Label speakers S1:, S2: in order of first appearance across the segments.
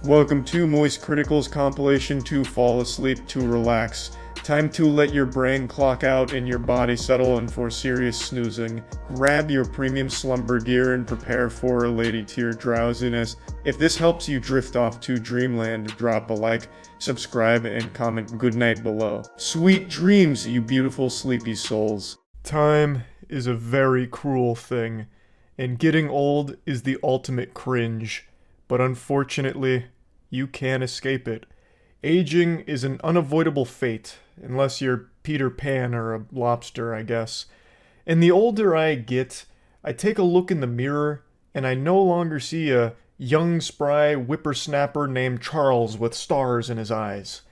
S1: Welcome to moistcritikal's compilation to fall asleep to relax. Time to let your brain clock out and your body settle in for serious snoozing. Grab your premium slumber gear and prepare for a lady tier drowsiness. If this helps you drift off to dreamland, drop a like, subscribe, and comment goodnight below. Sweet dreams, you beautiful sleepy souls. Time is a very cruel thing, and getting old is the ultimate cringe. But unfortunately, you can't escape it. Aging is an unavoidable fate, unless you're Peter Pan or a lobster, I guess. And the older I get, I take a look in the mirror, and I no longer see a young, spry whippersnapper named Charles with stars in his eyes.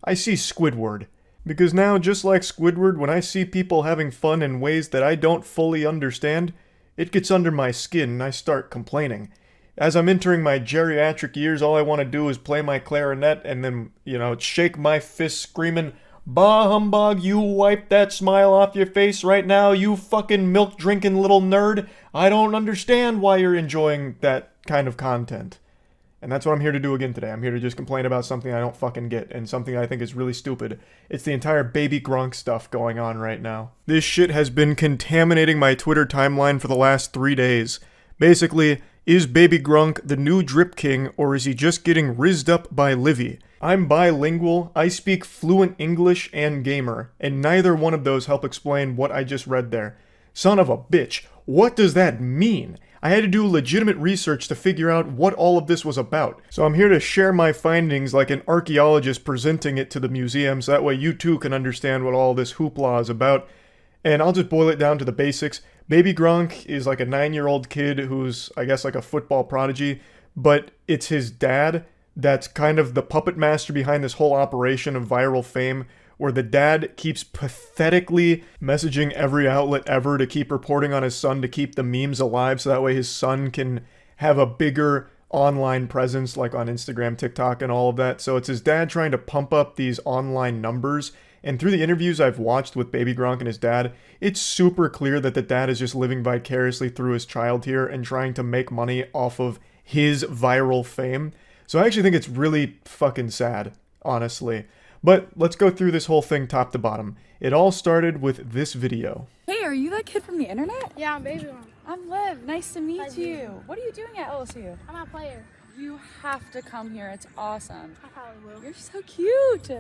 S1: I see Squidward. Because now, just like Squidward, when I see people having fun in ways that I don't fully understand, it gets under my skin and I start complaining. As I'm entering my geriatric years, all I want to do is play my clarinet and then, shake my fist screaming, "Bah humbug, you wipe that smile off your face right now, you fucking milk-drinking little nerd. I don't understand why you're enjoying that kind of content." And that's what I'm here to do again today. I'm here to just complain about something I don't fucking get, and something I think is really stupid. It's the entire Baby Gronk stuff going on right now. This shit has been contaminating my Twitter timeline for the last 3 days. Basically, is Baby Gronk the new drip king, or is he just getting rizzed up by Livy? I'm bilingual, I speak fluent English and gamer, and neither one of those help explain what I just read there. Son of a bitch, what does that mean? I had to do legitimate research to figure out what all of this was about. So I'm here to share my findings like an archaeologist presenting it to the museum, so that way you too can understand what all this hoopla is about. And I'll just boil it down to the basics. Baby Gronk is like a 9-year-old kid who's, I guess, like a football prodigy, but it's his dad that's kind of the puppet master behind this whole operation of viral fame, where the dad keeps pathetically messaging every outlet ever to keep reporting on his son to keep the memes alive, so that way his son can have a bigger online presence like on Instagram, TikTok, and all of that. So it's his dad trying to pump up these online numbers. And through the interviews I've watched with Baby Gronk and his dad, it's super clear that the dad is just living vicariously through his child here and trying to make money off of his viral fame. So I actually think it's really fucking sad, honestly. But let's go through this whole thing top to bottom. It all started with this video.
S2: Hey, are you that kid from the internet?
S3: Yeah, I'm Baby Gronk.
S2: I'm Liv. Nice to meet
S3: Hi,
S2: you.
S3: Baby.
S2: What are you doing at LSU?
S3: I'm a player.
S2: You have to come here. It's awesome.
S3: I probably will.
S2: You're so cute.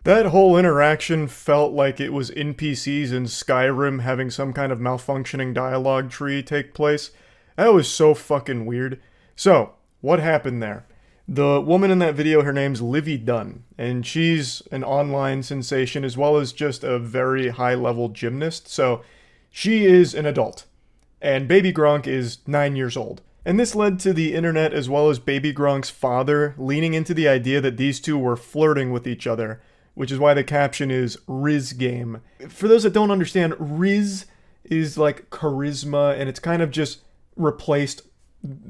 S1: That whole interaction felt like it was NPCs in Skyrim having some kind of malfunctioning dialogue tree take place. That was so fucking weird. So, what happened there? The woman in that video, her name's Livy Dunn, and she's an online sensation as well as just a very high-level gymnast, so she is an adult. And Baby Gronk is 9 years old. And this led to the internet as well as Baby Gronk's father leaning into the idea that these two were flirting with each other, which is why the caption is Riz Game. For those that don't understand, Riz is like charisma, and it's kind of just replaced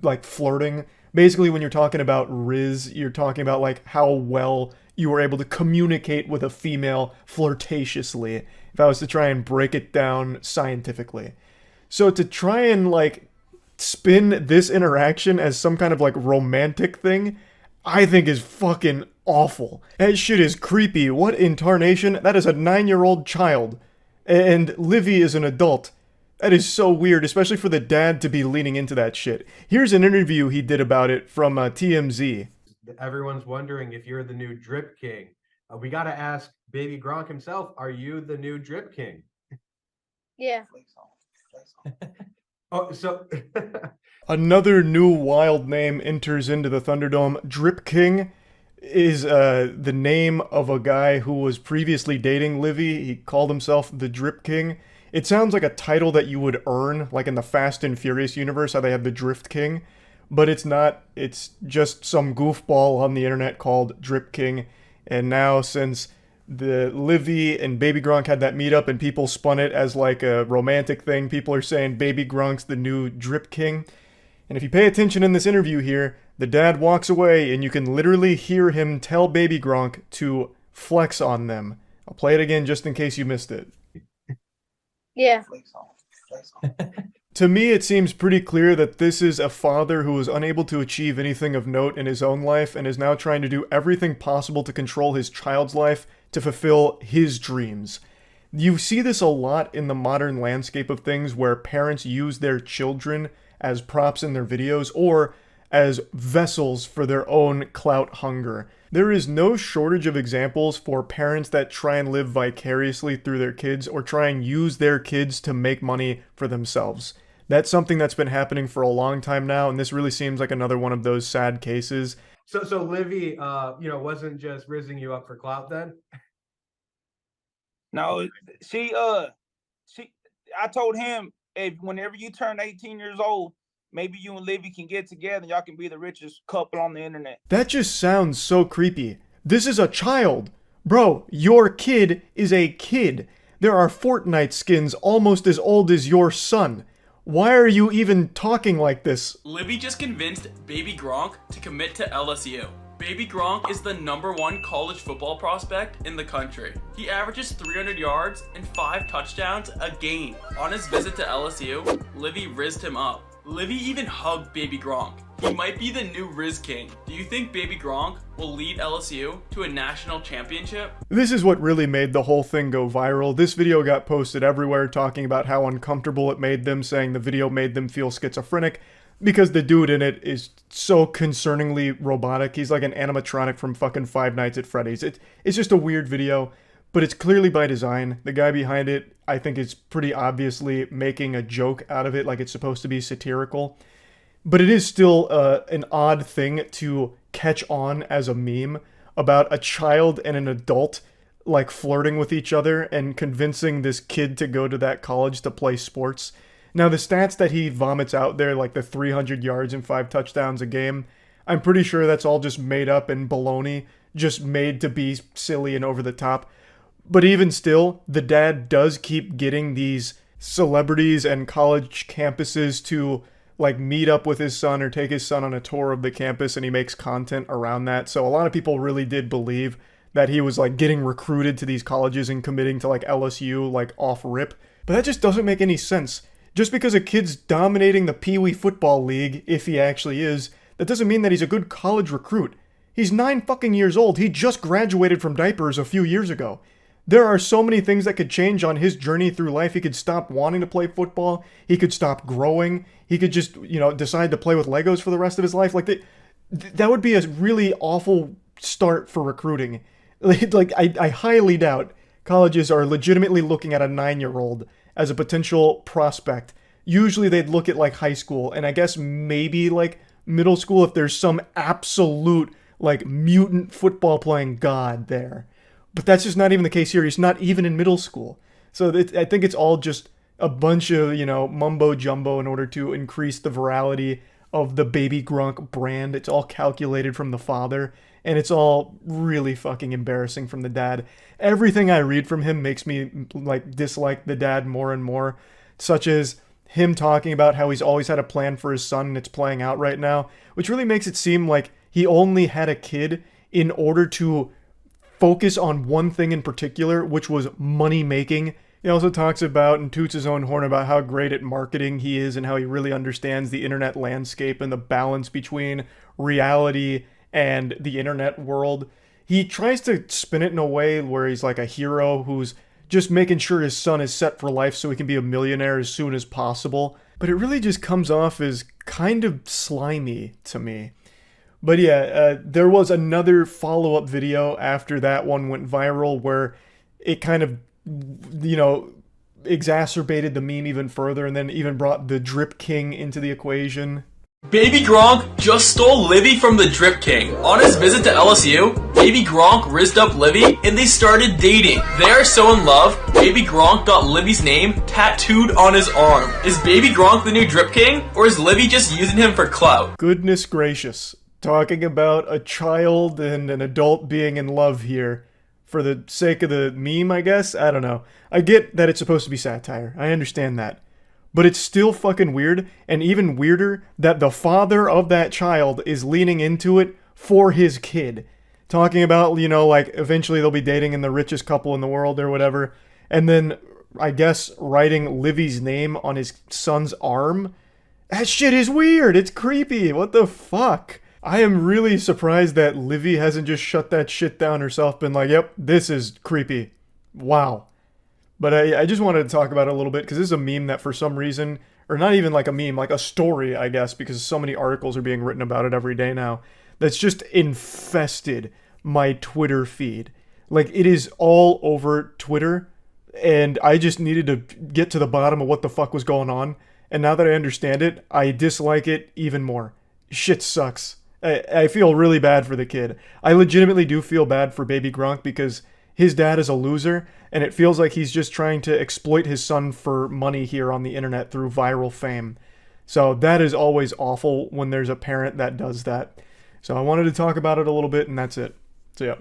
S1: like flirting. Basically, when you're talking about Riz, you're talking about like how well you were able to communicate with a female flirtatiously, if I was to try and break it down scientifically. So to try and like spin this interaction as some kind of like romantic thing, I think is fucking awful. That shit is creepy. What in tarnation? That is a 9-year-old child. And Livy is an adult. That is so weird, especially for the dad to be leaning into that shit. Here's an interview he did about it from TMZ.
S4: Everyone's wondering if you're the new drip king. We got to ask Baby Gronk himself, are you the new drip king?
S3: Yeah.
S4: Oh, so...
S1: Another new wild name enters into the Thunderdome. Drip King is the name of a guy who was previously dating Livy. He called himself the Drip King. It sounds like a title that you would earn, like in the Fast and Furious universe, how they have the Drift King. But it's not. It's just some goofball on the internet called Drip King. And now, since the Livy and Baby Gronk had that meetup and people spun it as like a romantic thing, people are saying Baby Gronk's the new Drip King. And if you pay attention in this interview here, the dad walks away and you can literally hear him tell Baby Gronk to flex on them. I'll play it again just in case you missed it.
S3: Yeah.
S1: To me, it seems pretty clear that this is a father who was unable to achieve anything of note in his own life and is now trying to do everything possible to control his child's life to fulfill his dreams. You see this a lot in the modern landscape of things where parents use their children as props in their videos or as vessels for their own clout hunger. There is no shortage of examples for parents that try and live vicariously through their kids or try and use their kids to make money for themselves. That's something that's been happening for a long time now, and this really seems like another one of those sad cases.
S4: So Livy, wasn't just rizzing you up for clout then?
S5: No, I told him, if whenever you turn 18 years old, maybe you and Livy can get together and y'all can be the richest couple on the internet.
S1: That just sounds so creepy. This is a child. Bro, your kid is a kid. There are Fortnite skins almost as old as your son. Why are you even talking like this?
S6: Livy just convinced Baby Gronk to commit to LSU. Baby Gronk is the #1 college football prospect in the country. He averages 300 yards and 5 touchdowns a game. On his visit to LSU, Livy rizzed him up. Livy even hugged Baby Gronk. He might be the new Riz King. Do you think Baby Gronk will lead LSU to a national championship?
S1: This is what really made the whole thing go viral. This video got posted everywhere talking about how uncomfortable it made them, saying the video made them feel schizophrenic because the dude in it is so concerningly robotic. He's like an animatronic from fucking Five Nights at Freddy's. It's just a weird video, but it's clearly by design. The guy behind it, I think, is pretty obviously making a joke out of it, like it's supposed to be satirical. But it is still an odd thing to catch on as a meme about a child and an adult like flirting with each other and convincing this kid to go to that college to play sports. Now, the stats that he vomits out there, like the 300 yards and 5 touchdowns a game, I'm pretty sure that's all just made up and baloney, just made to be silly and over the top. But even still, the dad does keep getting these celebrities and college campuses to like meet up with his son or take his son on a tour of the campus, and he makes content around that. So a lot of people really did believe that he was like getting recruited to these colleges and committing to like LSU like off rip. But that just doesn't make any sense. Just because a kid's dominating the Pee Wee football league, if he actually is, that doesn't mean that he's a good college recruit. He's 9 fucking years old. He just graduated from diapers a few years ago. There are so many things that could change on his journey through life. He could stop wanting to play football. He could stop growing. He could just, decide to play with Legos for the rest of his life. Like, that would be a really awful start for recruiting. I highly doubt colleges are legitimately looking at a 9-year-old as a potential prospect. Usually they'd look at like high school, and I guess maybe like middle school if there's some absolute like mutant football playing god there. But that's just not even the case here. He's not even in middle school. So I think it's all just a bunch of, mumbo jumbo in order to increase the virality of the Baby Gronk brand. It's all calculated from the father, and it's all really fucking embarrassing from the dad. Everything I read from him makes me like dislike the dad more and more, such as him talking about how he's always had a plan for his son and it's playing out right now, which really makes it seem like he only had a kid in order to focus on one thing in particular, which was money making. He also talks about and toots his own horn about how great at marketing he is and how he really understands the internet landscape and the balance between reality and the internet world. He tries to spin it in a way where he's like a hero who's just making sure his son is set for life so he can be a millionaire as soon as possible. But it really just comes off as kind of slimy to me. But yeah, there was another follow-up video after that one went viral where it kind of, exacerbated the meme even further and then even brought the Drip King into the equation.
S6: Baby Gronk just stole Livy from the Drip King. On his visit to LSU, Baby Gronk rizzed up Livy and they started dating. They are so in love, Baby Gronk got Livy's name tattooed on his arm. Is Baby Gronk the new Drip King, or is Livy just using him for clout?
S1: Goodness gracious. Talking about a child and an adult being in love here. For the sake of the meme, I guess? I don't know. I get that it's supposed to be satire. I understand that. But it's still fucking weird, and even weirder that the father of that child is leaning into it for his kid. Talking about, eventually they'll be dating in the richest couple in the world or whatever. And then I guess, writing Livy's name on his son's arm. That shit is weird. It's creepy. What the fuck? I am really surprised that Livy hasn't just shut that shit down herself, been like, yep, this is creepy. Wow. But I just wanted to talk about it a little bit because this is a meme that for some reason, or not even like a meme, like a story, I guess, because so many articles are being written about it every day now, that's just infested my Twitter feed. Like, it is all over Twitter, and I just needed to get to the bottom of what the fuck was going on. And now that I understand it, I dislike it even more. Shit sucks. I feel really bad for the kid. I legitimately do feel bad for Baby Gronk because his dad is a loser, and it feels like he's just trying to exploit his son for money here on the internet through viral fame. So that is always awful when there's a parent that does that. So I wanted to talk about it a little bit, and that's it. So yeah.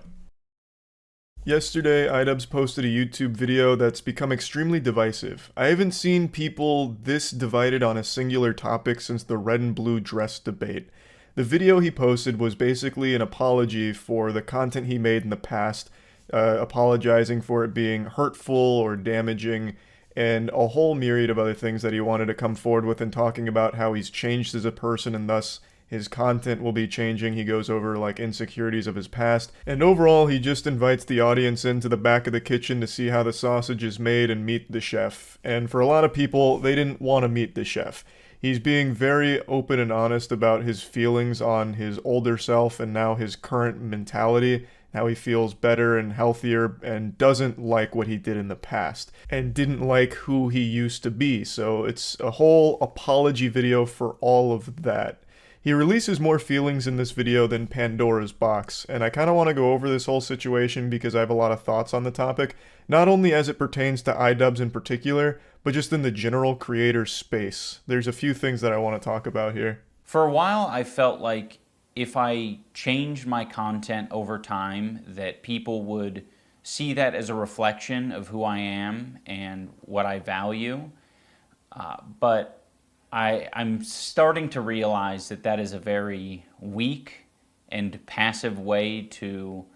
S1: Yesterday, iDubbbz posted a YouTube video that's become extremely divisive. I haven't seen people this divided on a singular topic since the red and blue dress debate. The video he posted was basically an apology for the content he made in the past, apologizing for it being hurtful or damaging, and a whole myriad of other things that he wanted to come forward with, and talking about how he's changed as a person and thus his content will be changing. He goes over like insecurities of his past, and overall he just invites the audience into the back of the kitchen to see how the sausage is made and meet the chef. And for a lot of people, they didn't want to meet the chef. He's being very open and honest about his feelings on his older self and now his current mentality, how he feels better and healthier and doesn't like what he did in the past and didn't like who he used to be. So it's a whole apology video for all of that. He releases more feelings in this video than Pandora's box, and I kind of want to go over this whole situation because I have a lot of thoughts on the topic, not only as it pertains to iDubbbz in particular, but just in the general creator space. There's a few things that I want to talk about here.
S7: For a while, I felt like if I changed my content over time, that people would see that as a reflection of who I am and what I value, but I'm starting to realize that that is a very weak and passive way to,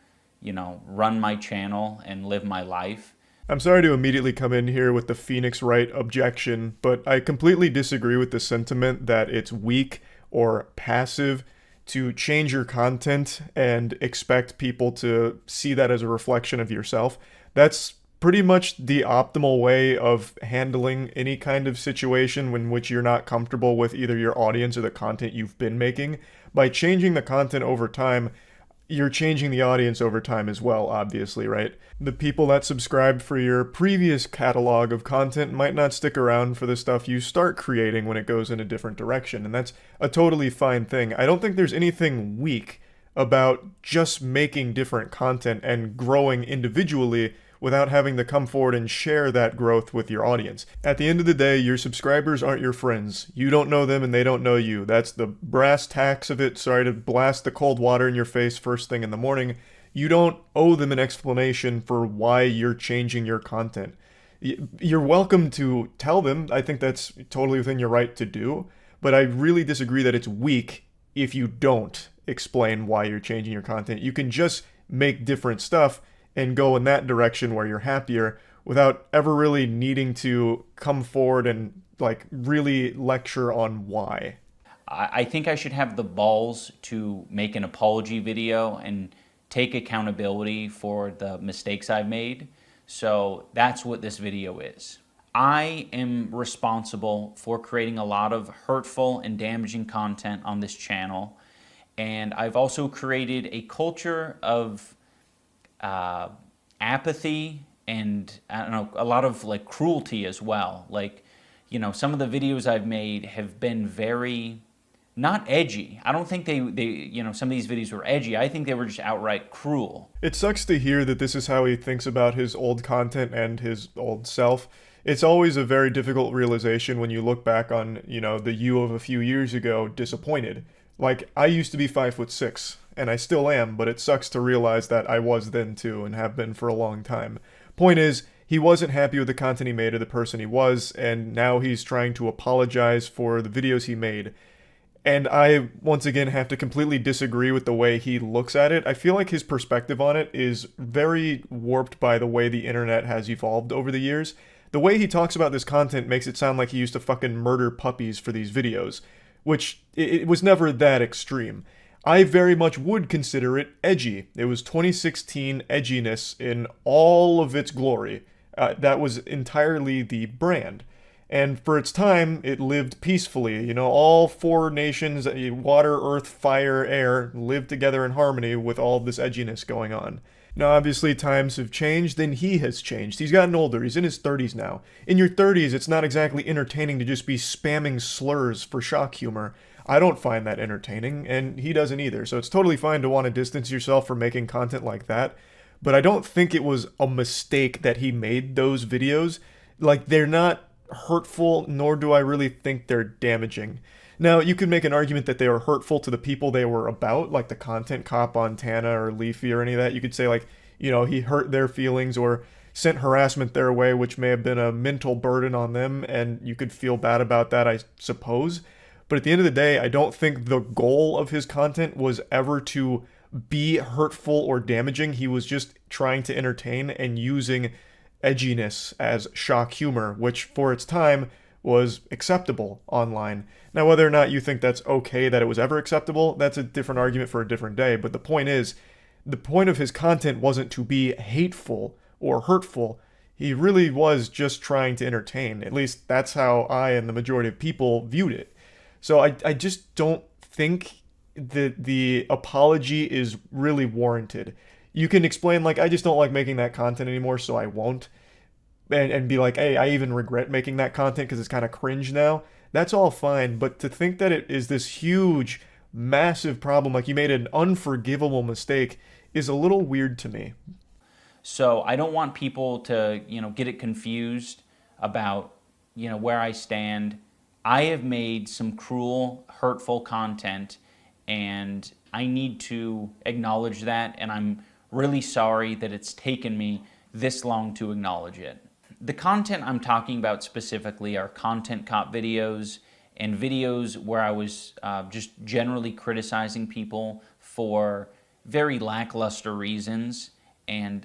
S7: run my channel and live my life.
S1: I'm sorry to immediately come in here with the Phoenix Wright objection, but I completely disagree with the sentiment that it's weak or passive to change your content and expect people to see that as a reflection of yourself. That's pretty much the optimal way of handling any kind of situation in which you're not comfortable with either your audience or the content you've been making. By changing the content over time, you're changing the audience over time as well, obviously, right? The people that subscribed for your previous catalog of content might not stick around for the stuff you start creating when it goes in a different direction, and that's a totally fine thing. I don't think there's anything weak about just making different content and growing individually without having to come forward and share that growth with your audience. At the end of the day, your subscribers aren't your friends. You don't know them and they don't know you. That's the brass tacks of it. Sorry to blast the cold water in your face first thing in the morning. You don't owe them an explanation for why you're changing your content. You're welcome to tell them. I think that's totally within your right to do. But I really disagree that it's weak if you don't explain why you're changing your content. You can just make different stuff and go in that direction where you're happier without ever really needing to come forward and like really lecture on why.
S7: I think I should have the balls to make an apology video and take accountability for the mistakes I've made. So that's what this video is. I am responsible for creating a lot of hurtful and damaging content on this channel. And I've also created a culture of apathy and I don't know, a lot of like cruelty as well. Like, some of the videos I've made have been very not edgy. I don't think they some of these videos were edgy. I think they were just outright cruel.
S1: It sucks to hear that this is how he thinks about his old content and his old self. It's always a very difficult realization when you look back on, the you of a few years ago disappointed. Like, I used to be 5'6", and I still am, but it sucks to realize that I was then too, and have been for a long time. Point is, he wasn't happy with the content he made or the person he was, and now he's trying to apologize for the videos he made. And I, once again, have to completely disagree with the way he looks at it. I feel like his perspective on it is very warped by the way the internet has evolved over the years. The way he talks about this content makes it sound like he used to fucking murder puppies for these videos, which it was never that extreme. I very much would consider it edgy. It was 2016 edginess in all of its glory. That was entirely the brand. And for its time, it lived peacefully. You know, all four nations, water, earth, fire, air, lived together in harmony with all of this edginess going on. Now, obviously, times have changed, and he has changed. He's gotten older. He's in his 30s now. In your 30s, it's not exactly entertaining to just be spamming slurs for shock humor. I don't find that entertaining, and he doesn't either. So it's totally fine to want to distance yourself from making content like that. But I don't think it was a mistake that he made those videos. Like, they're not hurtful, nor do I really think they're damaging. Now, you could make an argument that they were hurtful to the people they were about, like the content cop on Tana or Leafy or any of that. You could say, like, you know, he hurt their feelings or sent harassment their way, which may have been a mental burden on them, and you could feel bad about that, I suppose. But at the end of the day, I don't think the goal of his content was ever to be hurtful or damaging. He was just trying to entertain and using edginess as shock humor, which for its time was acceptable online. Now, whether or not you think that's okay that it was ever acceptable, that's a different argument for a different day. But the point is, the point of his content wasn't to be hateful or hurtful. He really was just trying to entertain. At least that's how I and the majority of people viewed it. So I just don't think that the apology is really warranted. You can explain, like, I just don't like making that content anymore, so I won't. And be like, hey, I even regret making that content because it's kind of cringe now. That's all fine. But to think that it is this huge, massive problem, like you made an unforgivable mistake, is a little weird to me.
S7: So I don't want people to, get it confused about, where I stand. I have made some cruel, hurtful content, and I need to acknowledge that, and I'm really sorry that it's taken me this long to acknowledge it. The content I'm talking about specifically are content cop videos and videos where I was just generally criticizing people for very lackluster reasons and,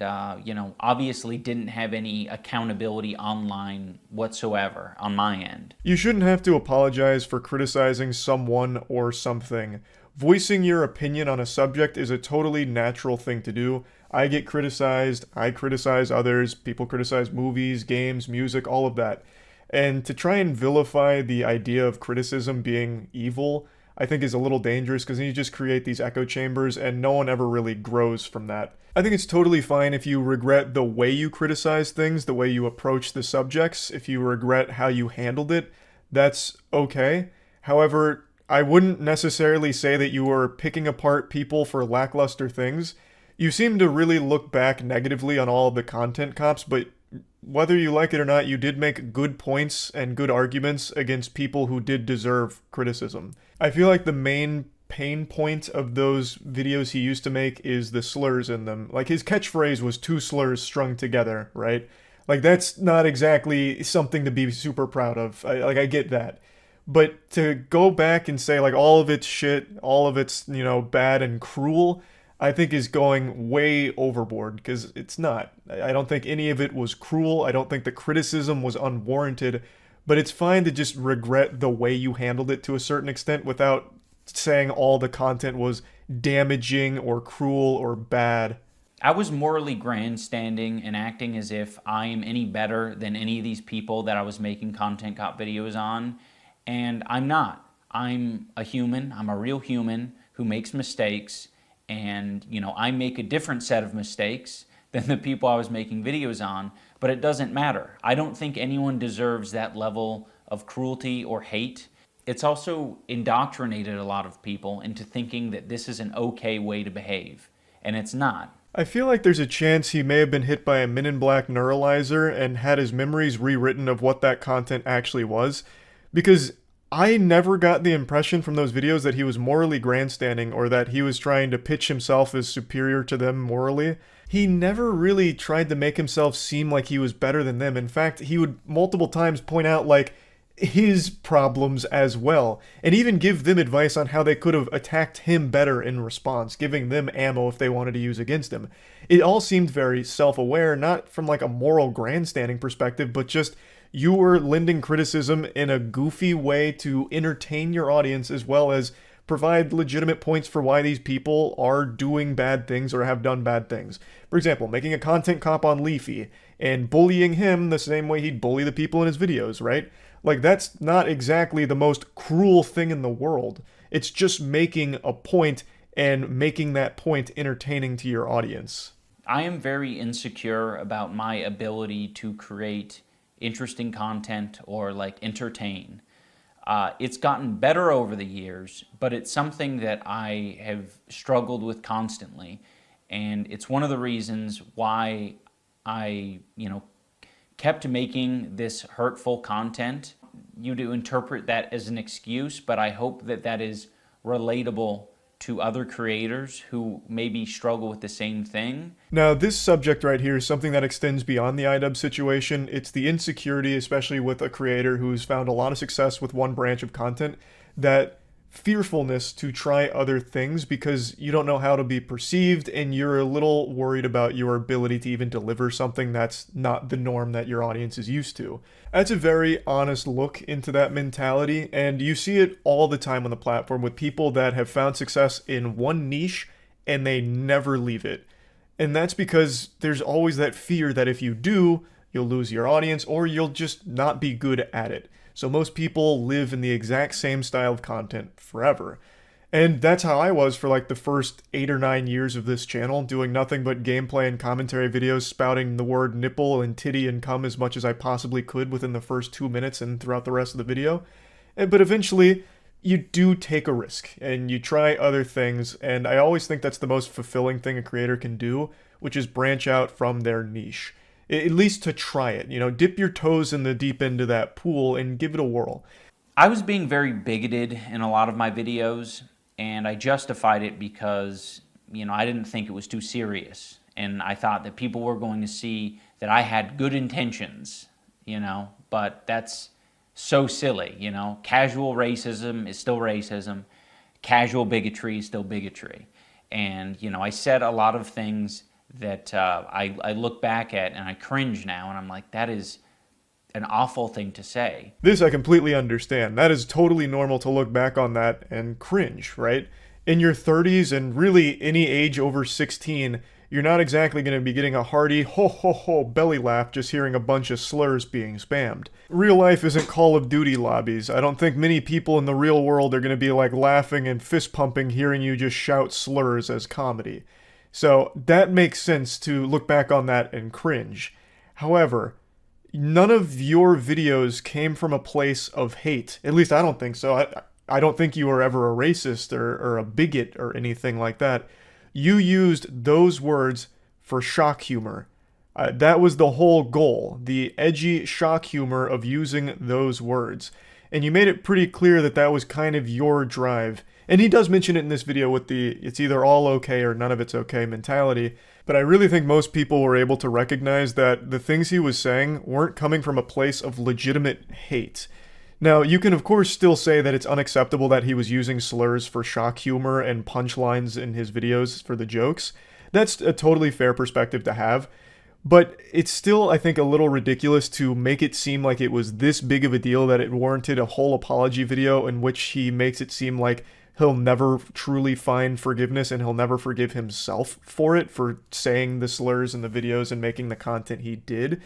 S7: obviously didn't have any accountability online whatsoever on my end.
S1: You shouldn't have to apologize for criticizing someone or something. Voicing your opinion on a subject is a totally natural thing to do. I get criticized, I criticize others, people criticize movies, games, music, all of that. And to try and vilify the idea of criticism being evil, I think is a little dangerous because then you just create these echo chambers and no one ever really grows from that. I think it's totally fine if you regret the way you criticize things, the way you approach the subjects. If you regret how you handled it, that's okay. However, I wouldn't necessarily say that you were picking apart people for lackluster things. You seem to really look back negatively on all of the content cops, but whether you like it or not, you did make good points and good arguments against people who did deserve criticism. I feel like the main pain point of those videos he used to make is the slurs in them. Like, his catchphrase was 2 slurs strung together, right? Like, that's not exactly something to be super proud of. I get that. But to go back and say, like, all of it's shit, all of it's, bad and cruel, I think is going way overboard, because it's not. I don't think any of it was cruel. I don't think the criticism was unwarranted, but it's fine to just regret the way you handled it to a certain extent without saying all the content was damaging or cruel or bad.
S7: I was morally grandstanding and acting as if I am any better than any of these people that I was making content cop videos on, and I'm not. I'm a human. I'm a real human who makes mistakes, and, I make a different set of mistakes than the people I was making videos on, but it doesn't matter. I don't think anyone deserves that level of cruelty or hate. It's also indoctrinated a lot of people into thinking that this is an okay way to behave, and it's not.
S1: I feel like there's a chance he may have been hit by a Men in Black neuralizer and had his memories rewritten of what that content actually was, because I never got the impression from those videos that he was morally grandstanding or that he was trying to pitch himself as superior to them morally. He never really tried to make himself seem like he was better than them. In fact, he would multiple times point out, like, his problems as well, and even give them advice on how they could have attacked him better in response, giving them ammo if they wanted to use against him. It all seemed very self-aware, not from like a moral grandstanding perspective, but just you were lending criticism in a goofy way to entertain your audience as well as provide legitimate points for why these people are doing bad things or have done bad things. For example, making a content comp on Leafy and bullying him the same way he'd bully the people in his videos, right? Like, that's not exactly the most cruel thing in the world. It's just making a point and making that point entertaining to your audience.
S7: I am very insecure about my ability to create interesting content or like entertain. It's gotten better over the years, but it's something that I have struggled with constantly. And it's one of the reasons why I, kept making this hurtful content. You do interpret that as an excuse, but I hope that that is relatable to other creators who maybe struggle with the same thing.
S1: Now, this subject right here is something that extends beyond the iDubbbz situation. It's the insecurity, especially with a creator who's found a lot of success with one branch of content, that fearfulness to try other things because you don't know how to be perceived and you're a little worried about your ability to even deliver something that's not the norm that your audience is used to. That's a very honest look into that mentality, and you see it all the time on the platform with people that have found success in one niche and they never leave it. And that's because there's always that fear that if you do, you'll lose your audience or you'll just not be good at it. So most people live in the exact same style of content forever. And that's how I was for like the first 8 or 9 years of this channel, doing nothing but gameplay and commentary videos, spouting the word nipple and titty and cum as much as I possibly could within the first 2 minutes and throughout the rest of the video. But eventually, you do take a risk and you try other things, and I always think that's the most fulfilling thing a creator can do, which is branch out from their niche. At least to try it, dip your toes in the deep end of that pool and give it a whirl.
S7: I was being very bigoted in a lot of my videos, and I justified it because, I didn't think it was too serious. And I thought that people were going to see that I had good intentions, but that's so silly, Casual racism is still racism. Casual bigotry is still bigotry. And, I said a lot of things that I look back at and I cringe now, and I'm like, that is an awful thing to say.
S1: This I completely understand. That is totally normal to look back on that and cringe, right? In your 30s and really any age over 16, you're not exactly going to be getting a hearty ho ho ho belly laugh just hearing a bunch of slurs being spammed. Real life isn't Call of Duty lobbies. I don't think many people in the real world are going to be like laughing and fist pumping hearing you just shout slurs as comedy. So that makes sense to look back on that and cringe. However, none of your videos came from a place of hate. At least I don't think so. I don't think you were ever a racist or a bigot or anything like that. You used those words for shock humor. That was the whole goal, the edgy shock humor of using those words. And you made it pretty clear that that was kind of your drive. And he does mention it in this video with the it's either all okay or none of it's okay mentality. But I really think most people were able to recognize that the things he was saying weren't coming from a place of legitimate hate. Now, you can of course still say that it's unacceptable that he was using slurs for shock humor and punchlines in his videos for the jokes. That's a totally fair perspective to have. But it's still, I think, a little ridiculous to make it seem like it was this big of a deal that it warranted a whole apology video in which he makes it seem like he'll never truly find forgiveness and he'll never forgive himself for it, for saying the slurs in the videos and making the content he did.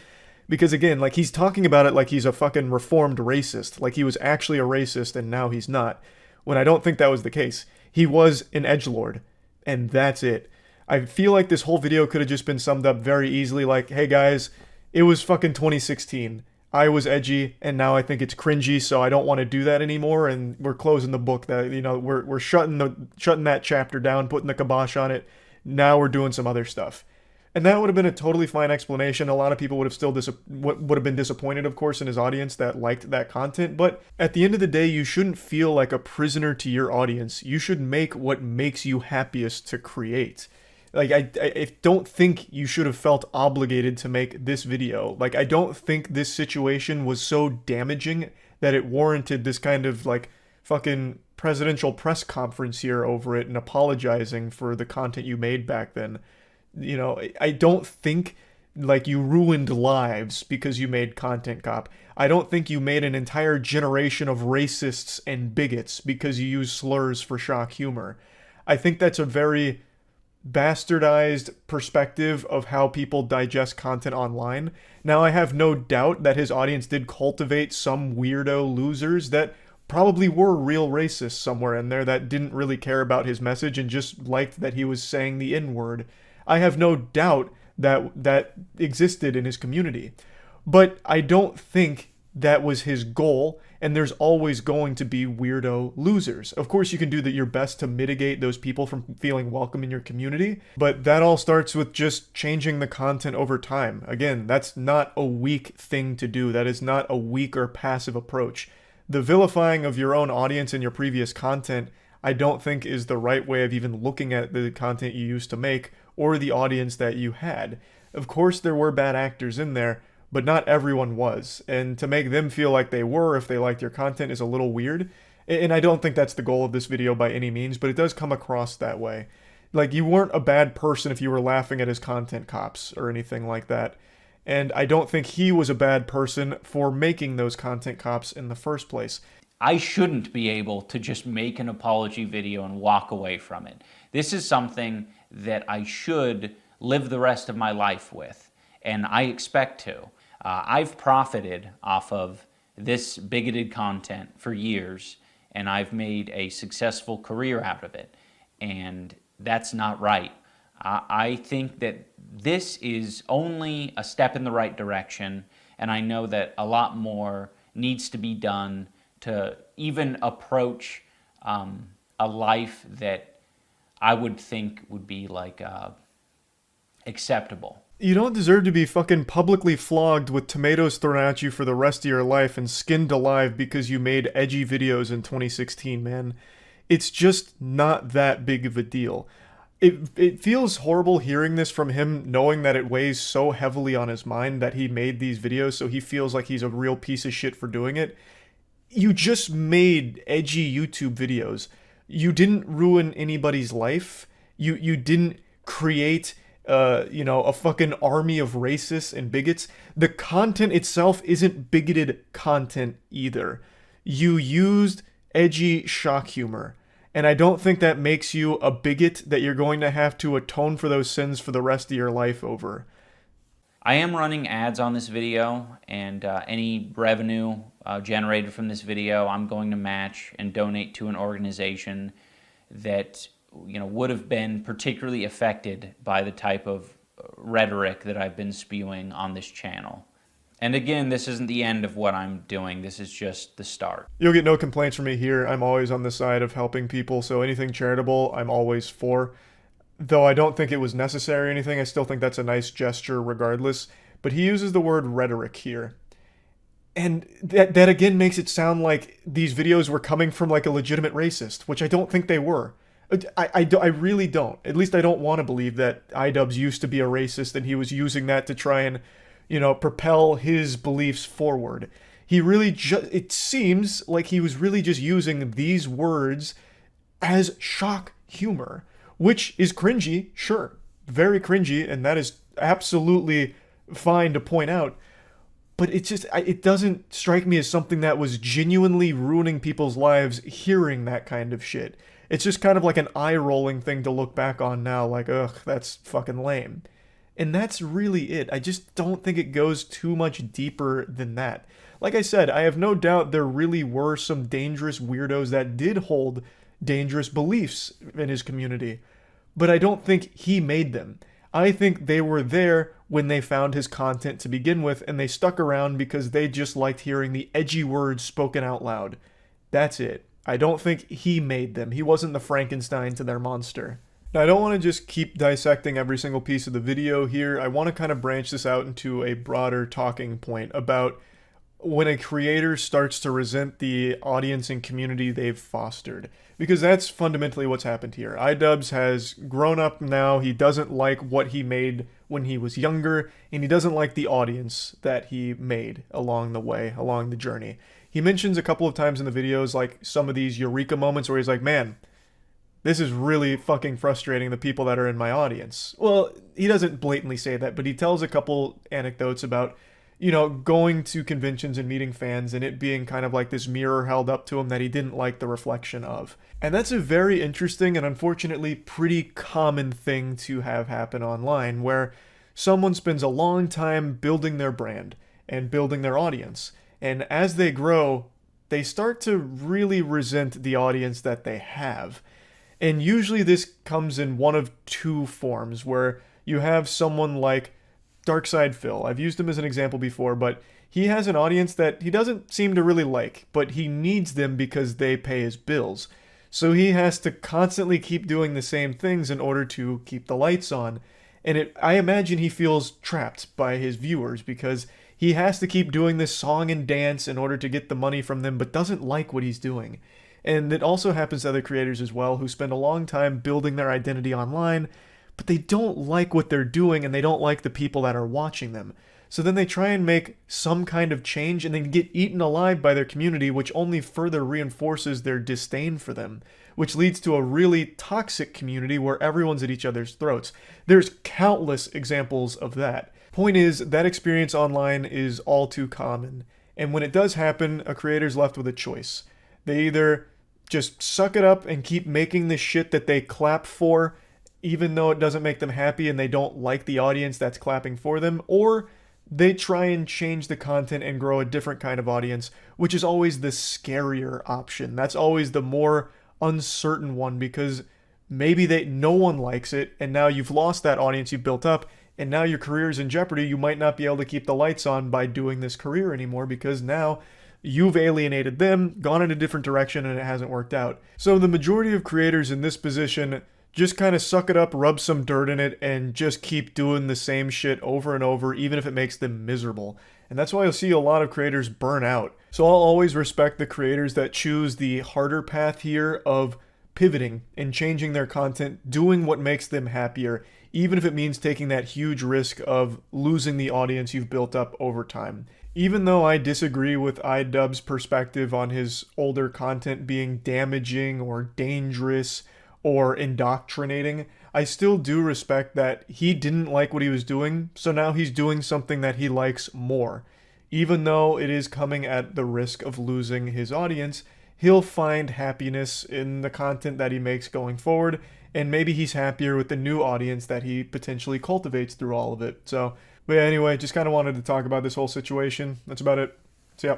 S1: Because again, like, he's talking about it like he's a fucking reformed racist, like he was actually a racist and now he's not, when I don't think that was the case. He was an edgelord, and that's it. I feel like this whole video could have just been summed up very easily like, hey guys, it was fucking 2016. I was edgy, and now I think it's cringy, so I don't want to do that anymore, and we're closing the book. That we're shutting that chapter down, putting the kibosh on it. Now we're doing some other stuff. And that would have been a totally fine explanation. A lot of people would have still would have been disappointed, of course, in his audience that liked that content. But at the end of the day, you shouldn't feel like a prisoner to your audience. You should make what makes you happiest to create. Like, I don't think you should have felt obligated to make this video. Like, I don't think this situation was so damaging that it warranted this kind of like fucking presidential press conference here over it and apologizing for the content you made back then. You know, I don't think like you ruined lives because you made Content Cop. I don't think you made an entire generation of racists and bigots because you use slurs for shock humor. I think that's a very bastardized perspective of how people digest content online. Now, I have no doubt that his audience did cultivate some weirdo losers that probably were real racists somewhere in there that didn't really care about his message and just liked that he was saying the N-word. I have no doubt that that existed in his community. But I don't think that was his goal, and there's always going to be weirdo losers. Of course, you can do your best to mitigate those people from feeling welcome in your community, but that all starts with just changing the content over time. Again, that's not a weak thing to do. That is not a weak or passive approach. The vilifying of your own audience and your previous content, I don't think is the right way of even looking at the content you used to make or the audience that you had. Of course, there were bad actors in there, but not everyone was. And to make them feel like they were if they liked your content is a little weird. And I don't think that's the goal of this video by any means, but it does come across that way. Like, you weren't a bad person if you were laughing at his content cops or anything like that. And I don't think he was a bad person for making those content cops in the first place.
S7: I shouldn't be able to just make an apology video and walk away from it. This is something that I should live the rest of my life with, and I expect to. I've profited off of this bigoted content for years, and I've made a successful career out of it, and that's not right. I think that this is only a step in the right direction, and I know that a lot more needs to be done to even approach a life that I would think would be like acceptable.
S1: You don't deserve to be fucking publicly flogged with tomatoes thrown at you for the rest of your life and skinned alive because you made edgy videos in 2016, man. It's just not that big of a deal. It feels horrible hearing this from him, knowing that it weighs so heavily on his mind that he made these videos, so he feels like he's a real piece of shit for doing it. You just made edgy YouTube videos. You didn't ruin anybody's life. You didn't create a fucking army of racists and bigots. The content itself isn't bigoted content either. You used edgy shock humor. And I don't think that makes you a bigot that you're going to have to atone for those sins for the rest of your life over.
S7: I am running ads on this video, and any revenue generated from this video I'm going to match and donate to an organization that would have been particularly affected by the type of rhetoric that I've been spewing on this channel. And again, this isn't the end of what I'm doing. This is just the start.
S1: You'll get no complaints from me here. I'm always on the side of helping people, so anything charitable, I'm always for. Though I don't think it was necessary or anything, I still think that's a nice gesture regardless. But he uses the word rhetoric here. And that again makes it sound like these videos were coming from like a legitimate racist, which I don't think they were. I really don't. At least I don't want to believe that iDubbbz used to be a racist and he was using that to try and, propel his beliefs forward. He really it seems like he was really just using these words as shock humor, which is cringy, sure. Very cringy, and that is absolutely fine to point out. But it doesn't strike me as something that was genuinely ruining people's lives hearing that kind of shit. It's just kind of like an eye-rolling thing to look back on now, like, ugh, that's fucking lame. And that's really it. I just don't think it goes too much deeper than that. Like I said, I have no doubt there really were some dangerous weirdos that did hold dangerous beliefs in his community. But I don't think he made them. I think they were there when they found his content to begin with, and they stuck around because they just liked hearing the edgy words spoken out loud. That's it. I don't think he made them. He wasn't the Frankenstein to their monster. Now, I don't want to just keep dissecting every single piece of the video here. I want to kind of branch this out into a broader talking point about when a creator starts to resent the audience and community they've fostered. Because that's fundamentally what's happened here. iDubbbz has grown up now. He doesn't like what he made when he was younger, and he doesn't like the audience that he made along the way, along the journey. He mentions a couple of times in the videos, like, some of these eureka moments where he's like, man, this is really fucking frustrating, the people that are in my audience. Well, he doesn't blatantly say that, but he tells a couple anecdotes about, you know, going to conventions and meeting fans and it being kind of like this mirror held up to him that he didn't like the reflection of. And that's a very interesting and unfortunately pretty common thing to have happen online, where someone spends a long time building their brand and building their audience. And as they grow, they start to really resent the audience that they have. And usually this comes in one of two forms, where you have someone like Darkside Phil. I've used him as an example before, but he has an audience that he doesn't seem to really like, but he needs them because they pay his bills. So he has to constantly keep doing the same things in order to keep the lights on. And I imagine he feels trapped by his viewers because he has to keep doing this song and dance in order to get the money from them, but doesn't like what he's doing. And it also happens to other creators as well, who spend a long time building their identity online, but they don't like what they're doing and they don't like the people that are watching them. So then they try and make some kind of change and then get eaten alive by their community, which only further reinforces their disdain for them, which leads to a really toxic community where everyone's at each other's throats. There's countless examples of that. Point is, that experience online is all too common. And when it does happen, a creator's left with a choice. They either just suck it up and keep making the shit that they clap for, even though it doesn't make them happy and they don't like the audience that's clapping for them, or they try and change the content and grow a different kind of audience, which is always the scarier option. That's always the more uncertain one, because maybe no one likes it, and now you've lost that audience you've built up, and now your career's in jeopardy. You might not be able to keep the lights on by doing this career anymore, because now you've alienated them, gone in a different direction, and it hasn't worked out. So the majority of creators in this position just kind of suck it up, rub some dirt in it, and just keep doing the same shit over and over, even if it makes them miserable. And that's why you'll see a lot of creators burn out. So I'll always respect the creators that choose the harder path here of pivoting and changing their content, doing what makes them happier, even if it means taking that huge risk of losing the audience you've built up over time. Even though I disagree with iDubbbz's perspective on his older content being damaging or dangerous or indoctrinating, I still do respect that he didn't like what he was doing, so now he's doing something that he likes more. Even though it is coming at the risk of losing his audience, he'll find happiness in the content that he makes going forward, and maybe he's happier with the new audience that he potentially cultivates through all of it. So, but yeah, anyway, just kind of wanted to talk about this whole situation. That's about it. So yeah.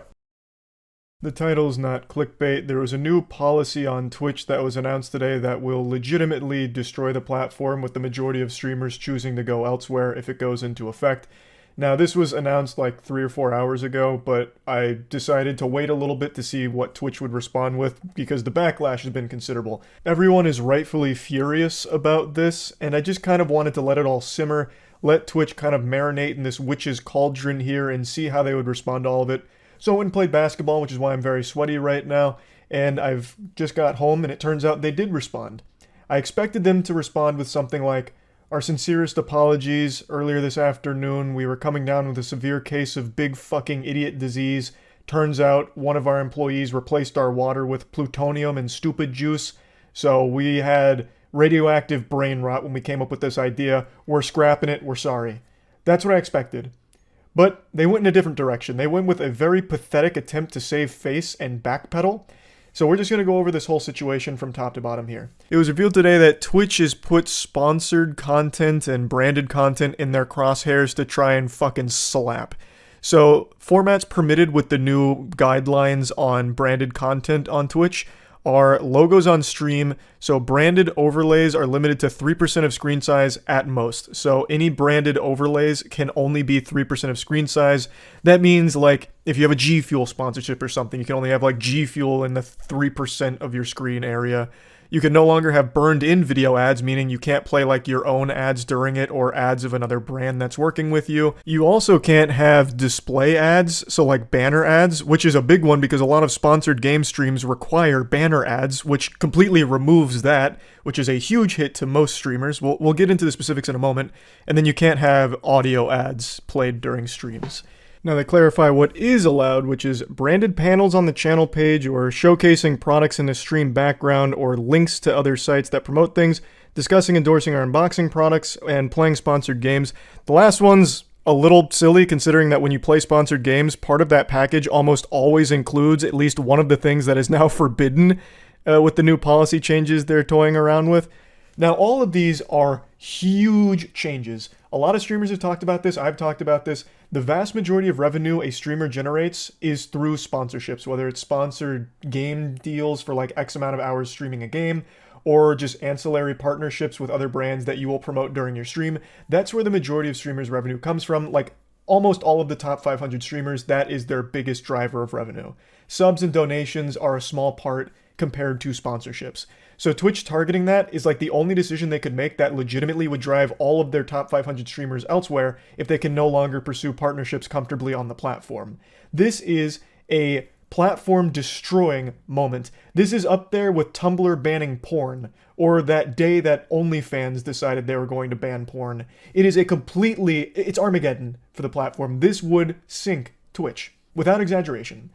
S1: The title's not clickbait. There was a new policy on Twitch that was announced today that will legitimately destroy the platform, with the majority of streamers choosing to go elsewhere if it goes into effect. Now, this was announced like 3 or 4 hours ago, but I decided to wait a little bit to see what Twitch would respond with, because the backlash has been considerable. Everyone is rightfully furious about this, and I just kind of wanted to let it all simmer, let Twitch kind of marinate in this witch's cauldron here and see how they would respond to all of it. So I went and played basketball, which is why I'm very sweaty right now, and I've just got home, and it turns out they did respond. I expected them to respond with something like, "Our sincerest apologies. Earlier this afternoon, we were coming down with a severe case of big fucking idiot disease. Turns out one of our employees replaced our water with plutonium and stupid juice, so we had radioactive brain rot when we came up with this idea. We're scrapping it. We're sorry." That's what I expected. But they went in a different direction. They went with a very pathetic attempt to save face and backpedal. So we're just going to go over this whole situation from top to bottom here. It was revealed today that Twitch has put sponsored content and branded content in their crosshairs to try and fucking slap. So formats permitted with the new guidelines on branded content on Twitch are logos on stream. So branded overlays are limited to 3% of screen size at most. So any branded overlays can only be 3% of screen size. That means, like, if you have a G Fuel sponsorship or something, you can only have like G Fuel in the 3% of your screen area. You can no longer have burned-in video ads, meaning you can't play like your own ads during it or ads of another brand that's working with you. You also can't have display ads, so like banner ads, which is a big one because a lot of sponsored game streams require banner ads, which completely removes that, which is a huge hit to most streamers. We'll get into the specifics in a moment. And then you can't have audio ads played during streams. Now they clarify what is allowed, which is branded panels on the channel page or showcasing products in the stream background or links to other sites that promote things, discussing, endorsing, or unboxing products, and playing sponsored games. The last one's a little silly considering that when you play sponsored games, part of that package almost always includes at least one of the things that is now forbidden with the new policy changes they're toying around with. Now, all of these are huge changes. A lot of streamers have talked about this. I've talked about this. The vast majority of revenue a streamer generates is through sponsorships, whether it's sponsored game deals for like X amount of hours streaming a game, or just ancillary partnerships with other brands that you will promote during your stream. That's where the majority of streamers' revenue comes from. Like almost all of the top 500 streamers, that is their biggest driver of revenue. Subs and donations are a small part compared to sponsorships. So Twitch targeting that is like the only decision they could make that legitimately would drive all of their top 500 streamers elsewhere if they can no longer pursue partnerships comfortably on the platform. This is a platform destroying moment. This is up there with Tumblr banning porn, or that day that OnlyFans decided they were going to ban porn. It is it's Armageddon for the platform. This would sink Twitch, without exaggeration.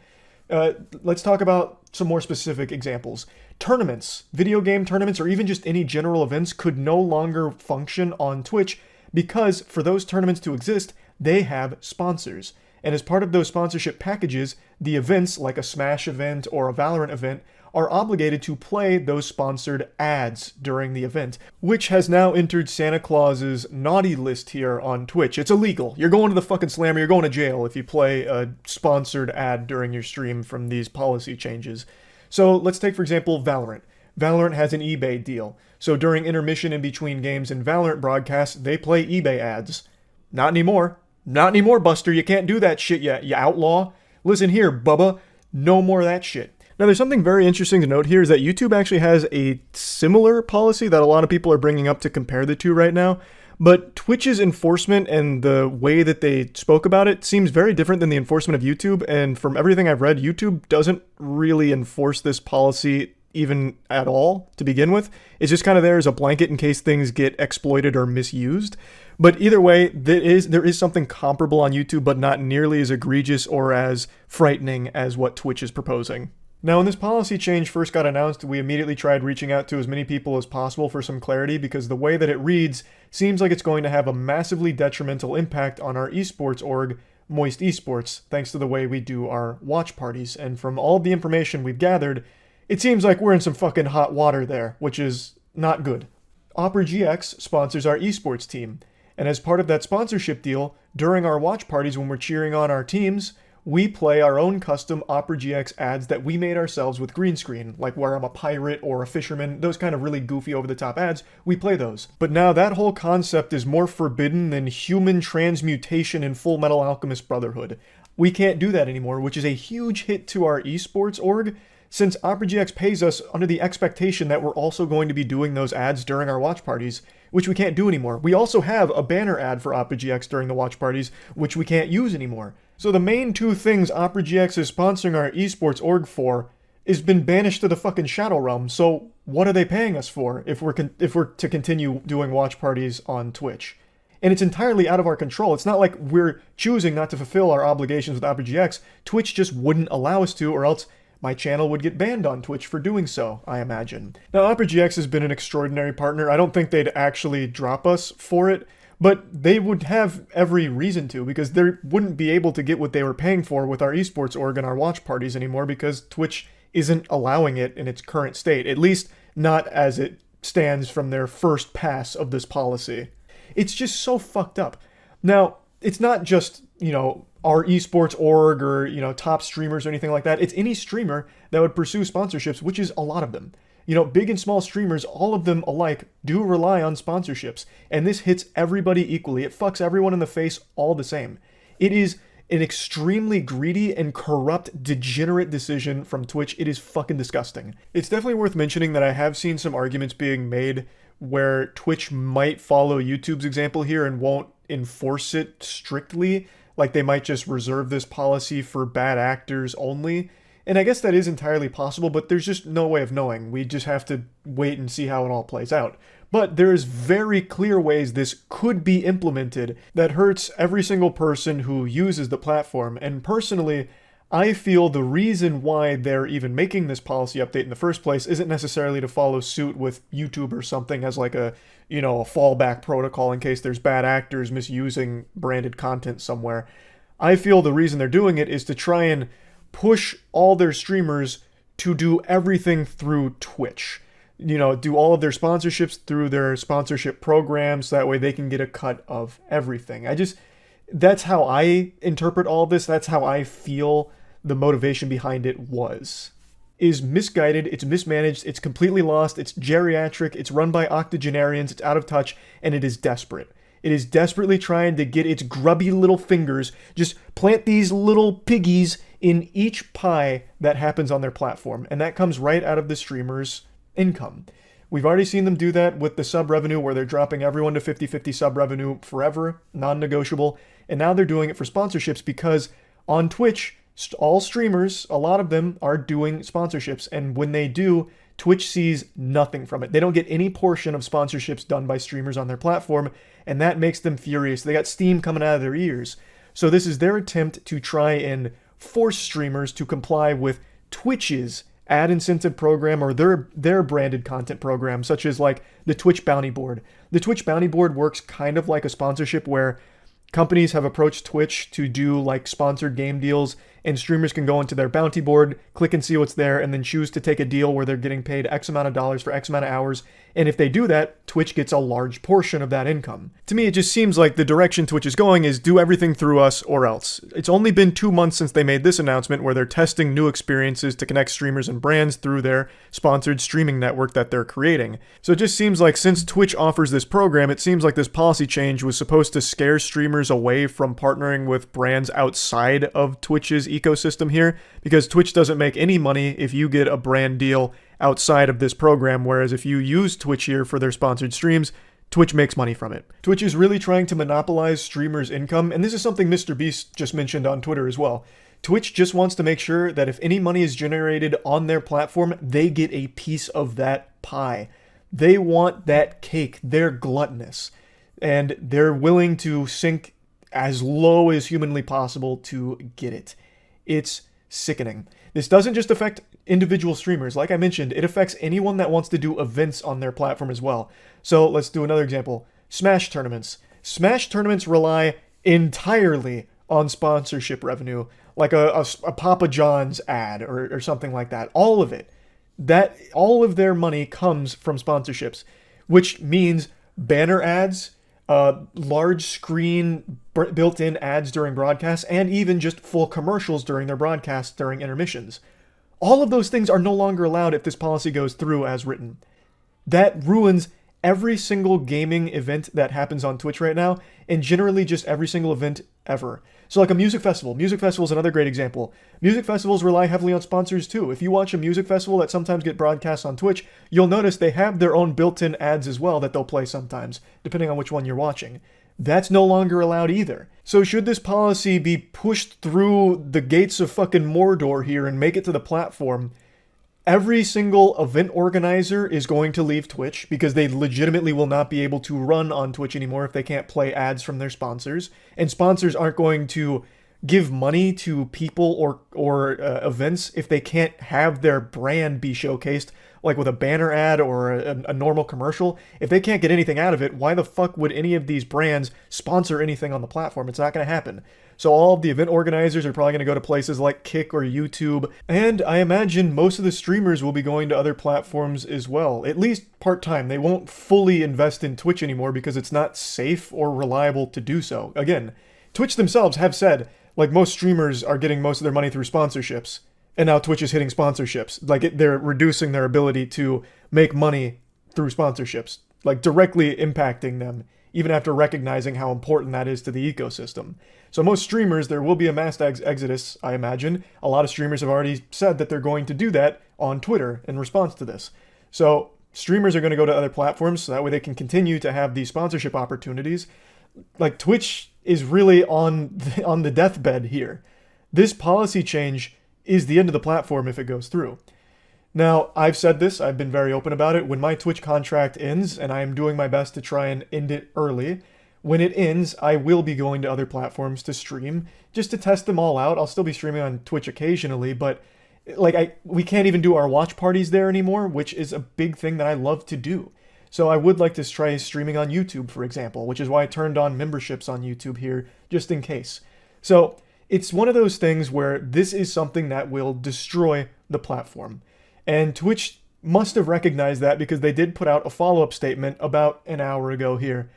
S1: Let's talk about some more specific examples. Tournaments, video game tournaments, or even just any general events could no longer function on Twitch because for those tournaments to exist, they have sponsors. And as part of those sponsorship packages, the events, like a Smash event or a Valorant event, are obligated to play those sponsored ads during the event, which has now entered Santa Claus's naughty list here on Twitch. It's illegal. You're going to the fucking slammer, you're going to jail if you play a sponsored ad during your stream from these policy changes. So let's take, for example, Valorant. Valorant has an eBay deal. So during intermission in between games and Valorant broadcasts, they play eBay ads. Not anymore. Not anymore, Buster. You can't do that shit yet, you outlaw. Listen here, Bubba. No more of that shit. Now, there's something very interesting to note here is that YouTube actually has a similar policy that a lot of people are bringing up to compare the two right now. But Twitch's enforcement and the way that they spoke about it seems very different than the enforcement of YouTube. And from everything I've read, YouTube doesn't really enforce this policy even at all to begin with. It's just kind of there as a blanket in case things get exploited or misused. But either way, there is something comparable on YouTube, but not nearly as egregious or as frightening as what Twitch is proposing. Now, when this policy change first got announced, we immediately tried reaching out to as many people as possible for some clarity because the way that it reads seems like it's going to have a massively detrimental impact on our esports org, Moist Esports, thanks to the way we do our watch parties. And from all of the information we've gathered, it seems like we're in some fucking hot water there, which is not good. Opera GX sponsors our esports team, and as part of that sponsorship deal, during our watch parties when we're cheering on our teams, we play our own custom Opera GX ads that we made ourselves with green screen, like where I'm a pirate or a fisherman, those kind of really goofy over-the-top ads, we play those. But now that whole concept is more forbidden than human transmutation in Full Metal Alchemist Brotherhood. We can't do that anymore, which is a huge hit to our esports org, since Opera GX pays us under the expectation that we're also going to be doing those ads during our watch parties, which we can't do anymore. We also have a banner ad for Opera GX during the watch parties, which we can't use anymore. So the main two things Opera GX is sponsoring our esports org for is been banished to the fucking Shadow Realm. So what are they paying us for if we're to continue doing watch parties on Twitch? And it's entirely out of our control. It's not like we're choosing not to fulfill our obligations with Opera GX. Twitch just wouldn't allow us to, or else my channel would get banned on Twitch for doing so, I imagine. Now, Opera GX has been an extraordinary partner. I don't think they'd actually drop us for it, but they would have every reason to, because they wouldn't be able to get what they were paying for with our esports org and our watch parties anymore because Twitch isn't allowing it in its current state, at least not as it stands from their first pass of this policy. It's just so fucked up. Now, it's not just, our esports org or, top streamers or anything like that. It's any streamer that would pursue sponsorships, which is a lot of them. Big and small streamers, all of them alike, do rely on sponsorships. And this hits everybody equally. It fucks everyone in the face all the same. It is an extremely greedy and corrupt, degenerate decision from Twitch. It is fucking disgusting. It's definitely worth mentioning that I have seen some arguments being made where Twitch might follow YouTube's example here and won't enforce it strictly. Like they might just reserve this policy for bad actors only. And I guess that is entirely possible, but there's just no way of knowing. We just have to wait and see how it all plays out. But there's very clear ways this could be implemented that hurts every single person who uses the platform. And personally, I feel the reason why they're even making this policy update in the first place isn't necessarily to follow suit with YouTube or something as like a, a fallback protocol in case there's bad actors misusing branded content somewhere. I feel the reason they're doing it is to try and push all their streamers to do everything through Twitch. Do all of their sponsorships through their sponsorship programs. That way they can get a cut of everything. That's how I interpret all this. That's how I feel the motivation behind it is misguided, it's mismanaged, it's completely lost, it's geriatric, it's run by octogenarians, it's out of touch, and it is desperate. It is desperately trying to get its grubby little fingers, just plant these little piggies in each pie that happens on their platform, and that comes right out of the streamer's income. We've already seen them do that with the sub revenue where they're dropping everyone to 50-50 sub revenue forever, non-negotiable, and now they're doing it for sponsorships because on Twitch, all streamers, a lot of them are doing sponsorships, and when they do, Twitch sees nothing from it. They don't get any portion of sponsorships done by streamers on their platform, and that makes them furious. They got steam coming out of their ears. So this is their attempt to try and force streamers to comply with Twitch's ad incentive program or their branded content program, such as like the Twitch Bounty Board. The Twitch Bounty Board works kind of like a sponsorship where companies have approached Twitch to do like sponsored game deals, and streamers can go into their bounty board, click and see what's there, and then choose to take a deal where they're getting paid X amount of dollars for X amount of hours. And if they do that, Twitch gets a large portion of that income. To me, it just seems like the direction Twitch is going is do everything through us or else. It's only been 2 months since they made this announcement where they're testing new experiences to connect streamers and brands through their sponsored streaming network that they're creating. So it just seems like since Twitch offers this program, it seems like this policy change was supposed to scare streamers away from partnering with brands outside of Twitch's ecosystem here, because Twitch doesn't make any money if you get a brand deal outside of this program, whereas if you use Twitch here for their sponsored streams, Twitch makes money from it. Twitch is really trying to monopolize streamers' income, and this is something Mr. Beast just mentioned on Twitter as well. Twitch just wants to make sure that if any money is generated on their platform, they get a piece of that pie. They want that cake. They're gluttonous, and they're willing to sink as low as humanly possible to get it. It's sickening. This doesn't just affect individual streamers. Like I mentioned, it affects anyone that wants to do events on their platform as well. So let's do another example. Smash tournaments. Smash tournaments rely entirely on sponsorship revenue, like a Papa John's ad or something like that. All of it. All of their money comes from sponsorships, which means banner ads, large screen built-in ads during broadcasts, and even just full commercials during their broadcasts during intermissions. All of those things are no longer allowed if this policy goes through as written. That ruins every single gaming event that happens on Twitch right now, and generally just every single event ever. So like a music festival. Music festival is another great example. Music festivals rely heavily on sponsors too. If you watch a music festival that sometimes get broadcast on Twitch, you'll notice they have their own built-in ads as well that they'll play sometimes, depending on which one you're watching. That's no longer allowed either. So should this policy be pushed through the gates of fucking Mordor here and make it to the platform, every single event organizer is going to leave Twitch because they legitimately will not be able to run on Twitch anymore if they can't play ads from their sponsors. And sponsors aren't going to give money to people or events if they can't have their brand be showcased, like with a banner ad or a normal commercial. If they can't get anything out of it, why the fuck would any of these brands sponsor anything on the platform? It's not going to happen. So all of the event organizers are probably going to go to places like Kick or YouTube, and I imagine most of the streamers will be going to other platforms as well, at least part-time. They won't fully invest in Twitch anymore because it's not safe or reliable to do so. Again, Twitch themselves have said, like, most streamers are getting most of their money through sponsorships, and now Twitch is hitting sponsorships. Like, they're reducing their ability to make money through sponsorships, like directly impacting them even after recognizing how important that is to the ecosystem. So most streamers, there will be a mass exodus, I imagine. A lot of streamers have already said that they're going to do that on Twitter in response to this. So streamers are going to go to other platforms so that way they can continue to have these sponsorship opportunities. Like Twitch is really on the deathbed here. This policy change is the end of the platform if it goes through. Now, I've said this, I've been very open about it. When my Twitch contract ends, and I am doing my best to try and end it early, when it ends, I will be going to other platforms to stream, just to test them all out. I'll still be streaming on Twitch occasionally, but we can't even do our watch parties there anymore, which is a big thing that I love to do. So I would like to try streaming on YouTube, for example, which is why I turned on memberships on YouTube here, just in case. So it's one of those things where this is something that will destroy the platform. And Twitch must have recognized that because they did put out a follow-up statement about an hour ago here.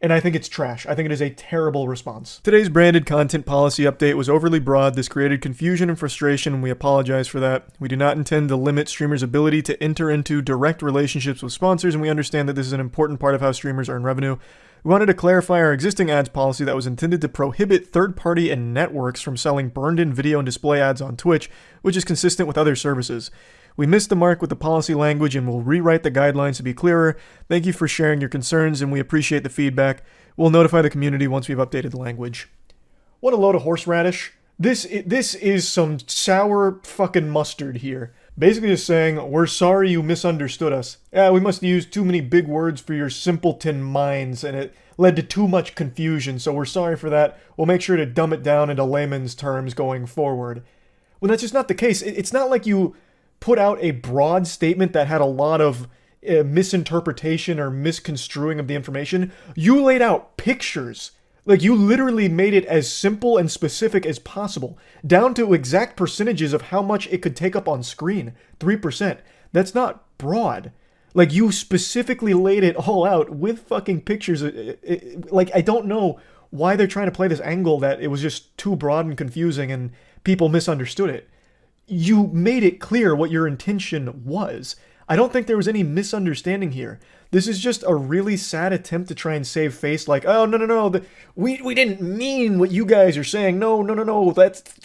S1: And I think it's trash. I think it is a terrible response. Today's branded content policy update was overly broad. This created confusion and frustration, and we apologize for that. We do not intend to limit streamers' ability to enter into direct relationships with sponsors, and we understand that this is an important part of how streamers earn revenue. We wanted to clarify our existing ads policy that was intended to prohibit third-party and networks from selling burned-in video and display ads on Twitch, which is consistent with other services. We missed the mark with the policy language and will rewrite the guidelines to be clearer. Thank you for sharing your concerns, and we appreciate the feedback. We'll notify the community once we've updated the language. What a load of horseradish. This is some sour fucking mustard here. Basically just saying, we're sorry you misunderstood us. Yeah, we must have used too many big words for your simpleton minds, and it led to too much confusion, so we're sorry for that. We'll make sure to dumb it down into layman's terms going forward. When that's just not the case. It's not like you put out a broad statement that had a lot of misinterpretation or misconstruing of the information. You laid out pictures. Like, you literally made it as simple and specific as possible, down to exact percentages of how much it could take up on screen. 3%. That's not broad. Like, you specifically laid it all out with fucking pictures. Like, I don't know why they're trying to play this angle that it was just too broad and confusing and people misunderstood it. You made it clear what your intention was. I don't think there was any misunderstanding here. This is just a really sad attempt to try and save face, like, oh, no, we didn't mean what you guys are saying. No,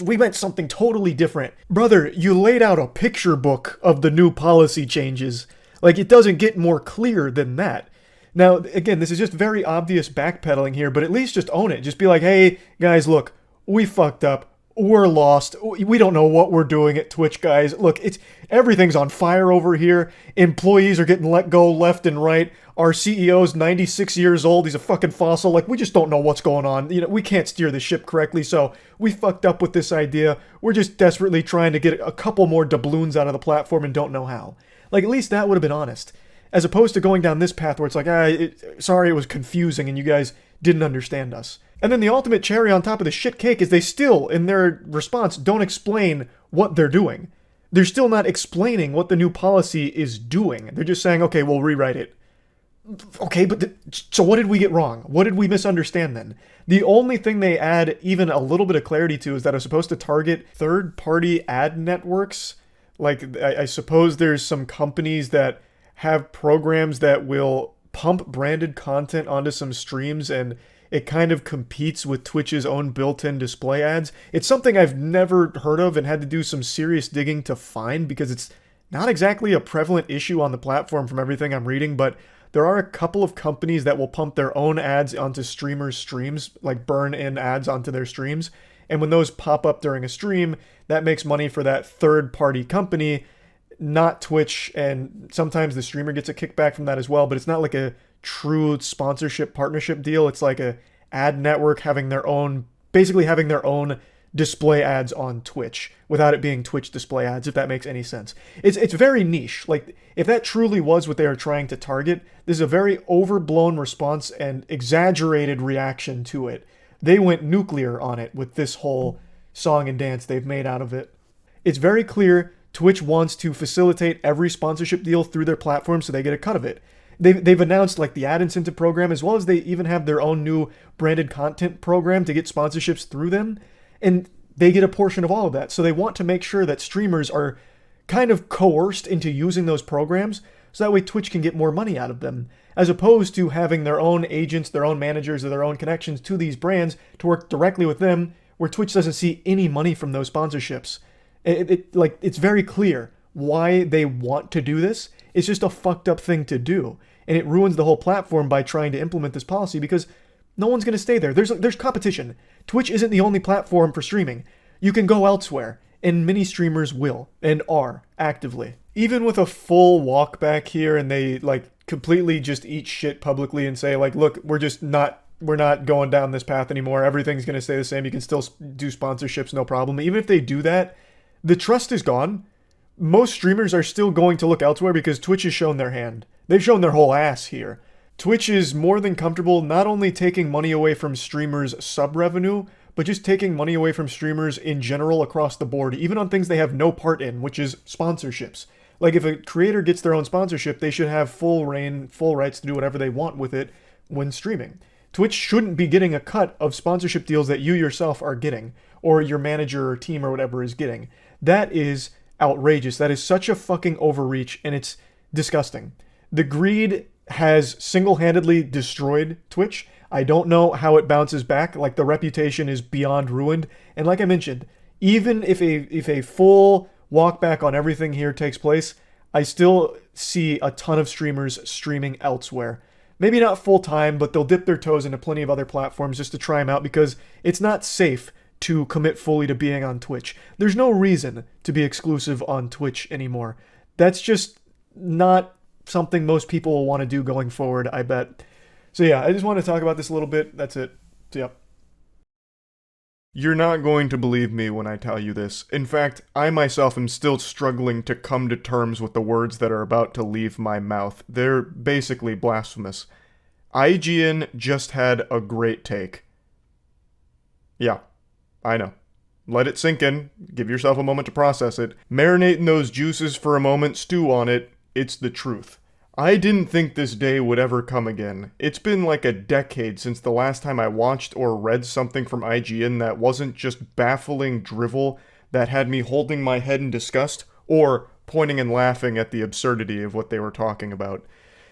S1: we meant something totally different. Brother, you laid out a picture book of the new policy changes. Like, it doesn't get more clear than that. Now, again, this is just very obvious backpedaling here, but at least just own it. Just be like, hey, guys, look, we fucked up. We're lost. We don't know what we're doing at Twitch, guys. Look, everything's on fire over here. Employees are getting let go left and right. Our CEO's 96 years old. He's a fucking fossil. Like, we just don't know what's going on. You know, we can't steer the ship correctly, so we fucked up with this idea. We're just desperately trying to get a couple more doubloons out of the platform and don't know how. Like, at least that would have been honest. As opposed to going down this path where it's like, sorry, it was confusing and you guys didn't understand us. And then the ultimate cherry on top of the shit cake is they still, in their response, don't explain what they're doing. They're still not explaining what the new policy is doing. They're just saying, okay, we'll rewrite it. Okay, but so what did we get wrong? What did we misunderstand then? The only thing they add even a little bit of clarity to is that it's supposed to target third-party ad networks. Like, I suppose there's some companies that have programs that will pump branded content onto some streams, and it kind of competes with Twitch's own built-in display ads. It's something I've never heard of and had to do some serious digging to find because it's not exactly a prevalent issue on the platform from everything I'm reading, but there are a couple of companies that will pump their own ads onto streamers' streams, like burn in ads onto their streams. And when those pop up during a stream, that makes money for that third-party company, not Twitch, and sometimes the streamer gets a kickback from that as well, but it's not like a true sponsorship partnership deal. It's like a ad network basically having their own display ads on Twitch without it being Twitch display ads, if that makes any sense. It's very niche. Like, if that truly was what they are trying to target, this is a very overblown response and exaggerated reaction to it. They went nuclear on it with this whole song and dance they've made out of it. It's very clear Twitch wants to facilitate every sponsorship deal through their platform so they get a cut of it. They've announced like the ad incentive program, as well as they even have their own new branded content program to get sponsorships through them, and they get a portion of all of that. So they want to make sure that streamers are kind of coerced into using those programs,
S8: so that way Twitch can get more money out of them, as opposed to having their own agents, their own managers, or their own connections to these brands to work directly with them, where Twitch doesn't see any money from those sponsorships. It's very clear why they want to do this. It's just a fucked up thing to do, and it ruins the whole platform by trying to implement this policy because no one's going to stay there. There's competition. Twitch isn't the only platform for streaming. You can go elsewhere, and many streamers will and are actively. Even with a full walk back here, and they completely just eat shit publicly and say look, we're not going down this path anymore. Everything's going to stay the same. You can still do sponsorships, no problem. Even if they do that, the trust is gone. Most streamers are still going to look elsewhere because Twitch has shown their hand. They've shown their whole ass here. Twitch is more than comfortable not only taking money away from streamers' sub revenue, but just taking money away from streamers in general across the board, even on things they have no part in, which is sponsorships. If a creator gets their own sponsorship, they should have full reign, full rights to do whatever they want with it when streaming. Twitch shouldn't be getting a cut of sponsorship deals that you yourself are getting, or your manager or team or whatever is getting. That is outrageous. That is such a fucking overreach, and it's disgusting. The greed has single-handedly destroyed Twitch. I don't know how it bounces back. The reputation is beyond ruined. And like I mentioned, even if a full walk back on everything here takes place, I still see a ton of streamers streaming elsewhere. Maybe not full-time, but they'll dip their toes into plenty of other platforms just to try them out because it's not safe to commit fully to being on Twitch. There's no reason to be exclusive on Twitch anymore. That's just not something most people will want to do going forward, I bet. So yeah, I just want to talk about this a little bit. That's it. So, yep.
S1: You're not going to believe me when I tell you this. In fact, I myself am still struggling to come to terms with the words that are about to leave my mouth. They're basically blasphemous. IGN just had a great take. Yeah, I know. Let it sink in. Give yourself a moment to process it. Marinate in those juices for a moment, stew on it. It's the truth. I didn't think this day would ever come again. It's been like a decade since the last time I watched or read something from IGN that wasn't just baffling drivel that had me holding my head in disgust or pointing and laughing at the absurdity of what they were talking about.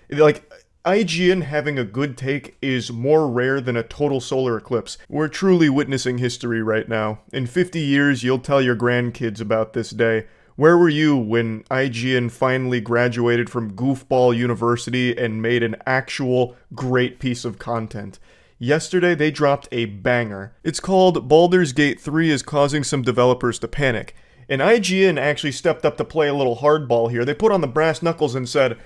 S1: IGN having a good take is more rare than a total solar eclipse. We're truly witnessing history right now. In 50 years, you'll tell your grandkids about this day. Where were you when IGN finally graduated from Goofball University and made an actual great piece of content? Yesterday, they dropped a banger. It's called Baldur's Gate 3 is causing some developers to panic. And IGN actually stepped up to play a little hardball here. They put on the brass knuckles and said,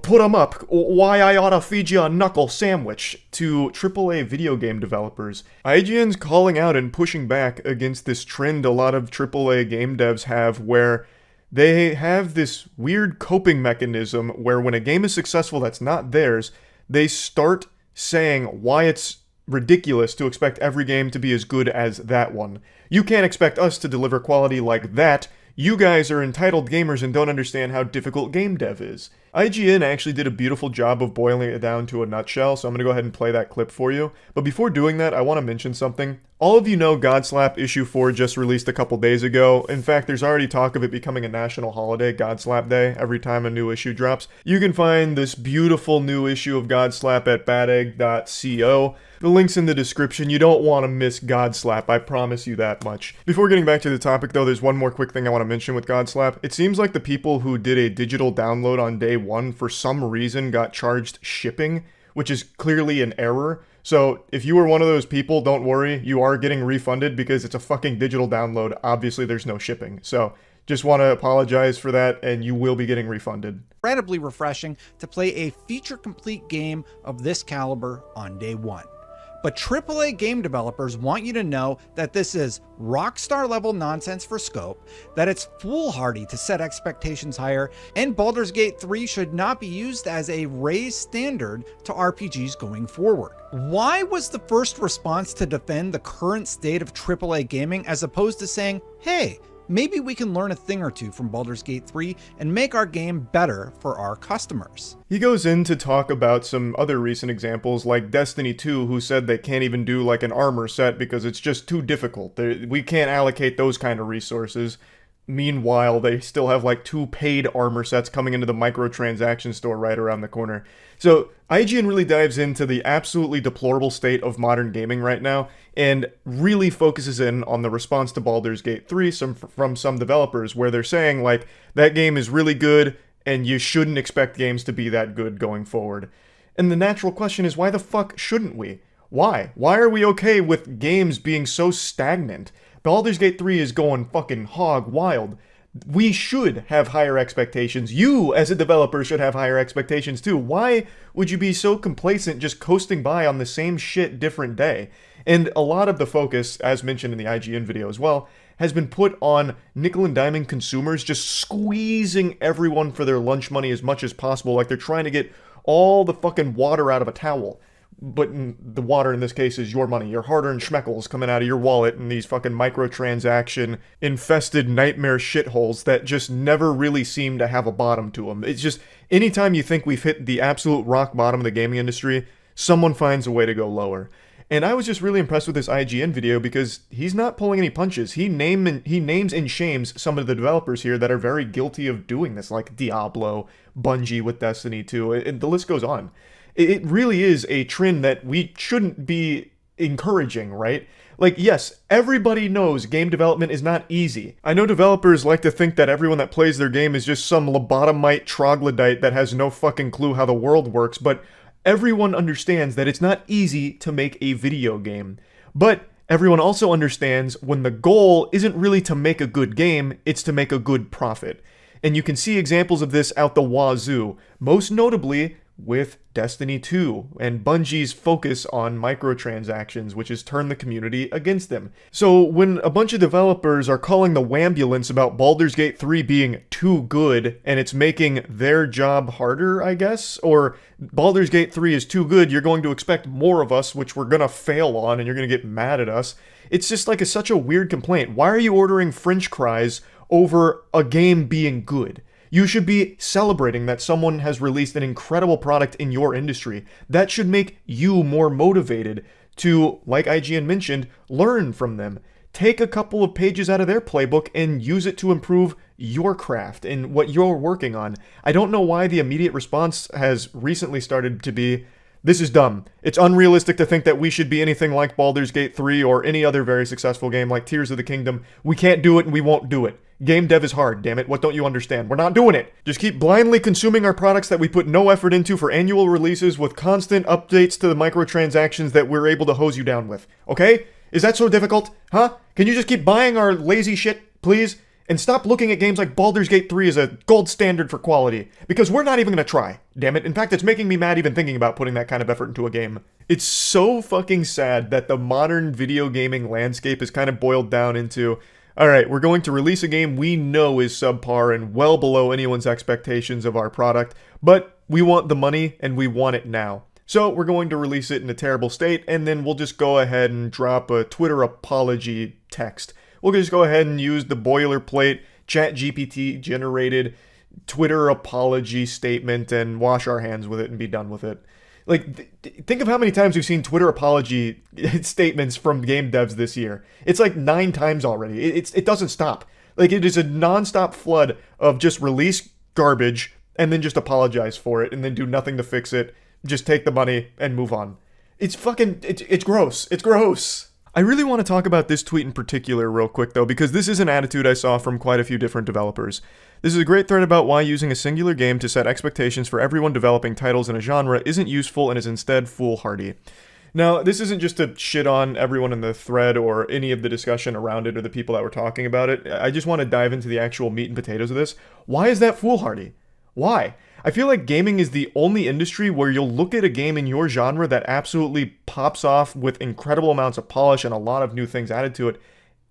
S1: put 'em up, why I oughta feed you a knuckle sandwich, to AAA video game developers. IGN's calling out and pushing back against this trend a lot of AAA game devs have where they have this weird coping mechanism where when a game is successful that's not theirs, they start saying why it's ridiculous to expect every game to be as good as that one. You can't expect us to deliver quality like that. You guys are entitled gamers and don't understand how difficult game dev is. IGN actually did a beautiful job of boiling it down to a nutshell, so I'm going to go ahead and play that clip for you. But before doing that, I want to mention something. All of you know Godslap issue 4 just released a couple days ago. In fact, there's already talk of it becoming a national holiday, Godslap Day, every time a new issue drops. You can find this beautiful new issue of Godslap at badegg.co. The link's in the description. You don't want to miss Godslap, I promise you that much. Before getting back to the topic though, there's one more quick thing I want to mention with Godslap. It seems like the people who did a digital download on day one for some reason got charged shipping, which is clearly an error. So if you were one of those people, don't worry, you are getting refunded because it's a fucking digital download. Obviously there's no shipping. So just want to apologize for that, and you will be getting refunded.
S9: Incredibly refreshing to play a feature-complete game of this caliber on day one. But AAA game developers want you to know that this is rockstar level nonsense for scope, that it's foolhardy to set expectations higher, and Baldur's Gate 3 should not be used as a raised standard to RPGs going forward. Why was the first response to defend the current state of AAA gaming as opposed to saying, hey, maybe we can learn a thing or two from Baldur's Gate 3 and make our game better for our customers?
S1: He goes in to talk about some other recent examples like Destiny 2, who said they can't even do like an armor set because it's just too difficult. We can't allocate those kind of resources.
S8: Meanwhile, they still have like 2 paid armor sets coming into the microtransaction store right around the corner. So IGN really dives into the absolutely deplorable state of modern gaming right now and really focuses in on the response to Baldur's Gate 3 from some developers, where they're saying like that game is really good and you shouldn't expect games to be that good going forward. And the natural question is, why the fuck shouldn't we? Why? Why are we okay with games being so stagnant? Baldur's Gate 3 is going fucking hog wild. We should have higher expectations. You, as a developer, should have higher expectations too. Why would you be so complacent just coasting by on the same shit different day? And a lot of the focus, as mentioned in the IGN video as well, has been put on nickel and diming consumers just squeezing everyone for their lunch money as much as possible, like they're trying to get all the fucking water out of a towel. But the water in this case is your money, your hard-earned schmeckles coming out of your wallet in these fucking microtransaction-infested nightmare shitholes that just never really seem to have a bottom to them. It's just, anytime you think we've hit the absolute rock bottom of the gaming industry, someone finds a way to go lower. And I was just really impressed with this IGN video because he's not pulling any punches. He names and shames some of the developers here that are very guilty of doing this, like Diablo, Bungie with Destiny 2, and the list goes on. It really is a trend that we shouldn't be encouraging, right? Like, yes, everybody knows game development is not easy. I know developers like to think that everyone that plays their game is just some lobotomite troglodyte that has no fucking clue how the world works, but everyone understands that it's not easy to make a video game. But everyone also understands when the goal isn't really to make a good game, it's to make a good profit. And you can see examples of this out the wazoo, most notably with Destiny 2 and Bungie's focus on microtransactions, which has turned the community against them. So when a bunch of developers are calling the wambulance about Baldur's Gate 3 being too good and it's making their job harder, I guess, or Baldur's Gate 3 is too good, you're going to expect more of us, which we're gonna fail on, and you're gonna get mad at us. It's just like such a weird complaint. Why are you ordering French fries over a game being good? You should be celebrating that someone has released an incredible product in your industry. That should make you more motivated to, like IGN mentioned, learn from them. Take a couple of pages out of their playbook and use it to improve your craft and what you're working on. I don't know why the immediate response has recently started to be, this is dumb. It's unrealistic to think that we should be anything like Baldur's Gate 3 or any other very successful game like Tears of the Kingdom. We can't do it and we won't do it. Game dev is hard, damn it. What don't you understand? We're not doing it. Just keep blindly consuming our products that we put no effort into for annual releases with constant updates to the microtransactions that we're able to hose you down with. Okay? Is that so difficult? Huh? Can you just keep buying our lazy shit, please? And stop looking at games like Baldur's Gate 3 as a gold standard for quality. Because we're not even gonna try. Damn it. In fact, it's making me mad even thinking about putting that kind of effort into a game. It's so fucking sad that the modern video gaming landscape is kind of boiled down into, alright, we're going to release a game we know is subpar and well below anyone's expectations of our product, but we want the money and we want it now. So we're going to release it in a terrible state, and then we'll just go ahead and drop a Twitter apology text. We'll just go ahead and use the boilerplate ChatGPT generated Twitter apology statement and wash our hands with it and be done with it. Like, think of how many times we've seen Twitter apology statements from game devs this year. It's like 9 times already. It doesn't stop. Like, it is a non-stop flood of just release garbage and then just apologize for it and then do nothing to fix it. Just take the money and move on. It's fucking, it's gross. It's gross. I really want to talk about this tweet in particular real quick though, because this is an attitude I saw from quite a few different developers. This is a great thread about why using a singular game to set expectations for everyone developing titles in a genre isn't useful and is instead foolhardy. Now, this isn't just to shit on everyone in the thread or any of the discussion around it or the people that were talking about it. I just want to dive into the actual meat and potatoes of this. Why is that foolhardy? Why? I feel like gaming is the only industry where you'll look at a game in your genre that absolutely pops off with incredible amounts of polish and a lot of new things added to it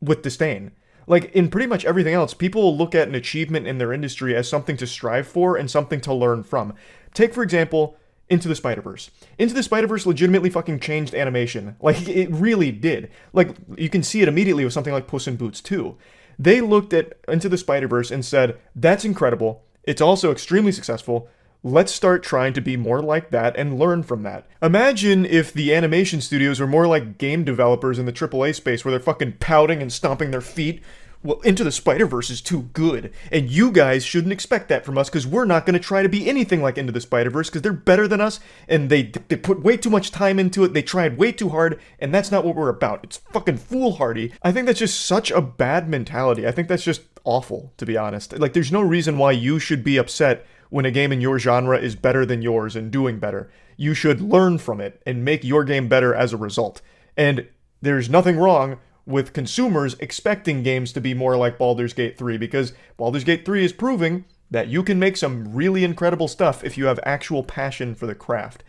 S8: with disdain. Like, in pretty much everything else, people will look at an achievement in their industry as something to strive for and something to learn from. Take, for example, Into the Spider-Verse. Into the Spider-Verse legitimately fucking changed animation. Like, it really did. Like, you can see it immediately with something like Puss in Boots 2. They looked at Into the Spider-Verse and said, that's incredible. It's also extremely successful. Let's start trying to be more like that and learn from that. Imagine if the animation studios were more like game developers in the AAA space where they're fucking pouting and stomping their feet well, Into the Spider-Verse is too good, and you guys shouldn't expect that from us because we're not going to try to be anything like Into the Spider-Verse because they're better than us, and they put way too much time into it, they tried way too hard, and that's not what we're about. It's fucking foolhardy. I think that's just such a bad mentality. I think that's just awful, to be honest. Like, there's no reason why you should be upset when a game in your genre is better than yours and doing better. You should learn from it and make your game better as a result. And there's nothing wrong with consumers expecting games to be more like Baldur's Gate 3, because Baldur's Gate 3 is proving that you can make some really incredible stuff if you have actual passion for the craft.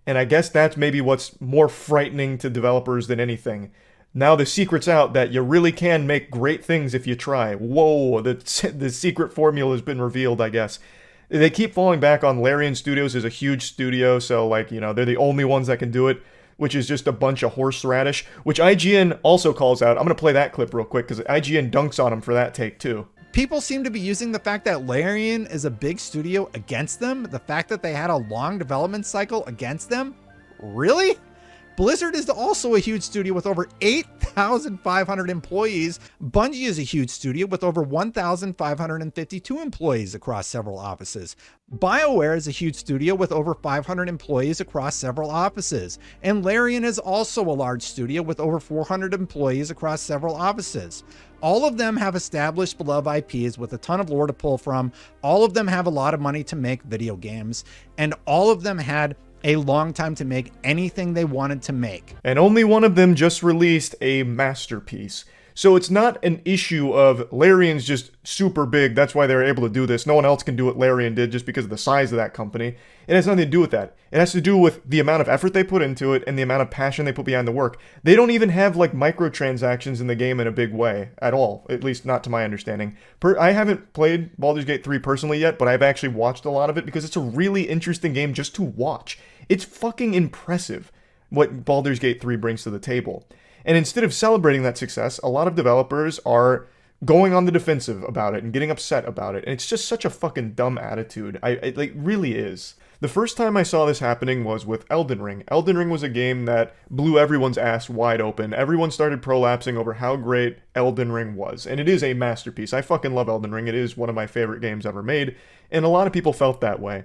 S8: And I guess that's maybe what's more frightening to developers than anything. Now the secret's out that you really can make great things if you try. Whoa, the secret formula has been revealed, I guess. They keep falling back on Larian Studios as a huge studio, so like, you know, they're the only ones that can do it, which is just a bunch of horseradish, which IGN also calls out. I'm going to play that clip real quick because IGN dunks on them for that take too.
S9: People seem to be using the fact that Larian is a big studio against them, the fact that they had a long development cycle against them. Really? Blizzard is also a huge studio with over 8,500 employees. Bungie is a huge studio with over 1,552 employees across several offices. BioWare is a huge studio with over 500 employees across several offices. And Larian is also a large studio with over 400 employees across several offices. All of them have established beloved IPs with a ton of lore to pull from. All of them have a lot of money to make video games. And all of them had a long time to make anything they wanted to make.
S8: And only one of them just released a masterpiece. So it's not an issue of Larian's just super big, that's why they're able to do this. No one else can do what Larian did just because of the size of that company. It has nothing to do with that. It has to do with the amount of effort they put into it and the amount of passion they put behind the work. They don't even have like microtransactions in the game in a big way at all, at least not to my understanding. I haven't played Baldur's Gate 3 personally yet, but I've actually watched a lot of it because it's a really interesting game just to watch. It's fucking impressive what Baldur's Gate 3 brings to the table. And instead of celebrating that success, a lot of developers are going on the defensive about it and getting upset about it. And it's just such a fucking dumb attitude. It like really is. The first time I saw this happening was with Elden Ring. Elden Ring was a game that blew everyone's ass wide open. Everyone started prolapsing over how great Elden Ring was. And it is a masterpiece. I fucking love Elden Ring. It is one of my favorite games ever made. And a lot of people felt that way.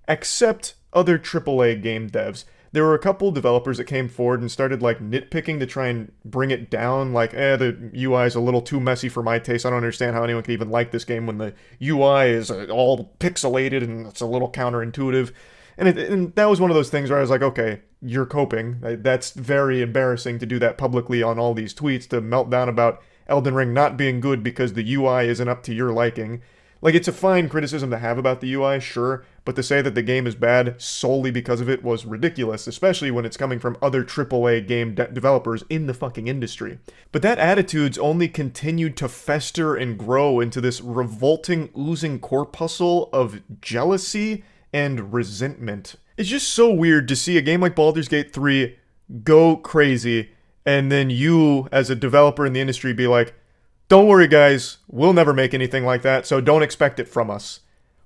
S8: Except other AAA game devs. There were a couple developers that came forward and started like nitpicking to try and bring it down. Like, the UI is a little too messy for my taste. I don't understand how anyone can even like this game when the UI is all pixelated and it's a little counterintuitive. And that was one of those things where I was like, okay, you're coping. That's very embarrassing to do that publicly on all these tweets, to melt down about Elden Ring not being good because the UI isn't up to your liking. Like, it's a fine criticism to have about the UI, sure, but to say that the game is bad solely because of it was ridiculous, especially when it's coming from other AAA game developers in the fucking industry. But that attitude's only continued to fester and grow into this revolting, oozing corpuscle of jealousy and resentment. It's just so weird to see a game like Baldur's Gate 3 go crazy, and then you, as a developer in the industry, be like, don't worry guys, we'll never make anything like that, so don't expect it from us.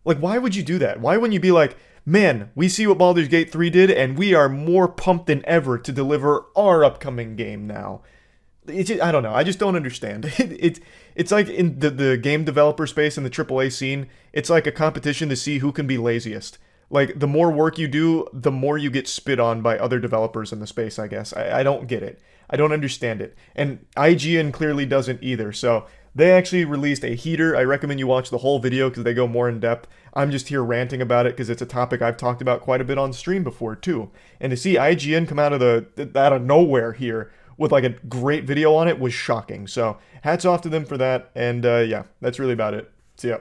S8: Like, why would you do that? Why wouldn't you be like, man, we see what Baldur's Gate 3 did, and we are more pumped than ever to deliver our upcoming game now? I don't know, I just don't understand. It's like in the game developer space and the AAA scene, it's like a competition to see who can be laziest. Like, the more work you do, the more you get spit on by other developers in the space, I guess. I don't get it. I don't understand it. And IGN clearly doesn't either, so they actually released a heater. I recommend you watch the whole video because they go more in depth. I'm just here ranting about it because it's a topic I've talked about quite a bit on stream before too. And to see IGN come out of nowhere here with like a great video on it was shocking. So hats off to them for that. And yeah, that's really about it. See ya.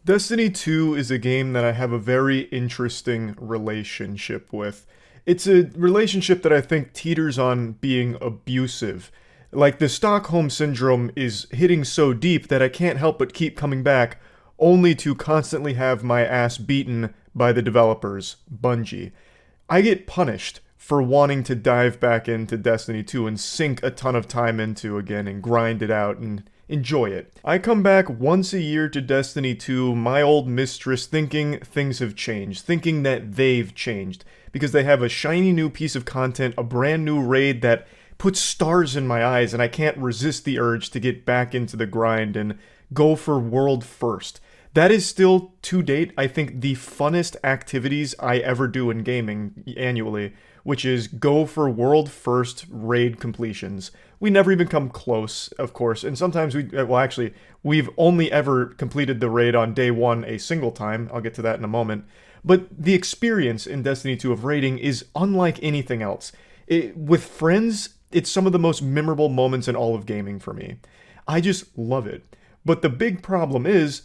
S8: Destiny 2 is a game that I have a very interesting relationship with. It's a relationship that I think teeters on being abusive. Like, the Stockholm Syndrome is hitting so deep that I can't help but keep coming back, only to constantly have my ass beaten by the developers, Bungie. I get punished for wanting to dive back into Destiny 2 and sink a ton of time into again and grind it out and enjoy it. I come back once a year to Destiny 2, my old mistress, thinking things have changed, thinking that they've changed, because they have a shiny new piece of content, a brand new raid that
S1: puts stars in my eyes, and I can't resist the urge to get back into the grind and go for world first. That is still, to date, I think the funnest activities I ever do in gaming annually, which is go for world first raid completions. We never even come close, of course, and sometimes we've only ever completed the raid on day one a single time. I'll get to that in a moment. But the experience in Destiny 2 of raiding is unlike anything else. With friends, it's some of the most memorable moments in all of gaming for me. I just love it. But the big problem is,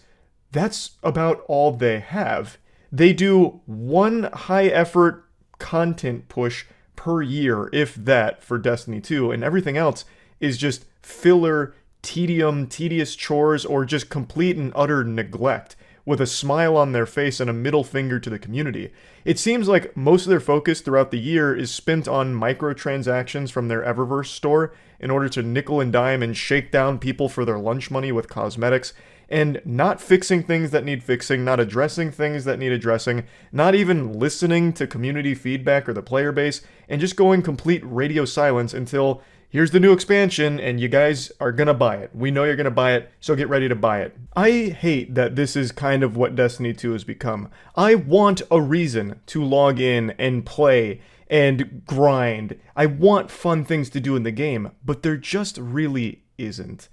S1: that's about all they have. They do one high-effort content push per year, if that, for Destiny 2, and everything else is just filler, tedious chores, or just complete and utter neglect, with a smile on their face and a middle finger to the community. It seems like most of their focus throughout the year is spent on microtransactions from their Eververse store in order to nickel and dime and shake down people for their lunch money with cosmetics, and not fixing things that need fixing, not addressing things that need addressing, not even listening to community feedback or the player base, and just going complete radio silence until here's the new expansion and you guys are gonna buy it. We know you're gonna buy it, so get ready to buy it. I hate that this is kind of what Destiny 2 has become. I want a reason to log in and play and grind. I want fun things to do in the game, but there just really isn't.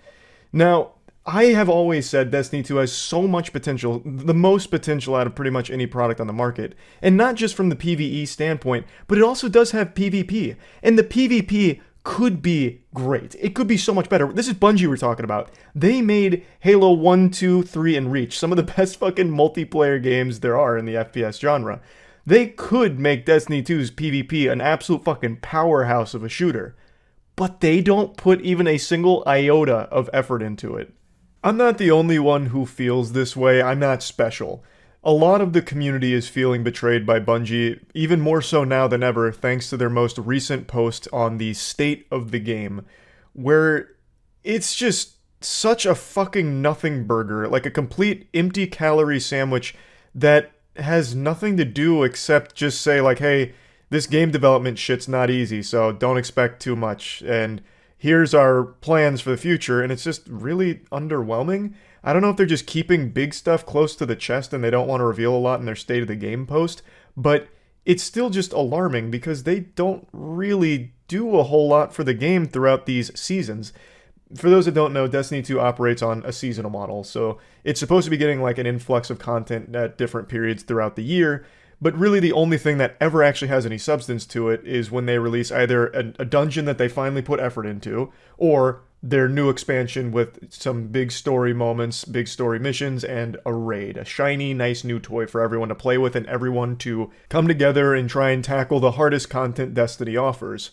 S1: Now, I have always said Destiny 2 has so much potential, the most potential out of pretty much any product on the market. And not just from the PvE standpoint, but it also does have PvP. And the PvP could be great. It could be so much better. This is Bungie we're talking about. They made Halo 1, 2, 3, and Reach some of the best fucking multiplayer games there are in the FPS genre. They could make Destiny 2's PvP an absolute fucking powerhouse of a shooter. But they don't put even a single iota of effort into it. I'm not the only one who feels this way. I'm not special. A lot of the community is feeling betrayed by Bungie, even more so now than ever, thanks to their most recent post on the state of the game, where it's just such a fucking nothing burger, like a complete empty calorie sandwich that has nothing to do except just say like, hey, this game development shit's not easy, so don't expect too much, and here's our plans for the future, and it's just really underwhelming. I don't know if they're just keeping big stuff close to the chest and they don't want to reveal a lot in their State of the Game post, but it's still just alarming because they don't really do a whole lot for the game throughout these seasons. For those that don't know, Destiny 2 operates on a seasonal model, so it's supposed to be getting like an influx of content at different periods throughout the year, but really the only thing that ever actually has any substance to it is when they release either a dungeon that they finally put effort into, or their new expansion with some big story moments, big story missions, and a raid. A shiny, nice new toy for everyone to play with and everyone to come together and try and tackle the hardest content Destiny offers.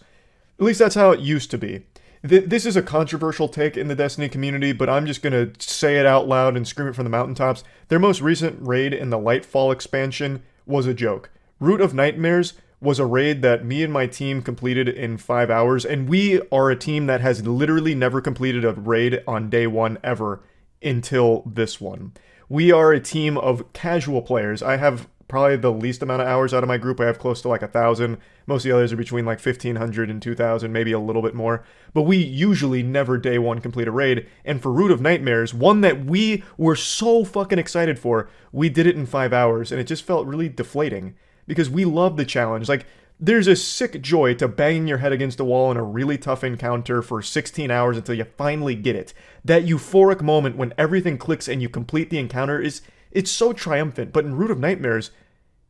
S1: At least that's how it used to be. This is a controversial take in the Destiny community, but I'm just gonna say it out loud and scream it from the mountaintops. Their most recent raid in the Lightfall expansion was a joke. Root of Nightmares was a raid that me and my team completed in 5 hours, and we are a team that has literally never completed a raid on day one ever until this one. We are a team of casual players. I have probably the least amount of hours out of my group. I have close to like 1,000. Most of the others are between like 1,500 and 2,000, maybe a little bit more. But we usually never day one complete a raid. And for Root of Nightmares, one that we were so fucking excited for, we did it in 5 hours, and it just felt really deflating. Because we love the challenge. Like, there's a sick joy to banging your head against a wall in a really tough encounter for 16 hours until you finally get it. That euphoric moment when everything clicks and you complete the encounter it's so triumphant. But in Root of Nightmares,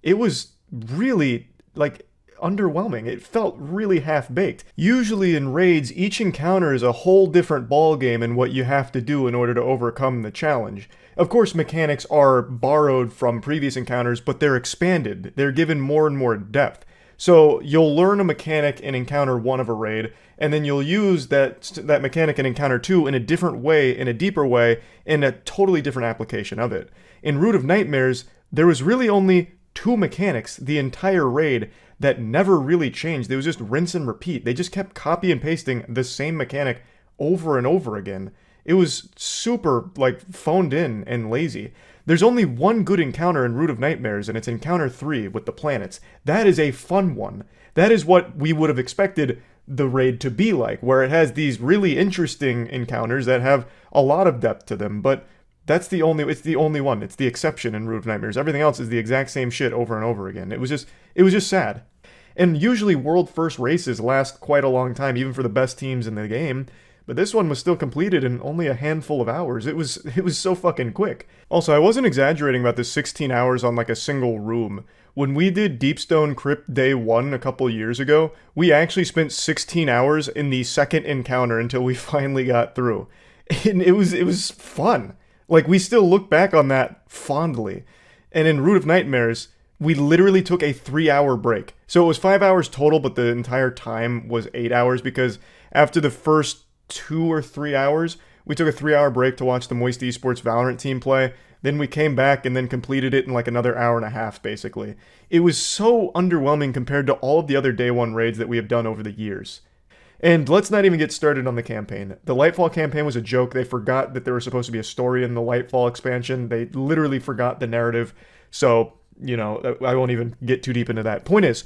S1: it was really, like, underwhelming. It felt really half-baked. Usually in raids, each encounter is a whole different ballgame in what you have to do in order to overcome the challenge. Of course, mechanics are borrowed from previous encounters, but they're expanded. They're given more and more depth. So you'll learn a mechanic in encounter 1 of a raid, and then you'll use that mechanic in encounter 2 in a different way, in a deeper way, in a totally different application of it. In Root of Nightmares, there was really only 2 mechanics the entire raid that never really changed. It was just rinse and repeat. They just kept copy and pasting the same mechanic over and over again. It was super, like, phoned in and lazy. There's only one good encounter in Root of Nightmares, and it's encounter 3 with the planets. That is a fun one. That is what we would have expected the raid to be like, where it has these really interesting encounters that have a lot of depth to them, but it's the only one. It's the exception in Root of Nightmares. Everything else is the exact same shit over and over again. It was just sad. And usually world first races last quite a long time, even for the best teams in the game. But this one was still completed in only a handful of hours. It was so fucking quick. Also, I wasn't exaggerating about the 16 hours on like a single room. When we did Deepstone Crypt Day 1 a couple years ago, we actually spent 16 hours in the second encounter until we finally got through. And it was fun. Like, we still look back on that fondly. And in Root of Nightmares, we literally took a 3-hour break. So it was 5 hours total, but the entire time was 8 hours because after the first 2 or 3 hours, we took a 3-hour break to watch the Moist Esports Valorant team play. Then we came back and then completed it in like another hour and a half, basically. It was so underwhelming compared to all of the other day one raids that we have done over the years. And let's not even get started on the campaign. The Lightfall campaign was a joke. They forgot that there was supposed to be a story in the Lightfall expansion. They literally forgot the narrative. So, you know, I won't even get too deep into that. Point is,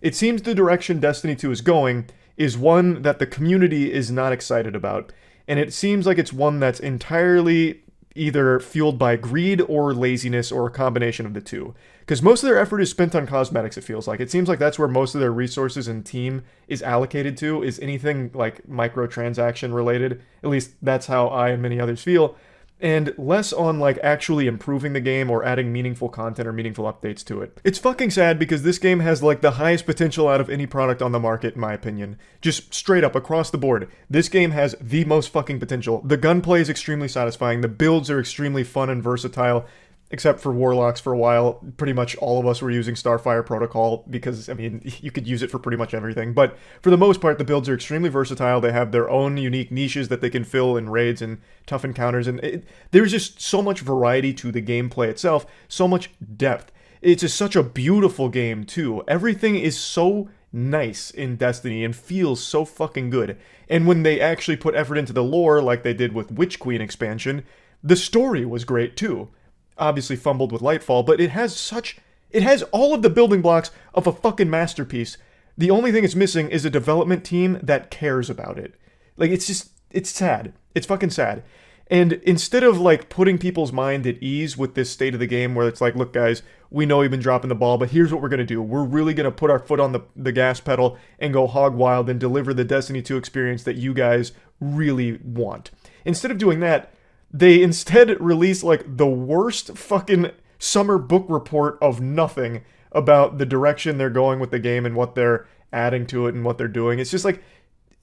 S1: it seems the direction Destiny 2 is going is one that the community is not excited about. And it seems like it's one that's entirely either fueled by greed or laziness or a combination of the two. Because most of their effort is spent on cosmetics, it feels like. It seems like that's where most of their resources and team is allocated to, is anything like microtransaction related. At least that's how I and many others feel. And less on like actually improving the game or adding meaningful content or meaningful updates to it. It's fucking sad because this game has like the highest potential out of any product on the market, in my opinion. Just straight up across the board, this game has the most fucking potential. The gunplay is extremely satisfying, the builds are extremely fun and versatile, except for Warlocks for a while. Pretty much all of us were using Starfire Protocol because, I mean, you could use it for pretty much everything. But for the most part, the builds are extremely versatile. They have their own unique niches that they can fill in raids and tough encounters. And there's just so much variety to the gameplay itself, so much depth. It's just such a beautiful game, too. Everything is so nice in Destiny and feels so fucking good. And when they actually put effort into the lore, like they did with Witch Queen expansion, the story was great, too. Obviously fumbled with Lightfall, but it has all of the building blocks of a fucking masterpiece. The only thing it's missing is a development team that cares about it. Like, it's sad. It's fucking sad. And instead of, like, putting people's mind at ease with this state of the game where it's like, look, guys, we know you've been dropping the ball, but here's what we're going to do. We're really going to put our foot on the gas pedal and go hog wild and deliver the Destiny 2 experience that you guys really want. Instead of doing that, they instead release, like, the worst fucking summer book report of nothing about the direction they're going with the game and what they're adding to it and what they're doing. It's just, like,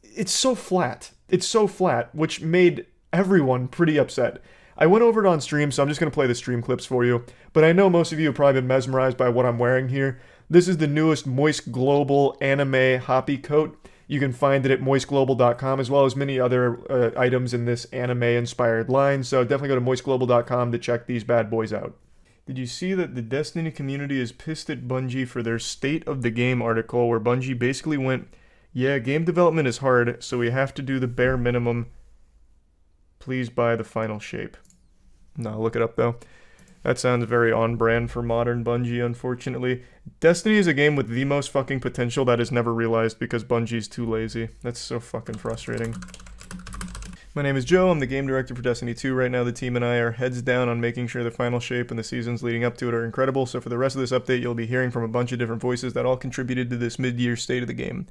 S1: it's so flat. It's so flat, which made everyone pretty upset. I went over it on stream, so I'm just going to play the stream clips for you. But I know most of you have probably been mesmerized by what I'm wearing here. This is the newest Moist Global anime hoppy coat. You can find it at moistglobal.com, as well as many other items in this anime-inspired line, so definitely go to moistglobal.com to check these bad boys out. Did you see that the Destiny community is pissed at Bungie for their State of the Game article, where Bungie basically went, yeah, game development is hard, so we have to do the bare minimum. Please buy the final shape. No, look it up, though. That sounds very on-brand for modern Bungie, unfortunately. Destiny is a game with the most fucking potential that is never realized because Bungie's too lazy. That's so fucking frustrating. My name is Joe, I'm the game director for Destiny 2. Right now the team and I are heads down on making sure the final shape and the seasons leading up to it are incredible, so for the rest of this update you'll be hearing from a bunch of different voices that all contributed to this mid-year state of the game.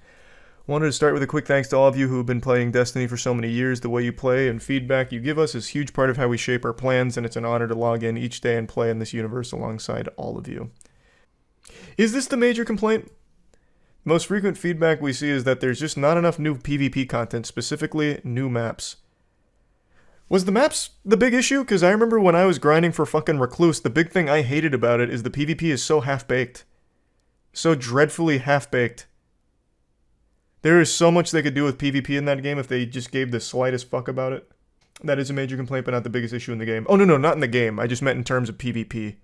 S1: Wanted to start with a quick thanks to all of you who have been playing Destiny for so many years. The way you play and feedback you give us is a huge part of how we shape our plans, and it's an honor to log in each day and play in this universe alongside all of you. Is this the major complaint? The most frequent feedback we see is that there's just not enough new PvP content, specifically new maps. Was the maps the big issue? Because I remember when I was grinding for fucking Recluse, the big thing I hated about it is the PvP is so half-baked. So dreadfully half-baked. There is so much they could do with PvP in that game if they just gave the slightest fuck about it. That is a major complaint, but not the biggest issue in the game. Oh, no, not in the game. I just meant in terms of PvP.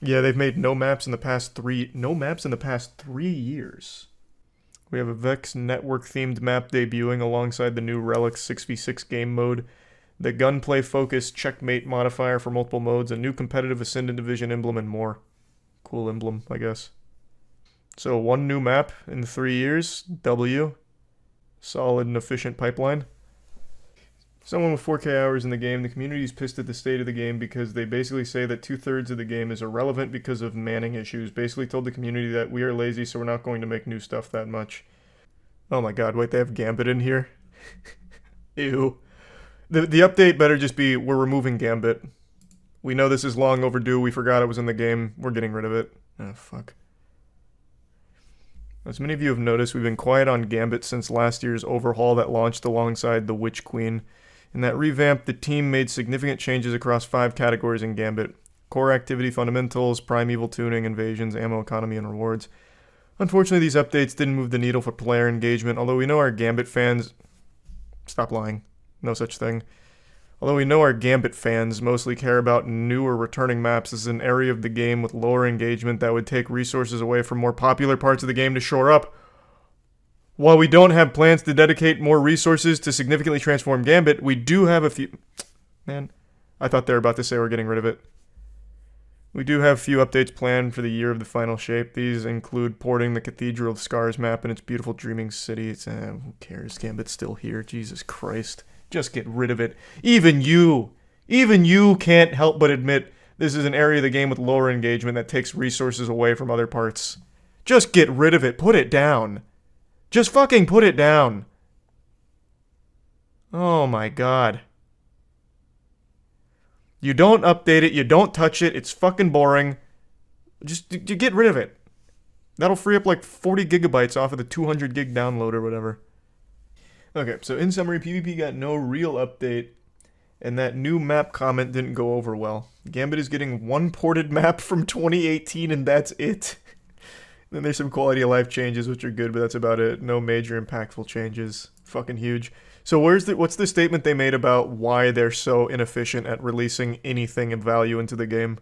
S1: Yeah, they've made no maps in the past 3 years. We have a Vex network-themed map debuting alongside the new Relic 6v6 game mode, the gunplay-focused checkmate modifier for multiple modes, a new competitive Ascendant Division emblem, and more. Cool emblem, I guess. So 1 new map in 3 years, W. Solid and efficient pipeline. Someone with 4K hours in the game, the community is pissed at the state of the game because they basically say that 2/3 of the game is irrelevant because of manning issues. Basically told the community that we are lazy, so we're not going to make new stuff that much. Oh my god, wait, they have Gambit in here? Ew. The update better just be, we're removing Gambit. We know this is long overdue, we forgot it was in the game, we're getting rid of it. Oh, fuck. As many of you have noticed, we've been quiet on Gambit since last year's overhaul that launched alongside the Witch Queen. In that revamp, the team made significant changes across 5 categories in Gambit. Core activity fundamentals, primeval tuning, invasions, ammo economy, and rewards. Unfortunately, these updates didn't move the needle for player engagement, although we know our Gambit fans... Stop lying. No such thing. Although we know our Gambit fans mostly care about new or returning maps, this is an area of the game with lower engagement that would take resources away from more popular parts of the game to shore up. While we don't have plans to dedicate more resources to significantly transform Gambit, we do have a few... Man, I thought they were about to say we're getting rid of it. We do have a few updates planned for the year of the final shape. These include porting the Cathedral of Scars map and its beautiful dreaming city. Who cares? Gambit's still here. Jesus Christ. Just get rid of it. Even you can't help but admit this is an area of the game with lower engagement that takes resources away from other parts. Just get rid of it. Put it down. Just fucking put it down. Oh my god. You don't update it, you don't touch it, it's fucking boring. Just get rid of it. That'll free up like 40 gigabytes off of the 200 gig download or whatever. Okay, so in summary, PvP got no real update, and that new map comment didn't go over well. Gambit is getting one ported map from 2018, and that's it. Then there's some quality of life changes, which are good, but that's about it. No major impactful changes. Fucking huge. So what's the statement they made about why they're so inefficient at releasing anything of value into the game?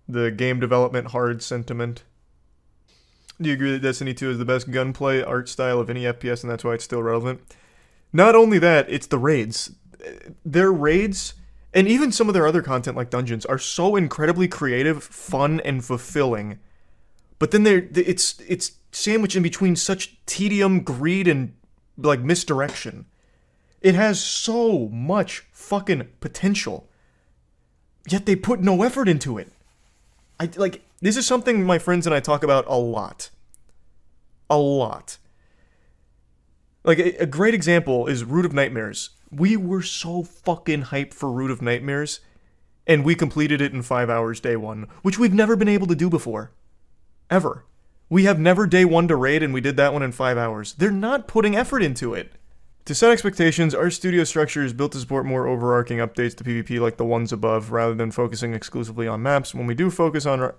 S1: The game development hard sentiment. Do you agree that Destiny 2 is the best gunplay art style of any FPS and that's why it's still relevant? Not only that, it's the raids. Their raids, and even some of their other content like dungeons, are so incredibly creative, fun, and fulfilling. But then it's sandwiched in between such tedium, greed, and like misdirection. It has so much fucking potential. Yet they put no effort into it. This is something my friends and I talk about a lot. A lot. Like, a great example is Root of Nightmares. We were so fucking hyped for Root of Nightmares, and we completed it in 5 hours day one, which we've never been able to do before. Ever. We have never day one to raid, and we did that one in 5 hours. They're not putting effort into it. To set expectations, our studio structure is built to support more overarching updates to PvP like the ones above, rather than focusing exclusively on maps. When we do focus our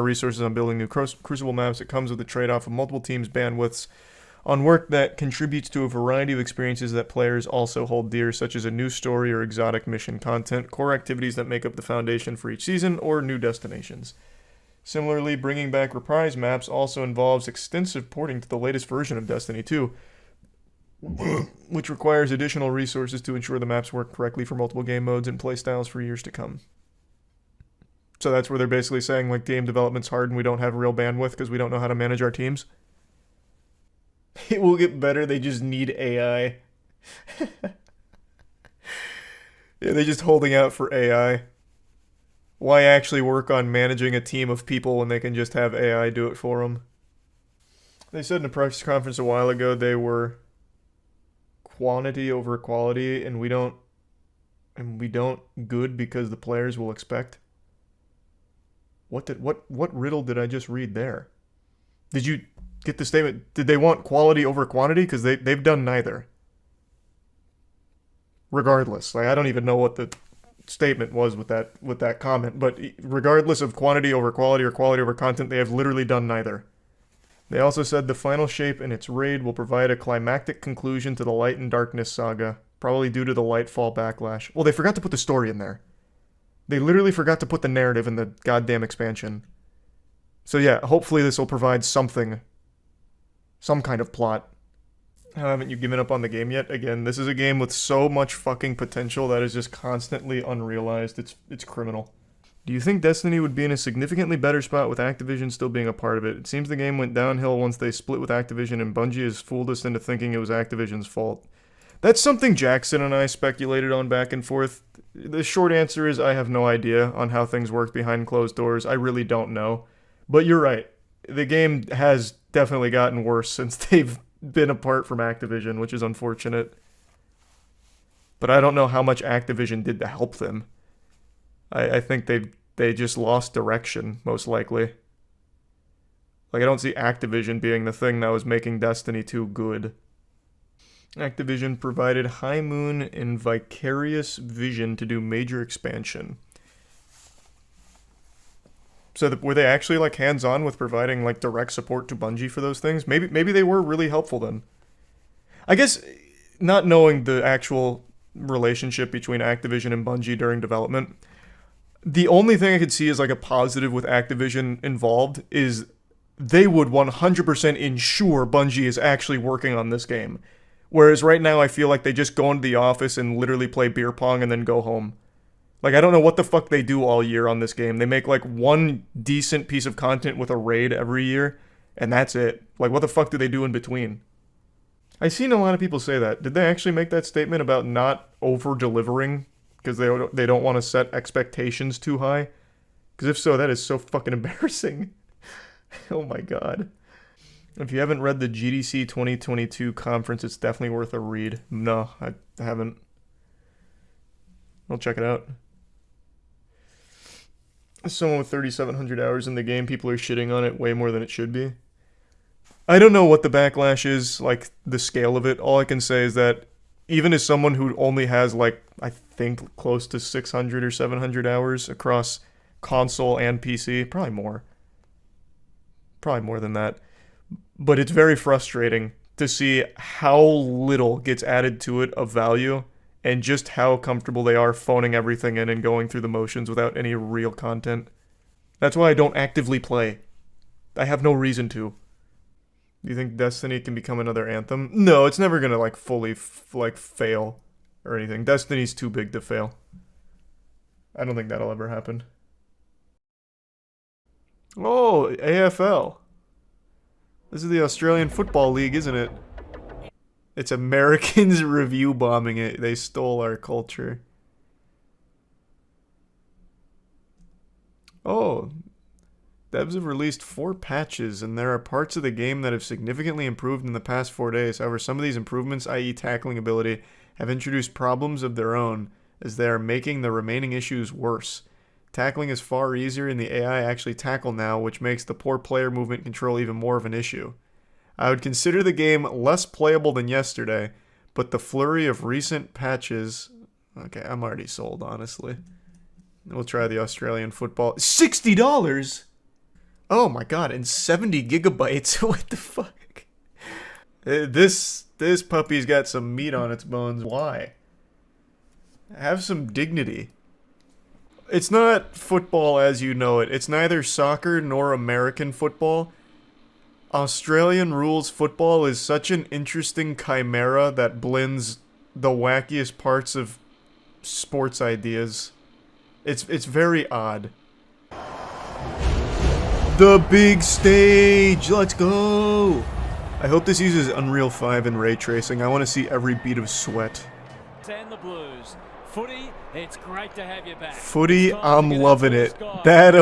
S1: resources on building new Crucible maps, it comes with a trade-off of multiple teams' bandwidths on work that contributes to a variety of experiences that players also hold dear, such as a new story or exotic mission content, core activities that make up the foundation for each season, or new destinations. Similarly, bringing back reprise maps also involves extensive porting to the latest version of Destiny 2, which requires additional resources to ensure the maps work correctly for multiple game modes and playstyles for years to come. So that's where they're basically saying, like, game development's hard and we don't have real bandwidth because we don't know how to manage our teams. It will get better, they just need AI. Yeah, they're just holding out for AI. Why actually work on managing a team of people when they can just have AI do it for them? They said in a press conference a while ago they were quantity over quality, and we don't good because the players will expect. What riddle did I just read there? Did you get the statement? Did they want quality over quantity? Because they've done neither. Regardless, like, I don't even know what the statement was with that comment, but regardless of quantity over quality or quality over content, they have literally done neither. They also said the final shape and its raid will provide a climactic conclusion to the Light and Darkness saga, probably due to the Lightfall backlash. Well, they forgot to put the story in there. They literally forgot to put the narrative in the goddamn expansion. So yeah, hopefully this will provide something. Some kind of plot. How haven't you given up on the game yet? Again, this is a game with so much fucking potential that is just constantly unrealized. It's criminal. Do you think Destiny would be in a significantly better spot with Activision still being a part of it? It seems the game went downhill once they split with Activision, and Bungie has fooled us into thinking it was Activision's fault. That's something Jackson and I speculated on back and forth. The short answer is I have no idea on how things work behind closed doors. I really don't know. But you're right. The game has definitely gotten worse since they've been apart from Activision, which is unfortunate. But I don't know how much Activision did to help them. I think they just lost direction, most likely. Like, I don't see Activision being the thing that was making Destiny 2 good. Activision provided High Moon and Vicarious Vision to do major expansion. So were they actually like hands-on with providing like direct support to Bungie for those things? Maybe they were really helpful then. I guess not knowing the actual relationship between Activision and Bungie during development, the only thing I could see as like a positive with Activision involved is they would 100% ensure Bungie is actually working on this game. Whereas right now I feel like they just go into the office and literally play beer pong and then go home. Like, I don't know what the fuck they do all year on this game. They make like one decent piece of content with a raid every year, and that's it. Like, what the fuck do they do in between? I've seen a lot of people say that. Did they actually make that statement about not over-delivering because they don't want to set expectations too high? Because if so, that is so fucking embarrassing. Oh my god. If you haven't read the GDC 2022 conference, it's definitely worth a read. No, I haven't. I'll check it out. As someone with 3,700 hours in the game, people are shitting on it way more than it should be. I don't know what the backlash is, like the scale of it. All I can say is that even as someone who only has like, I think close to 600 or 700 hours across console and PC, probably more than that. But it's very frustrating to see how little gets added to it of value and just how comfortable they are phoning everything in and going through the motions without any real content. That's why I don't actively play. I have no reason to. Do you think Destiny can become another Anthem? No, it's never gonna like fully fail or anything. Destiny's too big to fail. I don't think that'll ever happen. Oh, AFL. This is the Australian Football League, isn't it? It's Americans review bombing it. They stole our culture. Oh. Devs have released 4 patches, and there are parts of the game that have significantly improved in the past 4 days. However, some of these improvements, i.e. tackling ability, have introduced problems of their own, as they are making the remaining issues worse. Tackling is far easier in the AI actually tackle now, which makes the poor player movement control even more of an issue. I would consider the game less playable than yesterday, but the flurry of recent patches... Okay, I'm already sold, honestly. We'll try the Australian football... $60?! Oh my god, and 70 gigabytes. What the fuck? This puppy's got some meat on its bones. Why? Have some dignity. It's not football as you know it. It's neither soccer nor American football. Australian rules football is such an interesting chimera that blends the wackiest parts of sports ideas. It's very odd. The big stage! Let's go! I hope this uses Unreal 5 and ray tracing. I want to see every beat of sweat.
S10: And the Blues. Footy, it's great to have you back.
S1: Footy, I'm loving it. That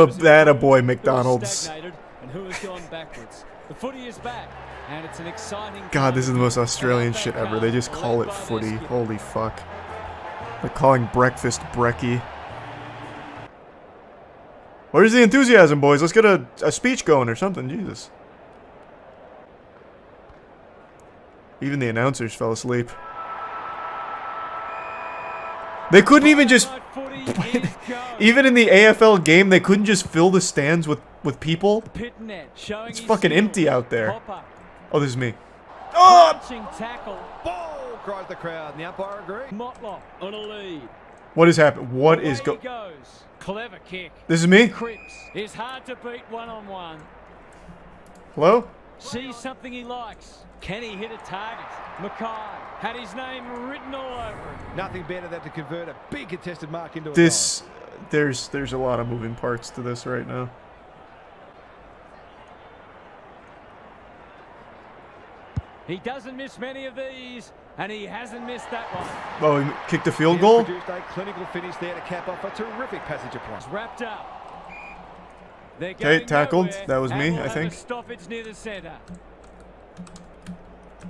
S1: a boy, McDonald's.
S10: And who has gone backwards. The footy is back, and it's an exciting...
S1: God, this is the most Australian shit ever. They just call it footy. Holy fuck. They're calling breakfast brekkie. Where's the enthusiasm, boys? Let's get a speech going or something. Jesus. Even the announcers fell asleep. They couldn't even just... Even in the AFL game, they couldn't just fill the stands with people? It's fucking empty out there. Oh, this is me. Oh!
S10: Tackle.
S11: Ball! Cries the crowd, and the umpire agrees.
S10: Motlop on a lead.
S1: What is happening? What is
S10: going? Clever kick.
S1: This is me?
S10: Cripps is hard to beat one-on-one.
S1: Hello?
S10: Sees something he likes. Can he hit a target? Mackay had his name written all over it.
S11: Nothing better than to convert a big contested mark into a
S1: This there's a lot of moving parts to this right now.
S10: He doesn't miss many of these, and he hasn't missed that one.
S1: Oh, he kicked a field goal?
S11: Produced a clinical finish there to cap off a terrific passage of play.
S10: It's wrapped up.
S1: Okay, tackled. That was me, I think.
S10: Stoppage near the center.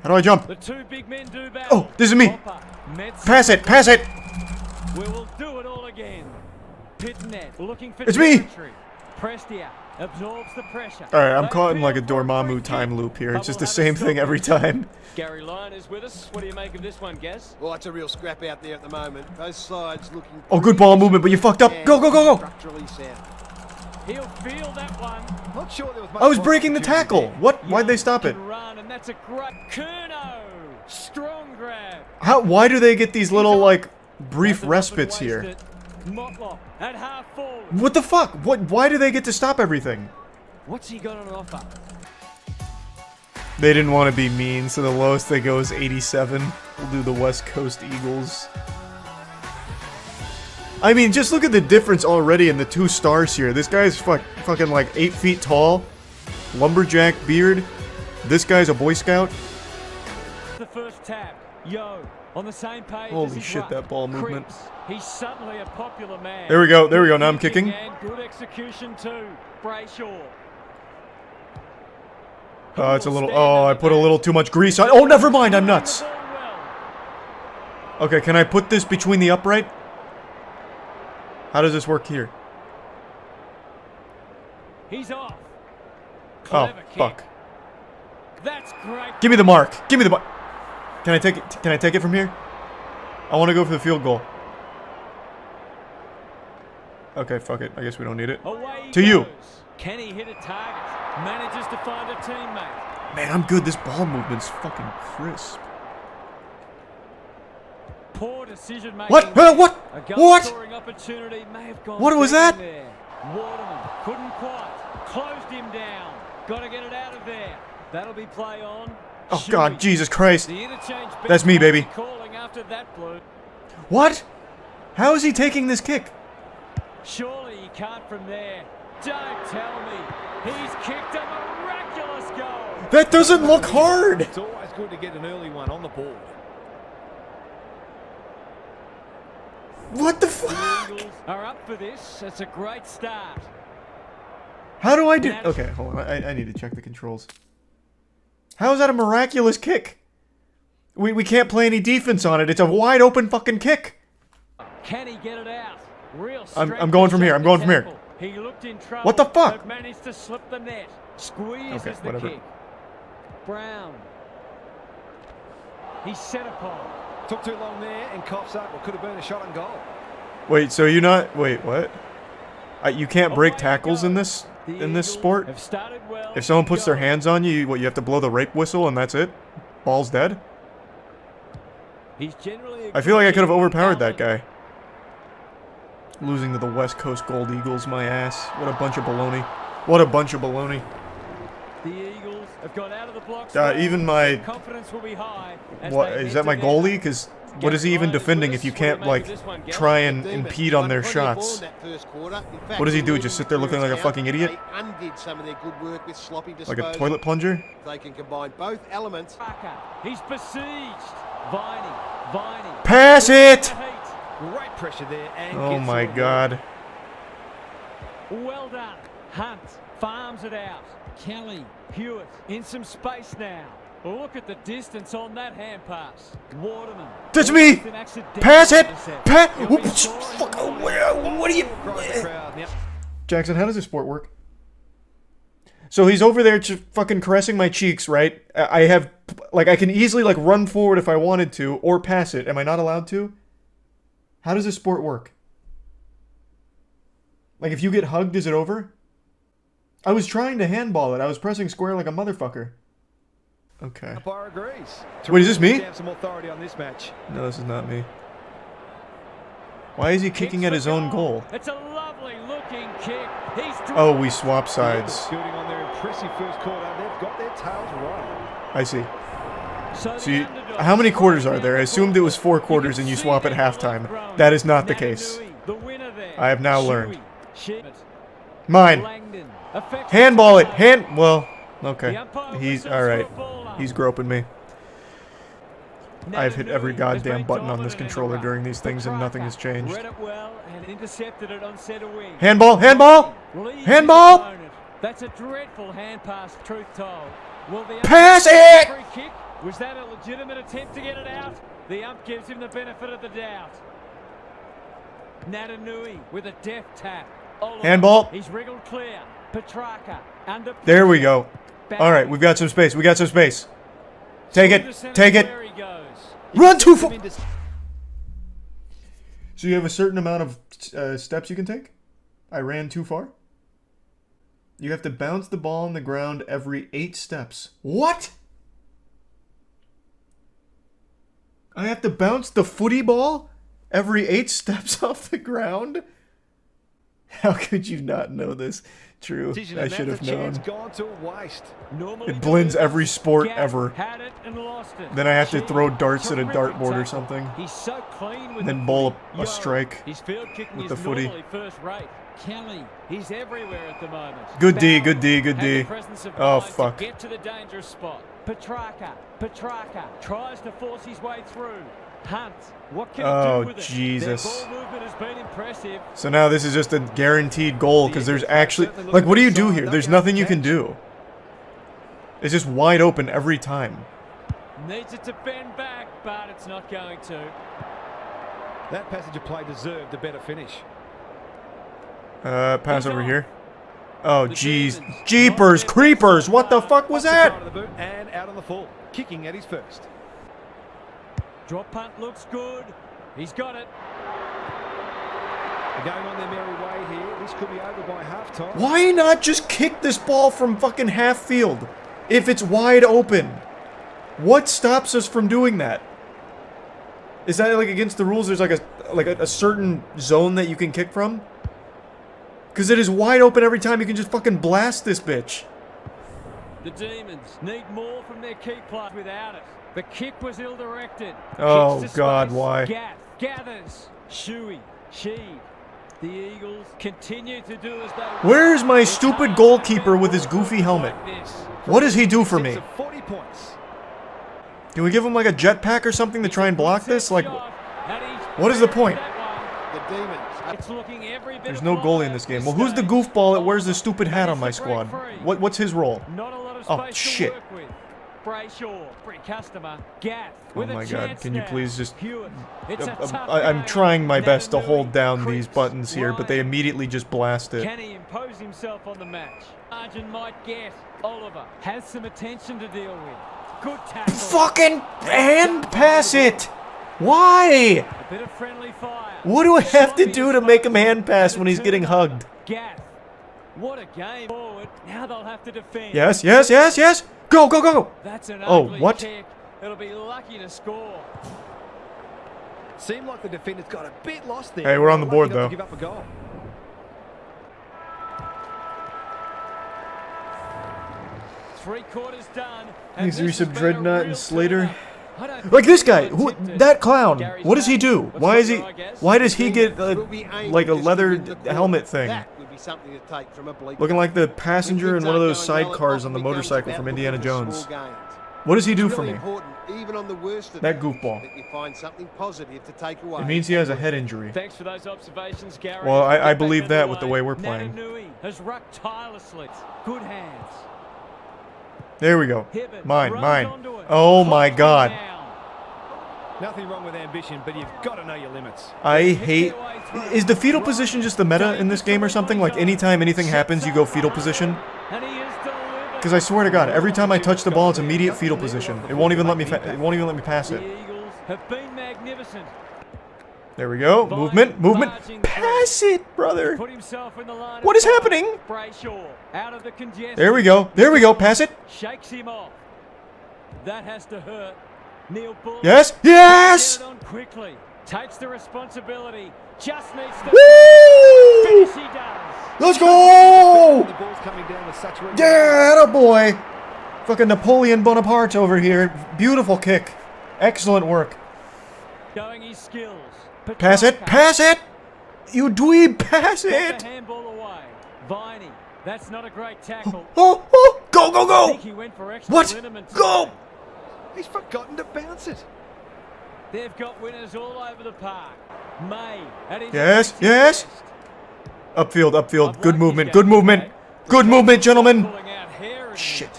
S1: How do I jump?
S10: The two big men do battle.
S1: Oh, this is me. Pass it, pass it.
S10: We will do it all again. Pitnet looking for
S1: It's me.
S10: Prestia absorbs the pressure.
S1: All right, I'm caught in like a Dormammu time loop here. It's just the same thing every time.
S10: Gary Lyon is with us. What do you make of this one, Gaz?
S12: Well, it's a real scrap out there at the moment. Both sides looking.
S1: Oh, good ball movement, but you fucked up. Go, go, go, go.
S12: Structurally sound.
S10: He'll feel that one.
S11: Not sure there was much
S1: I was breaking the tackle. What? Why'd they stop it?
S10: Run, and that's a great Kurno. Strong grab.
S1: How? Why do they get these little like brief respites here?
S10: Motlop at half forward.
S1: What the fuck? What? Why do they get to stop everything?
S10: What's he got on offer?
S1: They didn't want to be mean, so the lowest they go is 87. We'll do the West Coast Eagles. I mean, just look at the difference already in the 2 stars here. This guy's fucking like 8 feet tall, lumberjack beard. This guy's a Boy Scout.
S10: The first tap, Yo, on the same page.
S1: Holy shit, that ball movement.
S10: He's suddenly a popular man.
S1: There we go. There we go. Now I'm kicking.
S10: And good execution too. Brayshaw.
S1: It's a little. Oh, I put a little too much grease on. Oh, never mind. I'm nuts. Okay, can I put this between the upright? How does this work here?
S10: He's off.
S1: Oh, fuck.
S10: That's great.
S1: Give me the mark. Give me the mark. Can I take it? Can I take it from here? I want to go for the field goal. Okay, fuck it. I guess we don't need it. To you.
S10: Can he hit a target? Manages to find a teammate.
S1: Man, I'm good. This ball movement's fucking crisp.
S10: Poor decision making.
S1: What? What? What? What was that?
S10: Waterman couldn't quite. Closed him down. Got to get it out of there. That'll be play on.
S1: Oh God, Jesus Christ. That's me, baby.
S10: Calling after that blue.
S1: What? How is he taking this kick?
S10: Surely he can't from there. Don't tell me. He's kicked a miraculous goal.
S1: That doesn't look hard.
S11: It's always good to get an early one on the board.
S1: What the fuck?
S10: The Eagles are up for this. It's a great start.
S1: How do I do? Okay, hold on. I need to check the controls. How is that a miraculous kick? We can't play any defense on it. It's a wide open fucking kick.
S10: Can he get it out? Real
S1: I'm going from here. I'm going from here.
S10: He looked in trouble.
S1: What the fuck?
S10: But managed to slip the net. Squeezes
S1: Okay,
S10: the
S1: whatever.
S10: kick. Brown. He's set upon.
S11: Took too long there and coughs up what could have been a shot on goal.
S1: Wait, so you're not? Wait, what? You can't break tackles in this sport? If someone puts their hands on you, what? You have to blow the rape whistle and that's it? Ball's dead? I feel like I could have overpowered that guy. Losing to the West Coast Gold Eagles, my ass. What a bunch of baloney. What a bunch of baloney.
S10: The Eagles have got out of the blocks.
S1: Even my...
S10: Confidence will be high.
S1: What, is that my goalie? Because what is he even defending if you can't, like, try and impede on their shots? What does he do? Just sit there looking like a fucking idiot? Like a toilet plunger?
S12: They can combine both elements.
S10: He's besieged. Viney.
S1: Pass it!
S11: Great pressure there. And
S1: Oh my God.
S10: Well done. Hunt farms it out. Kelly, Hewitt in some space now. Look at the distance on that hand pass. Waterman.
S1: That's me! Pass it! Oops, fuck, what are you... Jackson, how does this sport work? So he's over there just fucking caressing my cheeks, right? I have... Like, I can easily, like, run forward if I wanted to, or pass it. Am I not allowed to? How does this sport work? Like, if you get hugged, is it over? I was trying to handball it. I was pressing square like a motherfucker. Okay.
S11: Umpire agrees.
S1: Wait, is this me?
S11: Have some authority on this match.
S1: No, this is not me. Why is he kicking at his own goal?
S10: It's a lovely looking kick.
S1: Oh, we swap sides.
S11: Building on their impressive first quarter, they've got their tails right.
S1: I see. So how many quarters are there? I assumed it was 4 quarters and you swap at halftime. That is not the case.
S10: The winner there.
S8: I have now learned. Mine. Handball it. Well, okay. He's alright. He's groping me. I've hit every goddamn button on this controller during these things and nothing has changed. Handball! Handball! Handball!
S10: That's a dreadful hand pass, truth told.
S8: Pass it!
S10: Free kick. Was that a legitimate attempt to get it out? The ump gives him the benefit of the doubt. Natanui with a deft tap.
S8: Handball.
S10: He's wriggled clear. Petrarca under.
S8: There we go. All right, we've got some space. We got some space. Take it. Take it. Run too far. So you have a certain amount of steps you can take? I ran too far? You have to bounce the ball on the ground every 8 steps. What? I have to bounce the footy ball every 8 steps off the ground? How could you not know this? True, I should have known. It blends every sport ever. Then I have to throw darts at a dartboard or something. Then bowl a strike with the footy.
S10: Kelly, he's everywhere at the moment.
S8: Good D, good D, good D. Oh, fuck.
S10: Get to the dangerous spot. Petrarca tries to force his way through. Hunt, what can he do with it?
S8: Jesus.
S10: Their ball movement has been impressive.
S8: So now this is just a guaranteed goal because there's actually... Like, what do you do here? There's nothing you can do. It's just wide open every time.
S10: Needs it to bend back, but it's not going to.
S11: That passage of play deserved a better finish.
S8: Pass over here. Oh, jeez. Jeepers, creepers, what the fuck was that?
S11: And out on the full, kicking at his first.
S10: Drop punt looks good. He's got it.
S11: They're going on their merry way here. This could be over by half-time.
S8: Why not just kick this ball from fucking half field if it's wide open? What stops us from doing that? Is that like against the rules? There's like a certain zone that you can kick from? Because it is wide open every time. You can just fucking blast this bitch.
S10: The Demons need more from their key player without it. The kick was ill-directed.
S8: Oh, God, why?
S10: Gathers. Shuey. Sheed. The Eagles continue to do as they...
S8: Where's my stupid goalkeeper with his goofy helmet? What does he do for me? Can we give him like a jetpack or something to try and block this? Like, what is the point?
S12: The Demons.
S8: There's no goalie in this game. Well, who's the goofball that wears the stupid hat on my squad? What's his role? Oh, shit. Oh my god, can you please just... I'm trying my best to hold down these buttons here, but they immediately just blast it.
S10: Can he impose himself on the match? Margin might get. Oliver has some attention to deal with. Good tackle.
S8: Fucking hand pass it! Why?
S10: A bit of friendly fire.
S8: What do I have to do to make him hand pass when he's getting hugged?
S10: Gath. What a game forward. Now they'll have to defend.
S8: Yes, yes, yes, yes! Go, go, go, go!
S10: That's an
S8: oh,
S10: ugly
S8: what?
S10: kick. It'll be lucky to score.
S11: Seemed like the defenders got a bit lost there.
S8: Hey, we're on the board though.
S11: Give up a goal.
S10: Three-quarters done.
S8: These resub Dreadnought and Slater. Like this guy, that clown. What does he do? Why does he get like a leather helmet thing? Looking like the passenger in one of those sidecars on the motorcycle from Indiana Jones. What does he do for me? That goofball. It means he has a head injury.
S10: Thanks for those observations, Gary.
S8: Well, I believe that with the way we're playing.
S10: Has rucked tirelessly. Good hands.
S8: There we go. Mine, mine. Oh my god.
S11: Nothing wrong with ambition, but you've got to know your limits.
S8: I hate... Is the fetal position just the meta in this game or something? Like anytime anything happens, you go fetal position? Because I swear to God, every time I touch the ball, it's immediate fetal position. It won't even let me pass it.
S10: Have been magnificent.
S8: There we go. Movement, movement. Pass it, brother. What is happening? There we go. There we go. Pass it.
S10: Shakes him off. That has to hurt. Neil Bull.
S8: Yes. Yes.
S10: Quickly. Takes the responsibility. Just needs to.
S8: Woo!
S10: Finish he does.
S8: Let's go. Yeah, attaboy. Fucking Napoleon Bonaparte over here. Beautiful kick. Excellent work.
S10: Showing his skills.
S8: Pass it. Pass it. You dweeb, pass it!
S10: Handball away. Viney. That's not a great tackle.
S8: Oh, go, go, go!
S10: I think he went for extra
S8: What?
S10: liniment
S8: Go!
S10: today.
S11: He's forgotten to bounce it.
S10: They've got winners all over the park. May. At his
S8: Yes,
S10: best.
S8: yes! Upfield, upfield.
S10: I've
S8: Good
S10: liked
S8: movement,
S10: his
S8: good
S10: game
S8: movement.
S10: today.
S8: Good movement, gentlemen.
S10: Pulling out hair and
S8: Shit.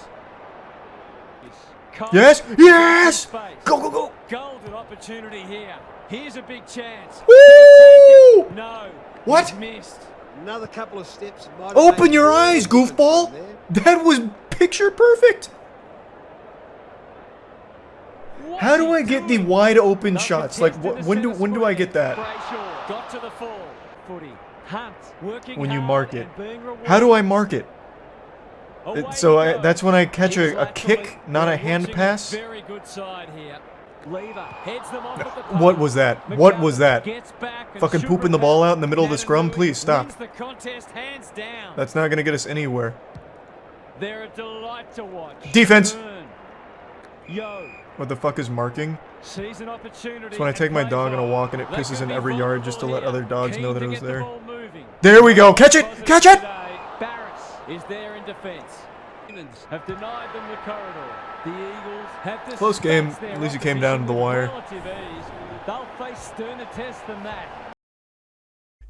S10: Cole
S8: Yes,
S10: in
S8: yes!
S10: space.
S8: Go, go, go!
S10: Golden opportunity here. Here's a big chance.
S8: Woo!
S10: Can he take it? No.
S8: What?
S10: He's missed.
S12: Another couple of steps. might have
S8: Open
S12: made
S8: your
S12: all the
S8: eyes,
S12: difference
S8: goofball!
S12: from there.
S8: That was picture perfect!
S10: What's
S8: How do
S10: he
S8: I get the
S10: doing?
S8: wide open
S10: No
S8: shots? Like,
S10: contest in the
S8: when
S10: centre
S8: do I
S10: square.
S8: get that?
S10: Brayshaw got to the full. Footy. Hunt working
S8: When you
S10: hard
S8: mark it.
S10: and being rewarded.
S8: How do I mark it?
S10: Away
S8: So
S10: he goes.
S8: that's when I catch
S10: Here's
S8: a
S10: laterally.
S8: kick, not a
S10: We're
S8: hand
S10: watching
S8: pass?
S10: Very good side here. Lever heads them off at the
S8: What
S10: pass.
S8: was that? What was
S10: McGovern
S8: that?
S10: gets back and
S8: Fucking
S10: should
S8: pooping the
S10: prepare.
S8: ball out in the middle of the scrum?
S10: Natanui
S8: Please stop.
S10: wins the contest hands down.
S8: That's not gonna get us anywhere.
S10: They're a delight to watch.
S8: Defense.
S10: Turn. Yo.
S8: What the fuck is marking?
S10: Sees an opportunity.
S8: It's when I
S10: and
S8: take my
S10: plays
S8: dog on a
S10: on.
S8: walk and it
S10: That
S8: pisses
S10: could
S8: in
S10: be
S8: every yard just to let
S10: vulnerable
S8: other
S10: here.
S8: dogs
S10: Keen
S8: know that
S10: to
S8: it was
S10: get the
S8: there.
S10: ball moving.
S8: There we go. Catch it!
S10: Positive
S8: Catch it!
S10: today. Barris is there in defense. Have denied them the corridor. The Eagles have to
S8: Close game.
S10: sustain their
S8: At least it came down to the
S10: opposition
S8: wire.
S10: with relative ease. They'll face sterner tests than that.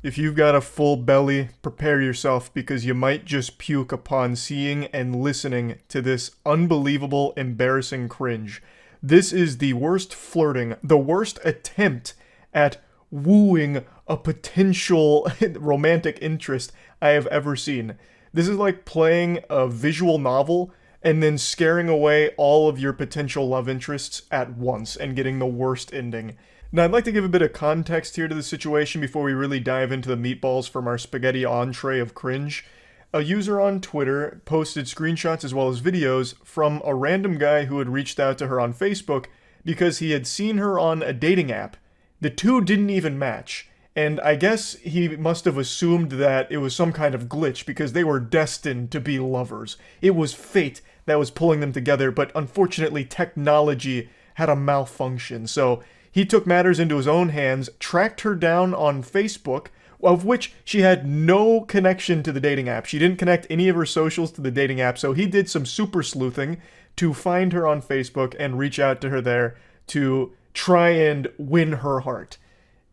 S8: If you've got a full belly, prepare yourself because you might just puke upon seeing and listening to this unbelievable, embarrassing cringe. This is the worst flirting, the worst attempt at wooing a potential romantic interest I have ever seen. This is like playing a visual novel and then scaring away all of your potential love interests at once and getting the worst ending. Now, I'd like to give a bit of context here to the situation before we really dive into the meatballs from our spaghetti entree of cringe. A user on Twitter posted screenshots as well as videos from a random guy who had reached out to her on Facebook because he had seen her on a dating app. The two didn't even match, and I guess he must have assumed that it was some kind of glitch because they were destined to be lovers. It was fate that was pulling them together, but unfortunately technology had a malfunction, so he took matters into his own hands, tracked her down on Facebook, of which she had no connection to the dating app. She didn't connect any of her socials to the dating app, so he did some super sleuthing to find her on Facebook and reach out to her there to try and win her heart.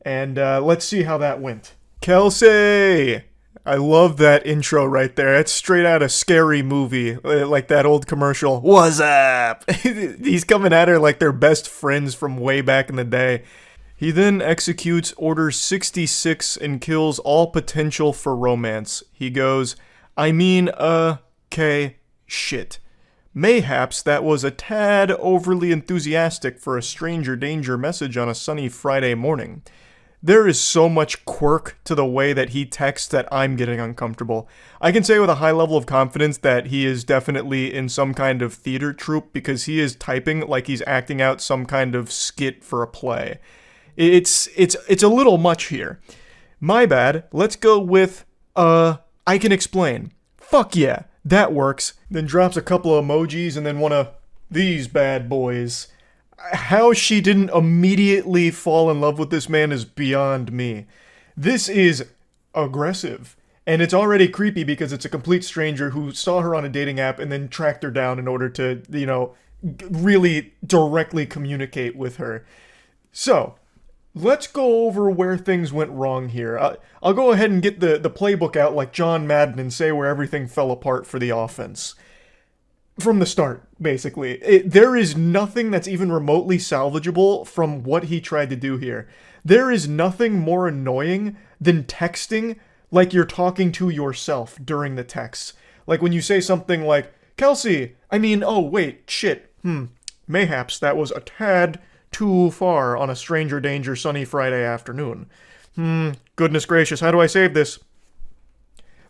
S8: And let's see how that went. Kelsey! I love that intro right there. It's straight out of Scary Movie, like that old commercial. What's up? He's coming at her like they're best friends from way back in the day. He then executes Order 66 and kills all potential for romance. He goes, I mean, okay, shit. Mayhaps that was a tad overly enthusiastic for a stranger danger message on a sunny Friday morning. There is so much quirk to the way that he texts that I'm getting uncomfortable. I can say with a high level of confidence that he is definitely in some kind of theater troupe because he is typing like he's acting out some kind of skit for a play. It's a little much here. My bad. Let's go with, I can explain. Fuck yeah, that works. Then drops a couple of emojis and then one of these bad boys. How she didn't immediately fall in love with this man is beyond me. This is aggressive. And it's already creepy because it's a complete stranger who saw her on a dating app and then tracked her down in order to, really directly communicate with her. So, let's go over where things went wrong here. I'll go ahead and get the playbook out like John Madden and say where everything fell apart for the offense. From the start, basically. There is nothing that's even remotely salvageable from what he tried to do here. There is nothing more annoying than texting like you're talking to yourself during the text. Like when you say something like, Kelsey, oh wait, shit, mayhaps that was a tad too far on a stranger danger sunny Friday afternoon. Goodness gracious, how do I save this?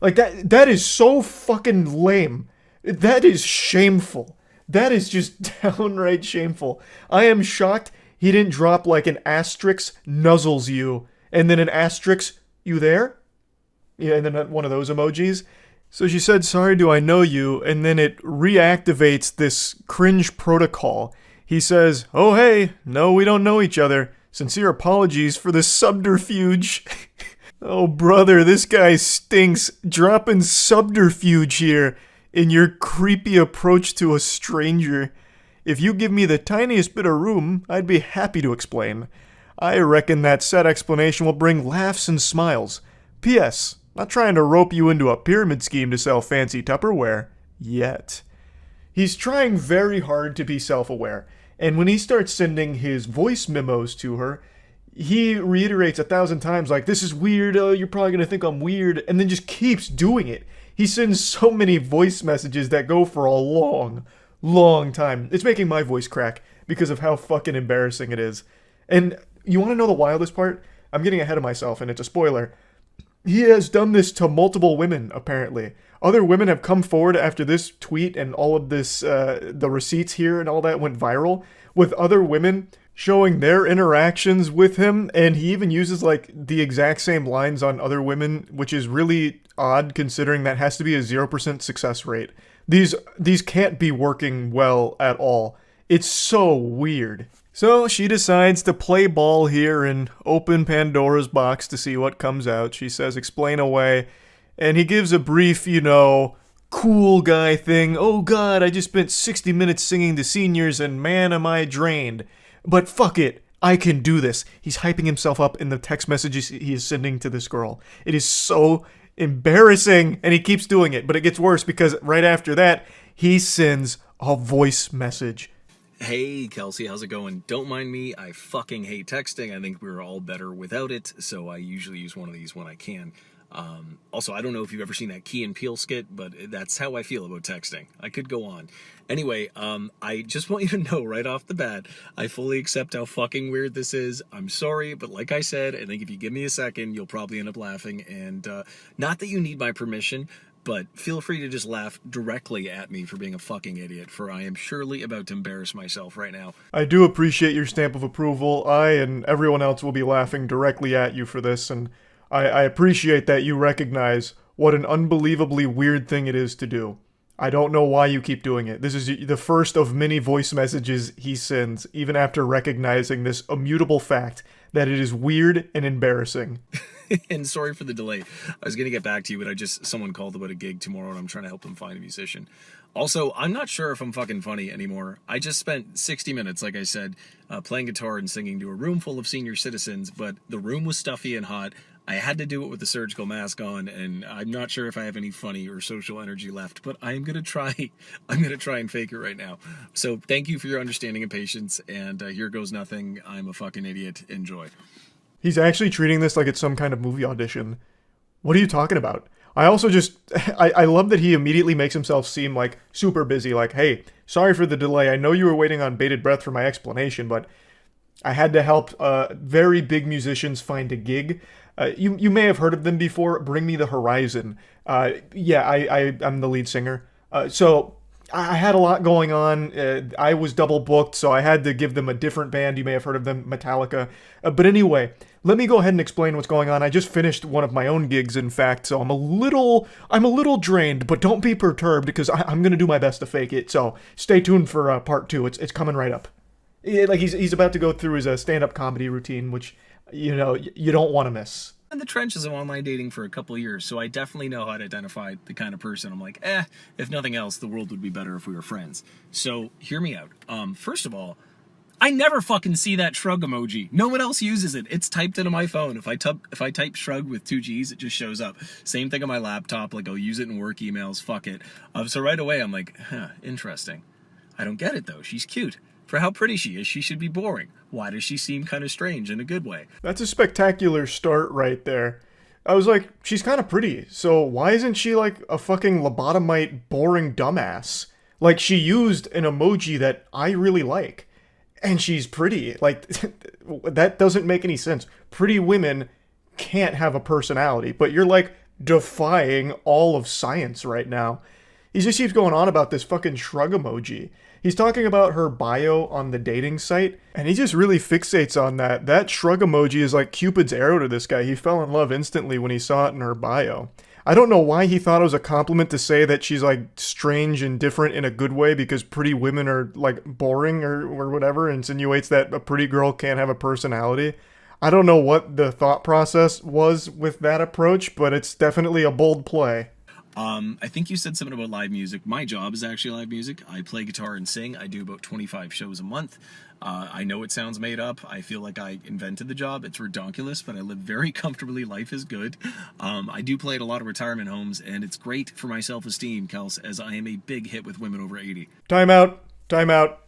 S8: Like that is so fucking lame. That is shameful. That is just downright shameful. I am shocked he didn't drop like an asterisk nuzzles you, and then an asterisk, you there? Yeah, and then one of those emojis. So she said, sorry, do I know you? And then it reactivates this cringe protocol. He says, oh hey, no we don't know each other. Sincere apologies for this subterfuge. Oh, brother, this guy stinks. Dropping subterfuge here in your creepy approach to a stranger. If you give me the tiniest bit of room, I'd be happy to explain. I reckon that said explanation will bring laughs and smiles. P.S. Not trying to rope you into a pyramid scheme to sell fancy Tupperware. Yet. He's trying very hard to be self-aware, and when he starts sending his voice memos to her, he reiterates 1,000 times like, this is weird, you're probably going to think I'm weird, and then just keeps doing it. He sends so many voice messages that go for a long time. It's making my voice crack because of how fucking embarrassing it is. And you want to know the wildest part? I'm getting ahead of myself, and it's a spoiler. He has done this to multiple women, apparently. Other women have come forward after this tweet and all of this, the receipts here and all that went viral, with other women showing their interactions with him, and he even uses like the exact same lines on other women, which is really odd considering that has to be a 0% success rate. These can't be working well at all. It's so weird. So she decides to play ball here and open Pandora's box to see what comes out. She says, explain away. And he gives a brief, cool guy thing. Oh God, I just spent 60 minutes singing to seniors and man am I drained. But fuck it, I can do this. He's hyping himself up in the text messages he is sending to this girl. It is so embarrassing, and he keeps doing it. But it gets worse because right after that, he sends a voice message.
S13: Hey, Kelsey, how's it going? Don't mind me, I fucking hate texting. I think we're all better without it, so I usually use one of these when I can. Also, I don't know if you've ever seen that Key and Peele skit, but that's how I feel about texting. I could go on. Anyway, I just want you to know right off the bat, I fully accept how fucking weird this is. I'm sorry, but like I said, I think if you give me a second, you'll probably end up laughing. And not that you need my permission, but feel free to just laugh directly at me for being a fucking idiot, for I am surely about to embarrass myself right now.
S8: I do appreciate your stamp of approval. I and everyone else will be laughing directly at you for this, and I appreciate that you recognize what an unbelievably weird thing it is to do. I don't know why you keep doing it. This is the first of many voice messages he sends, even after recognizing this immutable fact that it is weird and embarrassing.
S13: And sorry for the delay. I was going to get back to you, but someone called about a gig tomorrow and I'm trying to help them find a musician. Also, I'm not sure if I'm fucking funny anymore. I just spent 60 minutes, like I said, playing guitar and singing to a room full of senior citizens, but the room was stuffy and hot. I had to do it with the surgical mask on, and I'm not sure if I have any funny or social energy left, but I'm going to try. I'm going to try and fake it right now. So thank you for your understanding and patience, and here goes nothing. I'm a fucking idiot. Enjoy.
S8: He's actually treating this like it's some kind of movie audition. What are you talking about? I also I love that he immediately makes himself seem like super busy, like, hey, sorry for the delay. I know you were waiting on bated breath for my explanation, but I had to help very big musicians find a gig. You may have heard of them before. Bring Me the Horizon. Yeah, I'm the lead singer. So I had a lot going on. I was double booked, so I had to give them a different band. You may have heard of them, Metallica. But anyway, let me go ahead and explain what's going on. I just finished one of my own gigs, in fact, so I'm a little drained, but don't be perturbed because I'm gonna do my best to fake it. So stay tuned for part 2. It's coming right up. Yeah, like he's about to go through his stand-up comedy routine, which you don't want to miss.
S13: In the trenches of online dating for a couple of years, so I definitely know how to identify the kind of person I'm like, if nothing else, the world would be better if we were friends. So hear me out. First of all, I never fucking see that shrug emoji. No one else uses it. It's typed into my phone. If I type shrug with 2 G's, it just shows up. Same thing on my laptop. Like, I'll use it in work emails. Fuck it. So right away, I'm like, interesting. I don't get it, though. She's cute. For how pretty she is, she should be boring. Why does she seem kind of strange in a good way?
S8: That's a spectacular start right there. I was like, she's kind of pretty, so why isn't she like a fucking lobotomite boring dumbass? Like, she used an emoji that I really like, and she's pretty. Like, that doesn't make any sense. Pretty women can't have a personality, but you're like defying all of science right now. He just keeps going on about this fucking shrug emoji. He's talking about her bio on the dating site, and he just really fixates on that. That shrug emoji is like Cupid's arrow to this guy. He fell in love instantly when he saw it in her bio. I don't know why he thought it was a compliment to say that she's like strange and different in a good way because pretty women are like boring or whatever, insinuates that a pretty girl can't have a personality. I don't know what the thought process was with that approach, but it's definitely a bold play.
S13: I think you said something about live music. My job is actually live music. I play guitar and sing. I do about 25 shows a month. I know it sounds made up. I feel like I invented the job. It's redonkulous, but I live very comfortably. Life is good. I do play at a lot of retirement homes, and it's great for my self-esteem, Kels, as I am a big hit with women over 80.
S8: Time out.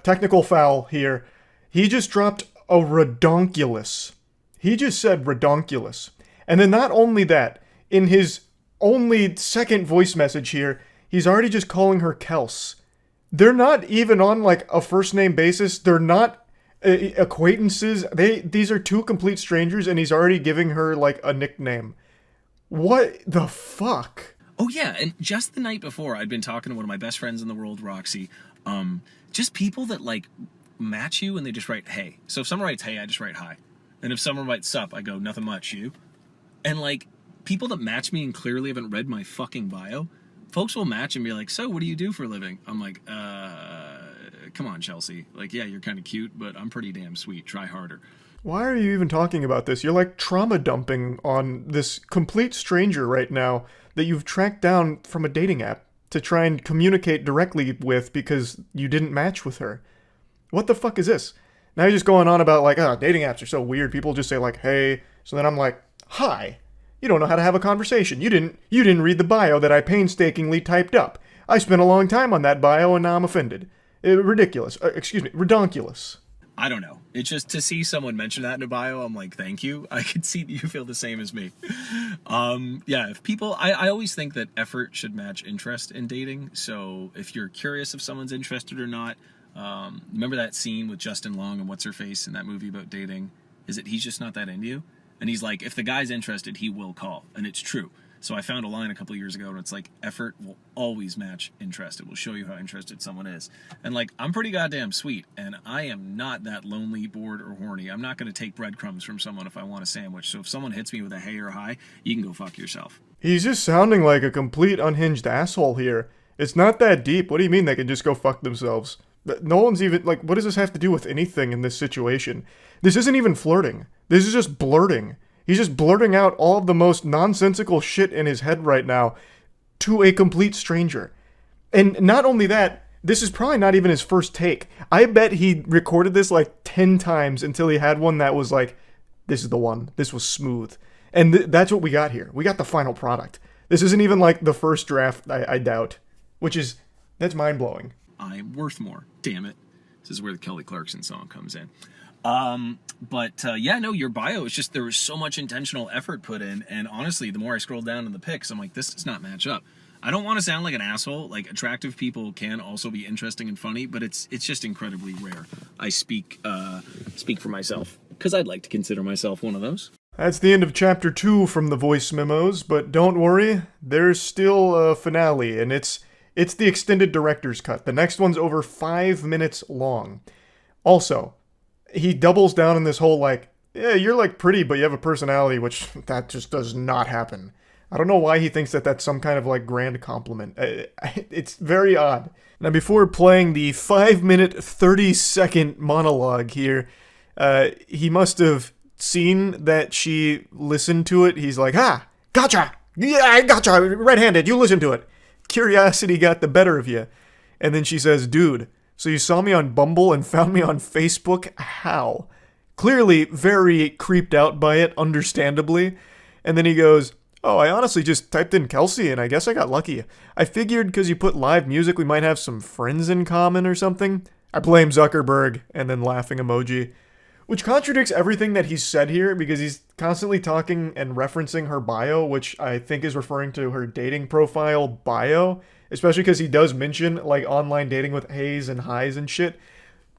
S8: Technical foul here. He just dropped a redonkulous. He just said redonkulous. And then not only that, in his only second voice message here, he's already just calling her Kels. They're not even on like a first name basis. They're not acquaintances. These are two complete strangers, and he's already giving her like a nickname. What the fuck?
S13: Oh yeah, and just the night before, I'd been talking to one of my best friends in the world, Roxy. Just people that like match you and they just write hey. So if someone writes hey, I just write hi. And if someone writes sup, I go nothing much, you. And like people that match me and clearly haven't read my fucking bio, folks will match and be like, so what do you do for a living? I'm like, come on, Chelsea. Like, yeah, you're kind of cute, but I'm pretty damn sweet. Try harder.
S8: Why are you even talking about this? You're like trauma dumping on this complete stranger right now that you've tracked down from a dating app to try and communicate directly with because you didn't match with her. What the fuck is this? Now you're just going on about like, oh, dating apps are so weird. People just say like, hey. So then I'm like, hi. You don't know how to have a conversation. You didn't read the bio that I painstakingly typed up. I spent a long time on that bio and now I'm offended. Ridiculous. Redonkulous.
S13: I don't know. It's just to see someone mention that in a bio, I'm like, thank you. I can see that you feel the same as me. Yeah, if people, I always think that effort should match interest in dating. So if you're curious if someone's interested or not, remember that scene with Justin Long and What's-Her-Face in that movie about dating? Is it he's just not that into you? And he's like, if the guy's interested, he will call. And it's true. So I found a line a couple years ago and it's like, effort will always match interest. It will show you how interested someone is. And like, I'm pretty goddamn sweet and I am not that lonely, bored, or horny. I'm not going to take breadcrumbs from someone if I want a sandwich. So if someone hits me with a hey or hi, you can go fuck yourself.
S8: He's just sounding like a complete unhinged asshole here. It's not that deep. What do you mean they can just go fuck themselves? No one's even, like, what does this have to do with anything in this situation? This isn't even flirting. This is just blurting. He's just blurting out all of the most nonsensical shit in his head right now to a complete stranger. And not only that, this is probably not even his first take. I bet he recorded this like 10 times until he had one that was like, this is the one. This was smooth. And that's what we got here. We got the final product. This isn't even like the first draft, I doubt. That's mind-blowing.
S13: I'm worth more. Damn it. This is where the Kelly Clarkson song comes in. Yeah, no, your bio is just, there was so much intentional effort put in, and honestly, the more I scroll down in the pics, I'm like, this does not match up. I don't want to sound like an asshole. Like, attractive people can also be interesting and funny, but it's just incredibly rare. I speak for myself, because I'd like to consider myself one of those.
S8: That's the end of chapter 2 from the voice memos, but don't worry, there's still a finale, and it's the extended director's cut. The next one's over 5 minutes long. Also, he doubles down on this whole, like, yeah, you're, like, pretty, but you have a personality, which that just does not happen. I don't know why he thinks that that's some kind of, like, grand compliment. It's very odd. Now, before playing the 5-minute, 30-second monologue here, he must have seen that she listened to it. He's like, gotcha! Yeah, I gotcha! Red-handed, you listen to it. Curiosity got the better of you. And then she says, dude, so you saw me on Bumble and found me on Facebook? How? Clearly very creeped out by it, understandably. And then he goes, oh, I honestly just typed in Kelsey and I guess I got lucky. I figured because you put live music we might have some friends in common or something. I blame Zuckerberg, and then laughing emoji. Which contradicts everything that he's said here because he's constantly talking and referencing her bio, which I think is referring to her dating profile bio. Especially because he does mention, like, online dating with hays and highs and shit.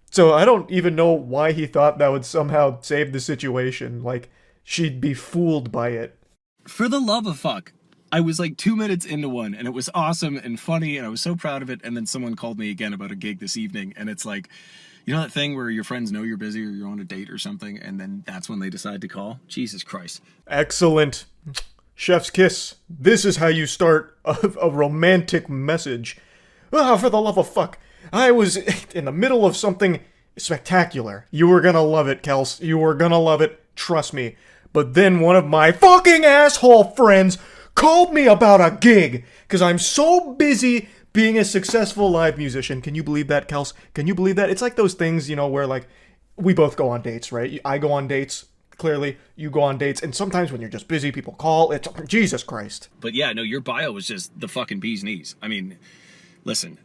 S8: So I don't even know why he thought that would somehow save the situation. Like, she'd be fooled by it.
S13: For the love of fuck, I was like 2 minutes into one, and it was awesome and funny, and I was so proud of it, and then someone called me again about a gig this evening, and it's like, you know that thing where your friends know you're busy or you're on a date or something, and then that's when they decide to call? Jesus Christ.
S8: Excellent. Chef's kiss. This is how you start a romantic message. Ah, for the love of fuck. I was in the middle of something spectacular. You were gonna love it, Kels. You were gonna love it. trust me. But then one of my fucking asshole friends called me about a gig because I'm so busy being a successful live musician. Can you believe that, Kels? Can you believe that? It's like those things, you know, where like we both go on dates, right? I go on dates. Clearly, you go on dates, and sometimes when you're just busy, people call. It's Jesus Christ.
S13: But yeah, no, your bio was just the fucking bee's knees. I mean, listen,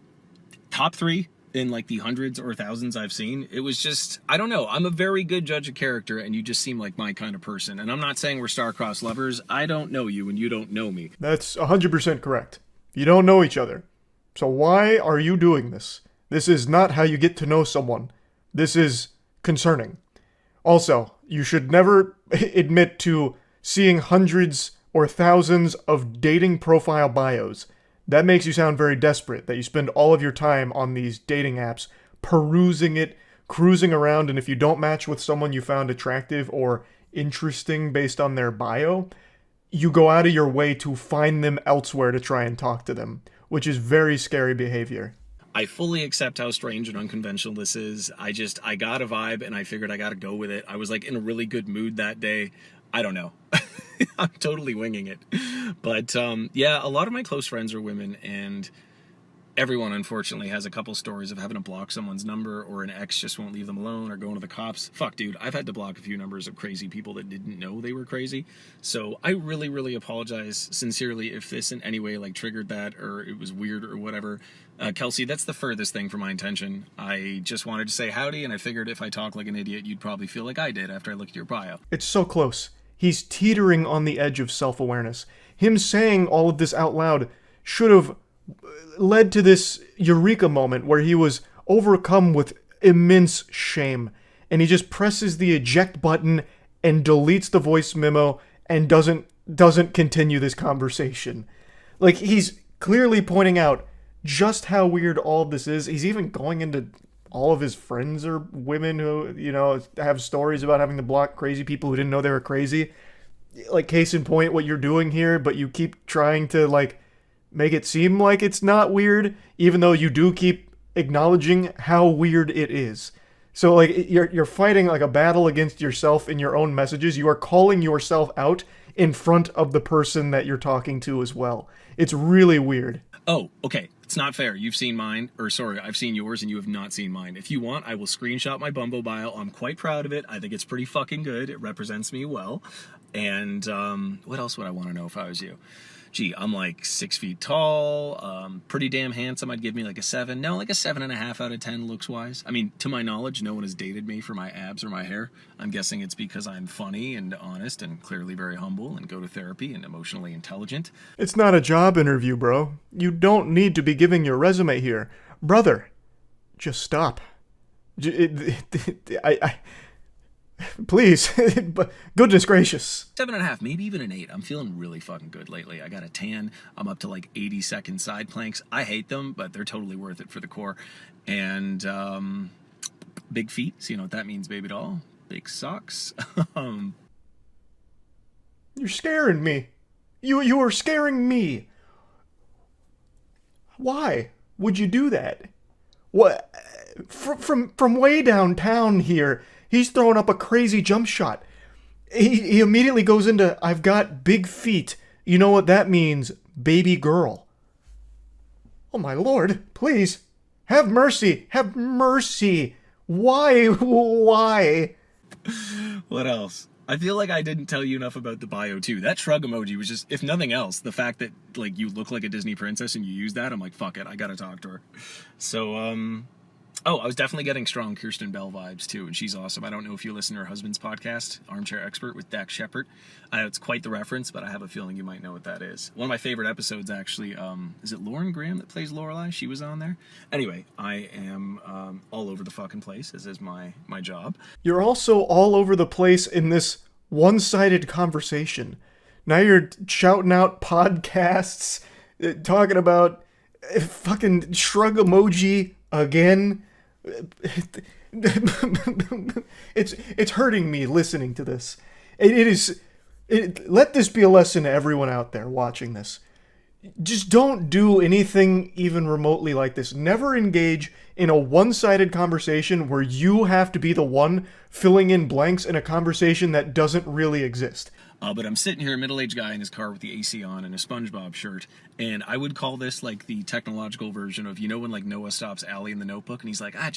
S13: top 3 in like the hundreds or thousands I've seen. It was just, I don't know. I'm a very good judge of character, and you just seem like my kind of person. And I'm not saying we're star-crossed lovers. I don't know you, and you don't know me.
S8: That's 100% correct. You don't know each other. So why are you doing this? This is not how you get to know someone. This is concerning. Also, you should never admit to seeing hundreds or thousands of dating profile bios. That makes you sound very desperate, that you spend all of your time on these dating apps, perusing it, cruising around, and if you don't match with someone you found attractive or interesting based on their bio, you go out of your way to find them elsewhere to try and talk to them, which is very scary behavior.
S13: I fully accept how strange and unconventional this is. I got a vibe and I figured I got to go with it. I was like in a really good mood that day. I don't know. I'm totally winging it. But yeah, a lot of my close friends are women, and everyone unfortunately has a couple stories of having to block someone's number, or an ex just won't leave them alone, or going to the cops. Fuck, dude, I've had to block a few numbers of crazy people that didn't know they were crazy. So I really, really apologize sincerely if this in any way like triggered that, or it was weird or whatever. Kelsey, that's the furthest thing from my intention. I just wanted to say howdy, and I figured if I talk like an idiot, you'd probably feel like I did after I looked at your bio.
S8: It's so close. He's teetering on the edge of self-awareness. Him saying all of this out loud should have led to this eureka moment where he was overcome with immense shame, and he just presses the eject button and deletes the voice memo and doesn't continue this conversation. Like, he's clearly pointing out just how weird all of this is. He's even going into all of his friends are women who, you know, have stories about having to block crazy people who didn't know they were crazy. Like, case in point, what you're doing here, but you keep trying to, like, make it seem like it's not weird, even though you do keep acknowledging how weird it is. So, like, you're fighting, like, a battle against yourself in your own messages. You are calling yourself out in front of the person that you're talking to as well. It's really weird.
S13: Oh, okay. It's not fair. You've seen mine, or sorry, I've seen yours and you have not seen mine. If you want, I will screenshot my Bumble bio. I'm quite proud of it. I think it's pretty fucking good. It represents me well. And what else would I want to know if I was you? Gee, I'm like 6 feet tall, pretty damn handsome. I'd give me like a 7. No, like a 7.5 out of 10 looks wise. I mean, to my knowledge, no one has dated me for my abs or my hair. I'm guessing it's because I'm funny and honest and clearly very humble and go to therapy and emotionally intelligent.
S8: It's not a job interview, bro. You don't need to be giving your resume here. Brother, just stop. Please, goodness gracious.
S13: 7.5, maybe even an 8. I'm feeling really fucking good lately. I got a tan. I'm up to like 80-second side planks. I hate them, but they're totally worth it for the core. And big feet. So you know what that means, baby doll. Big socks.
S8: You're scaring me. You are scaring me. Why would you do that? What? From way downtown here, he's throwing up a crazy jump shot. He immediately goes into, I've got big feet. You know what that means, baby girl. Oh my lord, please. Have mercy. Have mercy. Why? Why?
S13: What else? I feel like I didn't tell you enough about the bio too. That shrug emoji was just, if nothing else, the fact that like you look like a Disney princess and you use that, I'm like, fuck it, I gotta talk to her. So, oh, I was definitely getting strong Kirsten Bell vibes too, and she's awesome. I don't know if you listen to her husband's podcast, Armchair Expert with Dax Shepard. It's quite the reference, but I have a feeling you might know what that is. One of my favorite episodes, actually, is it Lauren Graham that plays Lorelai? She was on there. Anyway, I am all over the fucking place, as is my job.
S8: You're also all over the place in this one-sided conversation. Now you're shouting out podcasts, talking about fucking shrug emoji again. It's hurting me listening to this. Let this be a lesson to everyone out there watching this. just don't do anything even remotely like this. Never engage in a one-sided conversation where you have to be the one filling in blanks in a conversation that doesn't really exist.
S13: But I'm sitting here, a middle-aged guy in his car with the AC on and a SpongeBob shirt, and I would call this like the technological version of, you know, when like Noah stops Allie in The Notebook and he's like, I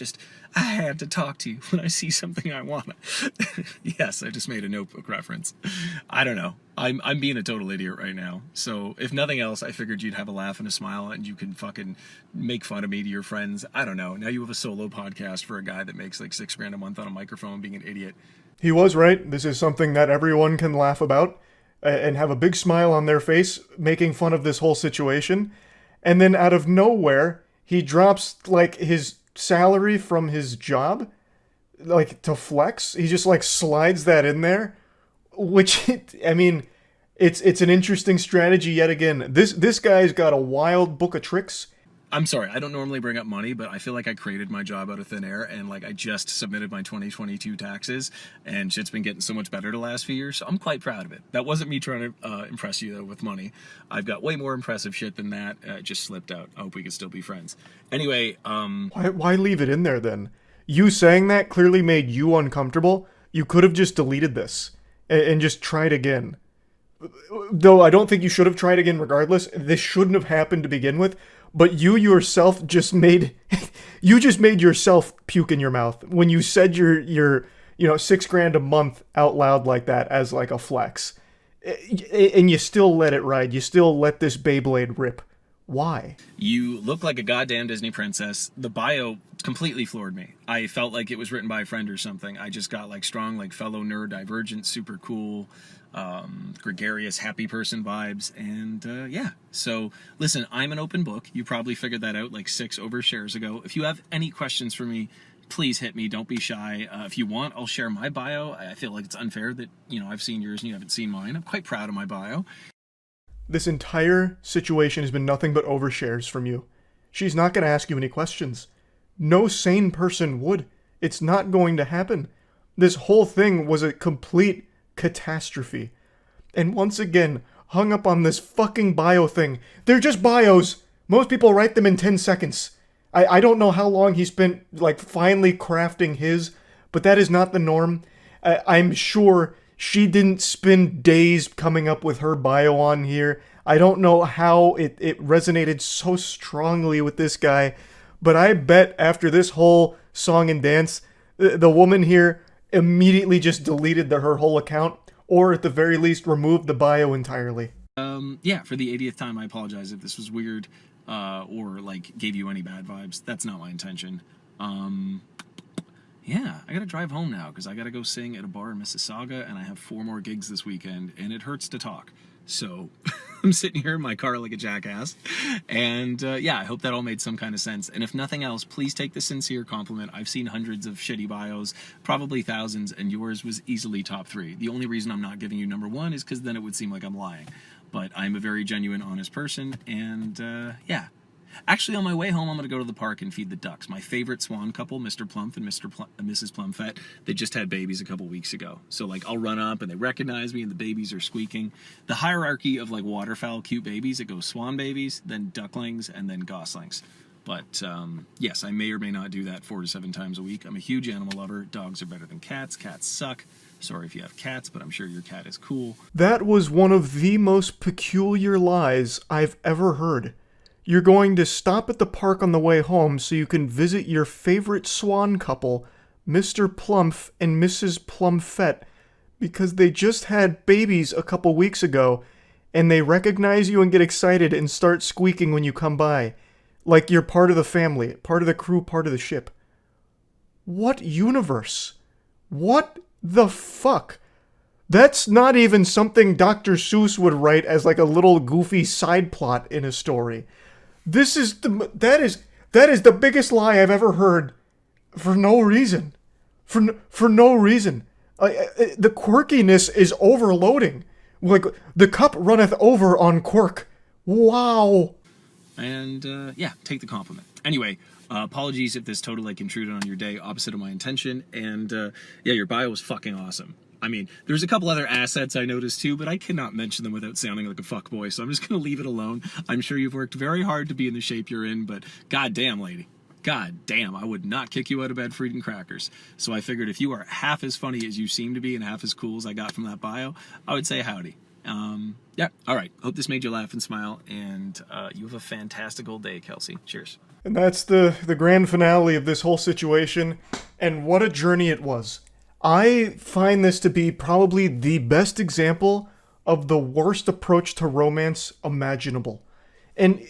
S13: had to talk to you when I see something I want. Yes, I just made a Notebook reference. I don't know. I'm being a total idiot right now. So if nothing else, I figured you'd have a laugh and a smile and you can fucking make fun of me to your friends. I don't know. Now you have a solo podcast for a guy that makes like $6,000 a month on a microphone being an idiot.
S8: He was right. This is something that everyone can laugh about and have a big smile on their face making fun of this whole situation. And then out of nowhere, he drops like his salary from his job, like to flex. He just like slides that in there, which, I mean, it's an interesting strategy yet again. This guy's got a wild book of tricks.
S13: I'm sorry, I don't normally bring up money, but I feel like I created my job out of thin air, and like I just submitted my 2022 taxes, and shit's been getting so much better the last few years, so I'm quite proud of it. That wasn't me trying to impress you, though, with money. I've got way more impressive shit than that. It just slipped out. I hope we can still be friends. Anyway,
S8: Why leave it in there, then? You saying that clearly made you uncomfortable. You could have just deleted this and just tried again. Though I don't think you should have tried again regardless. This shouldn't have happened to begin with. But you yourself just made yourself puke in your mouth when you said your $6,000 a month out loud like that as like a flex, and you still let it ride. You still let this Beyblade rip. Why?
S13: You look like a goddamn Disney princess. The bio completely floored me. I felt like it was written by a friend or something. I just got like strong, like fellow nerd, divergent, super cool, gregarious, happy person vibes. And yeah, so listen, I'm an open book. You probably figured that out like 6 overshares ago. If you have any questions for me, please hit me. Don't be shy. If you want, I'll share my bio. I feel like it's unfair that, you know, I've seen yours and you haven't seen mine. I'm quite proud of my bio.
S8: This entire situation has been nothing but overshares from you. She's not going to ask you any questions. No sane person would. It's not going to happen. This whole thing was a complete catastrophe. And once again, hung up on this fucking bio thing. They're just bios. Most people write them in 10 seconds. I don't know how long he spent, like, finally crafting his, but that is not the norm. I'm sure she didn't spend days coming up with her bio on here. I don't know how it resonated so strongly with this guy, but I bet after this whole song and dance, the woman here immediately just deleted her whole account, or at the very least removed the bio entirely.
S13: Yeah, for the 80th time, I apologize if this was weird or like gave you any bad vibes. That's not my intention. Yeah, I gotta drive home now because I gotta go sing at a bar in Mississauga, and I have 4 more gigs this weekend, and it hurts to talk. So I'm sitting here in my car like a jackass, and yeah, I hope that all made some kind of sense. And if nothing else, please take the sincere compliment. I've seen hundreds of shitty bios, probably thousands, and yours was easily top 3. The only reason I'm not giving you number 1 is because then it would seem like I'm lying. But I'm a very genuine, honest person, and yeah. Actually, on my way home, I'm going to go to the park and feed the ducks. My favorite swan couple, Mr. Plump and Mrs. Plumfette, they just had babies a couple weeks ago. So, like, I'll run up and they recognize me and the babies are squeaking. The hierarchy of, like, waterfowl cute babies, it goes swan babies, then ducklings, and then goslings. But, yes, I may or may not do that 4 to 7 times a week. I'm a huge animal lover. Dogs are better than cats. Cats suck. Sorry if you have cats, but I'm sure your cat is cool.
S8: That was one of the most peculiar lies I've ever heard. You're going to stop at the park on the way home so you can visit your favorite swan couple, Mr. Plumph and Mrs. Plumfette, because they just had babies a couple weeks ago, and they recognize you and get excited and start squeaking when you come by, like you're part of the family, part of the crew, part of the ship. What universe? What the fuck? That's not even something Dr. Seuss would write as like a little goofy side plot in a story. That is the biggest lie I've ever heard, for no reason, for no reason. The quirkiness is overloading. Like the cup runneth over on quirk. Wow.
S13: And yeah, take the compliment. Anyway, apologies if this totally like intruded on your day, opposite of my intention. And yeah, your bio was fucking awesome. I mean, there's a couple other assets I noticed too, but I cannot mention them without sounding like a fuckboy, so I'm just going to leave it alone. I'm sure you've worked very hard to be in the shape you're in, but goddamn, lady. God damn, I would not kick you out of bed for eating crackers. So I figured if you are half as funny as you seem to be and half as cool as I got from that bio, I would say howdy. Yeah, all right. Hope this made you laugh and smile, and you have a fantastical day, Kelsey. Cheers.
S8: And that's the grand finale of this whole situation, and what a journey it was. I find this to be probably the best example of the worst approach to romance imaginable. And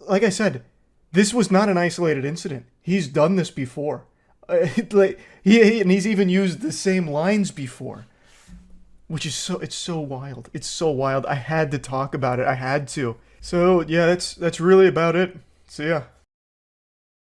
S8: like I said, this was not an isolated incident. He's done this before. And he's even used the same lines before. Which is it's so wild. It's so wild. I had to talk about it. I had to. So yeah, that's really about it. So yeah.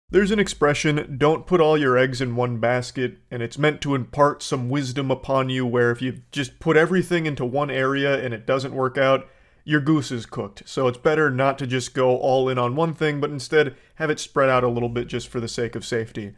S8: There's an expression, don't put all your eggs in one basket, and it's meant to impart some wisdom upon you where if you just put everything into one area and it doesn't work out, your goose is cooked. So it's better not to just go all in on one thing, but instead have it spread out a little bit just for the sake of safety.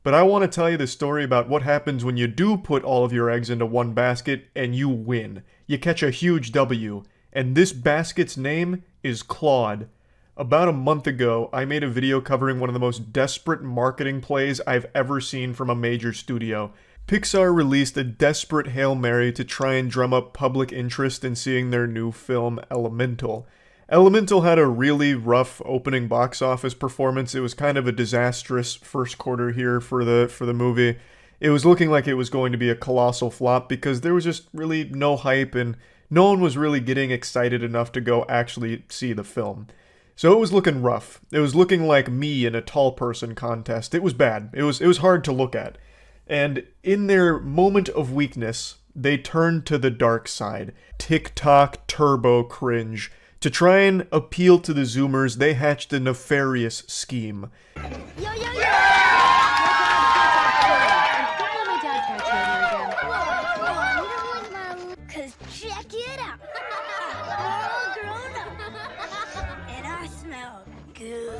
S8: But I want to tell you the story about what happens when you do put all of your eggs into one basket and you win. You catch a huge W, and this basket's name is Claude. About a month ago, I made a video covering one of the most desperate marketing plays I've ever seen from a major studio. Pixar released a desperate Hail Mary to try and drum up public interest in seeing their new film, Elemental. Elemental had a really rough opening box office performance. It was kind of a disastrous first quarter here for the movie. It was looking like it was going to be a colossal flop because there was just really no hype and no one was really getting excited enough to go actually see the film. So it was looking rough. It was looking like me in a tall person contest. It was bad. It was hard to look at. And in their moment of weakness, they turned to the dark side. TikTok turbo cringe. To try and appeal to the Zoomers, they hatched a nefarious scheme.
S3: Yo, yo, yo! Cause check it out. We're all grown up. And I smell good.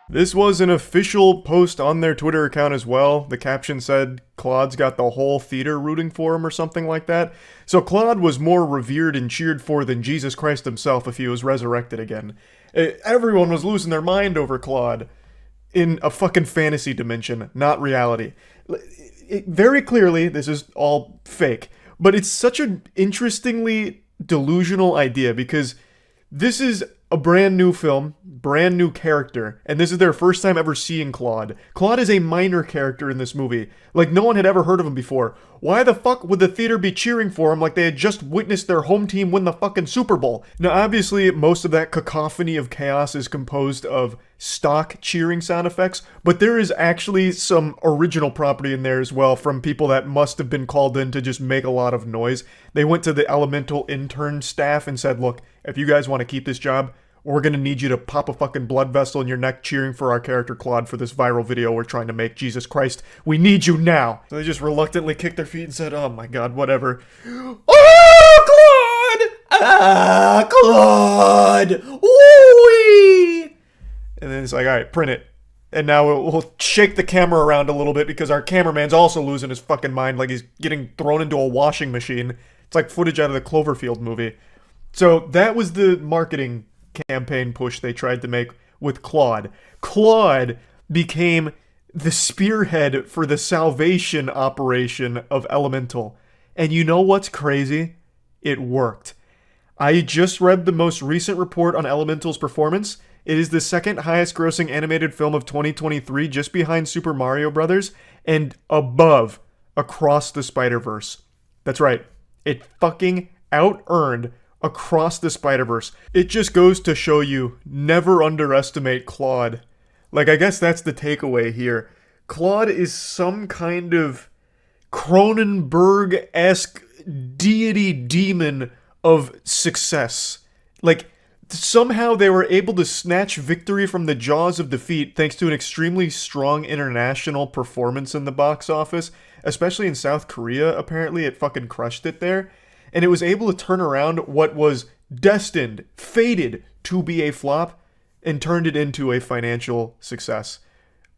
S8: This was an official post on their Twitter account as well. The caption said, Claude's got the whole theater rooting for him or something like that. So Claude was more revered and cheered for than Jesus Christ himself if he was resurrected again. Everyone was losing their mind over Claude in a fucking fantasy dimension, not reality. Very clearly, this is all fake, but it's such an interestingly delusional idea because this is a brand new film, brand new character, and this is their first time ever seeing Claude. Claude is a minor character in this movie. Like, no one had ever heard of him before. Why the fuck would the theater be cheering for him like they had just witnessed their home team win the fucking Super Bowl? Now, obviously, most of that cacophony of chaos is composed of stock cheering sound effects, but there is actually some original property in there as well from people that must have been called in to just make a lot of noise. They went to the Elemental intern staff and said, look, if you guys want to keep this job, we're going to need you to pop a fucking blood vessel in your neck cheering for our character Claude for this viral video we're trying to make. Jesus Christ, we need you now. So they just reluctantly kicked their feet and said, oh my god, whatever. Oh, Claude! Ah, Claude! Woo-wee! And then it's like, alright, print it. And now we'll shake the camera around a little bit because our cameraman's also losing his fucking mind like he's getting thrown into a washing machine. It's like footage out of the Cloverfield movie. So that was the marketing campaign push they tried to make with Claude. Claude became the spearhead for the salvation operation of Elemental. And you know what's crazy? It worked. I just read the most recent report on Elemental's performance. It is the second highest grossing animated film of 2023, just behind Super Mario Bros. And above Across the Spider-Verse. That's right. It fucking out-earned Across the Spider-Verse. It just goes to show you, never underestimate Claude. Like, I guess that's the takeaway here. Claude is some kind of Cronenberg-esque deity demon of success. Like, somehow they were able to snatch victory from the jaws of defeat thanks to an extremely strong international performance in the box office, especially in South Korea. Apparently, it fucking crushed it there. And it was able to turn around what was destined, fated to be a flop, and turned it into a financial success.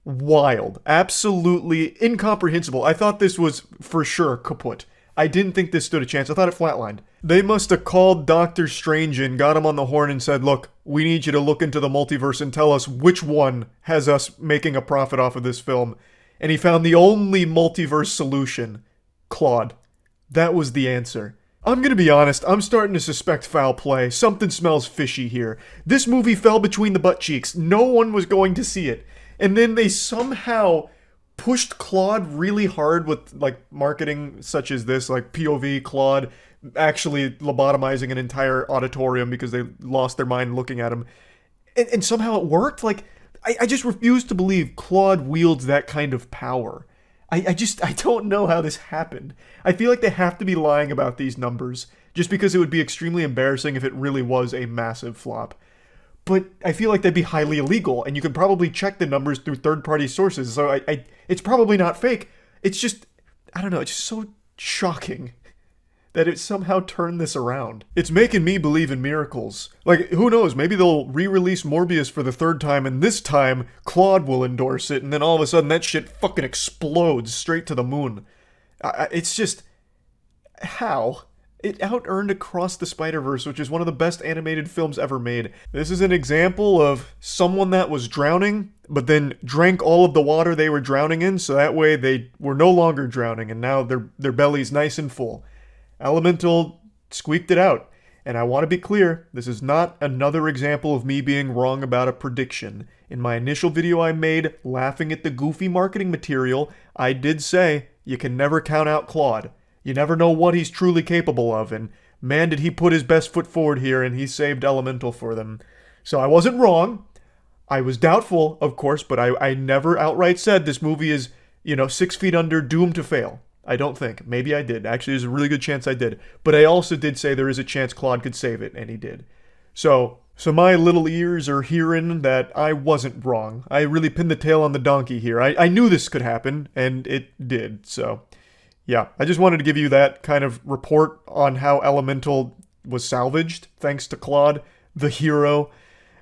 S8: wild. Absolutely incomprehensible. I thought this was for sure kaput. I didn't think this stood a chance. I thought it flatlined. They must have called Doctor Strange in, got him on the horn and said, look, we need you to look into the multiverse and tell us which one has us making a profit off of this film. And he found the only multiverse solution. Claude. That was the answer. I'm gonna be honest, I'm starting to suspect foul play. Something smells fishy here. This movie fell between the butt cheeks. No one was going to see it. And then they somehow pushed Claude really hard with, like, marketing such as this, like POV Claude actually lobotomizing an entire auditorium because they lost their mind looking at him. And somehow it worked? Like, I just refuse to believe Claude wields that kind of power. I don't know how this happened. I feel like they have to be lying about these numbers, just because it would be extremely embarrassing if it really was a massive flop. But I feel like that'd be highly illegal, and you could probably check the numbers through third-party sources, so it's probably not fake. It's just, I don't know, it's just so shocking that it somehow turned this around. It's making me believe in miracles. Like, who knows, maybe they'll re-release Morbius for the third time, and this time, Claude will endorse it, and then all of a sudden that shit fucking explodes straight to the moon. It's just, how? It out-earned Across the Spider-Verse, which is one of the best animated films ever made. This is an example of someone that was drowning, but then drank all of the water they were drowning in, so that way they were no longer drowning, and now their belly's nice and full. Elemental squeaked it out. And I want to be clear, this is not another example of me being wrong about a prediction. In my initial video I made, laughing at the goofy marketing material, I did say, you can never count out Claude. You never know what he's truly capable of, and man did he put his best foot forward here, and he saved Elemental for them. So I wasn't wrong. I was doubtful, of course, but I never outright said this movie is, 6 feet under, doomed to fail. I don't think. Maybe I did. Actually, there's a really good chance I did. But I also did say there is a chance Claude could save it, and he did. So my little ears are hearing that I wasn't wrong. I really pinned the tail on the donkey here. I knew this could happen, and it did. So, yeah. I just wanted to give you that kind of report on how Elemental was salvaged, thanks to Claude, the hero.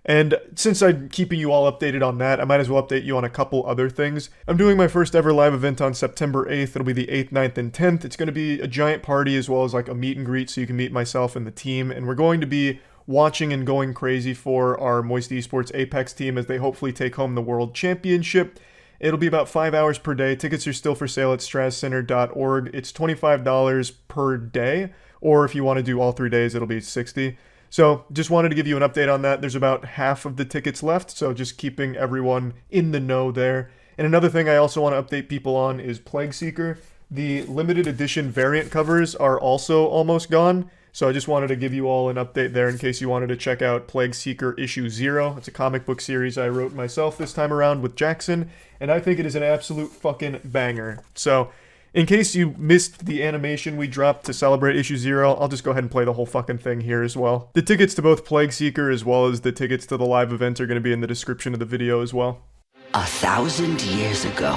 S8: And since I'm keeping you all updated on that, I might as well update you on a couple other things. I'm doing my first ever live event on September 8th. It'll be the 8th, 9th, and 10th. It's going to be a giant party as well as like a meet and greet so you can meet myself and the team. And we're going to be watching and going crazy for our Moist Esports Apex team as they hopefully take home the World Championship. It'll be about 5 hours per day. Tickets are still for sale at strascenter.org. It's $25 per day, or if you want to do all 3 days, it'll be $60. So, just wanted to give you an update on that. There's about half of the tickets left, so just keeping everyone in the know there. And another thing I also want to update people on is Plague Seeker. The limited edition variant covers are also almost gone, so I just wanted to give you all an update there in case you wanted to check out Plague Seeker Issue 0. It's a comic book series I wrote myself this time around with Jackson, and I think it is an absolute fucking banger. So, in case you missed the animation we dropped to celebrate Issue 0, I'll just go ahead and play the whole fucking thing here as well. The tickets to both Plague Seeker as well as the tickets to the live event are going to be in the description of the video as well.
S14: 1,000 years ago,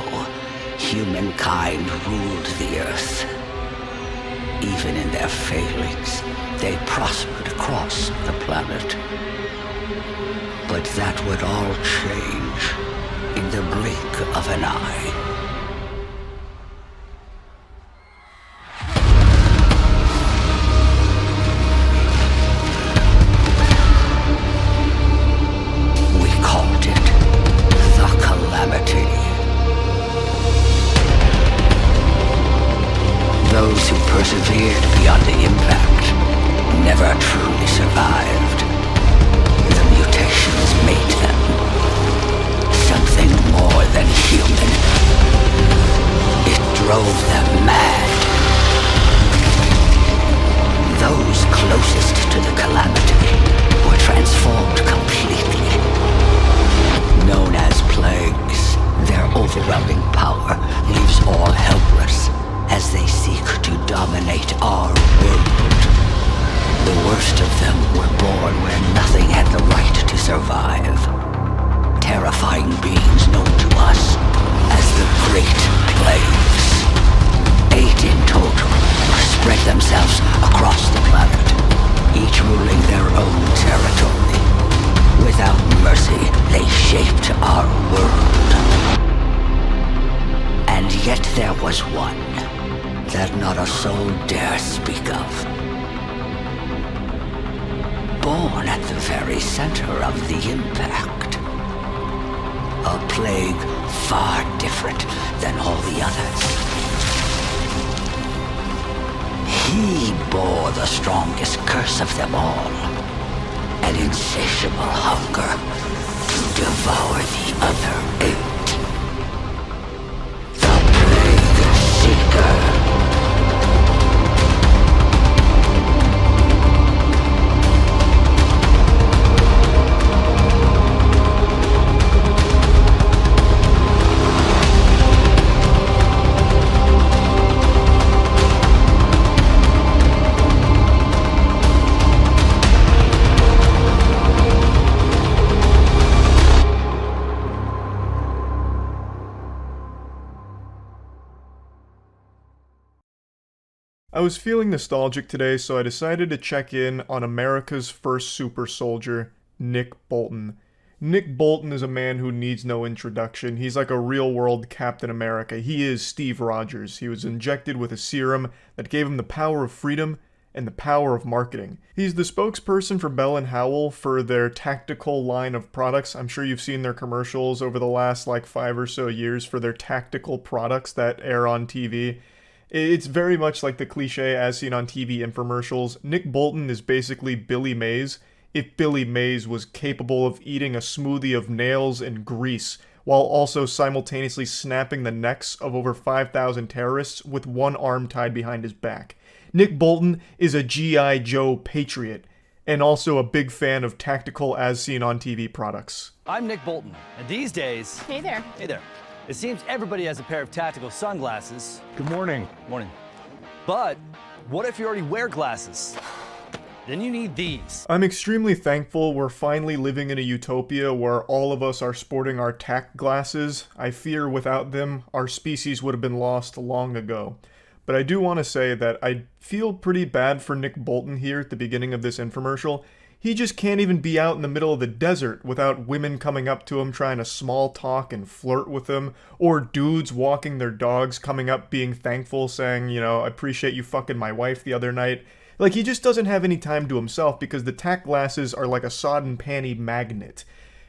S14: humankind ruled the earth. Even in their failings, they prospered across the planet. But that would all change in the blink of an eye. Those who persevered beyond the impact never truly survived. The mutations made them something more than human. It drove them mad. Those closest to the calamity were transformed completely. Known as plagues, their overwhelming power leaves all helpless as they seek to dominate our world. The worst of them were born where nothing had the right to survive. Terrifying beings known to us as the Great Plagues. 8 in total spread themselves across the planet, each ruling their own territory. Without mercy, they shaped our world. soul dare speak of. Born at the very center of the impact. A plague far different than all the others. He bore the strongest curse of them all. An insatiable hunger to devour the other 8.
S1: I was feeling nostalgic today, so I decided to check in on America's first super soldier, Nick Bolton. Nick Bolton is a man who needs no introduction. He's like a real-world Captain America. He is Steve Rogers. He was injected with a serum that gave him the power of freedom and the power of marketing. He's the spokesperson for Bell & Howell for their tactical line of products. I'm sure you've seen their commercials over the last 5 or so years for their tactical products that air on TV. It's very much like the cliche as seen on TV infomercials. Nick Bolton is basically Billy Mays if Billy Mays was capable of eating a smoothie of nails and grease while also simultaneously snapping the necks of over 5,000 terrorists with one arm tied behind his back. Nick Bolton is a G.I. Joe patriot and also a big fan of tactical as seen on TV products.
S15: I'm Nick Bolton, and these days...
S2: Hey there.
S15: Hey there. It seems everybody has a pair of tactical sunglasses.
S11: Good morning.
S15: Morning. But what if you already wear glasses? Then you need these.
S1: I'm extremely thankful we're finally living in a utopia where all of us are sporting our tac glasses. I fear without them, our species would have been lost long ago. But I do want to say that I feel pretty bad for Nick Bolton here at the beginning of this infomercial. He just can't even be out in the middle of the desert without women coming up to him trying to small talk and flirt with him, or dudes walking their dogs coming up being thankful saying, I appreciate you fucking my wife the other night. He just doesn't have any time to himself because the tac glasses are like a sodden panty magnet.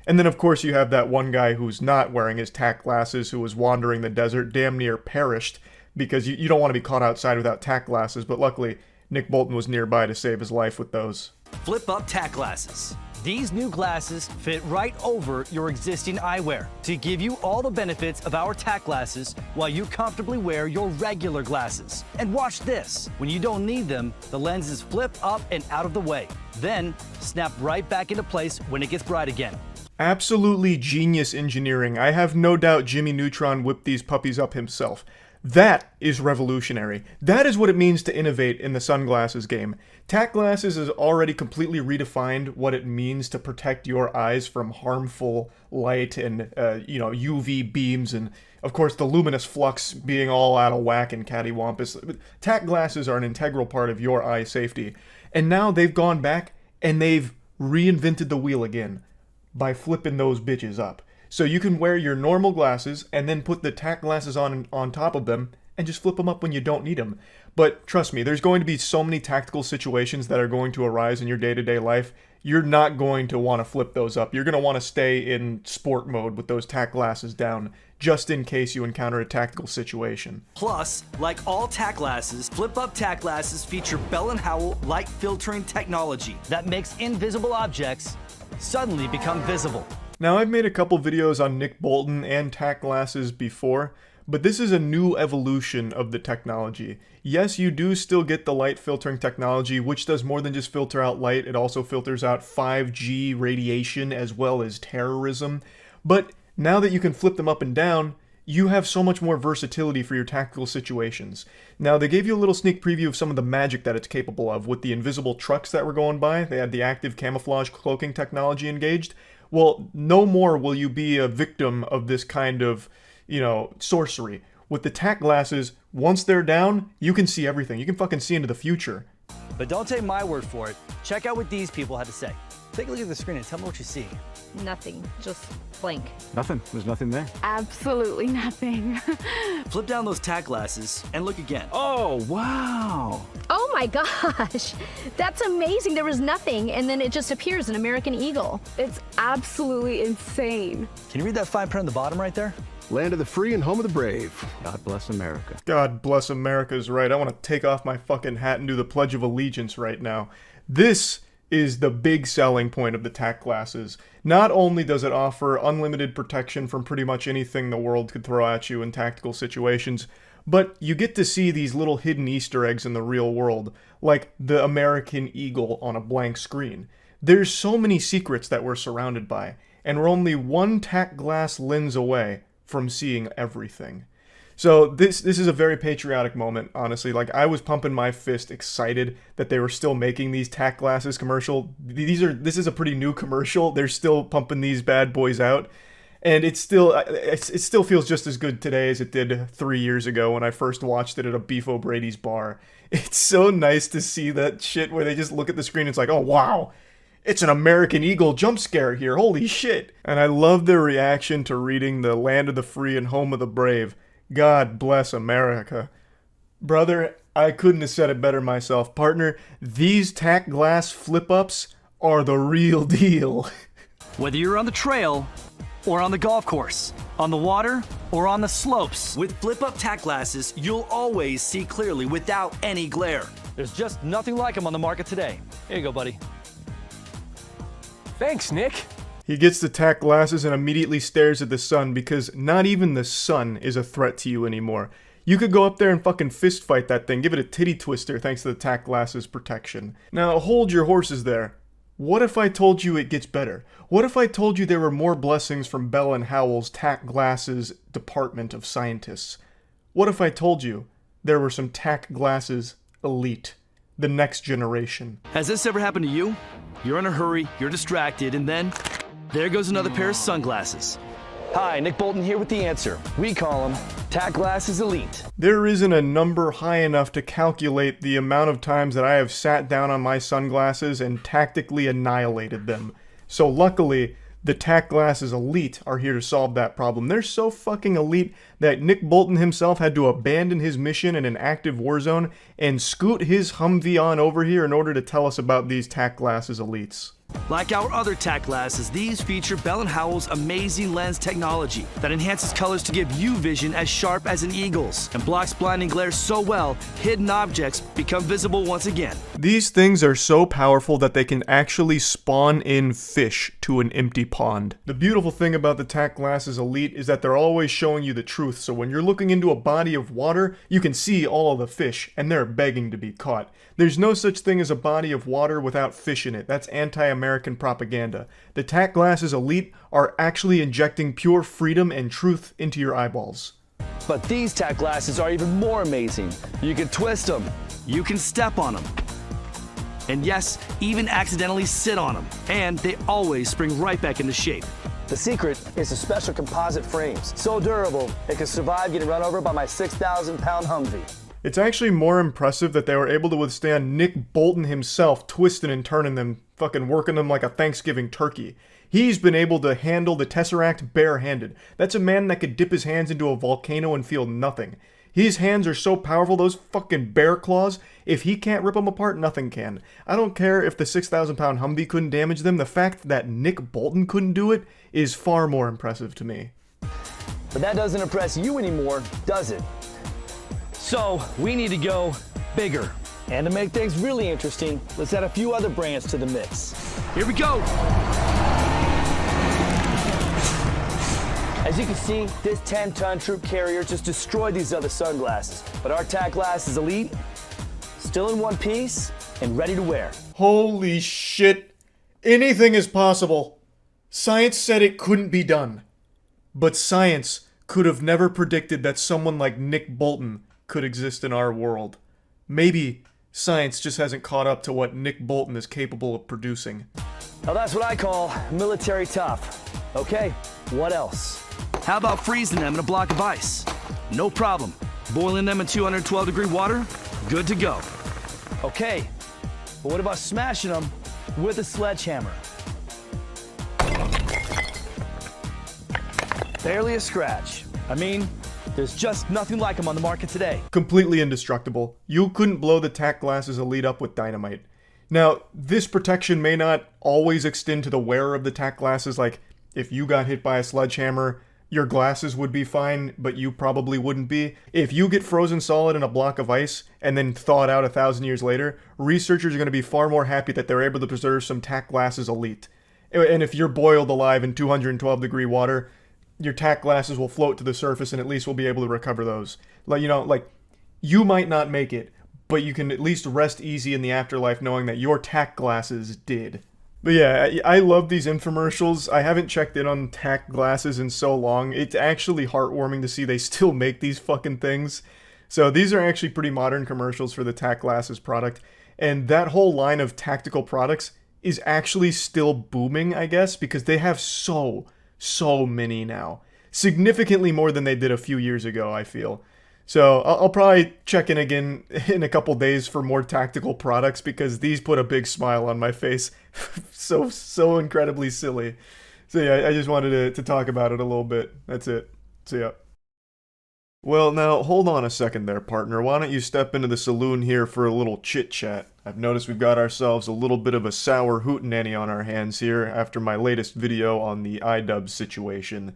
S1: And then of course you have that one guy who's not wearing his tac glasses who was wandering the desert, damn near perished, because you don't want to be caught outside without tac glasses, but luckily Nick Bolton was nearby to save his life with those.
S15: Flip up tac glasses. These new glasses fit right over your existing eyewear to give you all the benefits of our tac glasses while you comfortably wear your regular glasses. And watch this. When you don't need them, the lenses flip up and out of the way. Then snap right back into place when it gets bright again.
S1: Absolutely genius engineering. I have no doubt Jimmy Neutron whipped these puppies up himself. That is revolutionary. That is what it means to innovate in the sunglasses game. Tac glasses has already completely redefined what it means to protect your eyes from harmful light and, UV beams and, of course, the luminous flux being all out of whack and cattywampus. Tac glasses are an integral part of your eye safety. And now they've gone back and they've reinvented the wheel again by flipping those bitches up. So you can wear your normal glasses and then put the tac glasses on top of them and just flip them up when you don't need them. But trust me, there's going to be so many tactical situations that are going to arise in your day-to-day life. You're not going to want to flip those up. You're going to want to stay in sport mode with those tac glasses down, just in case you encounter a tactical situation.
S15: Plus, like all tac glasses, flip-up tac glasses feature Bell & Howell light filtering technology that makes invisible objects suddenly become visible.
S1: Now, I've made a couple videos on Nick Bolton and tac glasses before, but this is a new evolution of the technology. Yes, you do still get the light filtering technology, which does more than just filter out light. It also filters out 5G radiation as well as terrorism. But now that you can flip them up and down, you have so much more versatility for your tactical situations. Now, they gave you a little sneak preview of some of the magic that it's capable of with the invisible trucks that were going by. They had the active camouflage cloaking technology engaged. Well, no more will you be a victim of this kind of, sorcery. With the tac glasses, once they're down, you can see everything. You can fucking see into the future.
S15: But don't take my word for it. Check out what these people had to say. Take a look at the screen and tell me what you see.
S16: Nothing, just blank.
S11: Nothing. There's nothing there.
S16: Absolutely nothing.
S15: Flip down those tack glasses and look again.
S11: Oh, wow.
S16: Oh my gosh, that's amazing. There was nothing, and then it just appears an American eagle. It's absolutely insane.
S15: Can you read that fine print on the bottom right there?
S11: Land of the free and home of the brave. God bless America.
S1: God bless America is right. I want to take off my fucking hat and do the Pledge of Allegiance right now. This is the big selling point of the tack glasses. Not only does it offer unlimited protection from pretty much anything the world could throw at you in tactical situations, but you get to see these little hidden Easter eggs in the real world, like the American eagle on a blank screen. There's so many secrets that we're surrounded by, and we're only one tack glass lens away from seeing everything. So this is a very patriotic moment, honestly. Like, I was pumping my fist excited that they were still making these tack glasses commercial. This is a pretty new commercial. They're still pumping these bad boys out. And it still feels just as good today as it did 3 years ago when I first watched it at a Beef O'Brady's bar. It's so nice to see that shit where they just look at the screen and it's like, oh wow, it's an American eagle jump scare here, holy shit. And I love their reaction to reading the land of the free and home of the brave. God bless America. Brother, I couldn't have said it better myself. Partner, these tack glass flip-ups are the real deal.
S15: Whether you're on the trail or on the golf course, on the water or on the slopes, with flip-up tack glasses, you'll always see clearly without any glare. There's just nothing like them on the market today. Here you go, buddy.
S11: Thanks, Nick.
S1: He gets the tack glasses and immediately stares at the sun because not even the sun is a threat to you anymore. You could go up there and fucking fist fight that thing, give it a titty twister thanks to the tack glasses protection. Now hold your horses there. What if I told you it gets better? What if I told you there were more blessings from Bell & Howell's tack glasses department of scientists? What if I told you there were some tack glasses elite, the next generation?
S15: Has this ever happened to you? You're in a hurry, you're distracted, and then there goes another pair of sunglasses. Hi, Nick Bolton here with the answer. We call them Tack Glasses Elite.
S1: There isn't a number high enough to calculate the amount of times that I have sat down on my sunglasses and tactically annihilated them. So luckily, the Tack Glasses Elite are here to solve that problem. They're so fucking elite that Nick Bolton himself had to abandon his mission in an active war zone and scoot his Humvee on over here in order to tell us about these Tack Glasses Elites.
S15: Like our other tack glasses, these feature Bell & Howell's amazing lens technology that enhances colors to give you vision as sharp as an eagle's and blocks blinding glare so well, hidden objects become visible once again.
S1: These things are so powerful that they can actually spawn in fish to an empty pond. The beautiful thing about the Tack Glasses Elite is that they're always showing you the truth, so when you're looking into a body of water, you can see all of the fish, and they're begging to be caught. There's no such thing as a body of water without fish in it. That's anti-American propaganda. The Tack Glasses Elite are actually injecting pure freedom and truth into your eyeballs.
S15: But these tack glasses are even more amazing. You can twist them, you can step on them, and yes, even accidentally sit on them. And they always spring right back into shape. The secret is the special composite frames. So durable, it can survive getting run over by my 6,000-pound Humvee.
S1: It's actually more impressive that they were able to withstand Nick Bolton himself twisting and turning them, fucking working them like a Thanksgiving turkey. He's been able to handle the Tesseract barehanded. That's a man that could dip his hands into a volcano and feel nothing. His hands are so powerful, those fucking bear claws, if he can't rip them apart, nothing can. I don't care if the 6,000-pound Humvee couldn't damage them, the fact that Nick Bolton couldn't do it is far more impressive to me.
S15: But that doesn't impress you anymore, does it? So, we need to go bigger. And to make things really interesting, let's add a few other brands to the mix. Here we go! As you can see, this 10-ton troop carrier just destroyed these other sunglasses. But our Tack Glasses Elite, still in one piece and ready to wear.
S1: Holy shit. Anything is possible. Science said it couldn't be done. But science could have never predicted that someone like Nick Bolton could exist in our world. Maybe science just hasn't caught up to what Nick Bolton is capable of producing.
S15: Now that's what I call military tough. Okay, what else? How about freezing them in a block of ice? No problem. Boiling them in 212-degree water? Good to go. Okay, but what about smashing them with a sledgehammer? Barely a scratch. I mean, there's just nothing like them on the market today.
S8: Completely indestructible. You couldn't blow the tack glasses Elite up with dynamite. Now, this protection may not always extend to the wearer of the tack glasses, like if you got hit by a sledgehammer, your glasses would be fine, but you probably wouldn't be. If you get frozen solid in a block of ice and then thawed out 1,000 years later, researchers are going to be far more happy that they're able to preserve some tack glasses Elite. And if you're boiled alive in 212-degree water, your tack glasses will float to the surface and at least we'll be able to recover those. Like, you might not make it, but you can at least rest easy in the afterlife knowing that your tack glasses did. But yeah, I love these infomercials. I haven't checked in on tack glasses in so long. It's actually heartwarming to see they still make these fucking things. So these are actually pretty modern commercials for the tack glasses product. And that whole line of tactical products is actually still booming, I guess, because they have so many now. Significantly more than they did a few years ago, I feel. So I'll probably check in again in a couple days for more tactical products because these put a big smile on my face. so incredibly silly. So yeah, I just wanted to talk about it a little bit. That's it. So yeah. Well, now hold on a second there, partner. Why don't you step into the saloon here for a little chit-chat? I've noticed we've got ourselves a little bit of a sour hootenanny on our hands here after my latest video on the iDubbbz situation.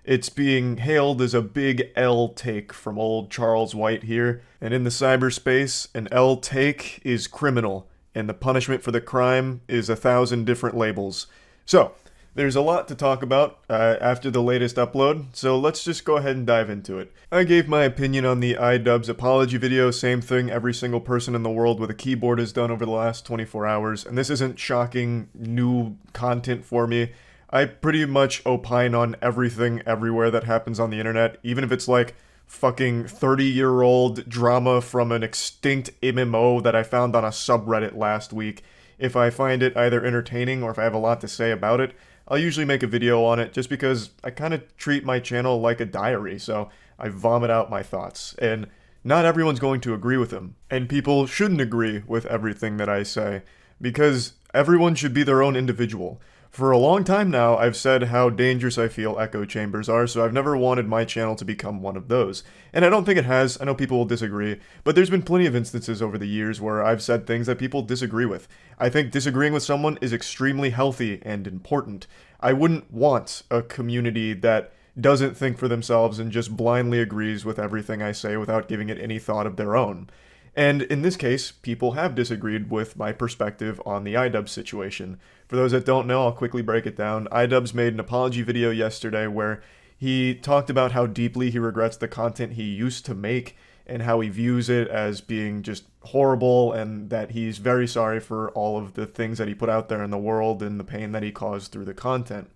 S8: It's being hailed as a big L take from old Charles White here, and in the cyberspace, an L take is criminal, and the punishment for the crime is 1,000 different labels. So, there's a lot to talk about after the latest upload, so let's just go ahead and dive into it. I gave my opinion on the iDubbbz apology video, same thing every single person in the world with a keyboard has done over the last 24 hours, and this isn't shocking new content for me. I pretty much opine on everything everywhere that happens on the internet, even if it's like fucking 30-year-old drama from an extinct MMO that I found on a subreddit last week. If I find it either entertaining or if I have a lot to say about it, I'll usually make a video on it just because I kind of treat my channel like a diary, so I vomit out my thoughts. And not everyone's going to agree with them, and people shouldn't agree with everything that I say, because everyone should be their own individual. For a long time now, I've said how dangerous I feel echo chambers are, so I've never wanted my channel to become one of those. And I don't think it has. I know people will disagree, but there's been plenty of instances over the years where I've said things that people disagree with. I think disagreeing with someone is extremely healthy and important. I wouldn't want a community that doesn't think for themselves and just blindly agrees with everything I say without giving it any thought of their own. And in this case, people have disagreed with my perspective on the iDubbbz situation. For those that don't know, I'll quickly break it down. iDubbbz made an apology video yesterday where he talked about how deeply he regrets the content he used to make and how he views it as being just horrible and that he's very sorry for all of the things that he put out there in the world and the pain that he caused through the content.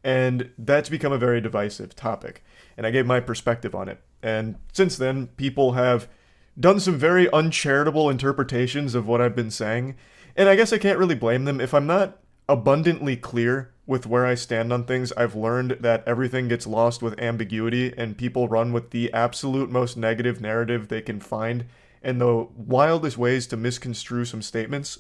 S8: And that's become a very divisive topic. And I gave my perspective on it. And since then, people have done some very uncharitable interpretations of what I've been saying, and I guess I can't really blame them. If I'm not abundantly clear with where I stand on things, I've learned that everything gets lost with ambiguity, and people run with the absolute most negative narrative they can find, and the wildest ways to misconstrue some statements.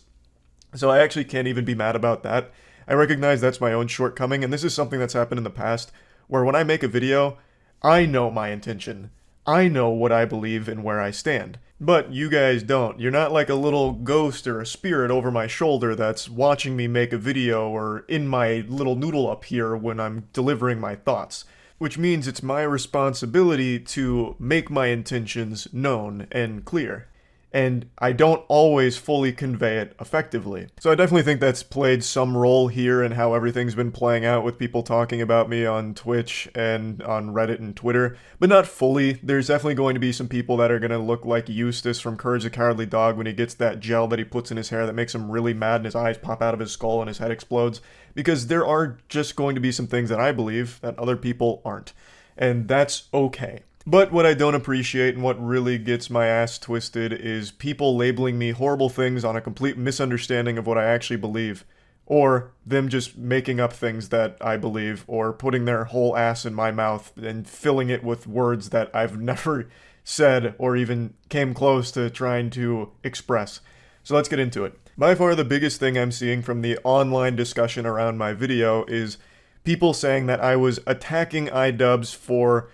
S8: So I actually can't even be mad about that. I recognize that's my own shortcoming, and this is something that's happened in the past, where when I make a video, I know my intention. I know what I believe and where I stand. But you guys don't. You're not like a little ghost or a spirit over my shoulder that's watching me make a video or in my little noodle up here when I'm delivering my thoughts. Which means it's my responsibility to make my intentions known and clear. And I don't always fully convey it effectively. So I definitely think that's played some role here in how everything's been playing out with people talking about me on Twitch and on Reddit and Twitter, but not fully. There's definitely going to be some people that are going to look like Eustace from Courage the Cowardly Dog when he gets that gel that he puts in his hair that makes him really mad and his eyes pop out of his skull and his head explodes, because there are just going to be some things that I believe that other people aren't. And that's okay. But what I don't appreciate and what really gets my ass twisted is people labeling me horrible things on a complete misunderstanding of what I actually believe. Or them just making up things that I believe, or putting their whole ass in my mouth and filling it with words that I've never said or even came close to trying to express. So let's get into it. By far the biggest thing I'm seeing from the online discussion around my video is
S1: people saying that I was attacking iDubbbz for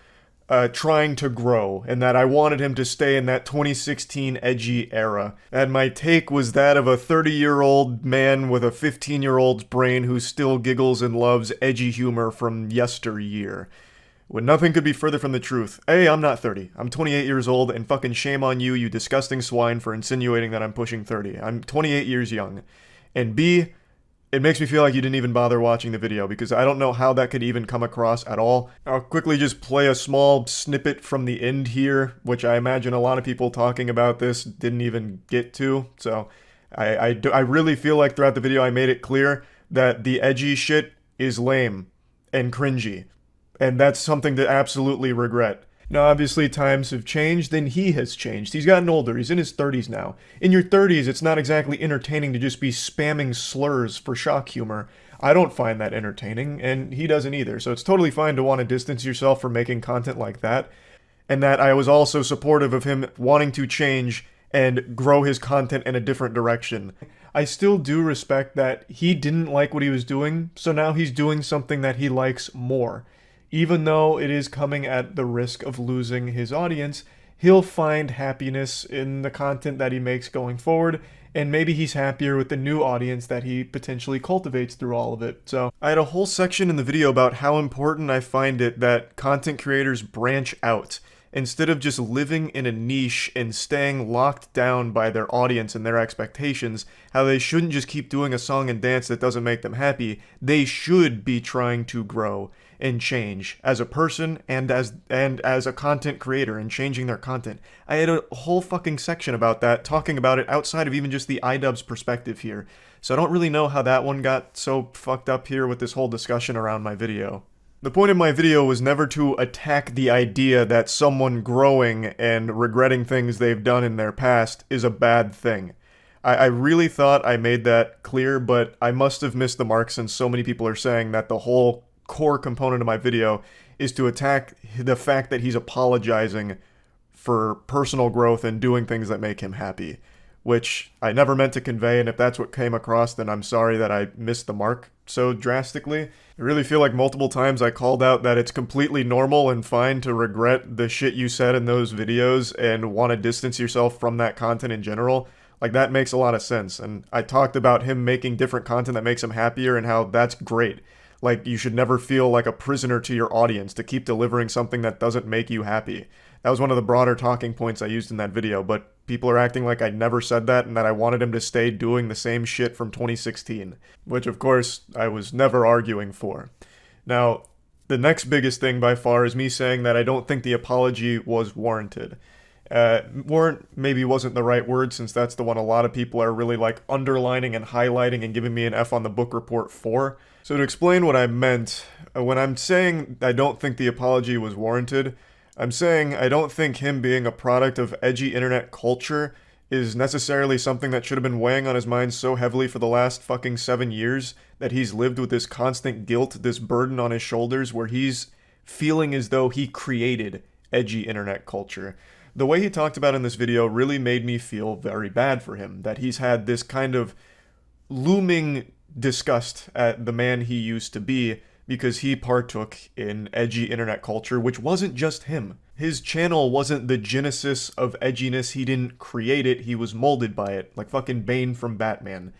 S1: trying to grow, and that I wanted him to stay in that 2016 edgy era. And my take was that of a 30-year-old man with a 15-year-old's brain who still giggles and loves edgy humor from yesteryear. When nothing could be further from the truth. A, I'm not 30. I'm 28 years old, and fucking shame on you, you disgusting swine, for insinuating that I'm pushing 30. I'm 28 years young. And B, it makes me feel like you didn't even bother watching the video, because I don't know how that could even come across at all. I'll quickly just play a small snippet from the end here, which I imagine a lot of people talking about this didn't even get to. So I really feel like throughout the video I made it clear that the edgy shit is lame and cringy. And that's something to absolutely regret. Now, obviously, times have changed, and he has changed. He's gotten older. He's in his 30s now. In your 30s, it's not exactly entertaining to just be spamming slurs for shock humor. I don't find that entertaining, and he doesn't either. So it's totally fine to want to distance yourself from making content like that. And that I was also supportive of him wanting to change and grow his content in a different direction. I still do respect that he didn't like what he was doing, so now he's doing something that he likes more. Even though it is coming at the risk of losing his audience, he'll find happiness in the content that he makes going forward, and maybe he's happier with the new audience that he potentially cultivates through all of it. So I had a whole section in the video about how important I find it that content creators branch out, instead of just living in a niche and staying locked down by their audience and their expectations. How they shouldn't just keep doing a song and dance that doesn't make them happy. They should be trying to grow and change as a person and as a content creator, and changing their content. I had a whole fucking section about that, talking about it outside of even just the iDubbbz perspective here. So I don't really know how that one got so fucked up here with this whole discussion around my video. The point of my video was never to attack the idea that someone growing and regretting things they've done in their past is a bad thing. I really thought I made that clear, but I must have missed the mark, since so many people are saying that the whole core component of my video is to attack the fact that he's apologizing for personal growth and doing things that make him happy, which I never meant to convey, and if that's what came across, then I'm sorry that I missed the mark so drastically. I really feel like multiple times I called out that it's completely normal and fine to regret the shit you said in those videos and want to distance yourself from that content in general. Like, that makes a lot of sense, and I talked about him making different content that makes him happier and how that's great. Like, you should never feel like a prisoner to your audience to keep delivering something that doesn't make you happy. That was one of the broader talking points I used in that video, but people are acting like I never said that and that I wanted him to stay doing the same shit from 2016, which of course I was never arguing for. Now, the next biggest thing by far is me saying that I don't think the apology was warranted. Warrant maybe wasn't the right word, since that's the one a lot of people are really like underlining and highlighting and giving me an F on the book report for. So to explain what I meant, when I'm saying I don't think the apology was warranted, I'm saying I don't think him being a product of edgy internet culture is necessarily something that should have been weighing on his mind so heavily for the last fucking 7 years, that he's lived with this constant guilt, this burden on his shoulders, where he's feeling as though he created edgy internet culture. The way he talked about in this video really made me feel very bad for him, that he's had this kind of looming disgust at the man he used to be because he partook in edgy internet culture, which wasn't just him. His channel wasn't the genesis of edginess. He didn't create it, he was molded by it, like fucking Bane from Batman.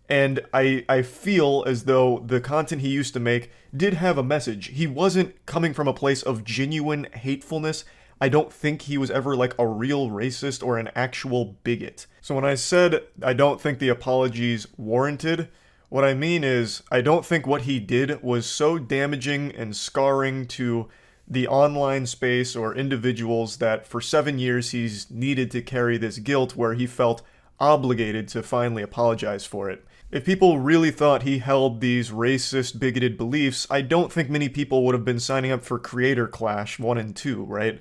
S1: And I feel as though the content he used to make did have a message. He wasn't coming from a place of genuine hatefulness. I don't think he was ever like a real racist or an actual bigot. So when I said I don't think the apology's warranted, what I mean is I don't think what he did was so damaging and scarring to the online space or individuals that for 7 years he's needed to carry this guilt where he felt obligated to finally apologize for it. If people really thought he held these racist, bigoted beliefs, I don't think many people would have been signing up for Creator Clash 1 and 2, right?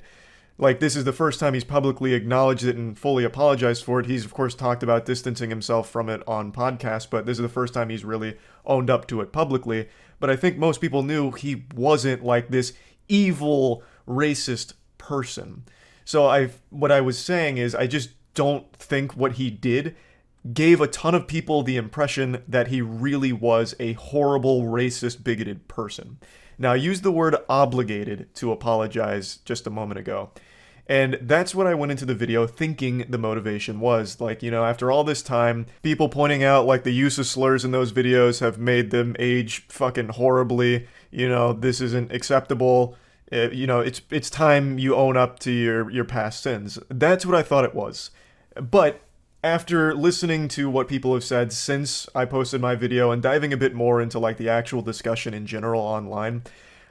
S1: Like, this is the first time he's publicly acknowledged it and fully apologized for it. He's, of course, talked about distancing himself from it on podcasts, but this is the first time he's really owned up to it publicly. But I think most people knew he wasn't, like, this evil, racist person. So what I was saying is I just don't think what he did
S8: gave a ton of people the impression that he really was a horrible, racist, bigoted person. Now, I used the word obligated to apologize just a moment ago. And that's what I went into the video thinking the motivation was. Like, you know, after all this time, people pointing out, like, the use of slurs in those videos have made them age fucking horribly. You know, this isn't acceptable. You know, it's time you own up to your past sins. That's what I thought it was. But after listening to what people have said since I posted my video and diving a bit more into, like, the actual discussion in general online,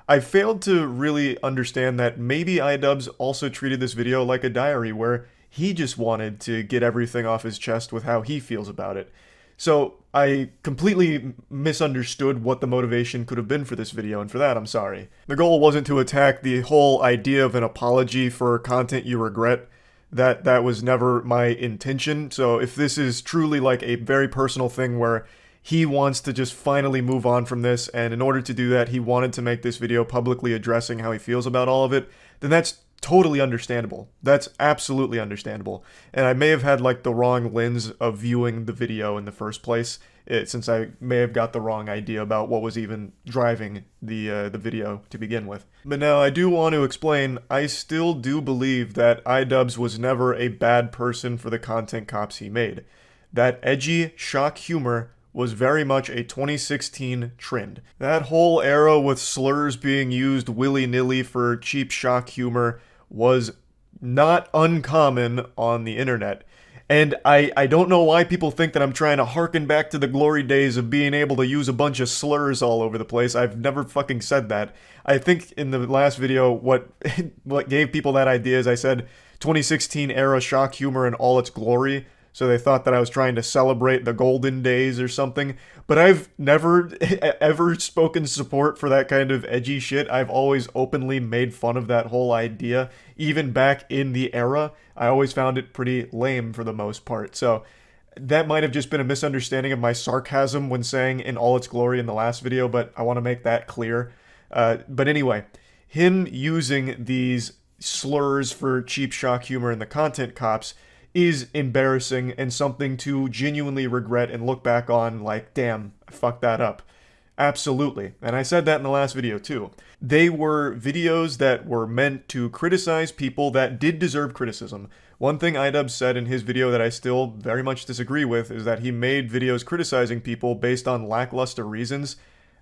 S8: I failed to really understand that maybe iDubbbz also treated this video like a diary where he just wanted to get everything off his chest with how he feels about it. So I completely misunderstood what the motivation could have been for this video, and for that I'm sorry. The goal wasn't to attack the whole idea of an apology for content you regret. That was never my intention. So if this is truly like a very personal thing where he wants to just finally move on from this, and in order to do that, he wanted to make this video publicly addressing how he feels about all of it, then that's totally understandable. That's absolutely understandable. And I may have had, like, the wrong lens of viewing the video in the first place, since I may have got the wrong idea about what was even driving the video to begin with. But now I do want to explain, I still do believe that iDubbbz was never a bad person for the content cops he made. That edgy shock humor was very much a 2016 trend. That whole era with slurs being used willy-nilly for cheap shock humor was not uncommon on the internet. And I don't know why people think that I'm trying to harken back to the glory days of being able to use a bunch of slurs all over the place. I've never fucking said that. I think in the last video, what gave people that idea is I said 2016 era shock humor in all its glory. So they thought that I was trying to celebrate the golden days or something. But I've never ever spoken support for that kind of edgy shit. I've always openly made fun of that whole idea. Even back in the era, I always found it pretty lame for the most part. So that might have just been a misunderstanding of my sarcasm when saying in all its glory in the last video, but I want to make that clear. But anyway, him using these slurs for cheap shock humor in the content cops is embarrassing and something to genuinely regret and look back on like, damn, I fucked that up. Absolutely. And I said that in the last video too. They were videos that were meant to criticize people that did deserve criticism. One thing iDubbbz said in his video that I still very much disagree with is that he made videos criticizing people based on lackluster reasons.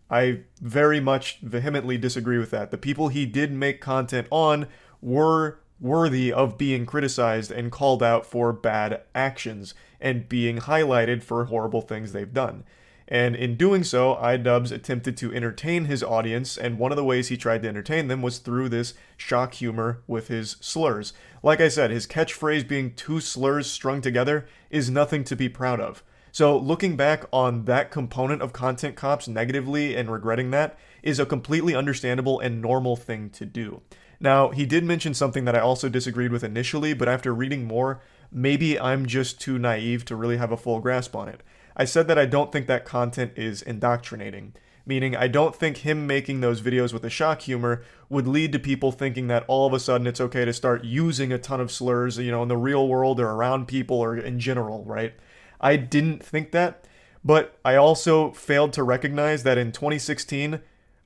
S8: I very much vehemently disagree with that. The people he did make content on were worthy of being criticized and called out for bad actions and being highlighted for horrible things they've done. And in doing so, iDubbbz attempted to entertain his audience, and one of the ways he tried to entertain them was through this shock humor with his slurs. Like I said, his catchphrase being two slurs strung together is nothing to be proud of. So looking back on that component of content cops negatively and regretting that is a completely understandable and normal thing to do. Now, he did mention something that I also disagreed with initially, but after reading more, maybe I'm just too naive to really have a full grasp on it. I said that I don't think that content is indoctrinating, meaning I don't think him making those videos with the shock humor would lead to people thinking that all of a sudden it's okay to start using a ton of slurs, you know, in the real world or around people or in general, right? I didn't think that, but I also failed to recognize that in 2016,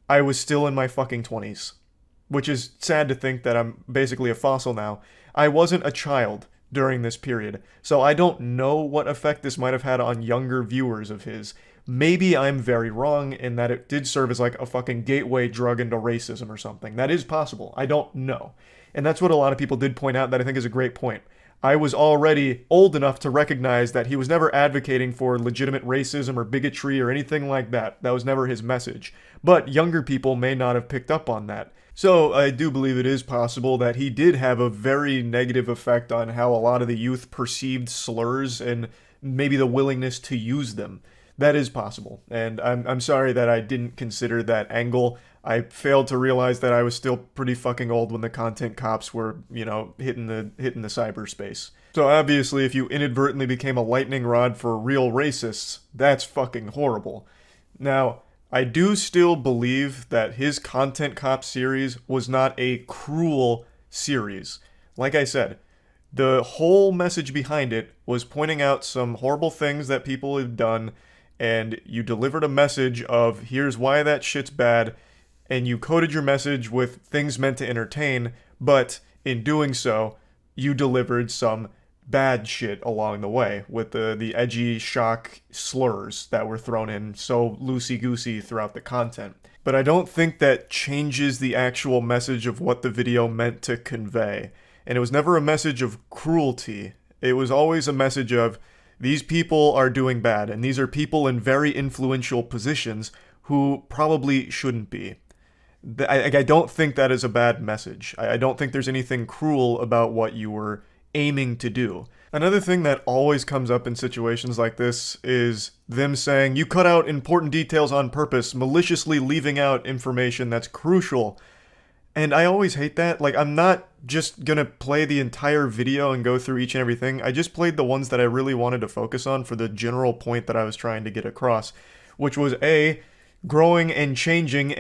S8: I was still in my fucking 20s. Which is sad to think that I'm basically a fossil now. I wasn't a child during this period, so I don't know what effect this might have had on younger viewers of his. Maybe I'm very wrong in that it did serve as like a fucking gateway drug into racism or something. That is possible. I don't know. And that's what a lot of people did point out that I think is a great point. I was already old enough to recognize that he was never advocating for legitimate racism or bigotry or anything like that. That was never his message. But younger people may not have picked up on that. So I do believe it is possible that he did have a very negative effect on how a lot of the youth perceived slurs and maybe the willingness to use them. That is possible, and I'm sorry that I didn't consider that angle. I failed to realize that I was still pretty fucking old when the content cops were, you know, hitting the cyberspace. So obviously, if you inadvertently became a lightning rod for real racists, that's fucking horrible. Now, I do still believe that his Content Cop series was not a cruel series. Like I said,
S1: The whole message behind it was pointing out some horrible things that people have done, and you delivered a message of here's why that shit's bad, and you coded your message with things meant to entertain, but in doing so, you delivered some bad shit along the way with the edgy shock slurs that were thrown in so loosey-goosey throughout the content. But I don't think that changes the actual message of what the video meant to convey. And it was never a message of cruelty. It was always a message of these people are doing bad, and these are people in very influential positions who probably shouldn't be. I don't think that is a bad message. I don't think there's anything cruel about what you were aiming to do. Another thing that always comes up in situations like this is them saying, you cut out important details on purpose, maliciously leaving out information that's crucial. And I always hate that. Like, I'm not just gonna play the entire video and go through each and everything. I just played the ones that I really wanted to focus on for the general point that I was trying to get across, which was A, growing and changing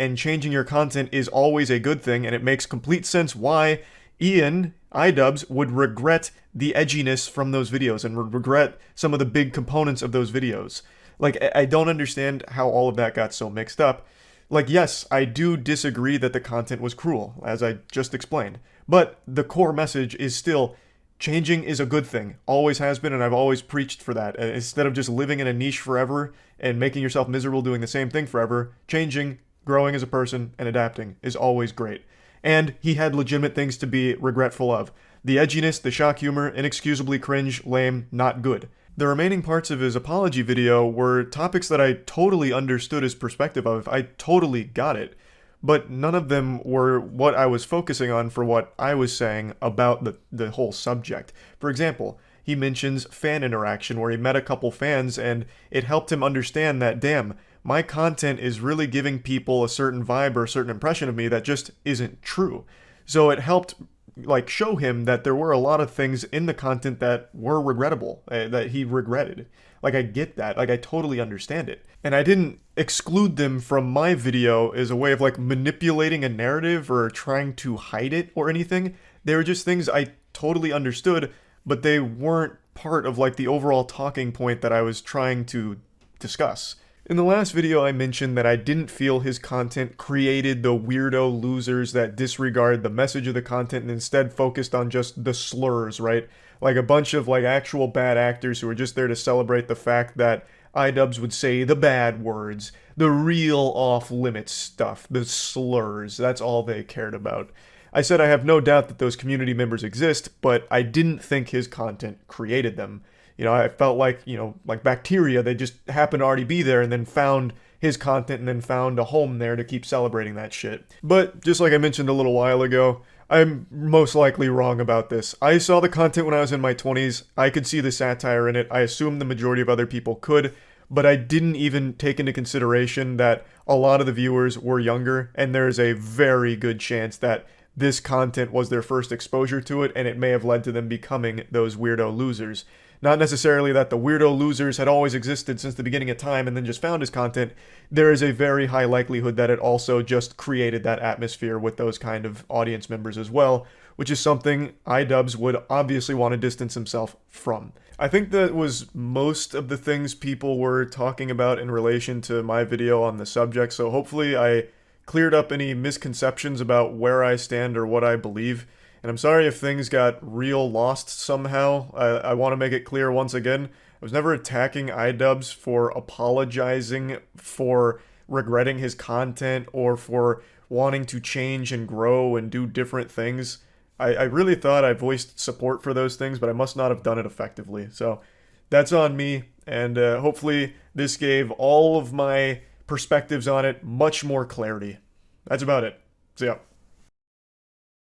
S1: your content is always a good thing, and it makes complete sense why iDubbbz would regret the edginess from those videos and would regret some of the big components of those videos. Like, I don't understand how all of that got so mixed up. Like, yes, I do disagree that the content was cruel, as I just explained, but the core message is still changing is a good thing, always has been, and I've always preached for that. Instead of just living in a niche forever and making yourself miserable doing the same thing forever, changing, growing as a person, and adapting is always great. And he had legitimate things to be regretful of. The edginess, the shock humor, inexcusably cringe, lame, not good. The remaining parts of his apology video were topics that I totally understood his perspective of. I totally got it. But none of them were what I was focusing on for what I was saying about the whole subject. For example, he mentions fan interaction where he met a couple fans and it helped him understand that, damn, my content is really giving people a certain vibe or a certain impression of me that just isn't true. So it helped like show him that there were a lot of things in the content that were regrettable, that he regretted. Like, I get that. Like, I totally understand it. And I didn't exclude them from my video as a way of like manipulating a narrative or trying to hide it or anything. They were just things I totally understood, but they weren't part of like the overall talking point that I was trying to discuss. In the last video, I mentioned that I didn't feel his content created the weirdo losers that disregard the message of the content and instead focused on just the slurs, right? Like a bunch of like actual bad actors who are just there to celebrate the fact that iDubbbz would say the bad words, the real off-limits stuff, the slurs. That's all they cared about. I said I have no doubt that those community members exist, but I didn't think his content created them. You know, I felt like, you know, like bacteria, they just happened to already be there and then found his content and then found a home there to keep celebrating that shit. But just like I mentioned a little while ago, I'm most likely wrong about this. I saw the content when I was in my 20s. I could see the satire in it. I assume the majority of other people could, but I didn't even take into consideration that a lot of the viewers were younger, and there's a very good chance that this content was their first exposure to it, and it may have led to them becoming those weirdo losers. Not necessarily that the weirdo losers had always existed since the beginning of time and then just found his content. There is a very high likelihood that it also just created that atmosphere with those kind of audience members as well, which is something iDubbbz would obviously want to distance himself from. I think that was most of the things people were talking about in relation to my video on the subject, so hopefully I cleared up any misconceptions about where I stand or what I believe. And I'm sorry if things got real lost somehow. I want to make it clear once again, I was never attacking iDubbbz for apologizing for regretting his content or for wanting to change and grow and do different things. I really thought I voiced support for those things, but I must not have done it effectively. So that's on me, and hopefully this gave all of my perspectives on it much more clarity. That's about it. See ya.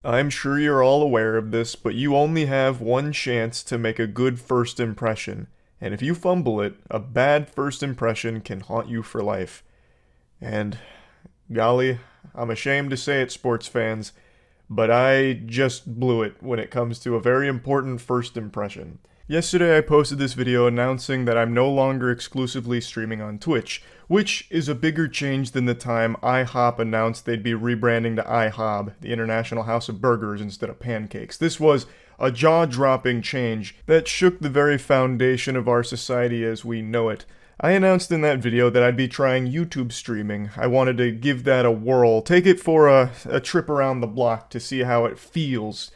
S1: I'm sure you're all aware of this, but you only have one chance to make a good first impression, and if you fumble it, a bad first impression can haunt you for life. And, golly, I'm ashamed to say it, sports fans, but I just blew it when it comes to a very important first impression. Yesterday I posted this video announcing that I'm no longer exclusively streaming on Twitch, which is a bigger change than the time IHOP announced they'd be rebranding to IHOB, the International House of Burgers, instead of pancakes. This was a jaw-dropping change that shook the very foundation of our society as we know it. I announced in that video that I'd be trying YouTube streaming. I wanted to give that a whirl, take it for a trip around the block to see how it feels.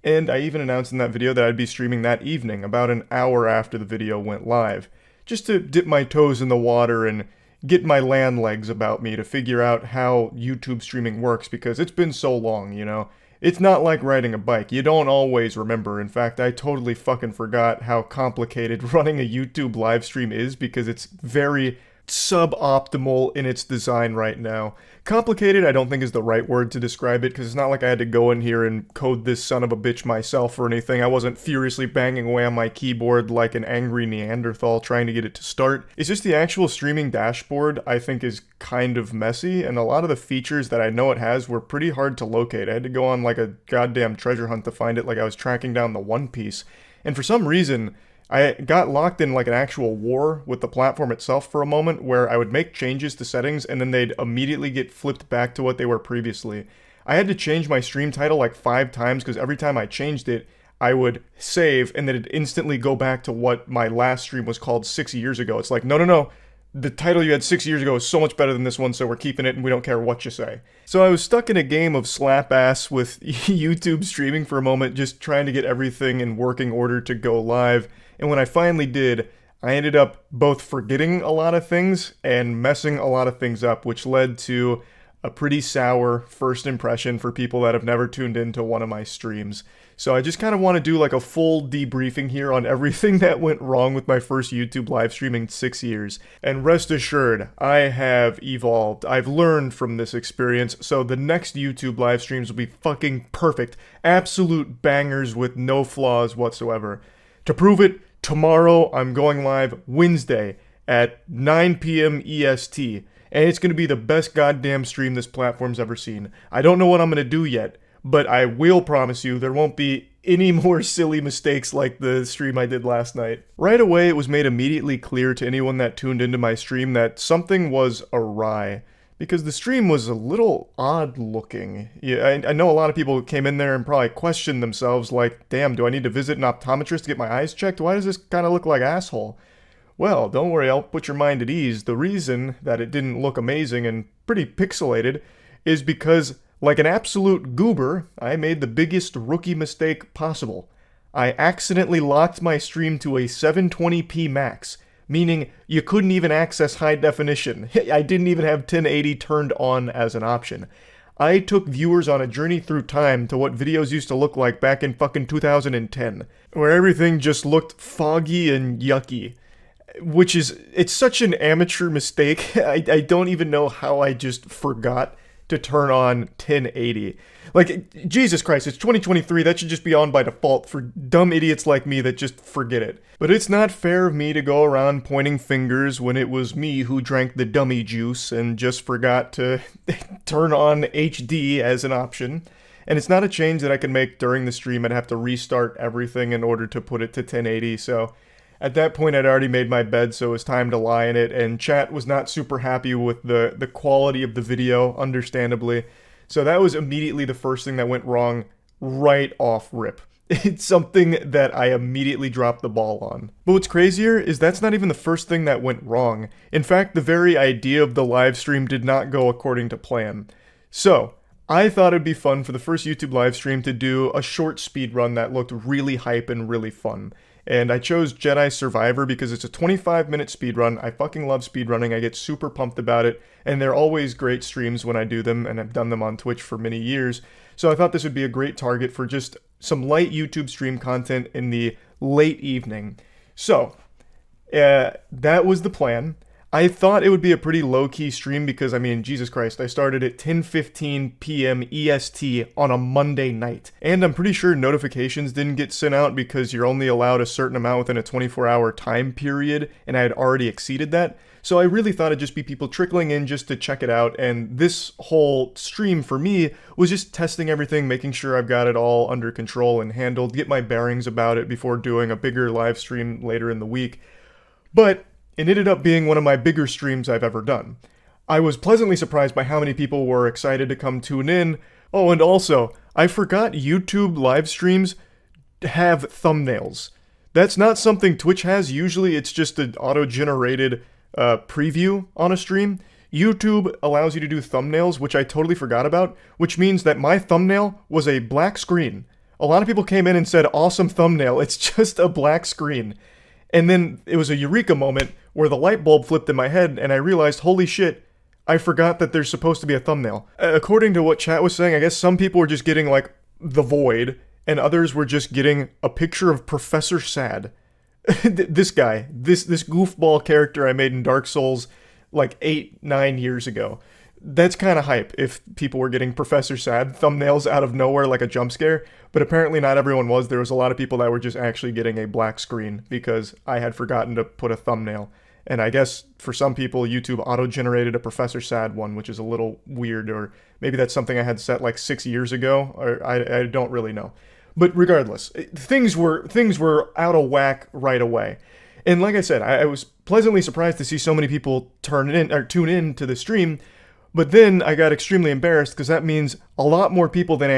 S1: And I even announced in that video that I'd be streaming that evening, about an hour after the video went live, just to dip my toes in the water and get my land legs about me to figure out how YouTube streaming works, because it's been so long, you know? It's not like riding a bike. You don't always remember. In fact, I totally fucking forgot how complicated running a YouTube live stream is, because it's very suboptimal in its design right now. Complicated, I don't think is the right word to describe it, because it's not like I had to go in here and code this son of a bitch myself or anything. I wasn't furiously banging away on my keyboard like an angry Neanderthal trying to get it to start. It's just the actual streaming dashboard I think is kind of messy, and a lot of the features that I know it has were pretty hard to locate. I had to go on like a goddamn treasure hunt to find it, like I was tracking down the One Piece. And for some reason, I got locked in like an actual war with the platform itself for a moment, where I would make changes to settings and then they'd immediately get flipped back to what they were previously. I had to change my stream title like 5 times, because every time I changed it, I would save and then it'd instantly go back to what my last stream was called 6 years ago. It's like, no, the title you had 6 years ago is so much better than this one, so we're keeping it and we don't care what you say. So I was stuck in a game of slap ass with YouTube streaming for a moment, just trying to get everything in working order to go live. And when I finally did, I ended up both forgetting a lot of things and messing a lot of things up, which led to a pretty sour first impression for people that have never tuned into one of my streams. So I just kind of want to do like a full debriefing here on everything that went wrong with my first YouTube live stream in 6 years. And rest assured, I have evolved. I've learned from this experience, so the next YouTube live streams will be fucking perfect. Absolute bangers with no flaws whatsoever. To prove it, tomorrow I'm going live Wednesday at 9 p.m. EST, and it's going to be the best goddamn stream this platform's ever seen. I don't know what I'm going to do yet, but I will promise you there won't be any more silly mistakes like the stream I did last night. Right away, it was made immediately clear to anyone that tuned into my stream that something was awry, because the stream was a little odd looking. Yeah, I know a lot of people came in there and probably questioned themselves like, damn, do I need to visit an optometrist to get my eyes checked? Why does this kind of look like asshole? Well, don't worry, I'll put your mind at ease. The reason that it didn't look amazing and pretty pixelated is because, like an absolute goober, I made the biggest rookie mistake possible. I accidentally locked my stream to a 720p max, meaning you couldn't even access high definition. I didn't even have 1080 turned on as an option. I took viewers on a journey through time to what videos used to look like back in fucking 2010, where everything just looked foggy and yucky. Which is, it's such an amateur mistake, I don't even know how I just forgot to turn on 1080. Like, Jesus Christ, it's 2023, that should just be on by default for dumb idiots like me that just forget it. But it's not fair of me to go around pointing fingers when it was me who drank the dummy juice and just forgot to turn on HD as an option. And it's not a change that I can make during the stream. I'd have to restart everything in order to put it to 1080, so at that point I'd already made my bed, so it was time to lie in it, and chat was not super happy with the quality of the video, understandably. So that was immediately the first thing that went wrong right off rip. It's something that I immediately dropped the ball on. But what's crazier is that's not even the first thing that went wrong. In fact, the very idea of the live stream did not go according to plan. So I thought it'd be fun for the first YouTube live stream to do a short speedrun that looked really hype and really fun. And I chose Jedi Survivor because it's a 25-minute speedrun. I fucking love speedrunning. I get super pumped about it. And they're always great streams when I do them, and I've done them on Twitch for many years. So I thought this would be a great target for just some light YouTube stream content in the late evening. So, that was the plan. I thought it would be a pretty low-key stream because, I mean, Jesus Christ, I started at 10:15 p.m. EST on a Monday night. And I'm pretty sure notifications didn't get sent out because you're only allowed a certain amount within a 24-hour time period, and I had already exceeded that. So I really thought it'd just be people trickling in just to check it out, and this whole stream for me was just testing everything, making sure I've got it all under control and handled, get my bearings about it before doing a bigger live stream later in the week. But it ended up being one of my bigger streams I've ever done. I was pleasantly surprised by how many people were excited to come tune in. Oh, and also, I forgot YouTube live streams
S8: have thumbnails. That's not something Twitch has. Usually it's just an auto-generated preview on a stream. YouTube allows you to do thumbnails, which I totally forgot about, which means that my thumbnail was a black screen. A lot of people came in and said, awesome thumbnail. It's just a black screen. And then it was a eureka moment where the light bulb flipped in my head and I realized, holy shit, I forgot that there's supposed to be a thumbnail. According to what chat was saying, I guess some people were just getting like the void and others were just getting a picture of Professor Sad. This guy, this goofball character I made in Dark Souls like 8-9 years ago. That's kind of hype if people were getting Professor Sad thumbnails out of nowhere like a jump scare, but apparently not everyone was. There was a lot of people that were just actually getting a black screen because I had forgotten to put a thumbnail. And I guess for some people, YouTube auto-generated a Professor Sad one, which is a little weird, or maybe that's something I had set like 6 years ago, or I don't really know. But regardless, things were out of whack right away. And like I said, I was pleasantly surprised to see so many people tune in to the stream. But then I got extremely embarrassed because that means a lot more people than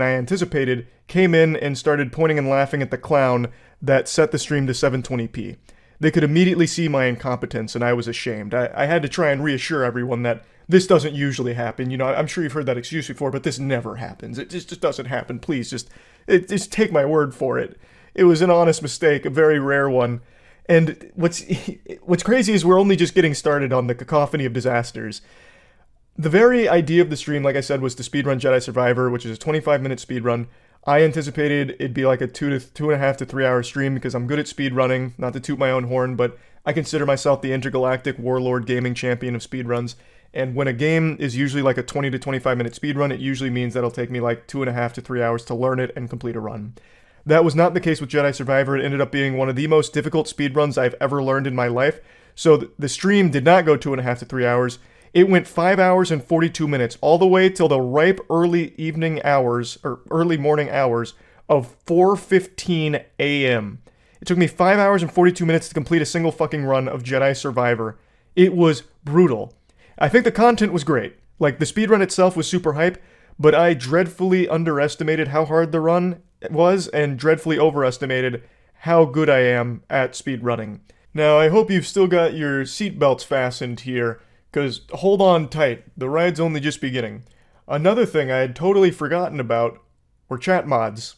S8: I anticipated came in and started pointing and laughing at the clown that set the stream to 720p. They could immediately see my incompetence and I was ashamed. I had to try and reassure everyone that this doesn't usually happen. You know, I'm sure you've heard that excuse before, but this never happens. It just doesn't happen. Please, just take my word for it. It was an honest mistake, a very rare one. And what's crazy is we're only just getting started on the cacophony of disasters. The very idea of the stream, like I said, was to speedrun Jedi Survivor, which is a 25-minute speedrun. I anticipated it'd be like a 2.5 to 3 hour stream because I'm good at speedrunning, not to toot my own horn, but I consider myself the intergalactic warlord gaming champion of speedruns. And when a game is usually like a 20 to 25 minute speedrun, it usually means that it'll take me like 2.5 to 3 hours to learn it and complete a run. That was not the case with Jedi Survivor. It ended up being one of the most difficult speedruns I've ever learned in my life. So the stream did not go 2.5 to 3 hours. It went 5 hours and 42 minutes, all the way till the ripe early evening hours, or early morning hours, of 4:15 a.m. It took me 5 hours and 42 minutes to complete a single fucking run of Jedi Survivor. It was brutal. I think the content was great. Like, the speedrun itself was super hype, but I dreadfully underestimated how hard the run was, and dreadfully overestimated how good I am at speedrunning. Now, I hope you've still got your seatbelts fastened here, because hold on tight, the ride's only just beginning. Another thing I had totally forgotten about were chat mods.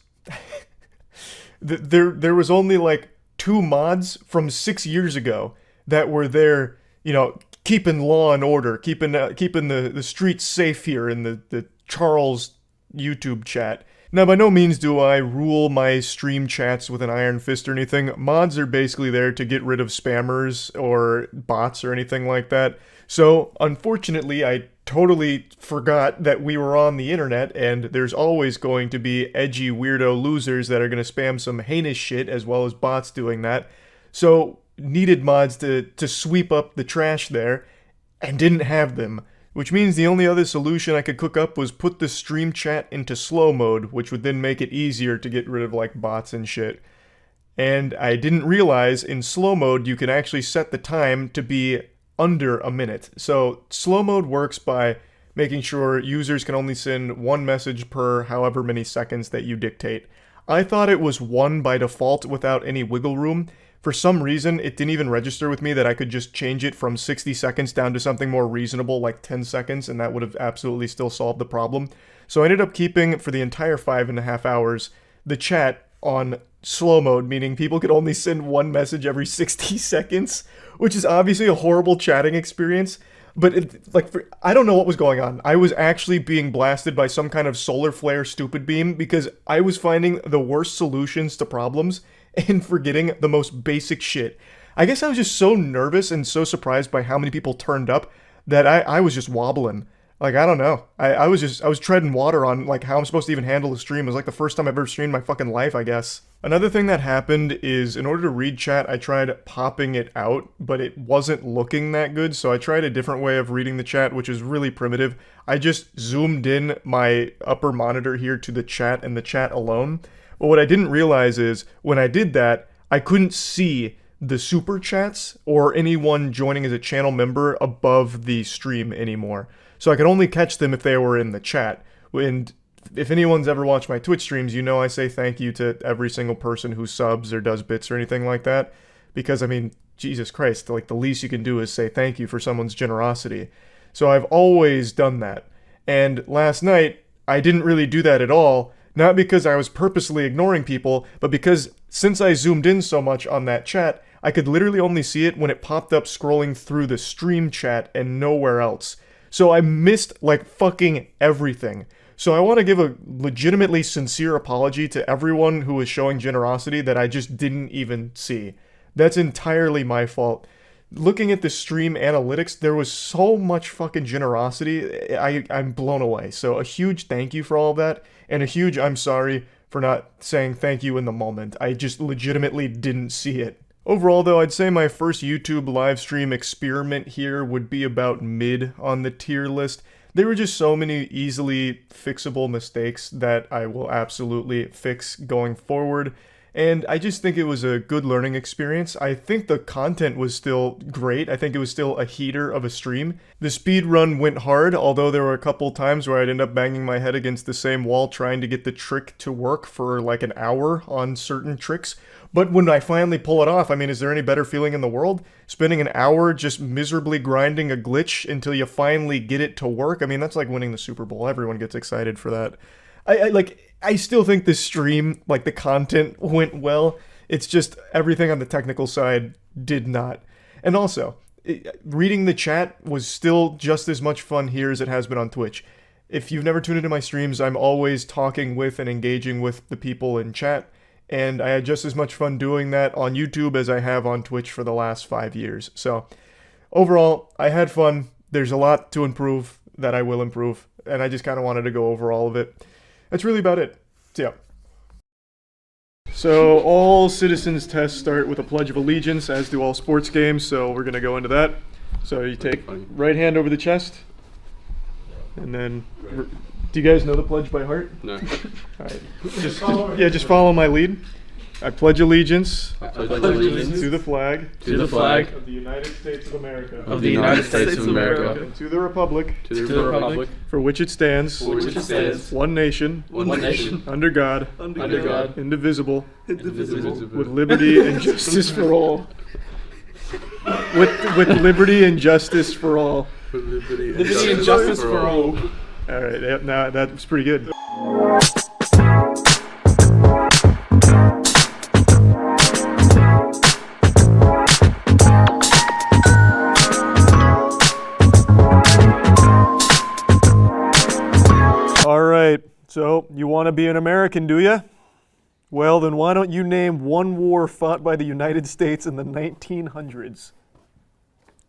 S8: There was only like 2 mods from 6 years ago that were there, you know, keeping law and order, keeping the streets safe here in the Charles YouTube chat. Now, by no means do I rule my stream chats with an iron fist or anything. Mods are basically there to get rid of spammers or bots or anything like that. So, unfortunately, I totally forgot that we were on the internet, and there's always going to be edgy weirdo losers that are going to spam some heinous shit, as well as bots doing that. So, needed mods to sweep up the trash there, and didn't have them. Which means the only other solution I could cook up was put the stream chat into slow mode, which would then make it easier to get rid of like bots and shit. And I didn't realize in slow mode you can actually set the time to be under a minute. So slow mode works by making sure users can only send 1 message per however many seconds that you dictate. I thought it was 1 by default without any wiggle room. For some reason, it didn't even register with me that I could just change it from 60 seconds down to something more reasonable like 10 seconds, and that would have absolutely still solved the problem. So I ended up keeping, for the entire 5.5 hours, the chat on slow mode, meaning people could only send 1 message every 60 seconds, which is obviously a horrible chatting experience. But I don't know what was going on. I was actually being blasted by some kind of solar flare stupid beam because I was finding the worst solutions to problems and forgetting the most basic shit. I guess I was just so nervous and so surprised by how many people turned up that I was just wobbling. Like, I don't know. I was treading water on like how I'm supposed to even handle the stream. It was like the first time I've ever streamed in my fucking life, I guess. Another thing that happened is in order to read chat, I tried popping it out, but it wasn't looking that good. So I tried a different way of reading the chat, which is really primitive. I just zoomed in my upper monitor here to the chat and the chat alone. But what I didn't realize is when I did that, I couldn't see the super chats or anyone joining as a channel member above the stream anymore. So I could only catch them if they were in the chat. And if anyone's ever watched my Twitch streams, you know I say thank you to every single person who subs or does bits or anything like that. Because, I mean, Jesus Christ, like, the least you can do is say thank you for someone's generosity. So I've always done that. And last night, I didn't really do that at all. Not because I was purposely ignoring people, but because since I zoomed in so much on that chat, I could literally only see it when it popped up scrolling through the stream chat and nowhere else. So I missed, like, fucking everything. So I want to give a legitimately sincere apology to everyone who was showing generosity that I just didn't even see. That's entirely my fault. Looking at the stream analytics, there was so much fucking generosity. I'm blown away. So a huge thank you for all of that, and a huge I'm sorry for not saying thank you in the moment. I just legitimately didn't see it. Overall, though, I'd say my first YouTube livestream experiment here would be about mid on the tier list. There were just so many easily fixable mistakes that I will absolutely fix going forward. And I just think it was a good learning experience. I think the content was still great. I think it was still a heater of a stream. The speed run went hard, although there were a couple times where I'd end up banging my head against the same wall trying to get the trick to work for like an hour on certain tricks. But when I finally pull it off, I mean, is there any better feeling in the world? Spending an hour just miserably grinding a glitch until you finally get it to work? I mean, that's like winning the Super Bowl. Everyone gets excited for that. I still think the stream, like the content went well. It's just everything on the technical side did not. And also, reading the chat was still just as much fun here as it has been on Twitch. If you've never tuned into my streams, I'm always talking with and engaging with the people in chat. And I had just as much fun doing that on YouTube as I have on Twitch for the last 5 years. So overall, I had fun. There's a lot to improve that I will improve. And I just kind of wanted to go over all of it. That's really about it. So, yeah. So all citizens tests start with a Pledge of Allegiance, as do all sports games, so we're going to go into that. So you take right hand over the chest, and then... Do you guys know the pledge by heart?
S17: No.
S8: All right. Just follow my lead. I pledge allegiance,
S17: to the
S8: flag
S17: of
S8: the United States of America,
S17: and
S8: to the republic, for which it stands, one nation, under God, indivisible, with liberty and justice for all. With liberty and justice for all.
S17: Liberty and justice for all.
S8: All right, yep, now that was pretty good. All right, so you want to be an American, do you? Well, then why don't you name one war fought by the United States in the 1900s?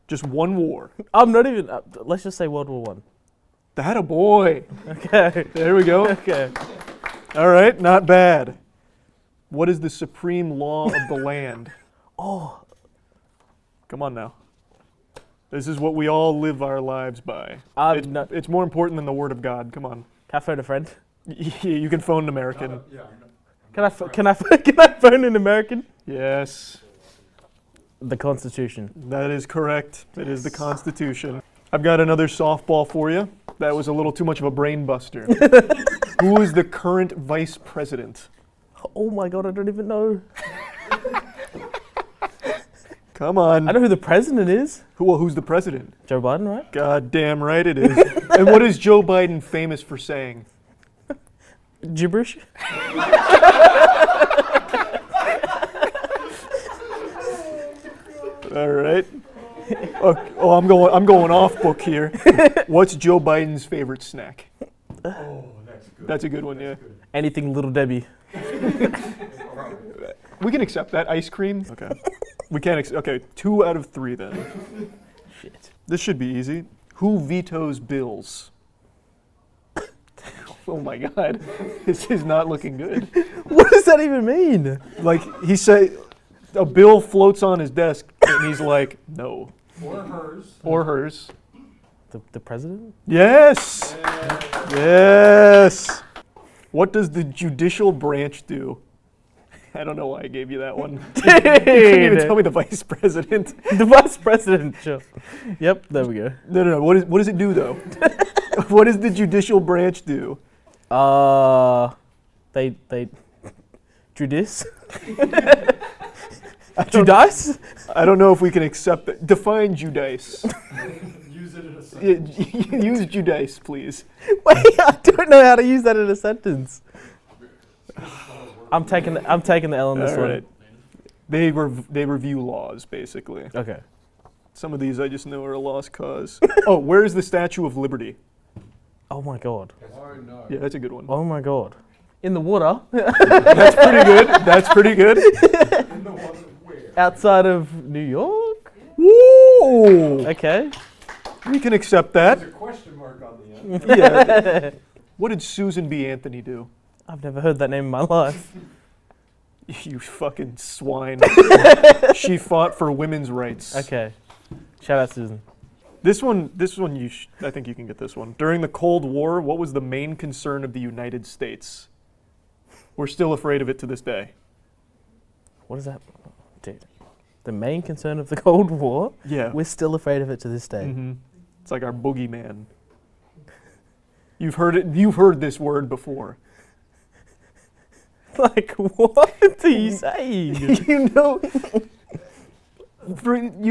S8: Just one war.
S18: I'm not even, let's just say World War One.
S8: That a boy.
S18: Okay.
S8: There we go.
S18: Okay.
S8: All right, not bad. What is the supreme law of the land?
S18: Oh.
S8: Come on now. This is what we all live our lives by. It's more important than the word of God. Come on.
S18: Can I phone a friend?
S8: You can phone an American.
S18: Can I phone an American?
S8: Yes.
S18: The Constitution.
S8: That is correct. It is the Constitution. I've got another softball for you. That was a little too much of a brain buster. Who is the current vice president?
S18: Oh my God, I don't even know.
S8: Come on.
S18: I know who the president is.
S8: Who's the president?
S18: Joe Biden, right?
S8: God damn right it is. And what is Joe Biden famous for saying?
S18: Gibberish.
S8: All right. Oh, I'm going off book here. What's Joe Biden's favorite snack?
S17: Oh, that's good.
S8: That's a good one, yeah.
S18: Anything Little Debbie.
S8: We can accept that. Ice cream? Okay. We can't okay, 2 out of 3 then.
S18: Shit.
S8: This should be easy. Who vetoes bills? Oh my God. This is not looking good.
S18: What does that even mean?
S8: Like, he said, a bill floats on his desk, and he's like, no.
S17: Or hers.
S8: Or hers.
S18: The president?
S8: Yes! Yes! What does the judicial branch do? I don't know why I gave you that one. You couldn't even tell me the vice president.
S18: The vice president, sure. Yep, there we go.
S8: No. What does it do, though? What does the judicial branch do?
S18: They Judice? Judice?
S8: I don't know if we can accept that. Define Judice.
S1: Use it in a sentence.
S8: Use Judice, please.
S18: Wait, I don't know how to use that in a sentence. I'm taking the L on this
S8: All
S18: one.
S8: right. They review laws, basically.
S18: Okay.
S8: Some of these I just know are a lost cause. Oh, where is the Statue of Liberty?
S18: Oh my god.
S1: Oh no.
S8: Yeah, that's a good one.
S18: Oh my god. In the water.
S8: That's pretty good. That's pretty good.
S1: In the water where?
S18: Outside of New York?
S8: Woo!
S18: Okay.
S8: We can accept that.
S1: There's a question mark on the end.
S8: Yeah. What did Susan B. Anthony do?
S18: I've never heard that name in my life.
S8: You fucking swine. She fought for women's rights.
S18: Okay. Shout out Susan.
S8: This one, I think you can get this one. During the Cold War, what was the main concern of the United States? We're still afraid of it to this day.
S18: What is that? Dude. The main concern of the Cold War?
S8: Yeah.
S18: We're still afraid of it to this day.
S8: Mm-hmm. It's like our boogeyman. You've heard this word before.
S18: Like, what are you saying?
S8: You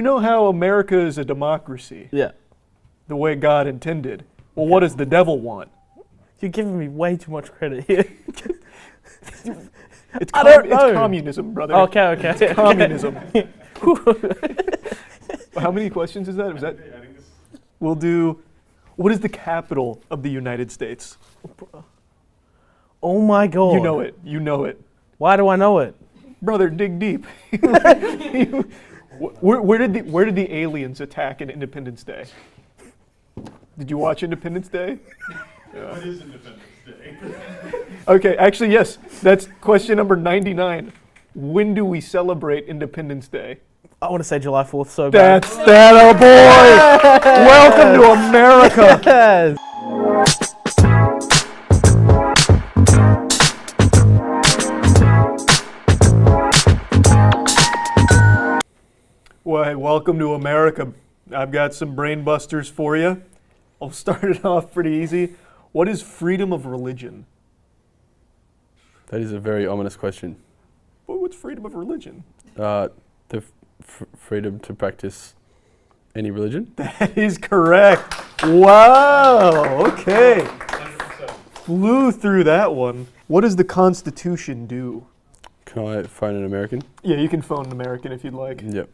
S8: know how America is a democracy?
S18: Yeah.
S8: The way God intended. Well, what does the devil want?
S18: You're giving me way too much credit here.
S8: It's
S18: I don't know.
S8: It's communism, brother.
S18: Okay.
S8: It's communism. How many questions is that? We'll do. What is the capital of the United States?
S18: Oh my god.
S8: You know it. You know it.
S18: Why do I know it?
S8: Brother, dig deep. Where did the aliens attack in Independence Day? Did you watch Independence Day?
S1: Yeah. What is Independence Day?
S8: Okay, actually, yes. That's question number 99. When do we celebrate Independence Day?
S18: I want to say July 4th so bad.
S8: That's that, oh boy! Welcome to America!
S18: Yes.
S8: Well, hey, welcome to America. I've got some brain busters for you. I'll start it off pretty easy. What is freedom of religion?
S17: That is a very ominous question.
S8: What's freedom of religion?
S17: The freedom to practice any religion.
S8: That is correct. Wow, okay.
S1: 100%.
S8: Flew through that one. What does the Constitution do?
S17: Can I phone an American?
S8: Yeah, you can phone an American if you'd like.
S17: Yep.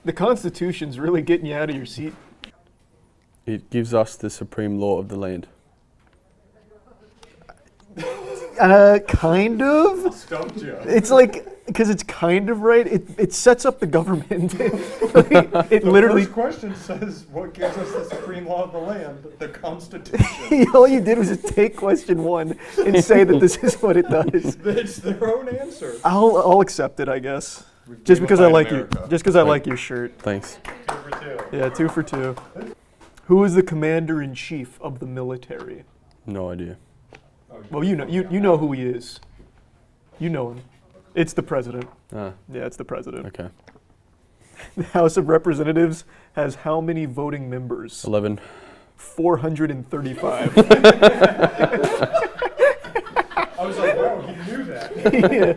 S8: The Constitution's really getting you out of your seat.
S17: It gives us the supreme law of the land.
S8: Kind of.
S1: Stumped you.
S8: It's like, because it's kind of right, it sets up the government. It literally.
S1: The first question says, what gives us the supreme law of the land? The Constitution.
S8: All you did was just take question one and say that this is what it does.
S1: It's their own answer.
S8: I'll accept it, I guess. Just because I like you. Just because I like your shirt.
S17: Thanks.
S1: 2 for 2.
S8: Yeah, 2 for 2. Who is the commander-in-chief of the military?
S17: No idea.
S8: Well, you know who he is. You know him. It's the president.
S17: Ah.
S8: Yeah, it's the president.
S17: Okay.
S8: The House of Representatives has how many voting members?
S17: 11.
S8: 435.
S1: I was like, wow, he knew that.
S8: Yeah.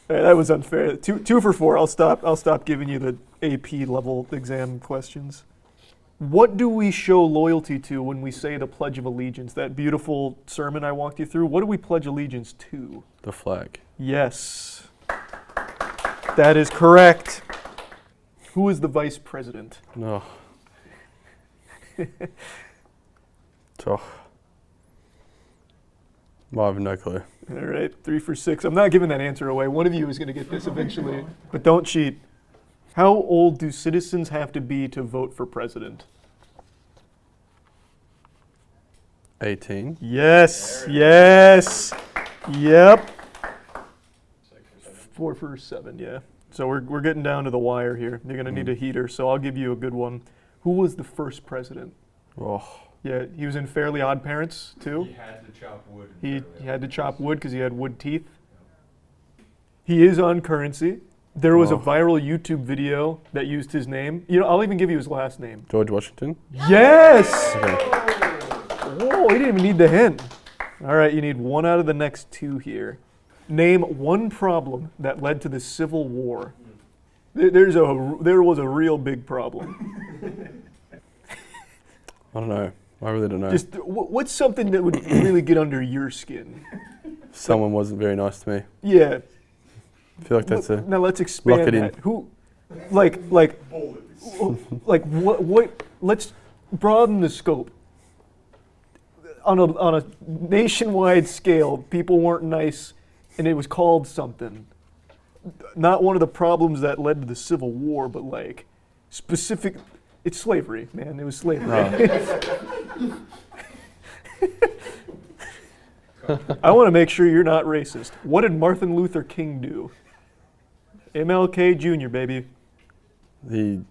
S8: All right, that was unfair. 2 for 4. I'll stop giving you the AP level exam questions. What do we show loyalty to when we say the Pledge of Allegiance? That beautiful sermon I walked you through. What do we pledge allegiance to?
S17: The flag.
S8: Yes. That is correct. Who is the vice president?
S17: No. Oh. I have no clue.
S8: All right, 3 for 6. I'm not giving that answer away. One of you is going to get this eventually, but don't cheat. How old do citizens have to be to vote for president?
S17: 18.
S8: Yes, yes, yep. 4 for 7, yeah. So we're getting down to the wire here. You're going to need a heater, so I'll give you a good one. Who was the first president?
S17: Oh.
S8: Yeah, he was in Fairly Odd Parents, too.
S1: He had to chop wood.
S8: He had to chop wood because he had wood teeth. He is on Currency. There was a viral YouTube video that used his name. You know, I'll even give you his last name.
S17: George Washington?
S8: Yes!
S17: Okay.
S8: Oh, you didn't even need the hint. All right, you need one out of the next two here. Name one problem that led to the Civil War. There was a real big problem.
S17: I don't know. I really don't know.
S8: Just what's something that would really get under your skin?
S17: Someone wasn't very nice to me.
S8: Yeah.
S17: I feel like that's a.
S8: Now let's expand
S17: lock it
S8: that.
S17: in.
S8: Who, like, what? Let's broaden the scope. On a nationwide scale, people weren't nice, and it was called something. Not one of the problems that led to the Civil War, but like specific. It's slavery, man. It was slavery. I want to make sure you're not racist. What did Martin Luther King do? MLK Jr., baby.
S17: He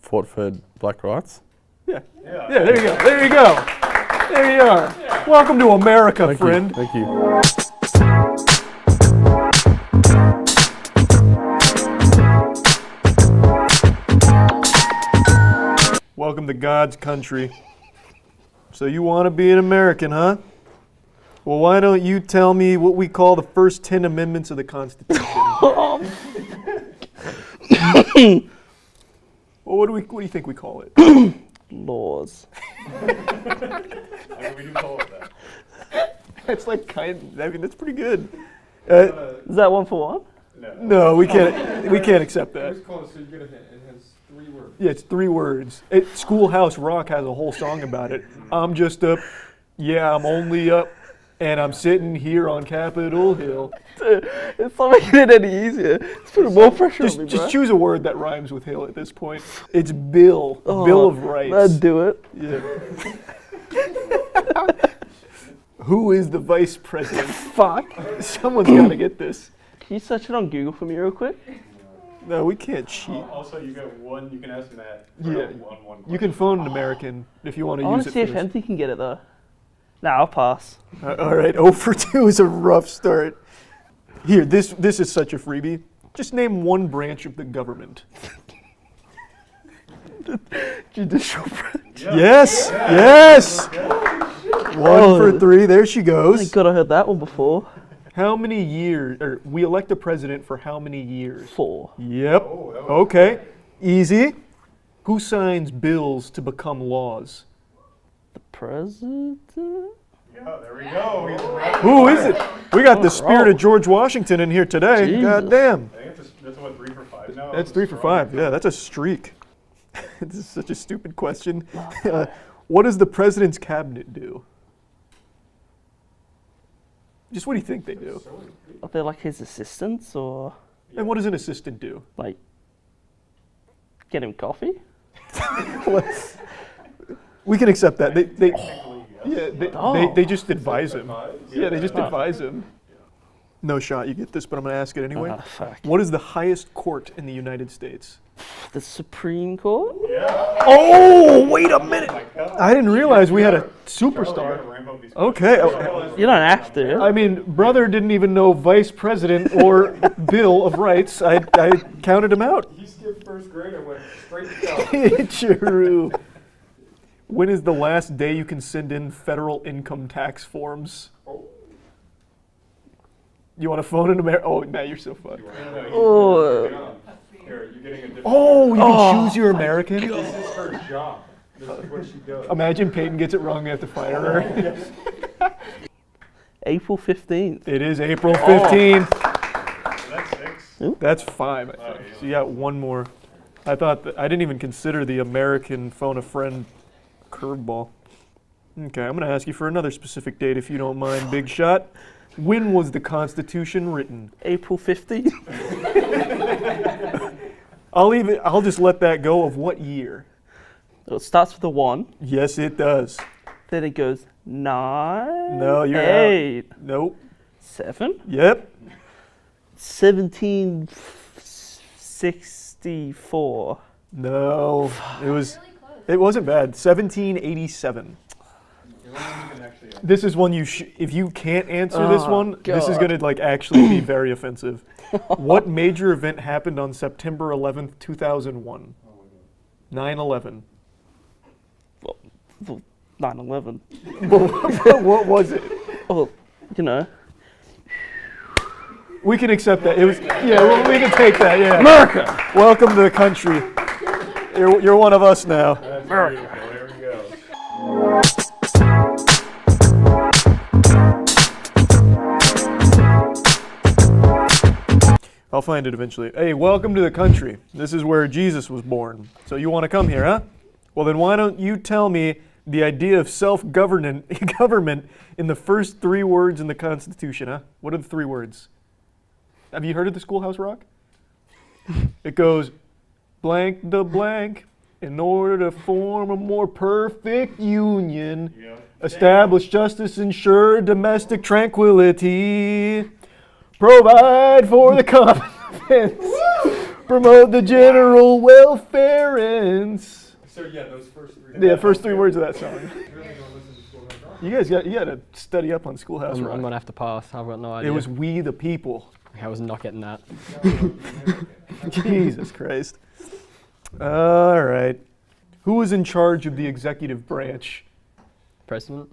S17: fought for black rights.
S8: Yeah. Yeah, there you go. There you go. There you are. Welcome to America, friend.
S17: Thank you.
S8: Welcome to God's country. So you want to be an American, huh? Well, why don't you tell me what we call the first 10 amendments of the Constitution? Well, what do you think we call it?
S18: Laws.
S1: We do call it that.
S8: That's like that's pretty good.
S18: Is that one for one?
S8: No, we can't accept that.
S1: It's close, so you get a hint. It has 3 words.
S8: Yeah, it's 3 words. Schoolhouse Rock has a whole song about it. I'm just up, yeah, I'm only up, and I'm sitting here on Capitol Hill.
S18: It's not making it any easier. It's putting more pressure on me, bro.
S8: Just choose a word that rhymes with Hill at this point. It's Bill. Bill of Rights.
S18: That'd do it.
S8: Yeah. Who is the vice president?
S18: Fuck.
S8: Someone's got to get this.
S18: Can you search it on Google for me real quick?
S8: No, we can't cheat.
S1: Also, you get one. You can ask Matt.
S8: Yeah.
S1: One
S8: You can phone an American if you want to
S18: I
S8: use
S18: want
S8: it.
S18: to see if
S8: first.
S18: Empty can get it though. Nah, I'll pass.
S8: All right, 0 for 2 is a rough start. Here, this is such a freebie. Just name one branch of the government.
S18: Judicial branch.
S8: Yes, yes. 1 for 3. There she goes.
S18: Thank God I heard that one before.
S8: How many years? Or we elect a president for how many years? 4. Yep. Okay. Easy. Who signs bills to become laws?
S18: The president?
S1: Yeah, there we go.
S8: Who is it? We got the spirit of George Washington in here today.
S18: Jesus.
S8: God damn.
S1: I think that's what 3 for 5 now.
S8: That's 3 for 5. Yeah, that's a streak. This is such a stupid question. What does the president's cabinet do? Just what do you think they do?
S18: Are they like his assistants or?
S8: And what does an assistant do?
S18: Like, get him coffee?
S8: We can accept that. They just advise him. Yeah, they just advise him. No shot you get this, but I'm going to ask it anyway.
S18: Fuck.
S8: What is the highest court in the United States?
S18: The Supreme Court?
S8: Oh, wait a minute. I didn't realize we had a superstar. Okay.
S18: You don't have to.
S8: I mean, brother didn't even know vice president or Bill of Rights. I counted him out.
S1: He skipped first grade and went straight to college.
S8: True. When is the last day you can send in federal income tax forms? You want to phone in America? Oh, Matt, you're so fun. Oh, you can choose your American?
S1: This is her job. This is what she does.
S8: Imagine Peyton gets it wrong, we have to fire her.
S18: April 15th.
S8: It is April 15th.
S1: That's 6.
S8: That's 5, I think. So you got one more. I didn't even consider the American phone a friend curveball. Okay, I'm going to ask you for another specific date if you don't mind, big shot. When was the Constitution written?
S18: April 15th.
S8: I'll just let that go. Of what year?
S18: It starts with a 1.
S8: Yes, it does.
S18: Then it goes 9.
S8: No, you're
S18: 8.
S8: out. Nope.
S18: 7.
S8: Yep.
S18: 1764.
S8: No, it wasn't bad. 1787. This is one if you can't answer this one, this is going to actually be very offensive. What major event happened on September 11th, 2001? 9/11.
S18: 9/11.
S8: What was it?
S18: Oh, you know.
S8: We can accept that. It was, yeah, we can take that, yeah.
S18: America!
S8: Welcome to the country. You're one of us now.
S1: America. There we go.
S8: I'll find it eventually. Hey, welcome to the country. This is where Jesus was born. So you want to come here, huh? Well, then why don't you tell me the idea of self-government in the first 3 words in the Constitution, huh? What are the 3 words? Have you heard of the Schoolhouse Rock? It goes, blank the blank, in order to form a more perfect union, establish justice, ensure domestic tranquility, provide for the common defense, promote the general welfare ends.
S1: So yeah, those first 3.
S8: Yeah, first 3 words of that song. You guys got to study up on Schoolhouse Rock.
S18: I'm gonna have to pass. I've got no idea.
S8: It was We the People.
S18: I was not getting that.
S8: Jesus Christ. All right. Who was in charge of the executive branch?
S18: President?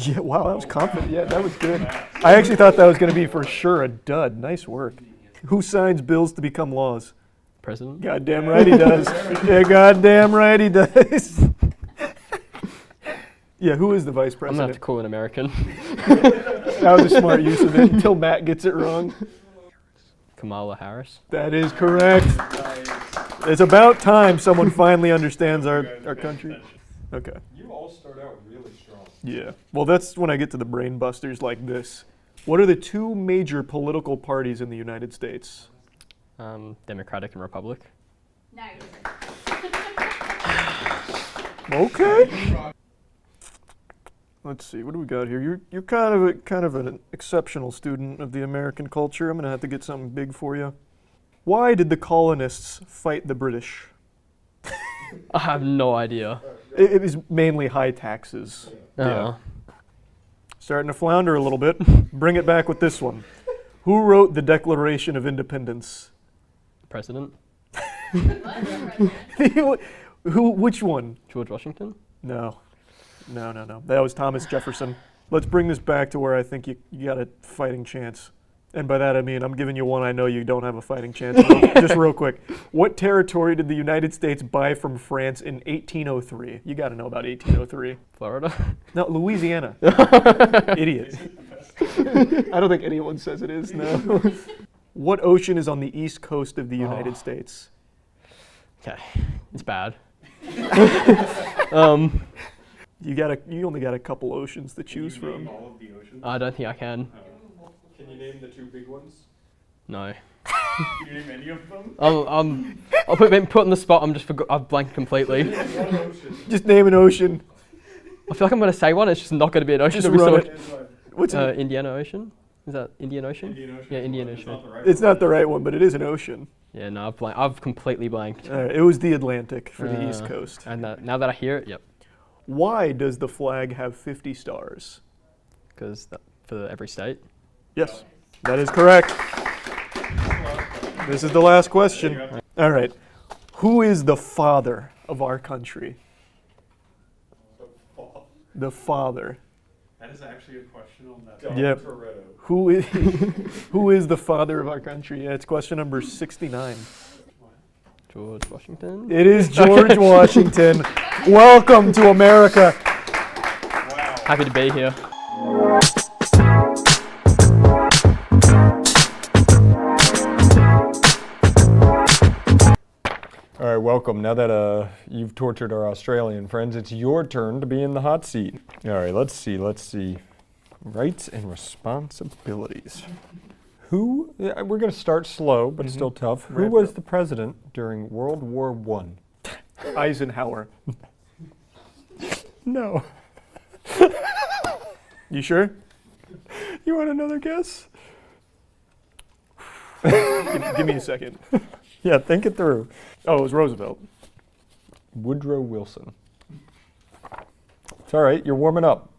S8: Yeah, wow, that was confident. Yeah, that was good. I actually thought that was going to be for sure a dud. Nice work. Who signs bills to become laws?
S18: President?
S8: Goddamn right he does. Yeah, goddamn right he does. Yeah, who is the vice
S18: I'm
S8: president?
S18: gonna have to call an American.
S8: That was a smart use of it until Matt gets it wrong.
S18: Kamala Harris.
S8: That is correct. It's about time someone finally understands our country. Okay.
S1: You all start out really strong.
S8: Yeah. Well, that's when I get to the brain busters like this. What are the 2 major political parties in the United States?
S18: Democratic and Republic.
S8: Okay. Let's see. What do we got here? You're kind of an exceptional student of the American culture. I'm gonna have to get something big for you. Why did the colonists fight the British?
S18: I have no idea.
S8: It was mainly high taxes. Yeah. Starting to flounder a little bit. Bring it back with this one. Who wrote the Declaration of Independence?
S18: President?
S8: Which one?
S18: George Washington?
S8: No. That was Thomas Jefferson. Let's bring this back to where I think you got a fighting chance. And by that I mean I'm giving you one I know you don't have a fighting chance. Just real quick. What territory did the United States buy from France in 1803? You got to know about 1803.
S18: Florida?
S8: No, Louisiana. Idiot. I don't think anyone says it is, no. What ocean is on the east coast of the United States?
S18: Okay, it's bad.
S8: You only got a couple oceans to choose from.
S1: All of the oceans?
S18: I don't think I can.
S1: Can you name the 2 big ones?
S18: No.
S1: Can you name any of them?
S18: I'll put on the spot. I've blanked completely.
S8: Just name an ocean.
S18: I feel like I'm gonna say one. It's just not gonna be an ocean.
S8: Just run it.
S18: What's Indiana Ocean? Is that Indian Ocean? Yeah, Indian Ocean.
S8: It's not the right one, but it is an ocean.
S18: Yeah, no, I've completely blanked.
S8: It was the Atlantic for the East Coast.
S18: And now that I hear it, yep.
S8: Why does the flag have 50 stars?
S18: Because for every state.
S8: Yes, that is correct. This is the last question. All right. Who is the father of our country? The father.
S1: That is actually a question on that.
S8: Yep. Who is the father of our country? Yeah, it's question number 69.
S18: George Washington?
S8: It is George Washington. Welcome to America.
S18: Wow. Happy to be here.
S19: All right, welcome. Now that you've tortured our Australian friends, it's your turn to be in the hot seat. All right, let's see. Rights and responsibilities. We're going to start slow, but still tough. Who was the president during World War I?
S8: Eisenhower.
S19: No.
S8: You sure?
S19: You want another guess?
S8: Give me a second.
S19: Yeah, think it through.
S8: Oh, it was Roosevelt.
S19: Woodrow Wilson. It's all right. You're warming up.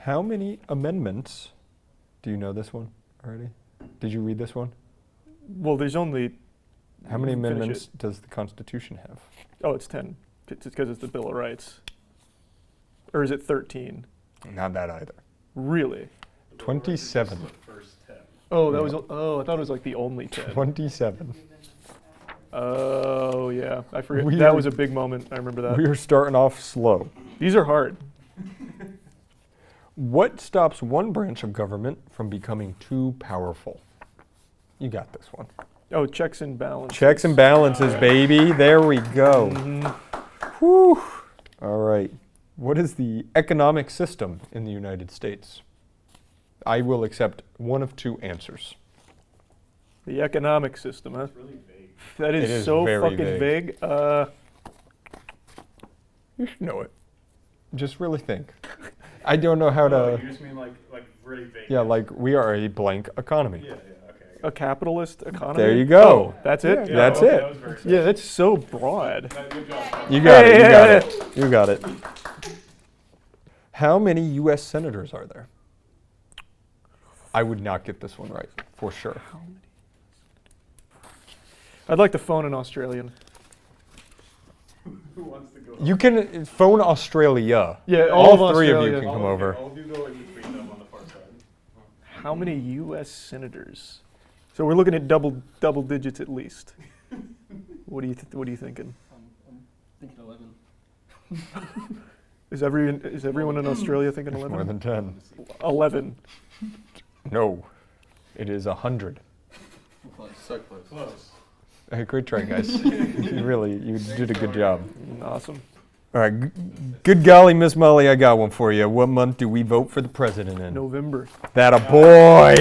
S19: How many amendments? Do you know this one already? Did you read this one?
S8: Well, there's only...
S19: How many amendments does the Constitution have?
S8: Oh, it's 10. It's because it's the Bill of Rights. Or is it 13?
S19: Not that either.
S8: Really?
S19: 27.
S8: Oh, that was. Oh, I thought it was like the only 10.
S19: 27.
S8: Oh yeah, I forget. That was a big moment. I remember that.
S19: We are starting off slow.
S8: These are hard.
S19: What stops one branch of government from becoming too powerful? You got this one.
S8: Oh, checks and balances.
S19: Checks and balances, baby. There we go. Whew. All right. What is the economic system in the United States? I will accept one of two answers.
S8: The economic system, huh?
S11: Really vague.
S8: That
S19: It
S8: is
S19: is
S8: so
S19: very
S8: fucking
S19: vague.
S8: vague.
S19: You should know it. Just really think. I don't know how to.
S11: You just mean like really vague.
S19: Yeah, like we are a blank economy.
S11: Yeah, okay.
S8: A capitalist economy.
S19: There you go.
S8: Oh, that's it.
S19: Yeah, that's
S11: okay,
S19: it.
S11: that was very
S8: Yeah, that's so broad.
S11: Good job.
S19: You got it. You got it. You got it. How many U.S. senators are there? I would not get this one right, for sure.
S8: I'd like to phone an Australian.
S11: Who wants to go?
S19: You can phone Australia.
S8: Yeah,
S19: all three of you can come over.
S11: All of you go in between them on the far side.
S8: How many U.S. senators? So we're looking at double digits at least. What are you thinking?
S11: I'm thinking 11.
S8: Is everyone in Australia thinking 11?
S19: More than 10.
S8: 11.
S19: No, it is 100.
S11: So close. Close.
S19: Hey, great try, guys. you did a good job.
S8: Awesome.
S19: All right, good golly, Miss Molly, I got one for you. What month do we vote for the president in?
S8: November.
S19: That a boy.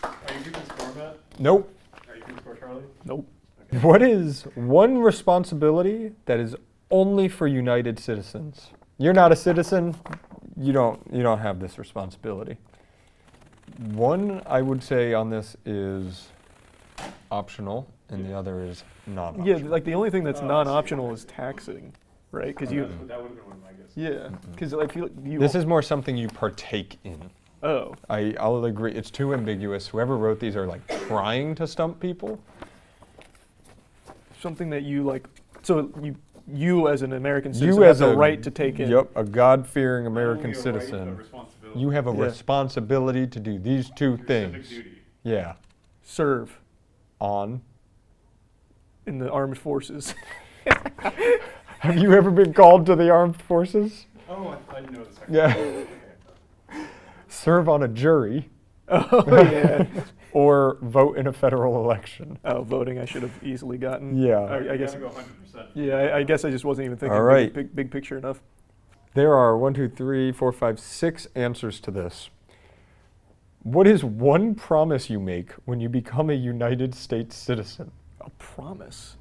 S11: Are you keeping score, Matt?
S19: Nope.
S11: Are you keeping score, Charlie?
S8: Nope.
S19: Okay. What is one responsibility that is only for United citizens? You're not a citizen. You don't have this responsibility. One I would say on this is optional, and the other is non-optional.
S8: Yeah, like the only thing that's non-optional is taxing, right? Because
S11: That would have been one of my guesses.
S8: Yeah, because I feel like
S19: This is more something you partake in.
S8: Oh.
S19: I'll agree. It's too ambiguous. Whoever wrote these are like trying to stump people.
S8: Something that you like. So you as an American citizen have the right to take in.
S19: Yep, a God-fearing American
S11: Not only a
S19: citizen.
S11: right, but responsibility.
S19: You have a
S8: Yeah.
S19: responsibility to do these two things.
S11: Civic duty.
S19: Yeah.
S8: Serve
S19: On.
S8: in the armed forces.
S19: Have you ever been called to the armed forces?
S11: Oh, I know the second.
S19: Yeah.
S11: Okay.
S19: Serve on a jury.
S8: Oh yeah.
S19: Or vote in a federal election.
S8: Oh, voting I should have easily gotten.
S19: Yeah.
S8: I guess.
S11: You gotta go 100%.
S8: Yeah, I guess I just wasn't even thinking
S19: All right.
S8: big picture enough.
S19: There are 1, 2, 3, 4, 5, 6 answers to this. What is one promise you make when you become a United States citizen?
S8: A promise?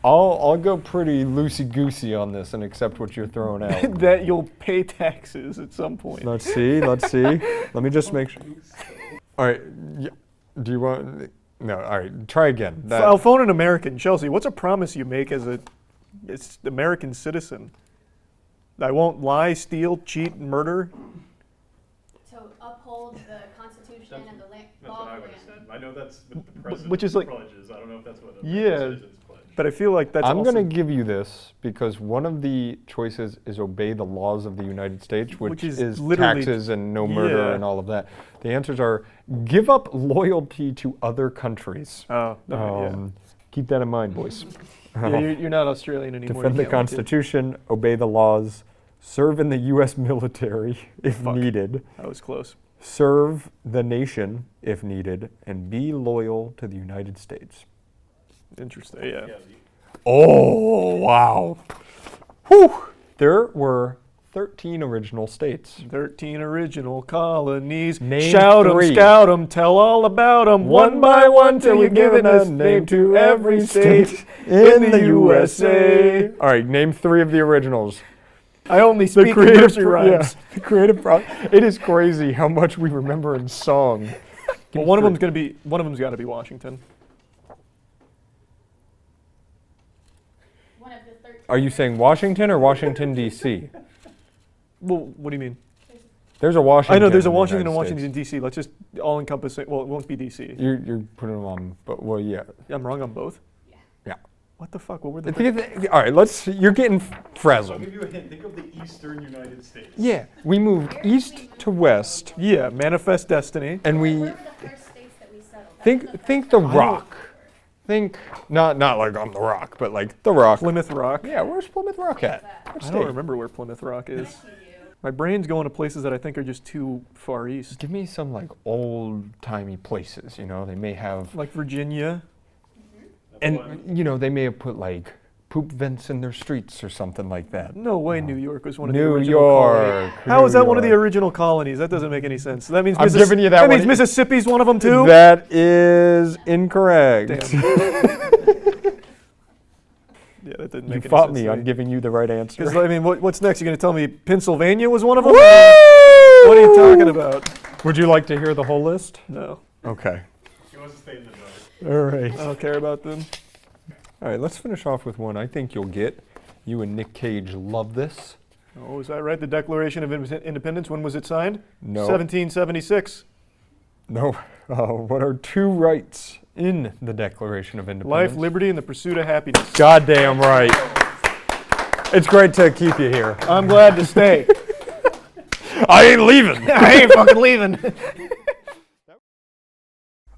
S19: I'll go pretty loosey-goosey on this and accept what you're throwing out.
S8: That you'll pay taxes at some point.
S19: Let's see. Let me just make sure. All right. Yeah. Do you want? No. All right. Try again.
S8: I'll phone an American. Chelsea, what's a promise you make as an American citizen? I won't lie, steal, cheat, murder.
S16: To uphold the Constitution and the
S11: That's what I would have said. I know that's what the president
S8: Which is like-
S11: pledges. I don't know if that's what
S8: Yeah,
S11: citizens pledge.
S8: but I feel like that's
S19: I'm
S8: also
S19: going to give you this because one of the choices is obey the laws of the United States, which is
S8: literally-
S19: taxes and no murder
S8: Yeah.
S19: and all of that. The answers are give up loyalty to other countries.
S8: Oh, okay, yeah.
S19: Keep that in mind, boys.
S8: Yeah, you're not Australian anymore.
S19: Defend
S8: you
S19: the
S8: can't like it.
S19: Constitution, obey the laws, serve in the U.S. military if needed.
S8: That was close.
S19: Serve the nation if needed, and be loyal to the United States.
S8: Interesting, yeah.
S19: Oh, wow. Whew. There were 13 original states.
S8: 13 original colonies.
S19: Name
S8: Shout 'em,
S19: 3.
S8: scout 'em, tell all about 'em. One by one till you're giving us name to every state in the USA.
S19: All right, name 3 of the originals.
S8: I only speak in nursery rhymes.
S19: The creative It is crazy how much we remember in song.
S8: Well, one of them's got to be Washington.
S19: Are you saying Washington or Washington, D.C.?
S8: Well, what do you mean?
S19: There's a Washington.
S8: I know there's a
S19: in the
S8: Washington and
S19: United
S8: Washington, D.C. Let's just all encompass it. Well, it won't be D.C.
S19: You're putting them on, but well, yeah.
S8: I'm wrong on both?
S19: Yeah.
S8: What the fuck? What were the...
S19: All right, you're getting frazzled.
S1: I'll give you a hint. Think of the eastern United States.
S19: Yeah, we moved east to west.
S8: Yeah, Manifest Destiny.
S19: And we think the Rock. Think not like on the Rock, but like the Rock.
S8: Plymouth Rock.
S19: Yeah, where's Plymouth Rock at? What
S8: I
S19: state?
S8: don't remember where Plymouth Rock is. My brain's going to places that I think are just too far east.
S19: Give me some like old-timey places, you know, they may have...
S8: Like Virginia.
S19: And, you know, they may have put like poop vents in their streets or something like that.
S8: No way New York was one of the
S19: New
S8: original colonies. How is that one of the original colonies? That doesn't make any sense. That means
S19: I'm giving you that one.
S8: means Mississippi's one of them too?
S19: That is incorrect.
S8: Damn. Yeah, that didn't make any sense.
S19: You fought me on giving you the right answer.
S8: Because, I mean, what's next? You're going to tell me Pennsylvania was one of them?
S19: Woo!
S8: What are you talking about?
S19: Would you like to hear the whole list?
S8: No.
S19: Okay.
S1: He wants to stay in the dark.
S19: All right.
S8: I don't care about them.
S19: All right, let's finish off with one I think you'll get. You and Nick Cage love this.
S8: Oh, is that right? The Declaration of Independence, when was it signed?
S19: No.
S8: 1776.
S19: No. What are two rights in the Declaration of Independence?
S8: Life, liberty, and the pursuit of happiness.
S19: Goddamn right. It's great to keep you here.
S8: I'm glad to stay.
S19: I ain't leaving.
S8: I ain't fucking leaving.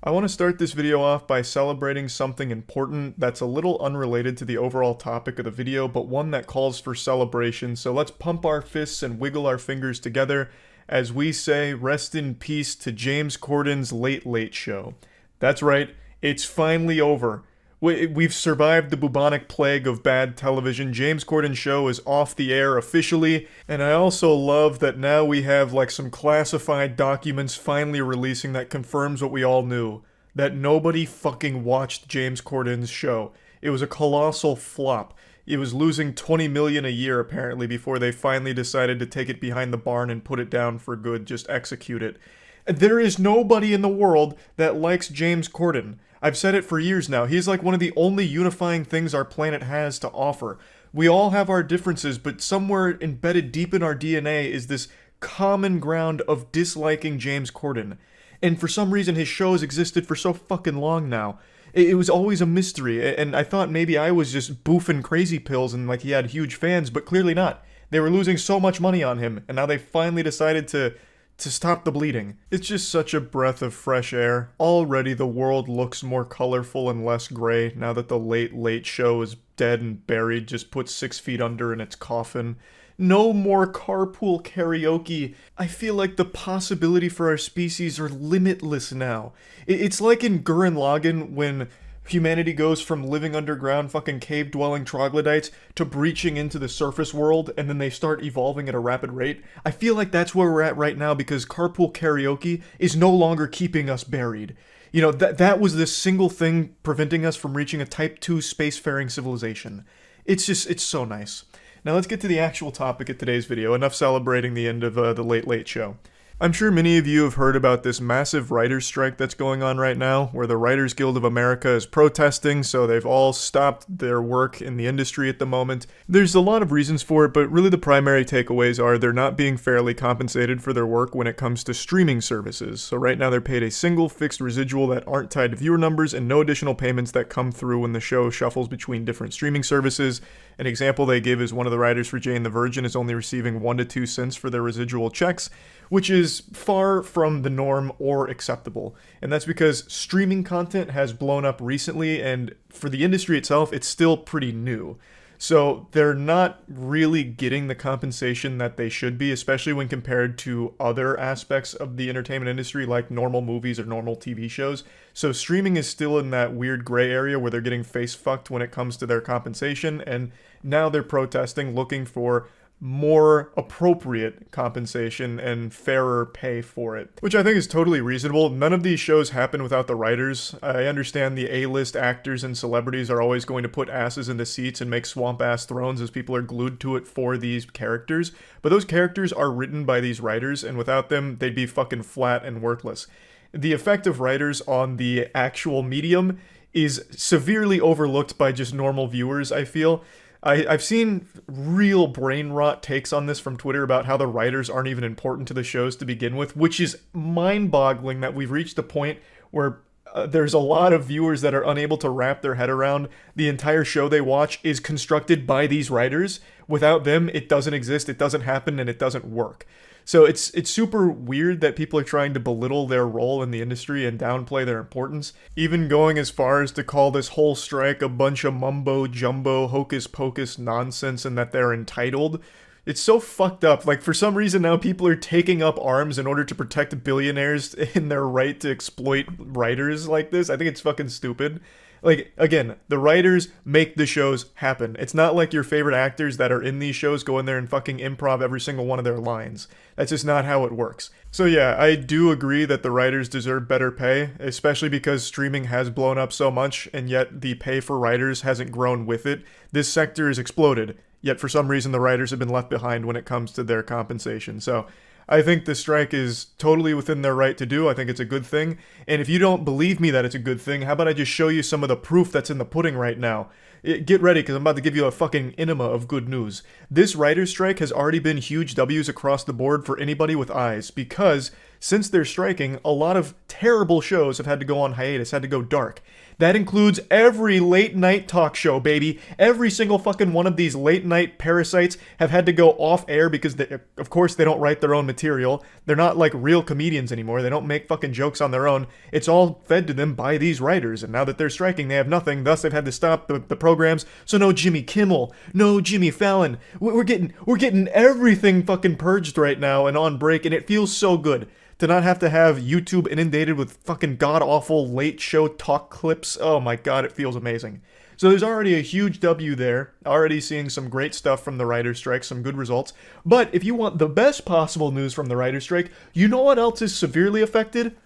S1: I want to start this video off by celebrating something important that's a little unrelated to the overall topic of the video, but one that calls for celebration. So let's pump our fists and wiggle our fingers together as we say rest in peace to James Corden's Late Late Show. That's right, it's finally over. We've survived the bubonic plague of bad television. James Corden's show is off the air officially, and I also love that now we have like some classified documents finally releasing that confirms what we all knew, that nobody fucking watched James Corden's show. It was a colossal flop. It was losing $20 million a year apparently before they finally decided to take it behind the barn and put it down for good, just execute it. There is nobody in the world that likes James Corden. I've said it for years now. He's like one of the only unifying things our planet has to offer. We all have our differences, but somewhere embedded deep in our DNA is this common ground of disliking James Corden. And for some reason, his shows existed for so fucking long now. It was always a mystery, and I thought maybe I was just boofing crazy pills and like he had huge fans, but clearly not. They were losing so much money on him, and now they finally decided to stop the bleeding. It's just such a breath of fresh air. Already the world looks more colorful and less gray now that the Late Late Show is dead and buried, just put 6 feet under in its coffin. No more carpool karaoke. I feel like the possibility for our species are limitless now. It's like in Gurren Lagann when humanity goes from living underground fucking cave-dwelling troglodytes to breaching into the surface world, and then they start evolving at a rapid rate. I feel like that's where we're at right now because carpool karaoke is no longer keeping us buried. You know, that was the single thing preventing us from reaching a Type 2 spacefaring civilization. It's so nice. Now let's get to the actual topic of today's video. Enough celebrating the end of the Late Late Show. I'm sure many of you have heard about this massive writers' strike that's going on right now, where the Writers Guild of America is protesting, so they've all stopped their work in the industry at the moment. There's a lot of reasons for it, but really the primary takeaways are they're not being fairly compensated for their work when it comes to streaming services. So right now they're paid a single fixed residual that aren't tied to viewer numbers and no additional payments that come through when the show shuffles between different streaming services. An example they give is one of the writers for Jane the Virgin is only receiving 1 to 2 cents for their residual checks, which is far from the norm or acceptable. And that's because streaming content has blown up recently, and for the industry itself, it's still pretty new. So they're not really getting the compensation that they should be, especially when compared to other aspects of the entertainment industry like normal movies or normal TV shows. So streaming is still in that weird gray area where they're getting face fucked when it comes to their compensation, and now they're protesting, looking for more appropriate compensation and fairer pay for it, which I think is totally reasonable. None of these shows happen without the writers. I understand the A-list actors and celebrities are always going to put asses into seats and make swamp-ass thrones as people are glued to it for these characters, but those characters are written by these writers, and without them, they'd be fucking flat and worthless. The effect of writers on the actual medium is severely overlooked by just normal viewers, I feel. I've seen real brain rot takes on this from Twitter about how the writers aren't even important to the shows to begin with, which is mind-boggling that we've reached the point where
S8: there's a lot of viewers that are unable to wrap their head around the entire show they watch is constructed by these writers. Without them, it doesn't exist, it doesn't happen, and it doesn't work. So it's super weird that people are trying to belittle their role in the industry and downplay their importance, even going as far as to call this whole strike a bunch of mumbo jumbo hocus pocus nonsense and that they're entitled. It's so fucked up. Like, for some reason now people are taking up arms in order to protect billionaires in their right to exploit writers like this. I think it's fucking stupid. Like, again, the writers make the shows happen. It's not like your favorite actors that are in these shows go in there and fucking improv every single one of their lines. That's just not how it works. So yeah, I do agree that the writers deserve better pay, especially because streaming has blown up so much, and yet the pay for writers hasn't grown with it. This sector has exploded, yet for some reason the writers have been left behind when it comes to their compensation. So I think the strike is totally within their right to do. I think it's a good thing. And if you don't believe me that it's a good thing, how about I just show you some of the proof that's in the pudding right now? Get ready, because I'm about to give you a fucking enema of good news. This writer's strike has already been huge W's across the board for anybody with eyes, because since they're striking, a lot of terrible shows have had to go on hiatus, had to go dark. That includes every late night talk show, baby. Every single fucking one of these late night parasites have had to go off air because, of course, they don't write their own material. They're not like real comedians anymore. They don't make fucking jokes on their own. It's all fed to them by these writers. And now that they're striking, they have nothing. Thus, they've had to stop the programs. So no Jimmy Kimmel, no Jimmy Fallon. We're getting everything fucking purged right now and on break, and it feels so good to not have to have YouTube inundated with fucking god-awful late show talk clips. Oh my god, it feels amazing. So there's already a huge W there, already seeing some great stuff from the writer's strike, some good results. But if you want the best possible news from the writer's strike, you know what else is severely affected?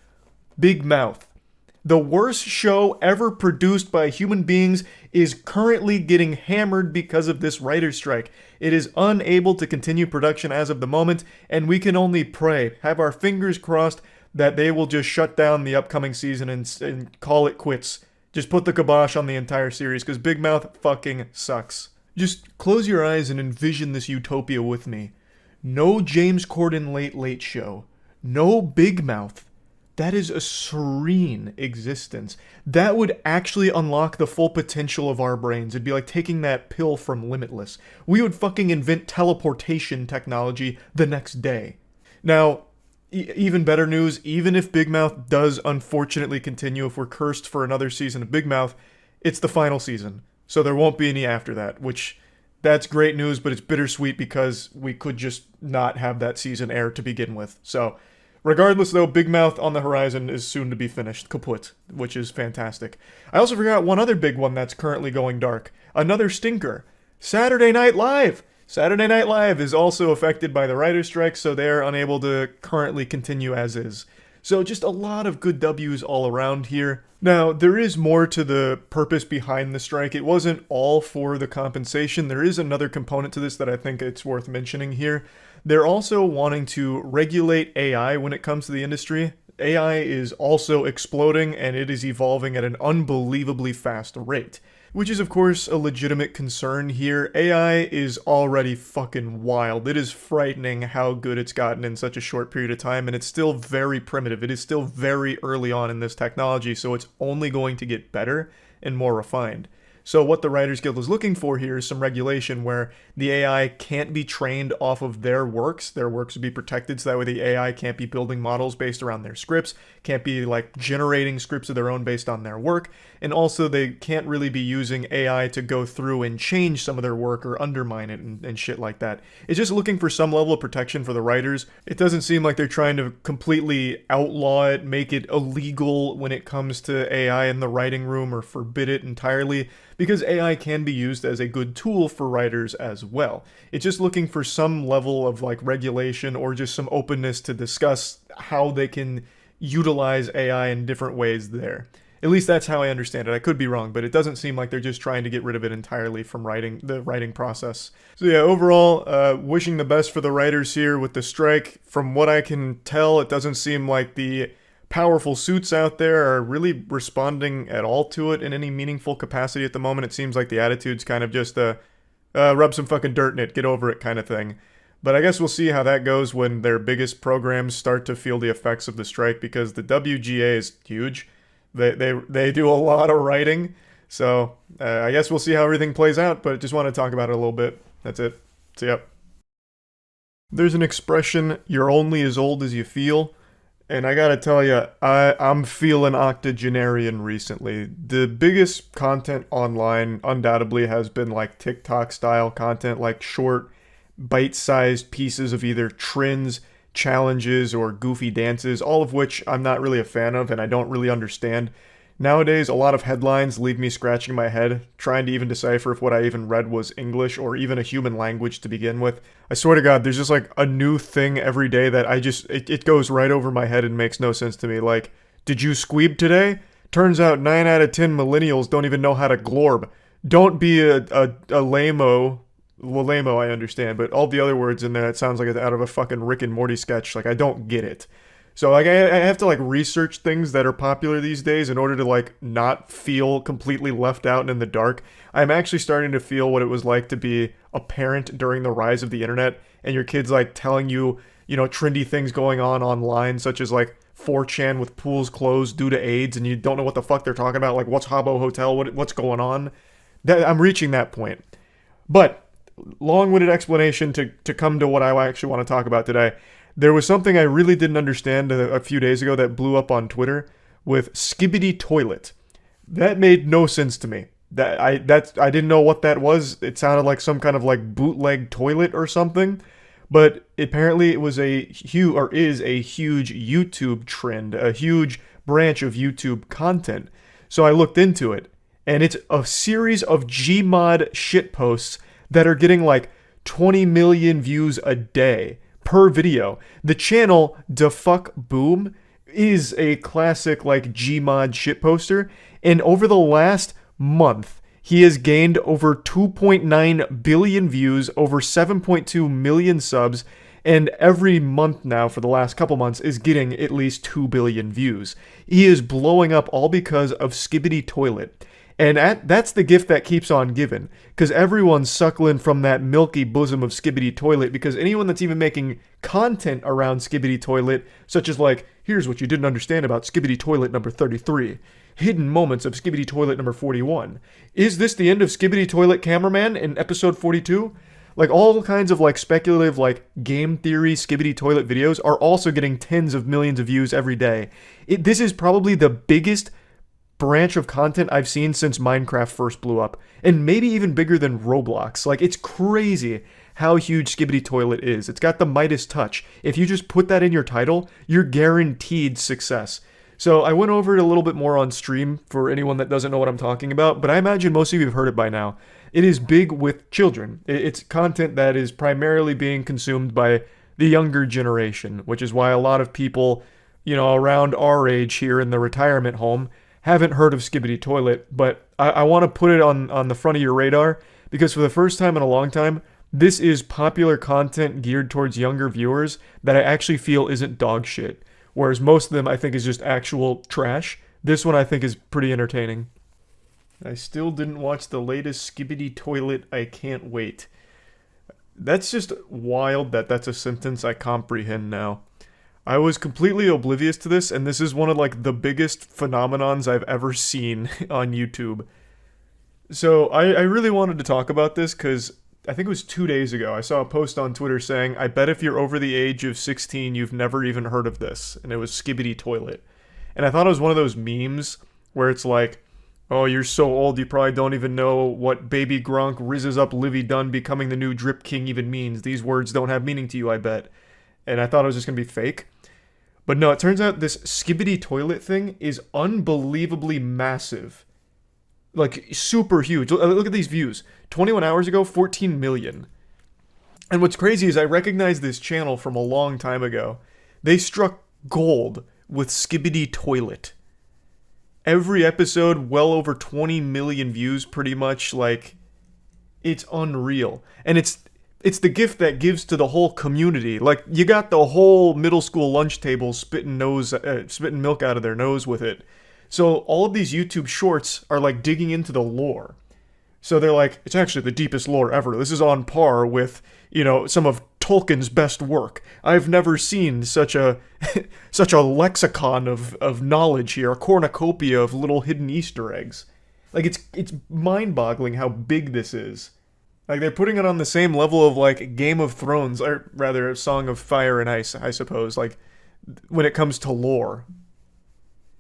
S8: Big Mouth. The worst show ever produced by human beings is currently getting hammered because of this writer's strike. It is unable to continue production as of the moment, and we can only pray, have our fingers crossed, that they will just shut down the upcoming season and call it quits. Just put the kibosh on the entire series, because Big Mouth fucking sucks. Just close your eyes and envision this utopia with me. No James Corden Late Show. No Big Mouth. That is a serene existence. That would actually unlock the full potential of our brains. It'd be like taking that pill from Limitless. We would fucking invent teleportation technology the next day. Now, even better news, even if Big Mouth does unfortunately continue, if we're cursed for another season of Big Mouth, it's the final season. So there won't be any after that, which, that's great news, but it's bittersweet because we could just not have that season air to begin with. So regardless, though, Big Mouth on the horizon is soon to be finished, kaput, which is fantastic. I also forgot one other big one that's currently going dark. Another stinker. Saturday Night Live! Saturday Night Live is also affected by the writer's strike, so they're unable to currently continue as is. So just a lot of good W's all around here. Now, there is more to the purpose behind the strike. It wasn't all for the compensation. There is another component to this that I think it's worth mentioning here. They're also wanting to regulate AI when it comes to the industry. AI is also exploding, and it is evolving at an unbelievably fast rate, which is of course a legitimate concern here. AI is already fucking wild. It is frightening how good it's gotten in such a short period of time, and it's still very primitive. It is still very early on in this technology, so it's only going to get better and more refined. So what the Writers Guild is looking for here is some regulation where the AI can't be trained off of their works. Their works would be protected, so that way the AI can't be building models based around their scripts, can't be like generating scripts of their own based on their work, and also they can't really be using AI to go through and change some of their work or undermine it and shit like that. It's just looking for some level of protection for the writers. It doesn't seem like they're trying to completely outlaw it, make it illegal when it comes to AI in the writing room, or forbid it entirely, because AI can be used as a good tool for writers as well. It's just looking for some level of like regulation or just some openness to discuss how they can utilize AI in different ways there. At least that's how I understand it. I could be wrong, but it doesn't seem like they're just trying to get rid of it entirely from the writing process. So yeah, overall, wishing the best for the writers here with the strike. From what I can tell, it doesn't seem like the powerful suits out there are really responding at all to it in any meaningful capacity at the moment. It seems like the attitude's kind of just rub some fucking dirt in it, get over it kind of thing. But I guess we'll see how that goes when their biggest programs start to feel the effects of the strike, because the WGA is huge.
S1: They do a lot of writing. So I guess we'll see how everything plays out, but just want to talk about it a little bit. That's it. See ya. There's an expression, you're only as old as you feel. And I gotta tell you, I'm feeling octogenarian recently. The biggest content online undoubtedly has been like TikTok style content, like short, bite-sized pieces of either trends, challenges, or goofy dances, all of which I'm not really a fan of and I don't really understand. Nowadays, a lot of headlines leave me scratching my head, trying to even decipher if what I even read was English or even a human language to begin with. I swear to God, there's just like a new thing every day that it goes right over my head and makes no sense to me. Like, did you squeeb today? Turns out 9 out of 10 millennials don't even know how to glorb. Don't be a lame-o. Well, lame-o I understand, but all the other words in there, it sounds like it's out of a fucking Rick and Morty sketch. Like, I don't get it. So like I have to like research things that are popular these days in order to like not feel completely left out and in the dark. I'm actually starting to feel what it was like to be a parent during the rise of the internet and your kids like telling you, trendy things going on online, such as like 4chan with pools closed due to AIDS and you don't know what the fuck they're talking about, like what's Habbo Hotel, what's going on. I'm reaching that point. But long-winded explanation to come to what I actually want to talk about today. There was something I really didn't understand a few days ago that blew up on Twitter with Skibidi Toilet. That made no sense to me. I didn't know what that was. It sounded like some kind of like bootleg toilet or something. But apparently it was is a huge YouTube trend, a huge branch of YouTube content. So I looked into it, and it's a series of Gmod shitposts that are getting like 20 million views a day per video. The channel DaFuck Boom is a classic like Gmod shitposter, and over the last month he has gained over 2.9 billion views, over 7.2 million subs, and every month now for the last couple months is getting at least 2 billion views. He is blowing up all because of Skibidi Toilet. And that's the gift that keeps on giving, because everyone's suckling from that milky bosom of Skibidi Toilet, because anyone that's even making content around Skibidi Toilet, such as like, here's what you didn't understand about Skibidi Toilet number 33, hidden moments of Skibidi Toilet number 41, is this the end of Skibidi Toilet Cameraman in episode 42? Like all kinds of like speculative like game theory Skibidi Toilet videos are also getting tens of millions of views every day. This is probably the biggest branch of content I've seen since Minecraft first blew up, and maybe even bigger than Roblox. Like, it's crazy how huge Skibidi Toilet is. It's got the Midas touch. If you just put that in your title, you're guaranteed success. So I went over it a little bit more on stream for anyone that doesn't know what I'm talking about, but I imagine most of you have heard it by now. It is big with children. It's content that is primarily being consumed by the younger generation, which is why a lot of people, around our age here in the retirement home haven't heard of Skibidi Toilet, but I want to put it on the front of your radar, because for the first time in a long time, this is popular content geared towards younger viewers that I actually feel isn't dog shit, whereas most of them I think is just actual trash. This one I think is pretty entertaining. I still didn't watch the latest Skibidi Toilet, I can't wait. That's just wild that that's a sentence I comprehend now. I was completely oblivious to this, and this is one of like the biggest phenomenons I've ever seen on YouTube. So I really wanted to talk about this because I think it was 2 days ago, I saw a post on Twitter saying, I bet if you're over the age of 16, you've never even heard of this. And it was Skibidi Toilet. And I thought it was one of those memes where it's like, oh, you're so old you probably don't even know what Baby Gronk rizzes up Livy Dunn becoming the new Drip King even means. These words don't have meaning to you, I bet. And I thought it was just going to be fake. But no, it turns out this Skibidi Toilet thing is unbelievably massive. Like, super huge. Look at these views. 21 hours ago, 14 million. And what's crazy is I recognize this channel from a long time ago. They struck gold with Skibidi Toilet. Every episode, well over 20 million views, pretty much. Like, it's unreal. And it's the gift that gives to the whole community. Like, you got the whole middle school lunch table spitting milk out of their nose with it. So all of these YouTube shorts are like digging into the lore. So they're like, it's actually the deepest lore ever. This is on par with, some of
S8: Tolkien's best work. I've never seen such a such a lexicon of knowledge here, a cornucopia of little hidden Easter eggs. Like, it's mind-boggling how big this is. Like, they're putting it on the same level of, like, Game of Thrones, or rather, Song of Fire and Ice, I suppose, like, when it comes to lore.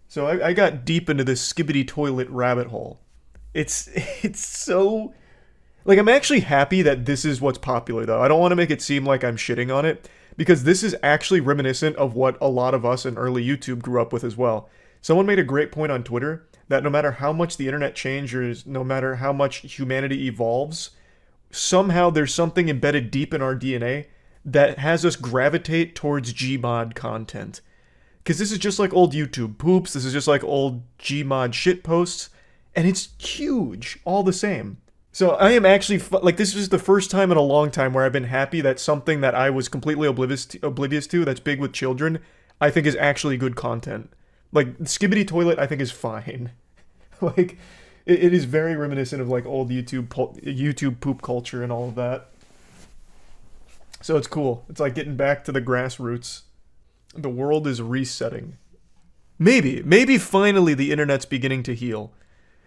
S8: So I got deep into this Skibidi toilet rabbit hole. It's so... Like, I'm actually happy that this is what's popular, though. I don't want to make it seem like I'm shitting on it, because this is actually reminiscent of what a lot of us in early YouTube grew up with as well. Someone made a great point on Twitter that no matter how much the internet changes, no matter how much humanity evolves, somehow there's something embedded deep in our DNA that has us gravitate towards Gmod content. Because this is just like old YouTube poops, this is just like old Gmod shitposts, and it's huge, all the same. So I am actually, like, this is the first time in a long time where I've been happy that something that I was completely oblivious to that's big with children, I think is actually good content. Like, Skibidi Toilet, I think, is fine. Like, it is very reminiscent of, like, old YouTube poop culture and all of that. So it's cool. It's like getting back to the grassroots. The world is resetting. Maybe finally the internet's beginning to heal.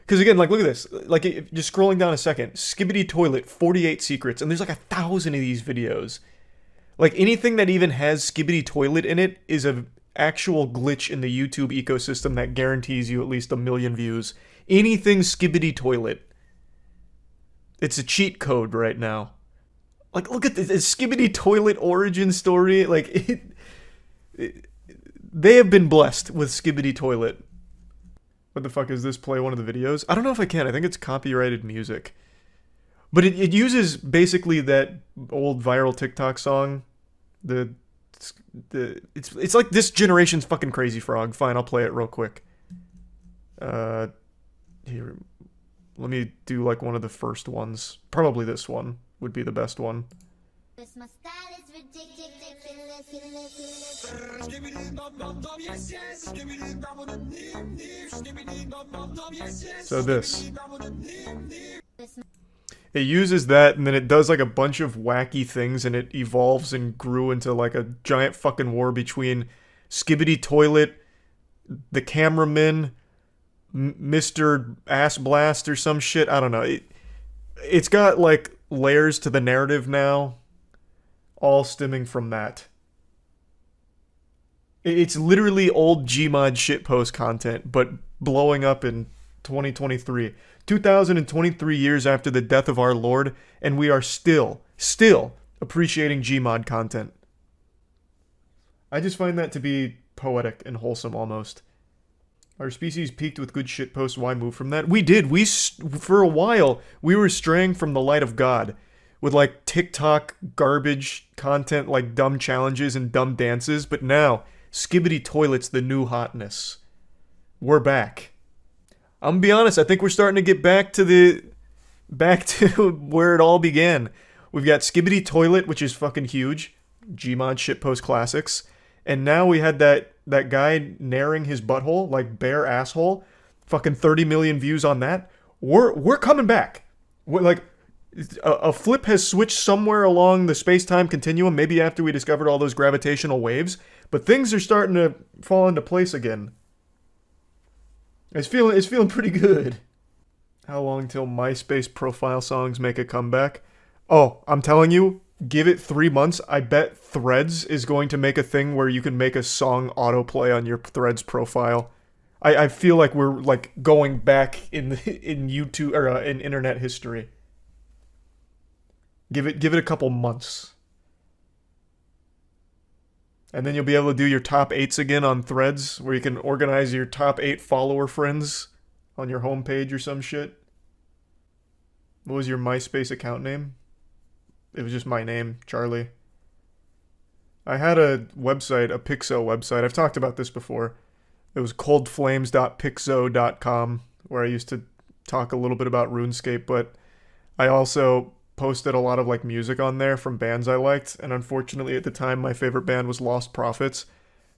S8: Because again, like, look at this. Like, just scrolling down a second. Skibidi Toilet, 48 secrets. And there's like 1,000 of these videos. Like, anything that even has Skibidi Toilet in it is an actual glitch in the YouTube ecosystem that guarantees you at least 1 million views. Anything Skibidi Toilet. It's a cheat code right now. Like, look at this Skibidi Toilet origin story. Like, they have been blessed with Skibidi Toilet. What the fuck is this? Play one of the videos? I don't know if I can. I think it's copyrighted music. But it uses basically that old viral TikTok song. It's like this generation's fucking Crazy Frog. Fine, I'll play it real quick. Here, let me do like one of the first ones. Probably this one would be the best one. So this. It uses that, and then it does like a bunch of wacky things, and it evolves and grew into like a giant fucking war between Skibidi Toilet, the cameraman, Mr. Ass Blast or some shit. I don't know. It's got like layers to the narrative now, all stemming from that. It's literally old Gmod shitpost content, but blowing up in 2023. 2023 years after the death of our Lord, and we are still appreciating Gmod content. I just find that to be poetic and wholesome almost. Our species peaked with good shitposts. Why move from that? We did. For a while, we were straying from the light of God with like TikTok garbage content, like dumb challenges and dumb dances. But now, Skibidi Toilet's the new hotness. We're back. I'm gonna be honest. I think we're starting to get back to where it all began. We've got Skibidi Toilet, which is fucking huge. Gmod shitpost classics. And now we had that guy naring his butthole, like bare asshole. Fucking 30 million views on that. We're coming back. We're like, a flip has switched somewhere along the space-time continuum, maybe after we discovered all those gravitational waves, but things are starting to fall into place again. It's feeling pretty good. How long till MySpace profile songs make a comeback? Oh, I'm telling you, give it 3 months. I bet Threads is going to make a thing where you can make a song autoplay on your Threads profile. I feel like we're like going back in YouTube or in internet history. Give it a couple months. And then you'll be able to do your top 8s again on Threads, where you can organize your top 8 follower friends on your homepage or some shit. What was your MySpace account name? It was just my name, Charlie. I had a website, a Pixo website. I've talked about this before. It was coldflames.pixo.com, where I used to talk a little bit about RuneScape, but I also posted a lot of like music on there from bands I liked, and unfortunately at the time my favorite band was Lost Prophets,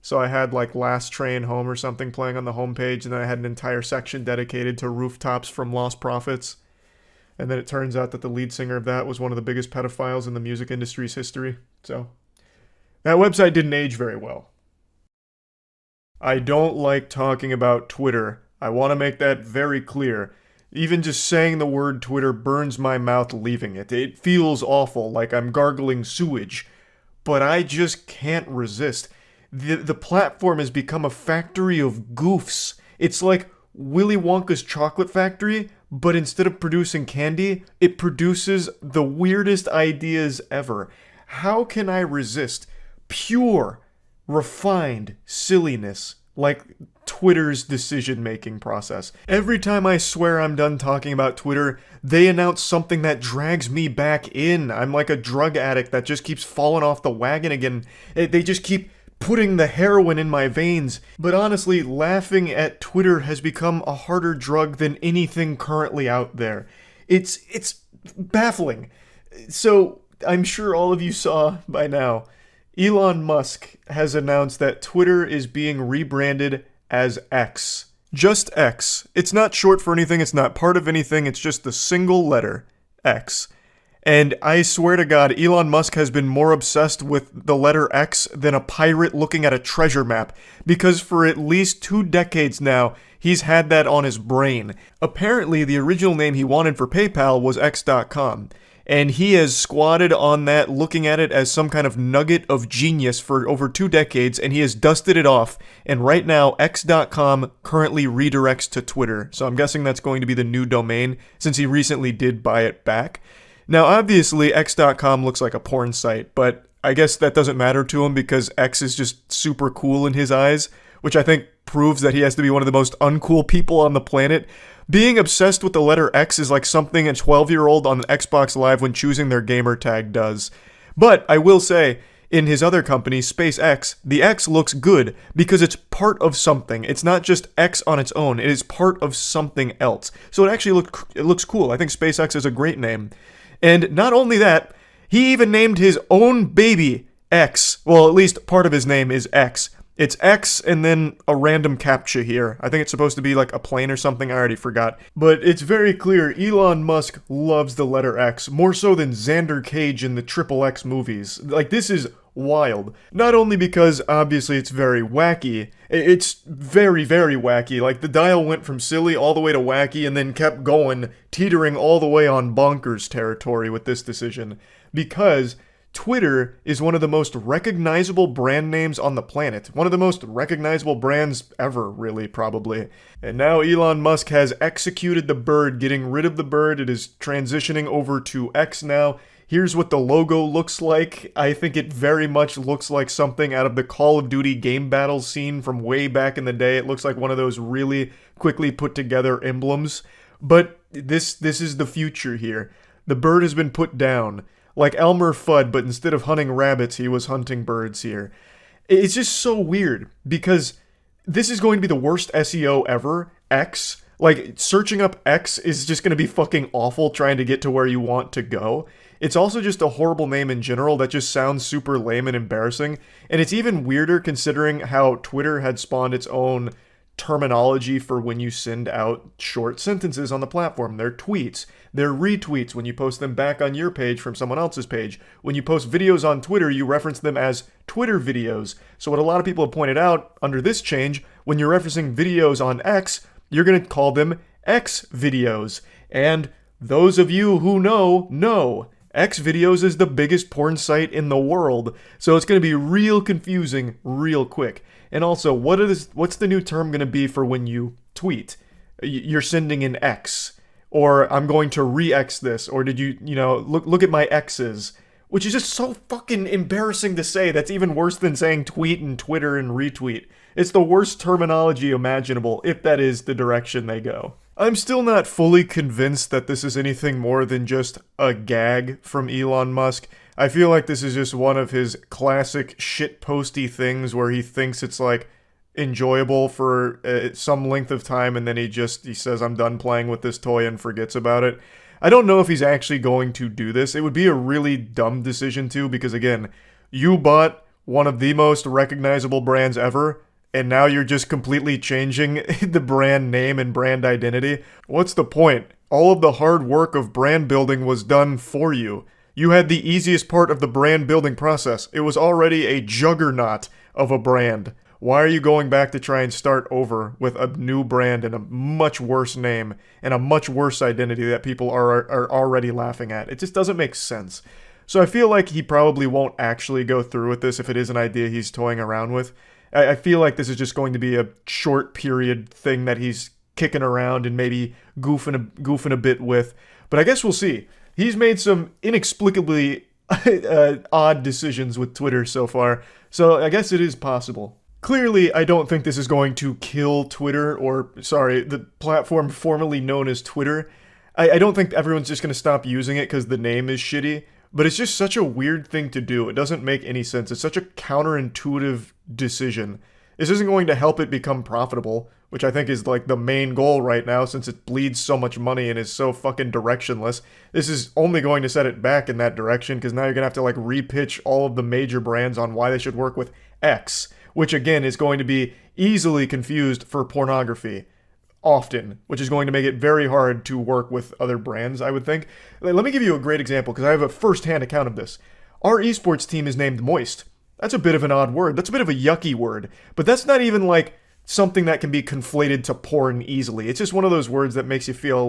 S8: so I had like Last Train Home or something playing on the homepage, and then I had an entire section dedicated to Rooftops from Lost Prophets.
S1: And then it turns out that the lead singer of that was one of the biggest pedophiles in the music industry's history. So, that website didn't age very well. I don't like talking about Twitter. I want to make that very clear. Even just saying the word Twitter burns my mouth leaving it. It feels awful, like I'm gargling sewage. But I just can't resist. The platform has become a factory of goofs. It's like Willy Wonka's chocolate factory, but instead of producing candy, it produces the weirdest ideas ever. How can I resist pure, refined silliness like Twitter's decision-making process? Every time I swear I'm done talking about Twitter, they announce something that drags me back in. I'm like a drug addict that just keeps falling off the wagon again. They just keep putting the heroin in my veins. But honestly, laughing at Twitter has become a harder drug than anything currently out there. It's baffling. So, I'm sure all of you saw by now, Elon Musk has announced that Twitter is being rebranded as X. Just X. It's not short for anything, it's not part of anything, it's just the single letter, X. And I swear to God, Elon Musk has been more obsessed with the letter X than a pirate looking at a treasure map, because for at least 2 decades now, he's had that on his brain. Apparently, the original name he wanted for PayPal was X.com. And he has squatted on that, looking at it as some kind of nugget of genius for over 2 decades, and he has dusted it off. And right now, X.com currently redirects to Twitter. So I'm guessing that's going to be the new domain, since he recently did buy it back. Now, obviously, X.com looks like a porn site, but I guess that doesn't matter to him because X is just super cool in his eyes, which I think proves that he has to be one of the most uncool people on the planet. Being obsessed with the letter X is like something a 12-year-old on Xbox Live when choosing their gamer tag does. But I will say, in his other company, SpaceX, the X looks good because it's part of something. It's not just X on its own, it is part of something else. So it actually looks cool. I think SpaceX is a great name. And not only that, he even named his own baby X. Well, at least part of his name is X. It's X and then a random captcha here. I think it's supposed to be like a plane or something, I already forgot. But it's very clear Elon Musk loves the letter X, more so than Xander Cage in the Triple X movies. Like, this is wild. Not only because, obviously, it's very wacky, it's very, very wacky. Like, the dial went from silly all the way to wacky and then kept going, teetering all the way on bonkers territory with this decision. Because Twitter is one of the most recognizable brand names on the planet. One of the most recognizable brands ever, really, probably. And now Elon Musk has executed the bird, getting rid of the bird. It is transitioning over to X now. Here's what the logo looks like. I think it very much looks like something out of the Call of Duty game battle scene from way back in the day. It looks like one of those really quickly put together emblems. But this is the future here. The bird has been put down. Like Elmer Fudd, but instead of hunting rabbits, he was hunting birds here. It's just so weird, because this is going to be the worst SEO ever, X. Like, searching up X is just going to be fucking awful trying to get to where you want to go. It's also just a horrible name in general that just sounds super lame and embarrassing. And it's even weirder considering how Twitter had spawned its own terminology for when you send out short sentences on the platform. They're tweets. They're retweets when you post them back on your page from someone else's page. When you post videos on Twitter, you reference them as Twitter videos. So what a lot of people have pointed out under this change, when you're referencing videos on X, you're going to call them X videos. And those of you who know, X videos is the biggest porn site in the world. So it's going to be real confusing real quick. And also, what's the new term going to be for when you tweet? You're sending an X. Or I'm going to re-X this. Or did you look at my X's. Which is just so fucking embarrassing to say. That's even worse than saying tweet and Twitter and retweet. It's the worst terminology imaginable, if that is the direction they go. I'm still not fully convinced that this is anything more than just a gag from Elon Musk. I feel like this is just one of his classic shitposty things where he thinks it's like enjoyable for some length of time and then he says, I'm done playing with this toy and forgets about it. I don't know if he's actually going to do this. It would be a really dumb decision too, because again, you bought one of the most recognizable brands ever and now you're just completely changing the brand name and brand identity? What's the point? All of the hard work of brand building was done for you. You had the easiest part of the brand building process. It was already a juggernaut of a brand. Why are you going back to try and start over with a new brand and a much worse name and a much worse identity that people are already laughing at? It just doesn't make sense. So I feel like he probably won't actually go through with this if it is an idea he's toying around with. I feel like this is just going to be a short period thing that he's kicking around and maybe goofing a bit with. But I guess we'll see. He's made some inexplicably odd decisions with Twitter so far, so I guess it is possible. Clearly, I don't think this is going to kill Twitter, or, sorry, the platform formerly known as Twitter. I don't think everyone's just going to stop using it because the name is shitty, but it's just such a weird thing to do. It doesn't make any sense. It's such a counterintuitive decision. This isn't going to help it become profitable, which I think is like the main goal right now since it bleeds so much money and is so fucking directionless. This is only going to set it back in that direction because now you're going to have to like repitch all of the major brands on why they should work with X, which again is going to be easily confused for pornography often, which is going to make it very hard to work with other brands, I would think. Let me give you a great example because I have a first-hand account of this. Our esports team is named Moist. That's a bit of an odd word. That's a bit of a yucky word, but that's not even like something that can be conflated to porn easily. It's just one of those words that makes you feel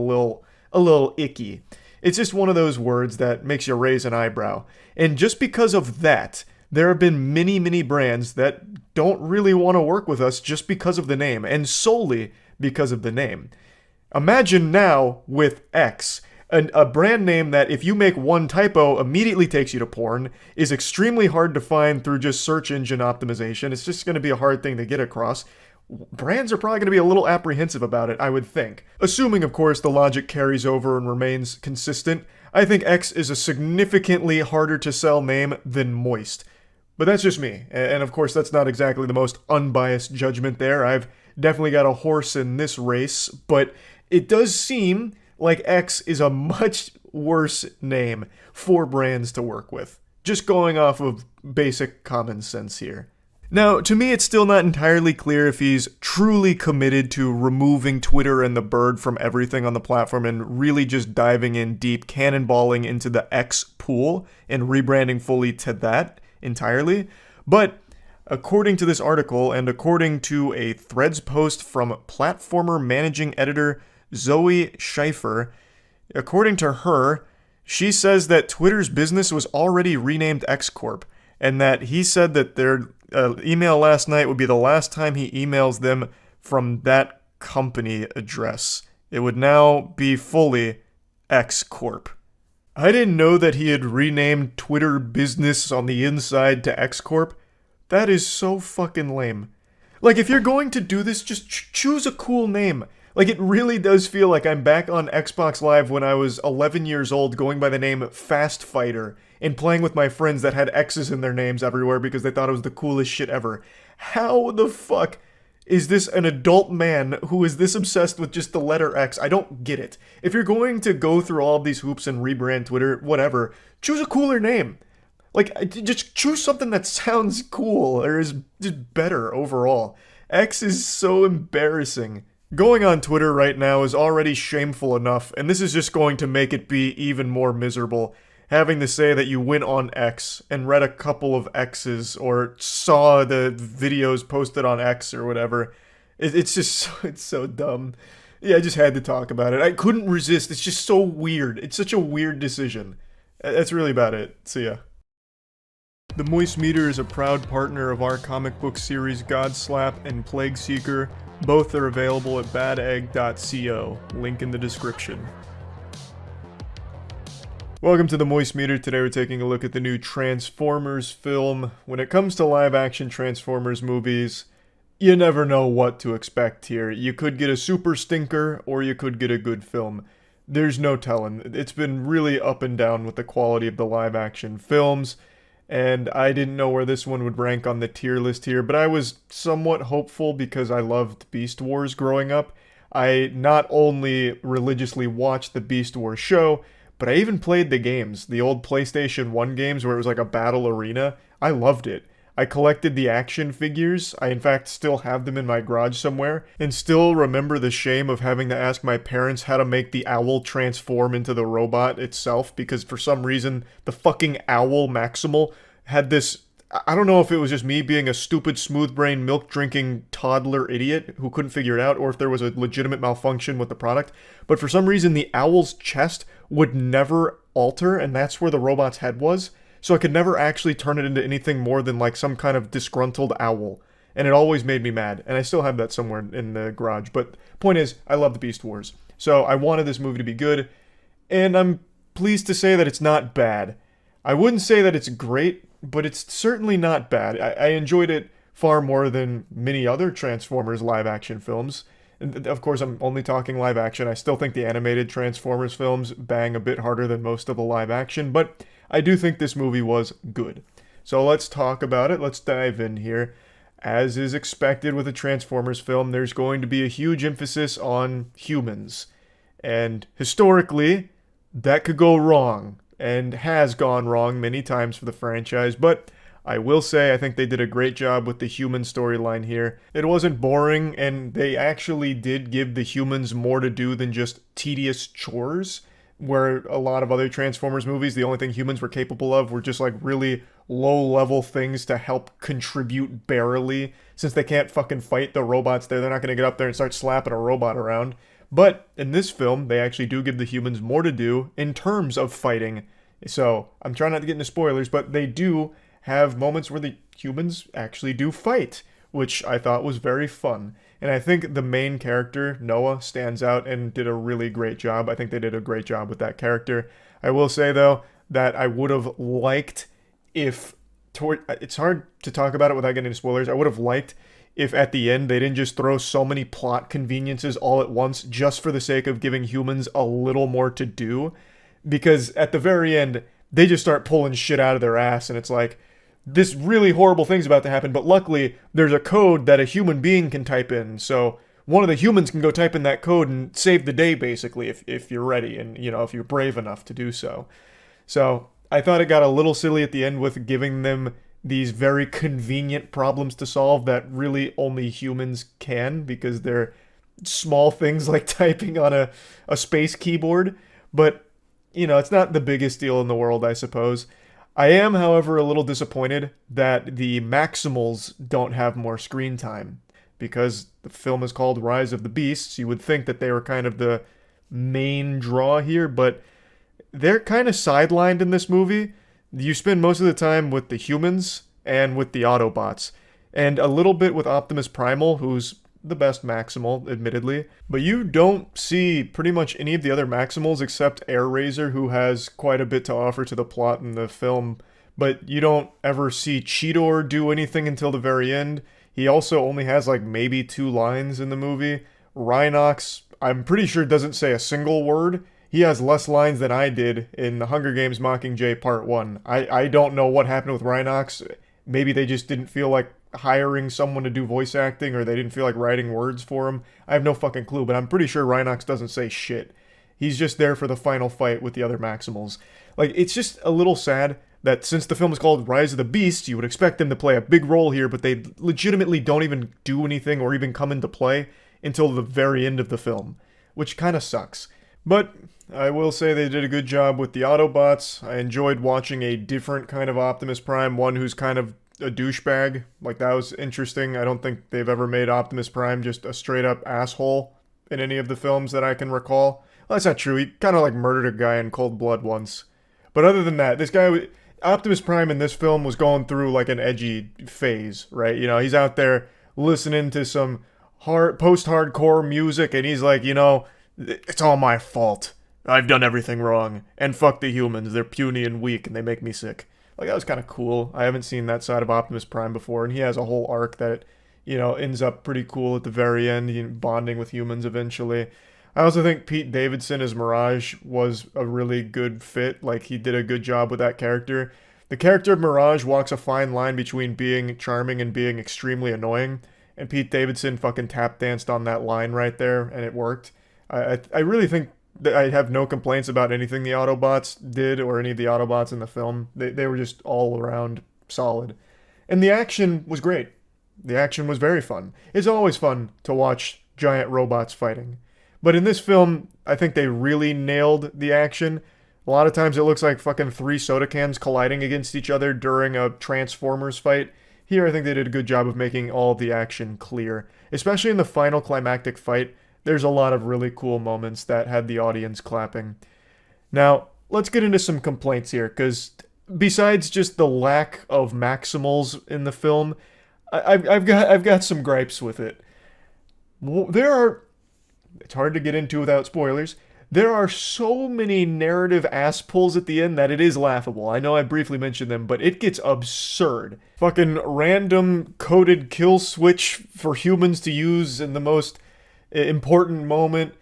S1: a little icky. It's just one of those words that makes you raise an eyebrow. And just because of that, there have been many brands that don't really want to work with us just because of the name, and solely because of the name. Imagine now with X, a brand name that if you make one typo immediately takes you to porn, is extremely hard to find through just search engine optimization. It's just going to be a hard thing to get across. Brands are probably going to be a little apprehensive about it, I would think. Assuming, of course, the logic carries over and remains consistent, I think X is a significantly harder to sell name than Moist. But that's just me, and of course that's not exactly the most unbiased judgment there. I've definitely got a horse in this race, but it does seem like X is a much worse name for brands to work with. Just going off of basic common sense here. Now, to me, it's still not entirely clear if he's truly committed to removing Twitter and the bird from everything on the platform and really just diving in deep, cannonballing into the X pool and rebranding fully to that entirely. But according to this article, and according to a Threads post from platformer managing editor Zoe Scheifer, according to her, she says that Twitter's business was already renamed X Corp, and that he said that their email last night would be the last time he emails them from that company address. It would now be fully X Corp. I didn't know that he had renamed Twitter business on the inside to X Corp. That is so fucking lame. Like, if you're going to do this, just choose a cool name. Like, it really does feel like I'm back on Xbox Live when I was 11 years old going by the name Fast Fighter and playing with my friends that had X's in their names everywhere because they thought it was the coolest shit ever. How the fuck is this an adult man who is this obsessed with just the letter X? I don't get it. If you're going to go through all of these hoops and rebrand Twitter, whatever, choose a cooler name. Like, just choose something that sounds cool or is just better overall. X is so embarrassing. Going on Twitter right now is already shameful enough, and this is just going to make it be even more miserable. Having to say that you went on X and read a couple of X's or saw the videos posted on X or whatever. It's just, it's so dumb. Yeah, I just had to talk about it. I couldn't resist. It's just so weird. It's such a weird decision. That's really about it. See ya. The Moist Meter is a proud partner of our comic book series Godslap and Plague Seeker. Both are available at badegg.co. Link in the description. Welcome to the Moist Meter. Today we're taking a look at the new Transformers film. When it comes to live-action Transformers movies, you never know what to expect here. You could get a super stinker, or you could get a good film. There's no telling. It's been really up and down with the quality of the live-action films, and I didn't know where this one would rank on the tier list here, but I was somewhat hopeful because I loved Beast Wars growing up. I not only religiously watched the Beast Wars show, but I even played the games, the old PlayStation 1 games where it was like a battle arena. I loved it. I collected the action figures. I, in fact, still have them in my garage somewhere, and still remember the shame of having to ask my parents how to make the owl transform into the robot itself, because for some reason, the fucking owl Maximal had this... I don't know if it was just me being a stupid, smooth-brained, milk-drinking toddler idiot who couldn't figure it out, or if there was a legitimate malfunction with the product, but for some reason, the owl's chest would never alter, and that's where the robot's head was, so I could never actually turn it into anything more than like some kind of disgruntled owl, and it always made me mad, and I still have that somewhere in the garage, but point is, I love the Beast Wars, so I wanted this movie to be good, and I'm pleased to say that it's not bad. I wouldn't say that it's great, but it's certainly not bad. I enjoyed it far more than many other Transformers live-action films. And of course, I'm only talking live-action. I still think the animated Transformers films bang a bit harder than most of the live-action, but I do think this movie was good. So let's talk about it. Let's dive in here. As is expected with a Transformers film, there's going to be a huge emphasis on humans. And historically, that could go wrong. And has gone wrong many times for the franchise, but I will say I think they did a great job with the human storyline here. It wasn't boring, and they actually did give the humans more to do than just tedious chores, where a lot of other Transformers movies, the only thing humans were capable of were just like really low-level things to help contribute barely. Since they can't fucking fight the robots there, they're not going to get up there and start slapping a robot around. But in this film, they actually do give the humans more to do in terms of fighting. So, I'm trying not to get into spoilers, but they do have moments where the humans actually do fight, which I thought was very fun. And I think the main character, Noah, stands out and did a really great job. I think they did a great job with that character. I will say, though, that I would have liked if... It's hard to talk about it without getting into spoilers. I would have liked if at the end they didn't just throw so many plot conveniences all at once just for the sake of giving humans a little more to do. Because at the very end, they just start pulling shit out of their ass, and it's like, this really horrible thing's about to happen, but luckily, there's a code that a human being can type in, so one of the humans can go type in that code and save the day, basically, if you're ready, and, you know, if you're brave enough to do so. So, I thought it got a little silly at the end with giving them these very convenient problems to solve that really only humans can, because they're small things like typing on a space keyboard, but, you know, it's not the biggest deal in the world, I suppose. I am, however, a little disappointed that the Maximals don't have more screen time, because the film is called Rise of the Beasts. You would think that they were kind of the main draw here, but they're kind of sidelined in this movie. You spend most of the time with the humans and with the Autobots, and a little bit with Optimus Primal, who's the best Maximal, admittedly, but you don't see pretty much any of the other Maximals except Airraiser, who has quite a bit to offer to the plot in the film, but you don't ever see Cheetor do anything until the very end. He also only has like maybe 2 lines in the movie. Rhinox, I'm pretty sure, doesn't say a single word. He has less lines than I did in The Hunger Games Mockingjay Part 1. I don't know what happened with Rhinox. Maybe they just didn't feel like hiring someone to do voice acting, or they didn't feel like writing words for him. I have no fucking clue, but I'm pretty sure Rhinox doesn't say shit. He's just there for the final fight with the other Maximals. Like, it's just a little sad that since the film is called Rise of the Beasts, you would expect them to play a big role here, but they legitimately don't even do anything or even come into play until the very end of the film, which kind of sucks. But I will say they did a good job with the Autobots. I enjoyed watching a different kind of Optimus Prime, one who's kind of a douchebag. Like, that was interesting. I don't think they've ever made Optimus Prime just a straight up asshole in any of the films that I can recall. Well, that's not true. He kind of like murdered a guy in cold blood once. But other than that, this guy, Optimus Prime in this film was going through like an edgy phase, right? You know, he's out there listening to some post-hardcore music, and he's like, you know, it's all my fault. I've done everything wrong. And fuck the humans. They're puny and weak, and they make me sick. Like, that was kind of cool. I haven't seen that side of Optimus Prime before, and he has a whole arc that, you know, ends up pretty cool at the very end, you know, bonding with humans eventually. I also think Pete Davidson as Mirage was a really good fit. Like, he did a good job with that character. The character of Mirage walks a fine line between being charming and being extremely annoying, and Pete Davidson fucking tap danced on that line right there, and it worked. I really think that I have no complaints about anything the Autobots did or any of the Autobots in the film. They were just all around solid.
S8: And the action was great. The action was very fun. It's always fun to watch giant robots fighting. But in this film, I think they really nailed the action. A lot of times it looks like fucking 3 soda cans colliding against each other during a Transformers fight. Here, I think they did a good job of making all the action clear. Especially in the final climactic fight, there's a lot of really cool moments that had the audience clapping. Now, let's get into some complaints here, because besides just the lack of maximals in the film, I've got some gripes with it. It's hard to get into without spoilers. There are so many narrative ass pulls at the end that it is laughable. I know I briefly mentioned them, but it gets absurd. Fucking random coded kill switch for humans to use in the most important moment.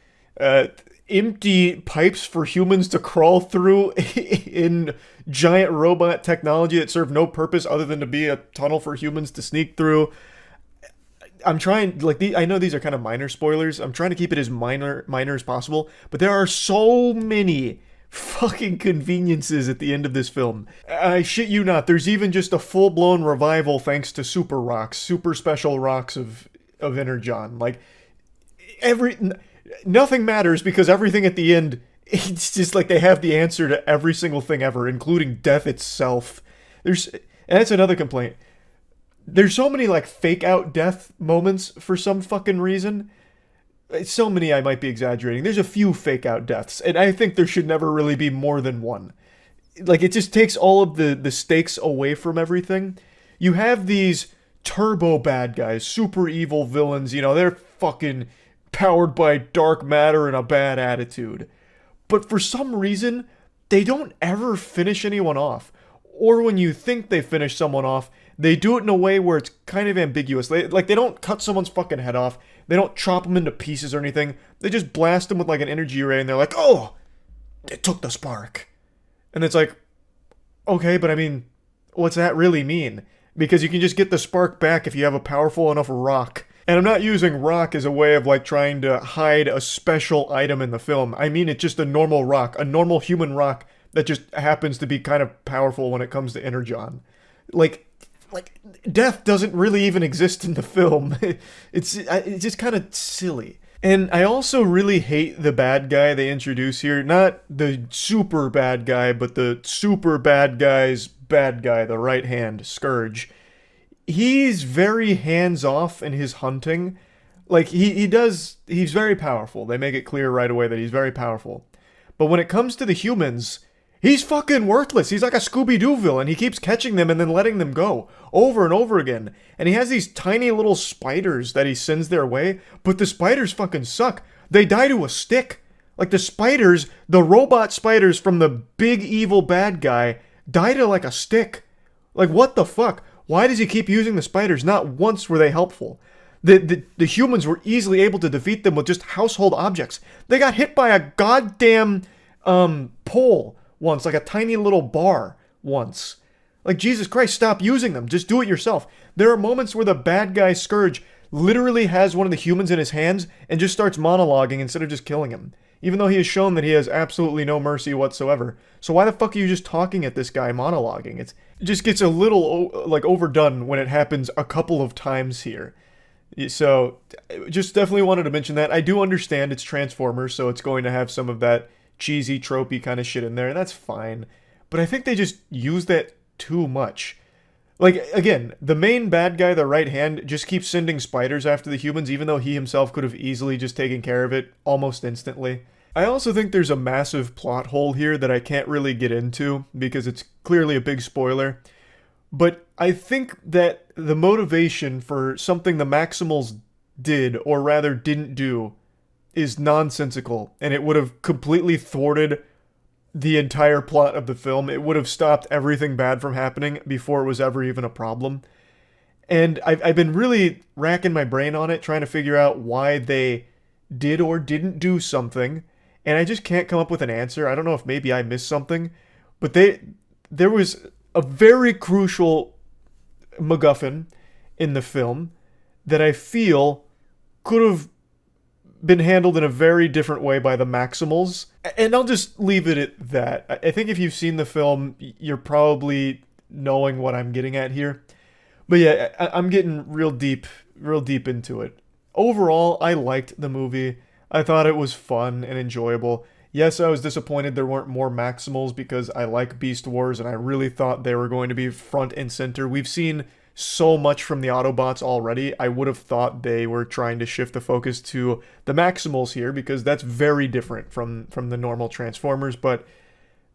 S8: Empty pipes for humans to crawl through in giant robot technology that serve no purpose other than to be a tunnel for humans to sneak through. I'm trying, I know these are kind of minor spoilers. I'm trying to keep it as minor as possible, but there are so many fucking conveniences at the end of this film. I shit you not, there's even just a full-blown revival thanks to super rocks, super special rocks of Energon. Like, nothing matters because everything at the end, it's just like they have the answer to every single thing ever, including death itself. And that's another complaint. There's so many, fake out death moments for some fucking reason. So many I might be exaggerating. There's a few fake out deaths, and I think there should never really be more than one. It just takes all of the stakes away from everything. You have these turbo bad guys, super evil villains, they're fucking powered by dark matter and a bad attitude. But for some reason, they don't ever finish anyone off. Or when you think they finish someone off, they do it in a way where it's kind of ambiguous. They don't cut someone's fucking head off. They don't chop them into pieces or anything. They just blast them with an energy ray and they're like, oh, it took the spark. And it's like, okay, but I mean, what's that really mean? Because you can just get the spark back if you have a powerful enough rock. And I'm not using rock as a way of trying to hide a special item in the film. I mean, it's just a normal rock, a normal human rock that just happens to be kind of powerful when it comes to Energon. Death doesn't really even exist in the film. It's just kind of silly. And I also really hate the bad guy they introduce here. Not the super bad guy, but the super bad guy's bad guy, the right hand, Scourge. He's very hands-off in his hunting. He's very powerful. They make it clear right away that he's very powerful. But when it comes to the humans, he's fucking worthless. He's like a Scooby-Doo villain. He keeps catching them and then letting them go over and over again. And he has these tiny little spiders that he sends their way, but the spiders fucking suck. They die to a stick. The spiders, the robot spiders from the big evil bad guy, die to a stick. What the fuck? Why does he keep using the spiders? Not once were they helpful. The humans were easily able to defeat them with just household objects. They got hit by a goddamn pole once, a tiny little bar once. Jesus Christ, stop using them. Just do it yourself. There are moments where the bad guy Scourge literally has one of the humans in his hands and just starts monologuing instead of just killing him. Even though he has shown that he has absolutely no mercy whatsoever. So why the fuck are you just talking at this guy monologuing? It just gets a little overdone when it happens a couple of times here. So just definitely wanted to mention that. I do understand it's Transformers, so it's going to have some of that cheesy, tropey kind of shit in there, and that's fine. But I think they just use that too much. Again, the main bad guy, the right hand, just keeps sending spiders after the humans, even though he himself could have easily just taken care of it almost instantly. I also think there's a massive plot hole here that I can't really get into, because it's clearly a big spoiler. But I think that the motivation for something the Maximals did, or rather didn't do, is nonsensical, and it would have completely thwarted the entire plot of the film. It would have stopped everything bad from happening before it was ever even a problem. And I've been really racking my brain on it, trying to figure out why they did or didn't do something, and I just can't come up with an answer. I don't know if maybe I missed something, but there was a very crucial MacGuffin in the film that I feel could have been handled in a very different way by the Maximals. And I'll just leave it at that. I think if you've seen the film, you're probably knowing what I'm getting at here. But yeah, I'm getting real deep into it. Overall, I liked the movie. I thought it was fun and enjoyable. Yes, I was disappointed there weren't more Maximals because I like Beast Wars and I really thought they were going to be front and center. We've seen so much from the Autobots already. I would have thought they were trying to shift the focus to the Maximals here because that's very different from the normal Transformers, but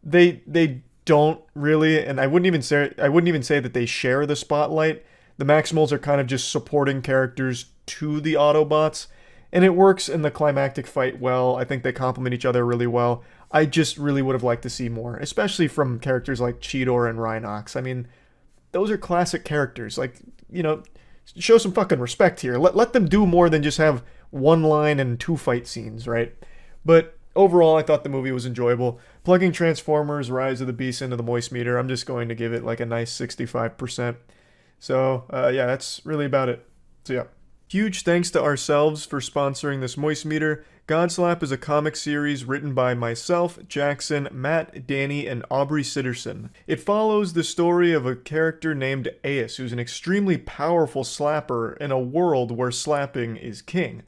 S8: they don't really, and I wouldn't even say that they share the spotlight. The Maximals are kind of just supporting characters to the Autobots, and it works in the climactic fight well. I think they complement each other really well. I just really would have liked to see more, especially from characters like Cheetor and Rhinox. I mean, those are classic characters. Like, you know, show some fucking respect here. Let them do more than just have one line and 2 fight scenes, right? But overall, I thought the movie was enjoyable. Plugging Transformers Rise of the Beast into the Moist meter, I'm just going to give it like a nice 65%. So, yeah, that's really about it. So, yeah. Huge thanks to ourselves for sponsoring this Moist meter. Godslap is a comic series written by myself, Jackson, Matt, Danny, and Aubrey Sitterson. It follows the story of a character named Ace, who's an extremely powerful slapper in a world where slapping is king.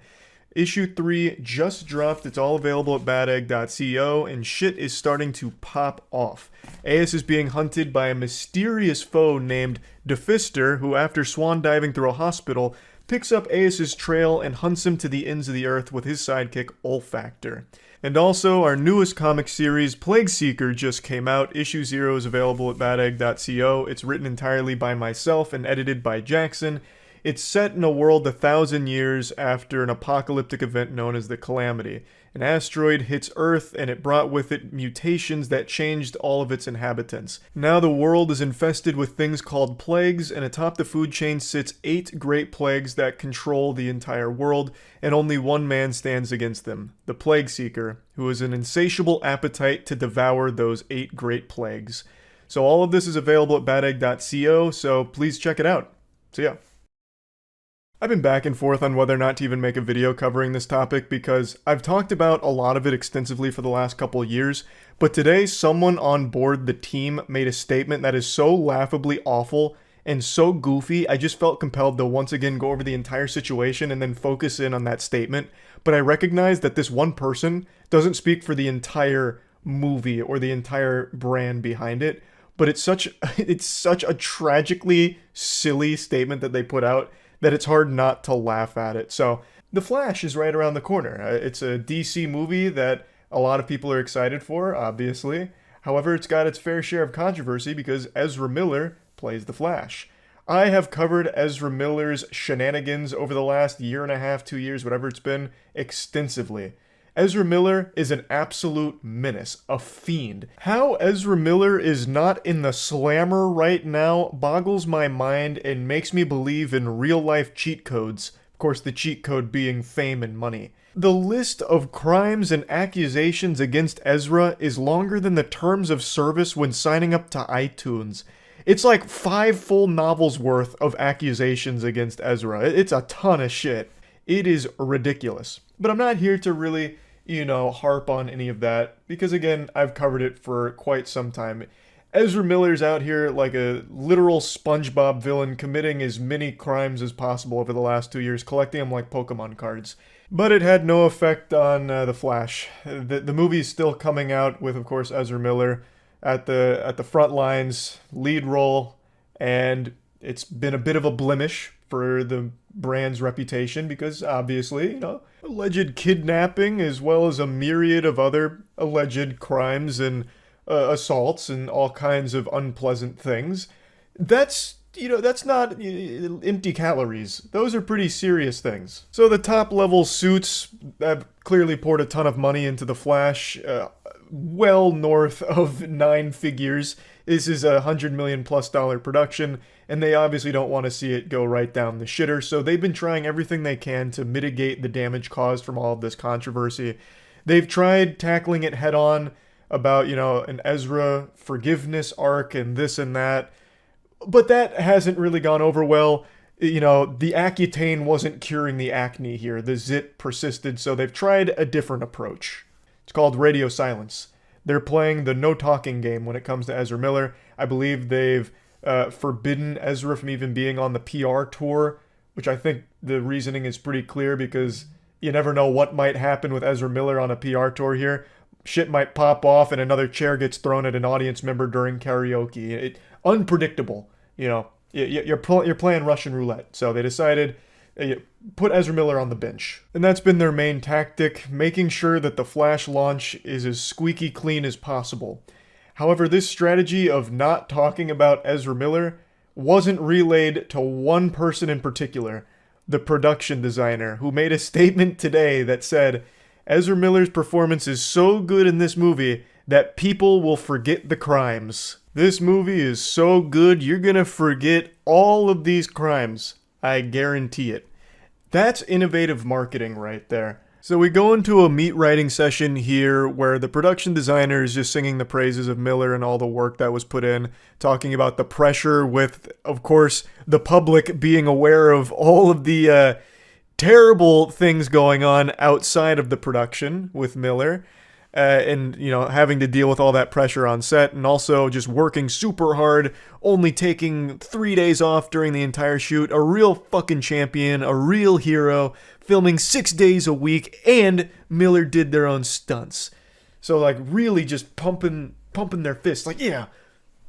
S8: Issue 3 just dropped. It's all available at badegg.co, and shit is starting to pop off. Ace is being hunted by a mysterious foe named Defister, who, after swan diving through a hospital, picks up Ace's trail and hunts him to the ends of the earth with his sidekick Olfactor. And also, our newest comic series, Plague Seeker, just came out. Issue 0 is available at badegg.co. It's written entirely by myself and edited by Jackson. It's set in a world 1,000 years after an apocalyptic event known as the Calamity. An asteroid hits Earth, and it brought with it mutations that changed all of its inhabitants. Now the world is infested with things called plagues, and atop the food chain sits 8 great plagues that control the entire world, and only one man stands against them, the Plague Seeker, who has an insatiable appetite to devour those 8 great plagues. So all of this is available at badegg.co, so please check it out. See ya. I've been back and forth on whether or not to even make a video covering this topic because I've talked about a lot of it extensively for the last couple of years, but today someone on board the team made a statement that is so laughably awful and so goofy, I just felt compelled to once again go over the entire situation and then focus in on that statement. But I recognize that this one person doesn't speak for the entire movie or the entire brand behind it, but it's such a tragically silly statement that they put out that it's hard not to laugh at it. So, The Flash is right around the corner. It's a DC movie that a lot of people are excited for, obviously. However, it's got its fair share of controversy because Ezra Miller plays the Flash. I have covered Ezra Miller's shenanigans over the last year and a half, 2 years, whatever it's been, extensively. Ezra Miller is an absolute menace, a fiend. How Ezra Miller is not in the slammer right now boggles my mind and makes me believe in real-life cheat codes. Of course, the cheat code being fame and money. The list of crimes and accusations against Ezra is longer than the terms of service when signing up to iTunes. It's like 5 full novels worth of accusations against Ezra. It's a ton of shit. It is ridiculous. But I'm not here to really, harp on any of that, because again, I've covered it for quite some time. Ezra Miller's out here like a literal SpongeBob villain, committing as many crimes as possible over the last 2 years, collecting them like Pokemon cards. But it had no effect on The Flash. The movie's still coming out with, of course, Ezra Miller at the front lines, lead role, and it's been a bit of a blemish for the brand's reputation because obviously, alleged kidnapping as well as a myriad of other alleged crimes and assaults and all kinds of unpleasant things. That's not empty calories. Those are pretty serious things. So the top level suits have clearly poured a ton of money into the Flash, well north of 9 figures. This is a $100 million+ production, and they obviously don't want to see it go right down the shitter, so they've been trying everything they can to mitigate the damage caused from all of this controversy. They've tried tackling it head on about, an Ezra forgiveness arc and this and that, but that hasn't really gone over well. The Accutane wasn't curing the acne here. The zit persisted, so they've tried a different approach. It's called radio silence. They're playing the no-talking game when it comes to Ezra Miller. I believe they've forbidden Ezra from even being on the PR tour, which I think the reasoning is pretty clear because you never know what might happen with Ezra Miller on a PR tour here. Shit might pop off and another chair gets thrown at an audience member during karaoke. Unpredictable, you know. You're playing Russian roulette. So they decided, put Ezra Miller on the bench. And that's been their main tactic, making sure that the Flash launch is as squeaky clean as possible. However, this strategy of not talking about Ezra Miller wasn't relayed to one person in particular, the production designer, who made a statement today that said, Ezra Miller's performance is so good in this movie that people will forget the crimes. This movie is so good you're gonna forget all of these crimes. I guarantee it. That's innovative marketing right there. So we go into a meat writing session here where the production designer is just singing the praises of Miller and all the work that was put in, talking about the pressure with, of course, the public being aware of all of the terrible things going on outside of the production with Miller, and, you know, having to deal with all that pressure on set, and also just working super hard, only taking 3 days off during the entire shoot, a real fucking champion, a real hero, filming 6 days a week, and Miller did their own stunts. So, like, really just pumping their fists, like, yeah,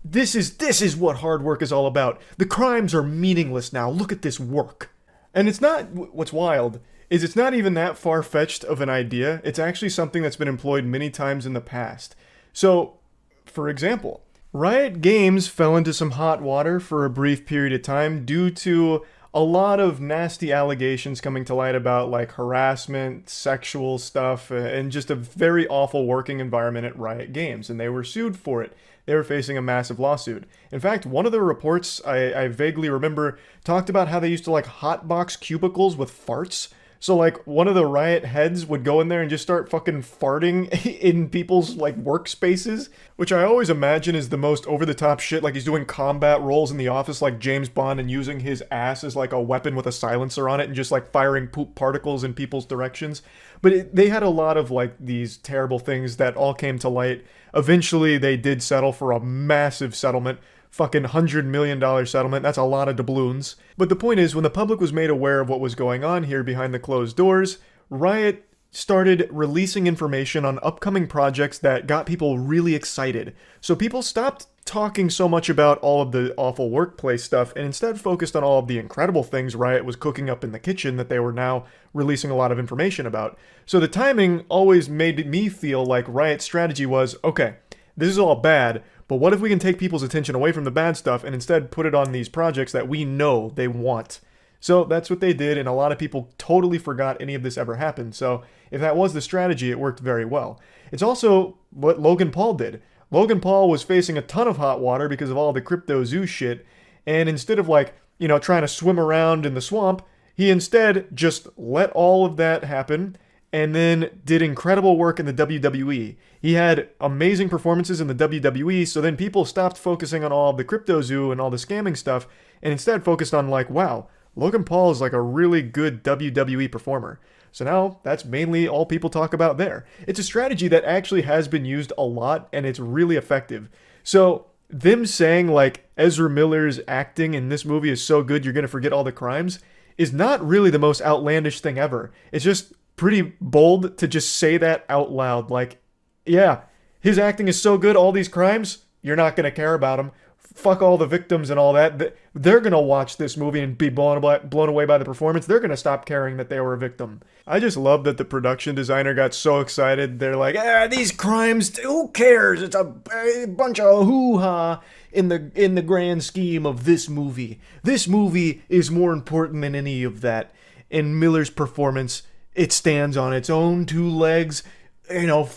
S8: this is what hard work is all about. The crimes are meaningless now. Look at this work. And it's not, what's wild, is it's not even that far-fetched of an idea. It's actually something that's been employed many times in the past. So, for example, Riot Games fell into some hot water for a brief period of time due to a lot of nasty allegations coming to light about, like, harassment, sexual stuff, and just a very awful working environment at Riot Games, and they were sued for it. They were facing a massive lawsuit. In fact, one of the reports I vaguely remember talked about how they used to, like, hotbox cubicles with farts. So, like, one of the Riot heads would go in there and just start fucking farting in people's, like, workspaces, which I always imagine is the most over-the-top shit, like he's doing combat roles in the office like James Bond and using his ass as, like, a weapon with a silencer on it and just, like, firing poop particles in people's directions. But they had a lot of, like, these terrible things that all came to light. Eventually, they did settle for a massive settlement. Fucking $100 million settlement. That's a lot of doubloons. But the point is, when the public was made aware of what was going on here behind the closed doors, Riot started releasing information on upcoming projects that got people really excited. So people stopped talking so much about all of the awful workplace stuff and instead focused on all of the incredible things Riot was cooking up in the kitchen that they were now releasing a lot of information about. So the timing always made me feel like Riot's strategy was, okay, this is all bad, but what if we can take people's attention away from the bad stuff and instead put it on these projects that we know they want? So that's what they did, and a lot of people totally forgot any of this ever happened. So if that was the strategy, it worked very well. It's also what Logan Paul did. Logan Paul was facing a ton of hot water because of all the Crypto-Zoo shit, and instead of, like, you know, trying to swim around in the swamp, he instead just let all of that happen and then did incredible work in the WWE. He had amazing performances in the WWE, so then people stopped focusing on all of the Crypto-Zoo and all the scamming stuff, and instead focused on, like, wow, Logan Paul is like a really good WWE performer. So now that's mainly all people talk about there. It's a strategy that actually has been used a lot, and it's really effective. So them saying, like, Ezra Miller's acting in this movie is so good you're going to forget all the crimes is not really the most outlandish thing ever. It's just pretty bold to just say that out loud. Like, yeah, his acting is so good, all these crimes, you're not going to care about them. Fuck all the victims and all that. They're going to watch this movie and be blown away by the performance. They're going to stop caring that they were a victim. I just love that the production designer got so excited. They're like, these crimes, who cares? It's a bunch of hoo-ha in the grand scheme of this movie. This movie is more important than any of that. In Miller's performance, it stands on its own two legs. You know,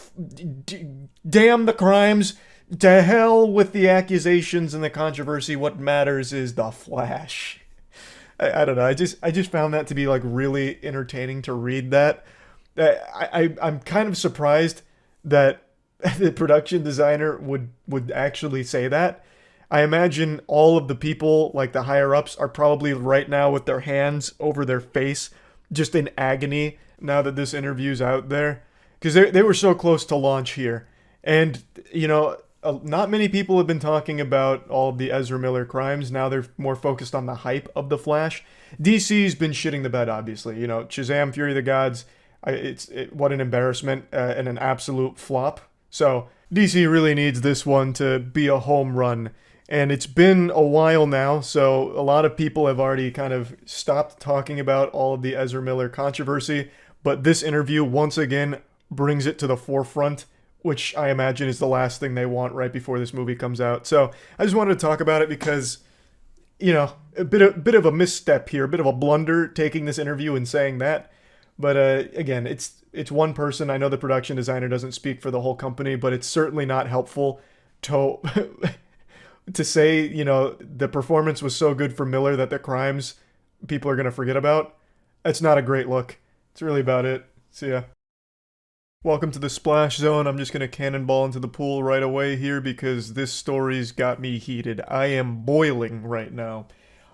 S8: damn the crimes. To hell with the accusations and the controversy. What matters is the Flash. I don't know. I just found that to be, like, really entertaining to read that. I'm kind of surprised that the production designer would actually say that. I imagine all of the people, like the higher ups, are probably right now with their hands over their face, just in agony now that this interview's out there, because they were so close to launch here. And, you know, not many people have been talking about all of the Ezra Miller crimes. Now they're more focused on the hype of The Flash. DC's been shitting the bed, obviously. You know, Shazam! Fury of the Gods, what an embarrassment and an absolute flop. So DC really needs this one to be a home run. And it's been a while now, so a lot of people have already kind of stopped talking about all of the Ezra Miller controversy. But this interview, once again, brings it to the forefront, which I imagine is the last thing they want right before this movie comes out. So I just wanted to talk about it because, you know, a bit of a misstep here, a bit of a blunder taking this interview and saying that. But again, it's one person. I know the production designer doesn't speak for the whole company, but it's certainly not helpful to to say, you know, the performance was so good for Miller that the crimes people are going to forget about. That's not a great look. That's really about it. See ya. Welcome to the Splash Zone. I'm just going to cannonball into the pool right away here because this story's got me heated. I am boiling right now.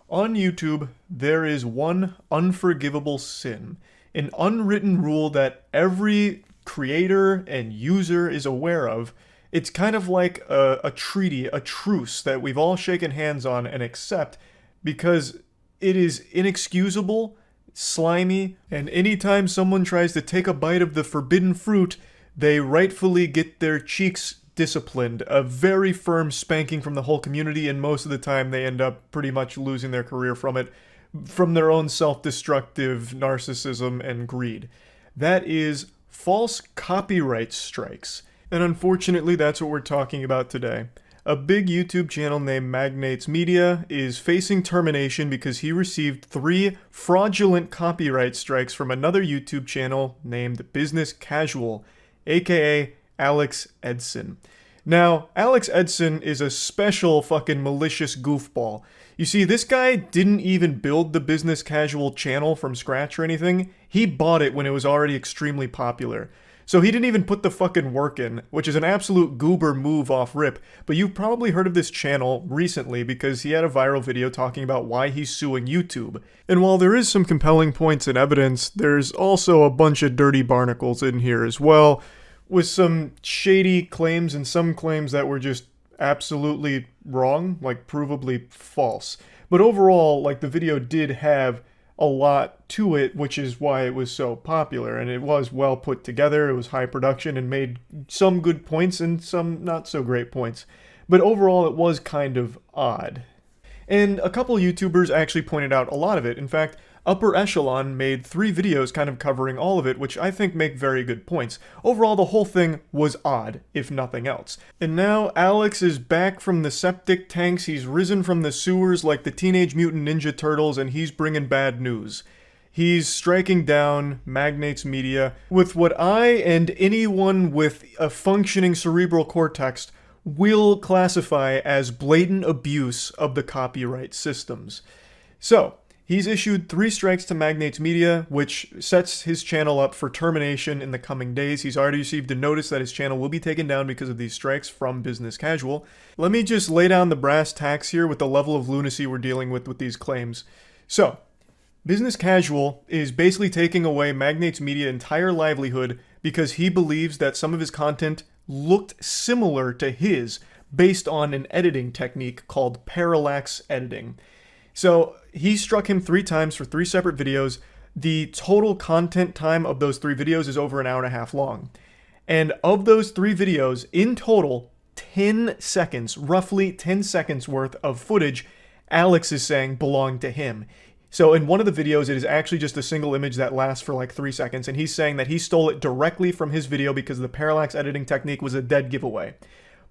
S8: On YouTube, there is one unforgivable sin, an unwritten rule that every creator and user is aware of. It's kind of like a treaty, a truce that we've all shaken hands on and accept because it is inexcusable, slimy, and anytime someone tries to take a bite of the forbidden fruit, they rightfully get their cheeks disciplined, a very firm spanking from the whole community, and most of the time they end up pretty much losing their career from it, from their own self-destructive narcissism and greed. That is false copyright strikes. And unfortunately, that's what we're talking about today. A big YouTube channel named Magnates Media is facing termination because he received 3 fraudulent copyright strikes from another YouTube channel named Business Casual, aka Alex Edson. Now, Alex Edson is a special fucking malicious goofball. You see, this guy didn't even build the Business Casual channel from scratch or anything. He bought it when it was already extremely popular. So he didn't even put the fucking work in, which is an absolute goober move off rip. But you've probably heard of this channel recently because he had a viral video talking about why he's suing YouTube. And while there is some compelling points and evidence, there's also a bunch of dirty barnacles in here as well, with some shady claims and some claims that were just absolutely wrong, like provably false. But overall, like, the video did have a lot to it, which is why it was so popular, and it was well put together. It was high production and made some good points and some not so great points, but overall it was kind of odd. And a couple YouTubers actually pointed out a lot of it. In fact, Upper Echelon made 3 videos kind of covering all of it, which I think make very good points. Overall, the whole thing was odd, if nothing else. And now Alex is back from the septic tanks, he's risen from the sewers like the Teenage Mutant Ninja Turtles, and he's bringing bad news. He's striking down Magnates Media with what I and anyone with a functioning cerebral cortex will classify as blatant abuse of the copyright systems. So, he's issued 3 strikes to Magnates Media, which sets his channel up for termination in the coming days. He's already received a notice that his channel will be taken down because of these strikes from Business Casual. Let me just lay down the brass tacks here with the level of lunacy we're dealing with these claims. So, Business Casual is basically taking away Magnates Media's entire livelihood because he believes that some of his content looked similar to his based on an editing technique called parallax editing. So he struck him 3 times for 3 separate videos. The total content time of those 3 videos is over an hour and a half long. And of those 3 videos, in total, 10 seconds, roughly 10 seconds worth of footage, Alex is saying belonged to him. So in one of the videos, it is actually just a single image that lasts for like 3 seconds, and he's saying that he stole it directly from his video because the parallax editing technique was a dead giveaway.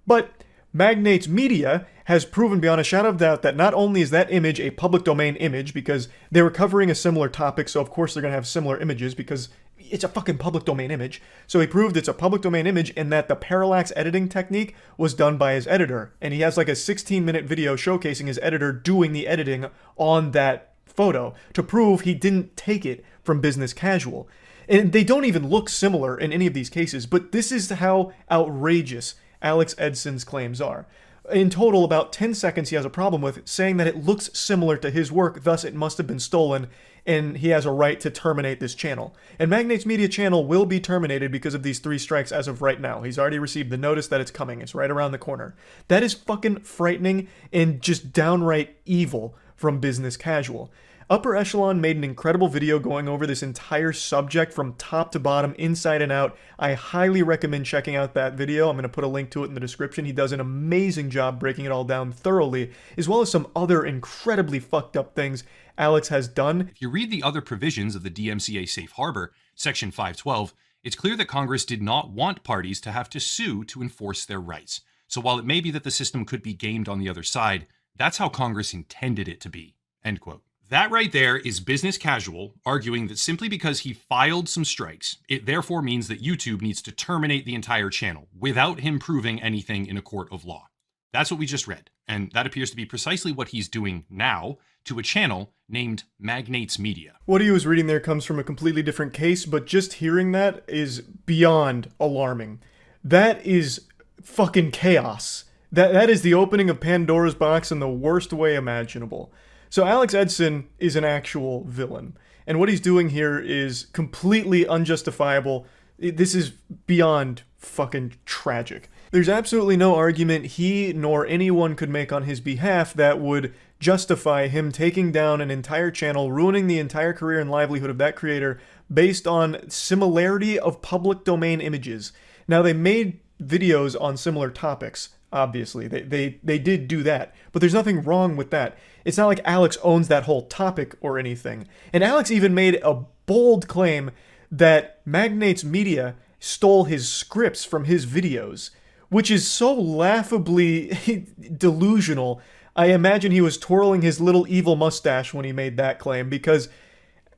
S8: But Magnates Media has proven beyond a shadow of doubt that not only is that image a public domain image, because they were covering a similar topic, so of course they're going to have similar images because it's a fucking public domain image. So he proved it's a public domain image and that the parallax editing technique was done by his editor. And he has like a 16-minute video showcasing his editor doing the editing on that photo to prove he didn't take it from Business Casual. And they don't even look similar in any of these cases, but this is how outrageous Alex Edson's claims are. In total, about 10 seconds he has a problem with, saying that it looks similar to his work, thus it must have been stolen, and he has a right to terminate this channel. And Magnate's Media channel will be terminated because of these 3 strikes as of right now. He's already received the notice that it's coming. It's right around the corner. That is fucking frightening and just downright evil from Business Casual. Upper Echelon made an incredible video going over this entire subject from top to bottom, inside and out. I highly recommend checking out that video. I'm going to put a link to it in the description. He does an amazing job breaking it all down thoroughly, as well as some other incredibly fucked up things Alex has done.
S20: If you read the other provisions of the DMCA Safe Harbor, Section 512, it's clear that Congress did not want parties to have to sue to enforce their rights. So while it may be that the system could be gamed on the other side, that's how Congress intended it to be. End quote. That right there is Business Casual arguing that simply because he filed some strikes, it therefore means that YouTube needs to terminate the entire channel without him proving anything in a court of law. That's what we just read, and that appears to be precisely what he's doing now to a channel named Magnates Media.
S8: What he was reading there comes from a completely different case, but just hearing that is beyond alarming. That is fucking chaos. That is the opening of Pandora's box in the worst way imaginable. So Alex Edson is an actual villain, and what he's doing here is completely unjustifiable. This is beyond fucking tragic. There's absolutely no argument he nor anyone could make on his behalf that would justify him taking down an entire channel, ruining the entire career and livelihood of that creator based on similarity of public domain images. Now, they made videos on similar topics, obviously. They did do that, but there's nothing wrong with that. It's not like Alex owns that whole topic or anything. And Alex even made a bold claim that Magnates Media stole his scripts from his videos, which is so laughably delusional. I imagine he was twirling his little evil mustache when he made that claim, because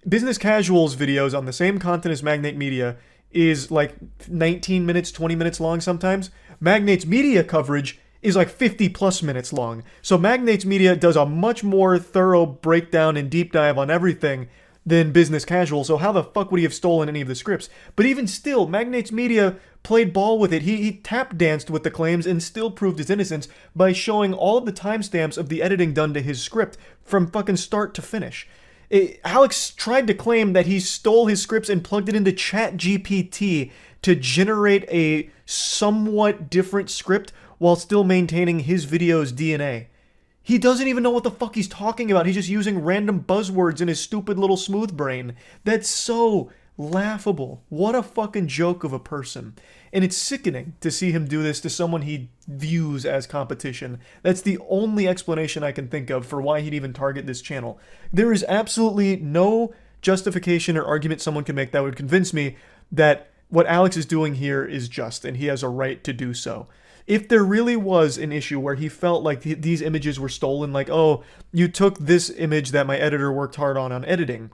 S8: Business Casual's videos on the same content as Magnate Media is like 19 minutes, 20 minutes long sometimes. Magnates Media coverage is like 50 plus minutes long. So Magnates Media does a much more thorough breakdown and deep dive on everything than Business Casual. So how the fuck would he have stolen any of the scripts? But even still, Magnates Media played ball with it. He tap danced with the claims and still proved his innocence by showing all of the timestamps of the editing done to his script from fucking start to finish. Alex tried to claim that he stole his scripts and plugged it into ChatGPT to generate a somewhat different script while still maintaining his video's DNA. He doesn't even know what the fuck he's talking about. He's just using random buzzwords in his stupid little smooth brain. That's so laughable. What a fucking joke of a person. And it's sickening to see him do this to someone he views as competition. That's the only explanation I can think of for why he'd even target this channel. There is absolutely no justification or argument someone can make that would convince me that what Alex is doing here is just, and he has a right to do so. If there really was an issue where he felt like these images were stolen, like, oh, you took this image that my editor worked hard on editing,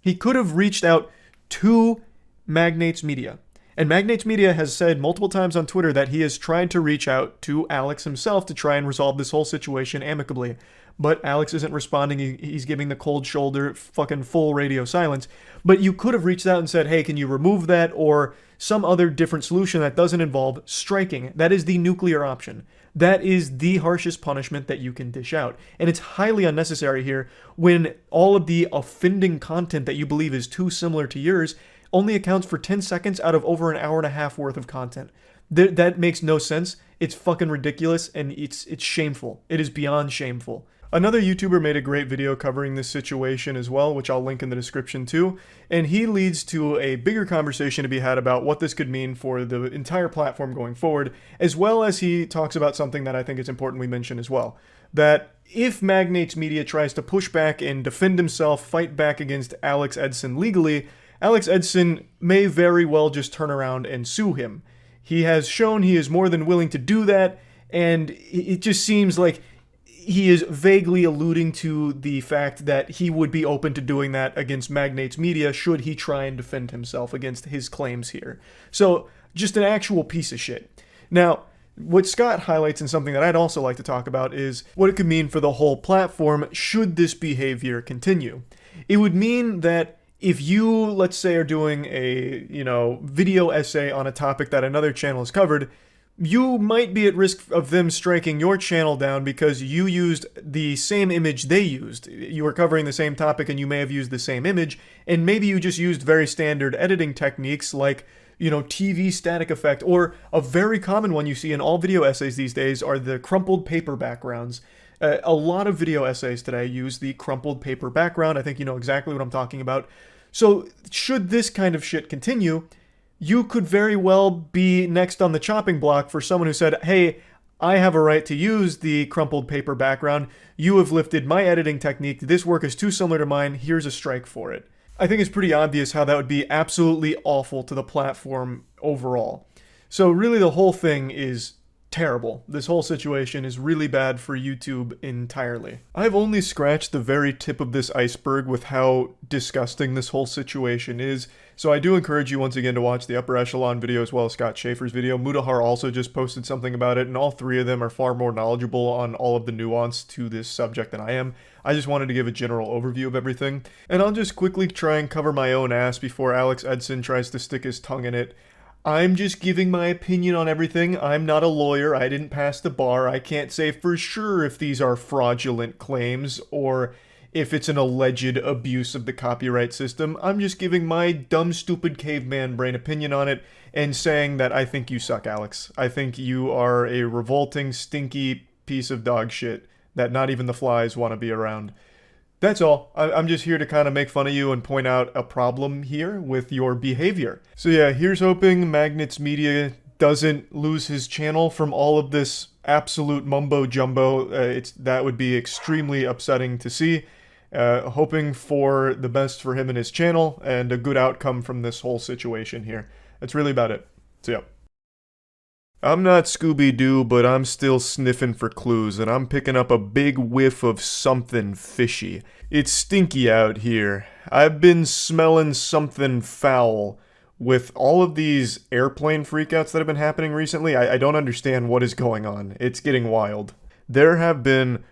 S8: he could have reached out to Magnates Media. And Magnates Media has said multiple times on Twitter that he has tried to reach out to Alex himself to try and resolve this whole situation amicably. But Alex isn't responding. He's giving the cold shoulder, fucking full radio silence. But you could have reached out and said, hey, can you remove that, or some other different solution that doesn't involve striking. That is the nuclear option. That is the harshest punishment that you can dish out. And it's highly unnecessary here when all of the offending content that you believe is too similar to yours only accounts for 10 seconds out of over an hour and a half worth of content. That makes no sense. It's fucking ridiculous, and it's shameful. It is beyond shameful. Another YouTuber made a great video covering this situation as well, which I'll link in the description too, and he leads to a bigger conversation to be had about what this could mean for the entire platform going forward, as well as he talks about something that I think is important we mention as well, that if Magnates Media tries to push back and defend himself, fight back against Alex Edson legally, Alex Edson may very well just turn around and sue him. He has shown he is more than willing to do that, and it just seems like he is vaguely alluding to the fact that he would be open to doing that against Magnates Media should he try and defend himself against his claims here. So, just an actual piece of shit. Now, what Scott highlights, and something that I'd also like to talk about, is what it could mean for the whole platform should this behavior continue. It would mean that if you, let's say, are doing a, video essay on a topic that another channel has covered, you might be at risk of them striking your channel down because you used the same image they used. You were covering the same topic and you may have used the same image, and maybe you just used very standard editing techniques like, you know, TV static effect, or a very common one you see in all video essays these days are the crumpled paper backgrounds. A lot of video essays today use the crumpled paper background. I think you know exactly what I'm talking about. So should this kind of shit continue, you could very well be next on the chopping block for someone who said, hey, I have a right to use the crumpled paper background. You have lifted my editing technique. This work is too similar to mine. Here's a strike for it. I think it's pretty obvious how that would be absolutely awful to the platform overall. So really the whole thing is terrible. This whole situation is really bad for YouTube entirely. I've only scratched the very tip of this iceberg with how disgusting this whole situation is, so I do encourage you once again to watch the Upper Echelon video as well as Scott Schaefer's video. Mudahar also just posted something about it, and all three of them are far more knowledgeable on all of the nuance to this subject than I am. I just wanted to give a general overview of everything, and I'll just quickly try and cover my own ass before Alex Edson tries to stick his tongue in it. I'm just giving my opinion on everything. I'm not a lawyer. I didn't pass the bar. I can't say for sure if these are fraudulent claims or if it's an alleged abuse of the copyright system. I'm just giving my dumb, stupid caveman brain opinion on it and saying that I think you suck, Alex. I think you are a revolting, stinky piece of dog shit that not even the flies want to be around. That's all. I'm just here to kind of make fun of you and point out a problem here with your behavior. So yeah, here's hoping Magnets Media doesn't lose his channel from all of this absolute mumbo jumbo. That would be extremely upsetting to see. Hoping for the best for him and his channel and a good outcome from this whole situation here. That's really about it. So yeah. I'm not Scooby-Doo, but I'm still sniffing for clues, and I'm picking up a big whiff of something fishy. It's stinky out here. I've been smelling something foul. With all of these airplane freakouts that have been happening recently, I don't understand what is going on. It's getting wild. There have been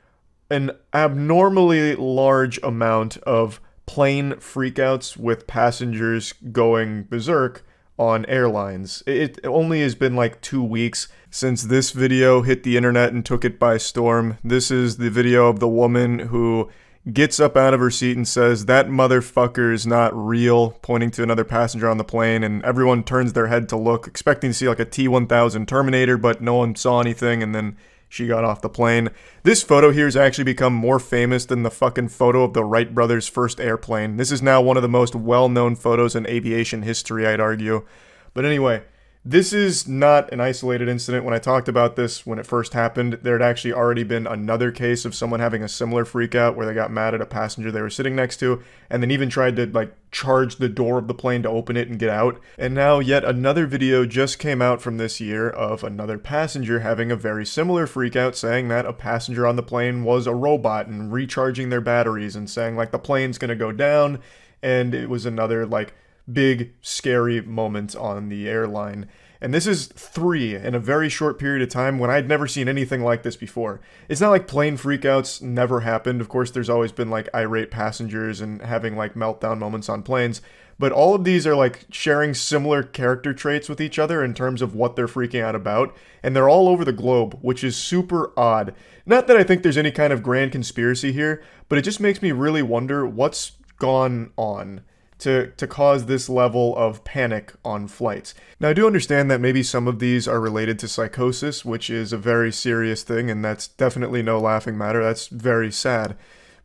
S8: an abnormally large amount of plane freakouts with passengers going berserk on airlines. It only has been like 2 weeks since this video hit the internet and took it by storm. This is the video of the woman who gets up out of her seat and says, "That motherfucker is not real," pointing to another passenger on the plane, and everyone turns their head to look, expecting to see like a T-1000 Terminator, but no one saw anything, and then she got off the plane. This photo here has actually become more famous than the fucking photo of the Wright brothers' first airplane. This is now one of the most well-known photos in aviation history, I'd argue. But anyway, this is not an isolated incident. When I talked about this when it first happened, there had actually already been another case of someone having a similar freak out where they got mad at a passenger they were sitting next to and then even tried to like charge the door of the plane to open it and get out. And now yet another video just came out from this year of another passenger having a very similar freak out, saying that a passenger on the plane was a robot and recharging their batteries and saying like the plane's gonna go down, and it was another like big scary moment on the airline. And this is 3 in a very short period of time when I'd never seen anything like this before. It's not like plane freakouts never happened. Of course, there's always been like irate passengers and having like meltdown moments on planes. But all of these are like sharing similar character traits with each other in terms of what they're freaking out about. And they're all over the globe, which is super odd. Not that I think there's any kind of grand conspiracy here, but it just makes me really wonder what's gone on to cause this level of panic on flights. Now, I do understand that maybe some of these are related to psychosis, which is a very serious thing, and that's definitely no laughing matter. That's very sad.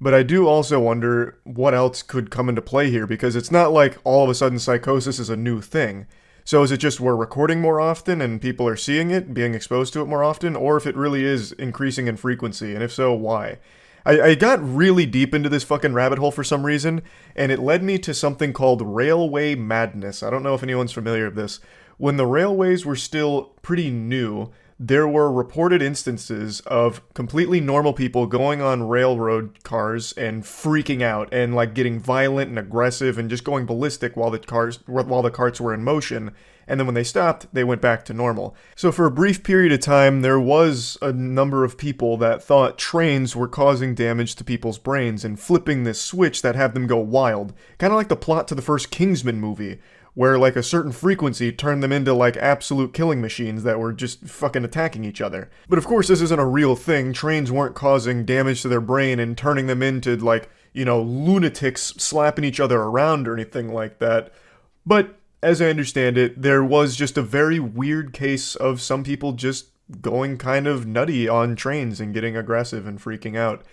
S8: But I do also wonder what else could come into play here, because it's not like all of a sudden psychosis is a new thing. So is it just we're recording more often and people are seeing it, being exposed to it more often, or if it really is increasing in frequency, and if so, why? I got really deep into this fucking rabbit hole for some reason, and it led me to something called railway madness. I don't know if anyone's familiar with this. When the railways were still pretty new, there were reported instances of completely normal people going on railroad cars and freaking out and like getting violent and aggressive and just going ballistic while the carts were in motion. And then when they stopped, they went back to normal. So for a brief period of time, there was a number of people that thought trains were causing damage to people's brains and flipping this switch that had them go wild. Kind of like the plot to the first Kingsman movie,
S1: where like a certain frequency turned them into like absolute killing machines that were just fucking attacking each other. But of course this isn't a real thing. Trains weren't causing damage to their brain and turning them into like, you know, lunatics slapping each other around or anything like that. But as I understand it, there was just a very weird case of some people just going kind of nutty on trains and getting aggressive and freaking out.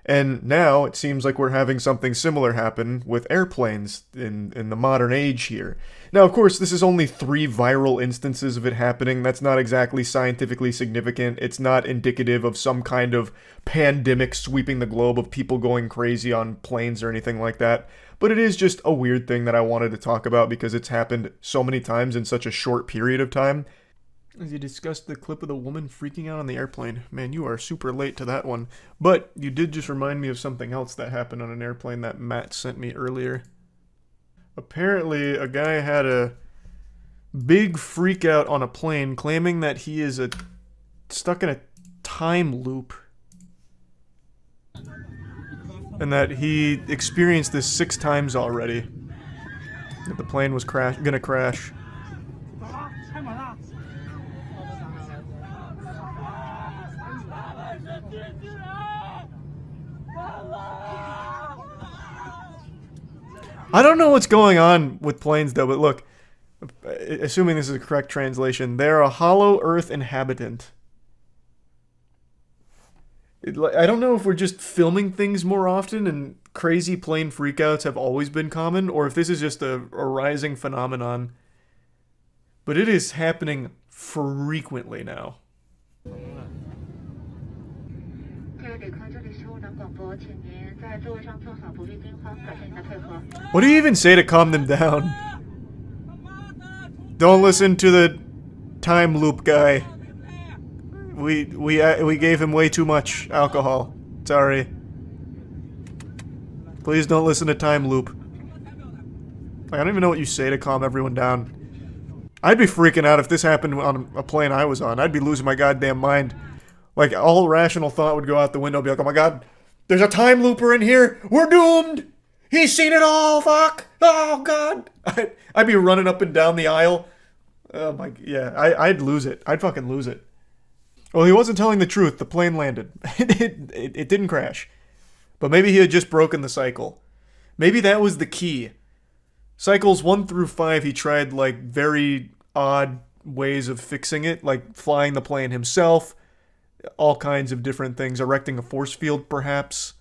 S1: And now it seems like we're having something similar happen with airplanes in the modern age here. Now, of course, this is only 3 viral instances of it happening. That's not exactly scientifically significant. It's not indicative of some kind of pandemic sweeping the globe of people going crazy on planes or anything like that. But it is just a weird thing that I wanted to talk about because it's happened so many times in such a short period of time. As you discussed the clip of the woman freaking out on the airplane. Man, you are super late to that one. But you did just remind me of something else that happened on an airplane that Matt sent me earlier. Apparently, a guy had a big freak out on a plane claiming that he is stuck in a time loop. And that he experienced this 6 times already. That the plane was gonna crash. I don't know what's going on with planes though, but look, assuming this is a correct translation, they're a hollow earth inhabitant. I don't know if we're just filming things more often and crazy plane freakouts have always been common, or if this is just a rising phenomenon. But it is happening frequently now. What do you even say to calm them down? Don't listen to the time loop guy. We gave him way too much alcohol. Sorry. Please don't listen to time loop. Like, I don't even know what you say to calm everyone down. I'd be freaking out if this happened on a plane I was on. I'd be losing my goddamn mind. Like, all rational thought would go out the window, be like, oh my god, there's a time looper in here! We're doomed! He's seen it all! Fuck! Oh god! I'd be running up and down the aisle. Oh my, yeah, I'd lose it. I'd fucking lose it. Well, he wasn't telling the truth. The plane landed. It didn't crash. But maybe he had just broken the cycle. Maybe that was the key. Cycles 1 through 5, he tried, like, very odd ways of fixing it, like flying the plane himself, all kinds of different things, erecting a force field, perhaps.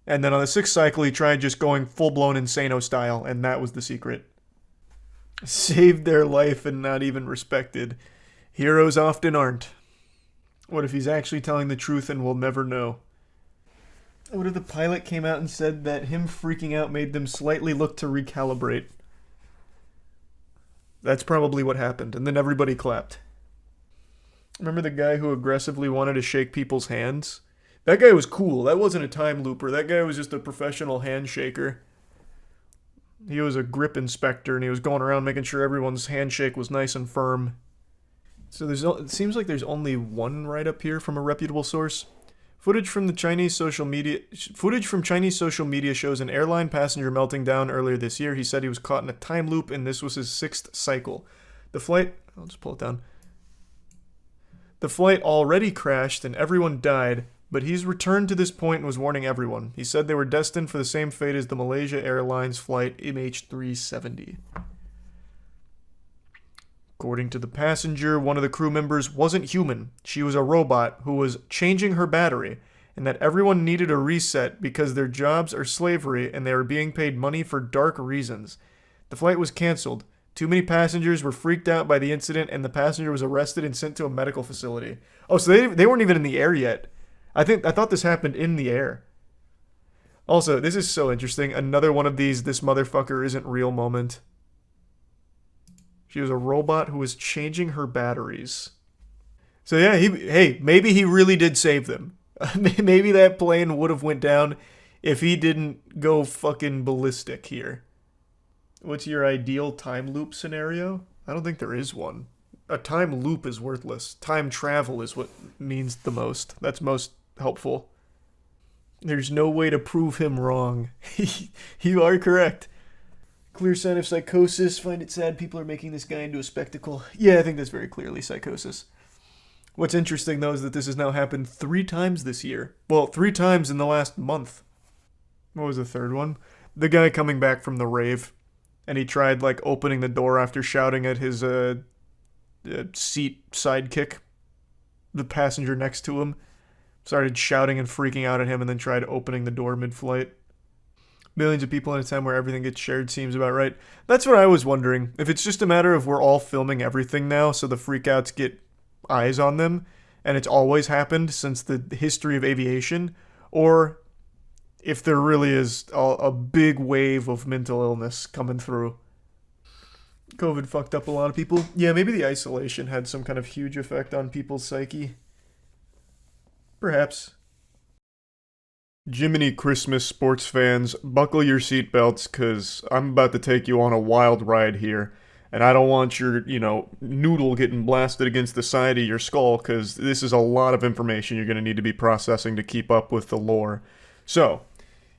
S1: And then on the 6th cycle, he tried just going full-blown Insano style, and that was the secret. Saved their life and not even respected. Heroes often aren't. What if he's actually telling the truth and we'll never know? What if the pilot came out and said that him freaking out made them slightly look to recalibrate? That's probably what happened, and then everybody clapped. Remember the guy who aggressively wanted to shake people's hands? That guy was cool. That wasn't a time looper. That guy was just a professional handshaker. He was a grip inspector, and he was going around making sure everyone's handshake was nice and firm. So it seems like there's only one write-up here from a reputable source. Footage from Chinese social media shows an airline passenger melting down earlier this year. He said he was caught in a time loop, and this was his 6th cycle. I'll just pull it down. The flight already crashed, and everyone died, but he's returned to this point and was warning everyone. He said they were destined for the same fate as the Malaysia Airlines flight MH370. According to the passenger, one of the crew members wasn't human. She was a robot who was changing her battery, and that everyone needed a reset because their jobs are slavery and they were being paid money for dark reasons. The flight was canceled. Too many passengers were freaked out by the incident, and the passenger was arrested and sent to a medical facility. Oh, so they weren't even in the air yet. I thought this happened in the air. Also, this is so interesting. Another one of these "this motherfucker isn't real" moment. She was a robot who was changing her batteries. So yeah, maybe he really did save them. Maybe that plane would have went down if he didn't go fucking ballistic here. What's your ideal time loop scenario? I don't think there is one. A time loop is worthless. Time travel is what means the most. That's most helpful. There's no way to prove him wrong. You are correct.
S8: Clear sign of psychosis. Find it sad people are making this guy into a spectacle. Yeah, I think that's very clearly psychosis. What's interesting, though, is that this has now happened 3 times this year. Well, 3 times in the last month. What was the third one? The guy coming back from the rave, and he tried, like, opening the door after shouting at his seat sidekick, the passenger next to him. Started shouting and freaking out at him, and then tried opening the door mid-flight. Millions of people in a time where everything gets shared seems about right. That's what I was wondering. If it's just a matter of we're all filming everything now, so the freakouts get eyes on them, and it's always happened since the history of aviation, or if there really is a big wave of mental illness coming through. COVID fucked up a lot of people. Yeah, maybe the isolation had some kind of huge effect on people's psyche. Perhaps. Jiminy Christmas, sports fans, buckle your seatbelts, because I'm about to take you on a wild ride here. And I don't want your, noodle getting blasted against the side of your skull, because this is a lot of information you're going to need to be processing to keep up with the lore. So,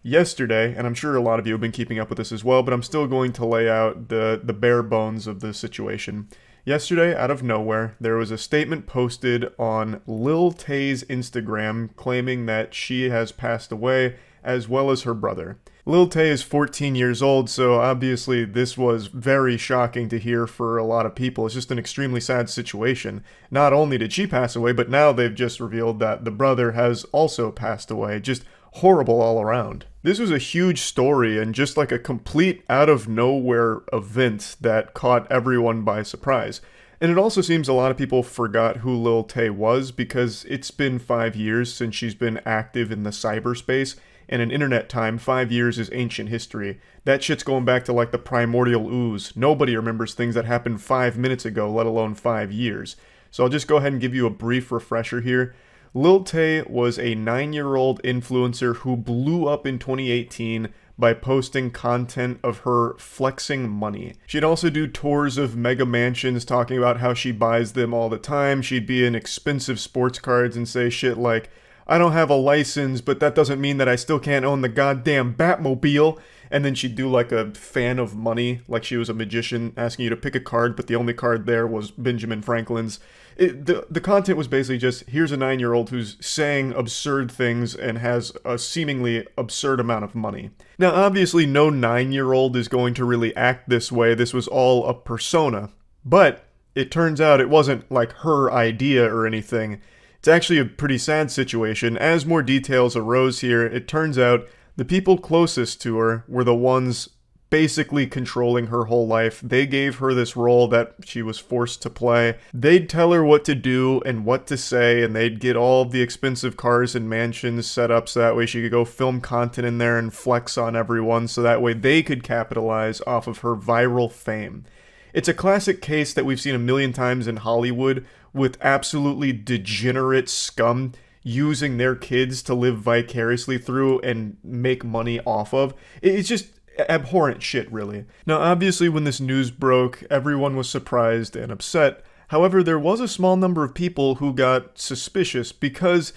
S8: yesterday, and I'm sure a lot of you have been keeping up with this as well, but I'm still going to lay out the bare bones of the situation. Yesterday, out of nowhere, there was a statement posted on Lil Tay's Instagram claiming that she has passed away, as well as her brother. Lil Tay is 14 years old, so obviously this was very shocking to hear for a lot of people. It's just an extremely sad situation. Not only did she pass away, but now they've just revealed that the brother has also passed away. Just horrible all around. This was a huge story and just like a complete out-of-nowhere event that caught everyone by surprise. And it also seems a lot of people forgot who Lil Tay was because it's been 5 years since she's been active in the cyberspace, and in internet time, 5 years is ancient history. That shit's going back to like the primordial ooze. Nobody remembers things that happened 5 minutes ago, let alone 5 years. So I'll just go ahead and give you a brief refresher here. Lil Tay was a 9-year-old influencer who blew up in 2018 by posting content of her flexing money. She'd also do tours of mega mansions talking about how she buys them all the time. She'd be in expensive sports cards and say shit like, I don't have a license, but that doesn't mean that I still can't own the goddamn Batmobile. And then she'd do like a fan of money, like she was a magician asking you to pick a card, but the only card there was Benjamin Franklin's. The content was basically just, here's a 9-year-old who's saying absurd things and has a seemingly absurd amount of money. Now, obviously, no 9-year-old is going to really act this way. This was all a persona. But it turns out it wasn't like her idea or anything. It's actually a pretty sad situation. As more details arose here, it turns out the people closest to her were the ones basically controlling her whole life. They gave her this role that she was forced to play. They'd tell her what to do and what to say, and they'd get all of the expensive cars and mansions set up so that way she could go film content in there and flex on everyone so that way they could capitalize off of her viral fame. It's a classic case that we've seen a million times in Hollywood with absolutely degenerate scum using their kids to live vicariously through and make money off of. It's just abhorrent shit, really. Now, obviously, when this news broke, everyone was surprised and upset. However, there was a small number of people who got suspicious because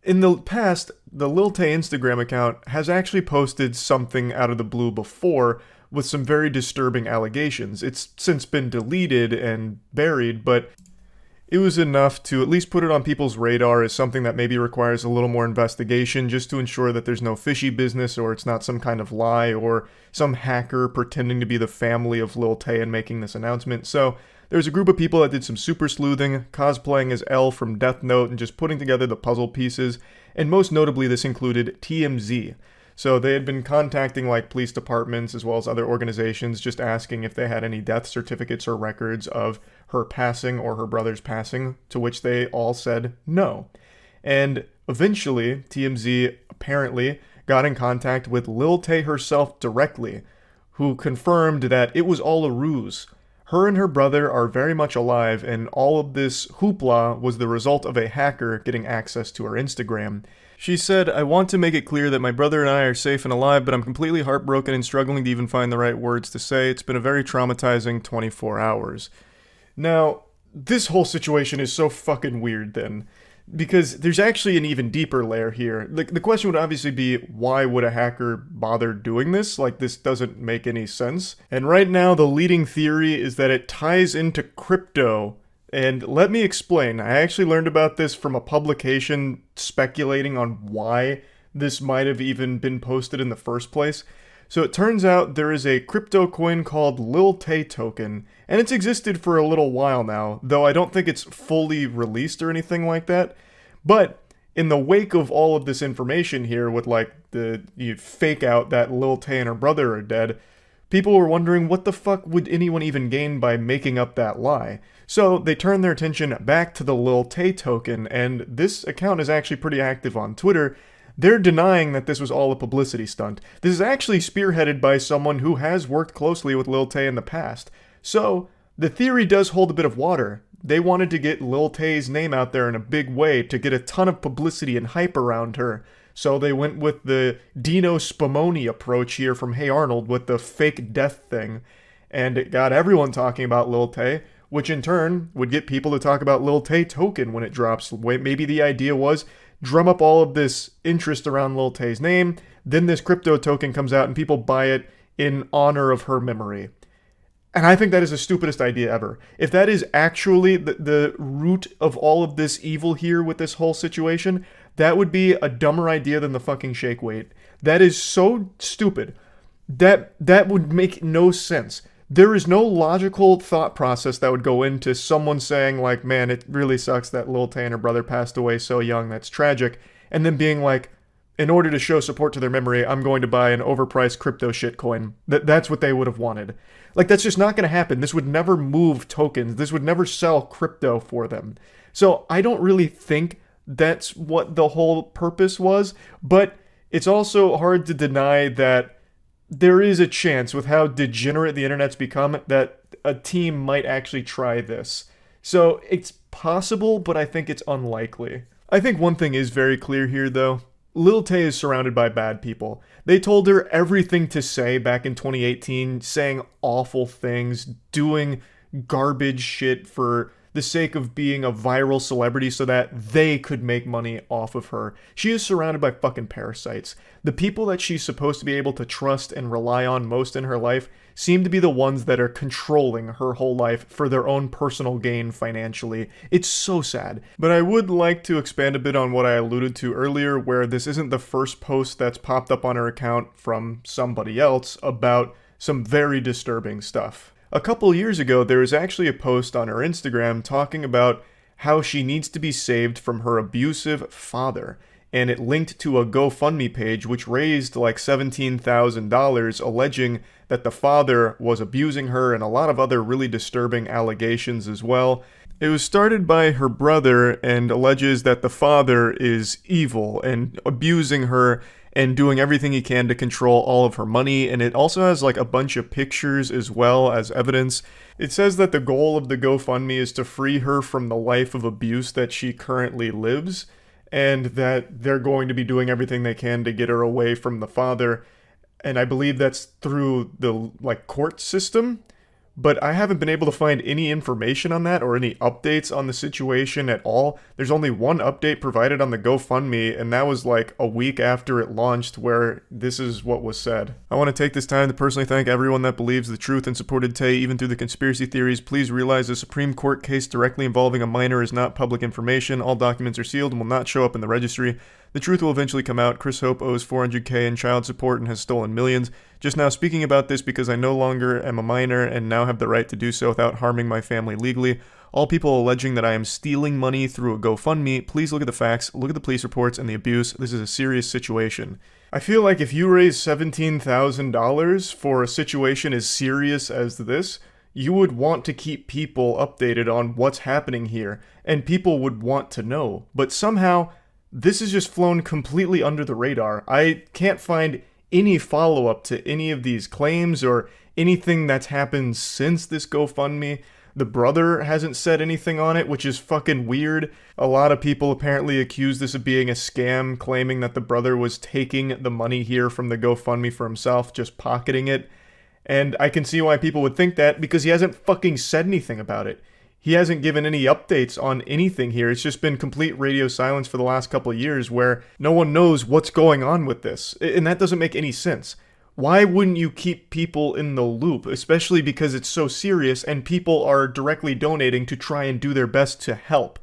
S8: in the past, the Lil Tay Instagram account has actually posted something out of the blue before with some very disturbing allegations. It's since been deleted and buried, but it was enough to at least put it on people's radar as something that maybe requires a little more investigation just to ensure that there's no fishy business or it's not some kind of lie or some hacker pretending to be the family of Lil Tay and making this announcement. So there's a group of people that did some super sleuthing, cosplaying as L from Death Note and just putting together the puzzle pieces, and most notably this included TMZ. So they had been contacting like police departments as well as other organizations just asking if they had any death certificates or records of her passing or her brother's passing, to which they all said no. And eventually, TMZ apparently got in contact with Lil Tay herself directly, who confirmed that it was all a ruse. Her and her brother are very much alive, and all of this hoopla was the result of a hacker getting access to her Instagram. She said, I want to make it clear that my brother and I are safe and alive, but I'm completely heartbroken and struggling to even find the right words to say. It's been a very traumatizing 24 hours. Now, this whole situation is so fucking weird then.
S1: because there's actually an even deeper layer here. The question would obviously be, why would a hacker bother doing this? Like, this doesn't make any sense. And right now, the leading theory is that it ties into crypto. And let me explain. I actually learned about this from a publication speculating on why this might have even been posted in the first place. So it turns out there is a crypto coin called Lil Tay token, and it's existed for a little while now, though I don't think it's fully released or anything like that. But in the wake of all of this information here with like you fake out that Lil Tay and her brother are dead, people were wondering what the fuck would anyone even gain by making up that lie. So they turned their attention back to the Lil Tay token, and this account is actually pretty active on Twitter. They're denying that this was all a publicity stunt. This is actually spearheaded by someone who has worked closely with Lil Tay in the past. So, the theory does hold a bit of water. They wanted to get Lil Tay's name out there in a big way to get a ton of publicity and hype around her. So they went with the Dino Spumoni approach here from Hey Arnold with the fake death thing. And it got everyone talking about Lil Tay, which in turn would get people to talk about Lil Tay token when it drops. Maybe the idea was drum up all of this interest around Lil Tay's name, then this crypto token comes out and people buy it in honor of her memory. And I think that is the stupidest idea ever. If that is actually the root of all of this evil here with this whole situation, that would be a dumber idea than the fucking shake weight. That is so stupid. That would make no sense. There is no logical thought process that would go into someone saying like, man, it really sucks that Lil Tay and her brother passed away so young, that's tragic, and then being like, in order to show support to their memory, I'm going to buy an overpriced crypto shitcoin. That's what they would have wanted. Like, that's just not going to happen. This would never move tokens. This would never sell crypto for them. So I don't really think that's what the whole purpose was, but it's also hard to deny that there is a chance, with how degenerate the internet's become, that a team might actually try this. So it's possible, but I think it's unlikely. I think one thing is very clear here, though. Lil Tay is surrounded by bad people. They told her everything to say back in 2018, saying awful things, doing garbage shit for the sake of being a viral celebrity so that they could make money off of her. She is surrounded by fucking parasites. The people that she's supposed to be able to trust and rely on most in her life seem to be the ones that are controlling her whole life for their own personal gain financially. It's so sad. But I would like to expand a bit on what I alluded to earlier, where this isn't the first post that's popped up on her account from somebody else about some very disturbing stuff. A couple years ago, there was actually a post on her Instagram talking about how she needs to be saved from her abusive father, and it linked to a GoFundMe page which raised like $17,000, alleging that the father was abusing her and a lot of other really disturbing allegations as well. It was started by her brother and alleges that the father is evil and abusing her and doing everything he can to control all of her money, and it also has like a bunch of pictures as well as evidence. It says that the goal of the GoFundMe is to free her from the life of abuse that she currently lives, and that they're going to be doing everything they can to get her away from the father, and I believe that's through the like court system. But I haven't been able to find any information on that or any updates on the situation at all. There's only one update provided on the GoFundMe, and that was like a week after it launched, where this is what was said. I want to take this time to personally thank everyone that believes the truth and supported Tay even through the conspiracy theories. Please realize the Supreme Court case directly involving a minor is not public information. All documents are sealed and will not show up in the registry. The truth will eventually come out. Chris Hope owes $400K in child support and has stolen millions. Just now speaking about this because I no longer am a minor and now have the right to do so without harming my family legally. All people alleging that I am stealing money through a GoFundMe, please look at the facts, look at the police reports and the abuse. This is a serious situation. I feel like if you raise $17,000 for a situation as serious as this, you would want to keep people updated on what's happening here, and people would want to know. But somehow, this has just flown completely under the radar. I can't find any follow-up to any of these claims or anything that's happened since this GoFundMe. The brother hasn't said anything on it, which is fucking weird. A lot of people apparently accuse this of being a scam, claiming that the brother was taking the money here from the GoFundMe for himself, just pocketing it. And I can see why people would think that, because he hasn't fucking said anything about it. he hasn't given any updates on anything here. It's just been complete radio silence for the last couple of years where no one knows what's going on with this. And that doesn't make any sense. Why wouldn't you keep people in the loop, especially because it's so serious and people are directly donating to try and do their best to help?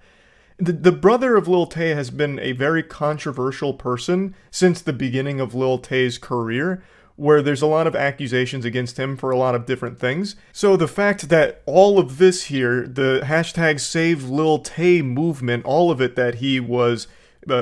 S1: The brother of Lil Tay has been a very controversial person since the beginning of Lil Tay's career, where there's a lot of accusations against him for a lot of different things. So the fact that all of this here, the hashtag Save Lil Tay movement, all of it that he was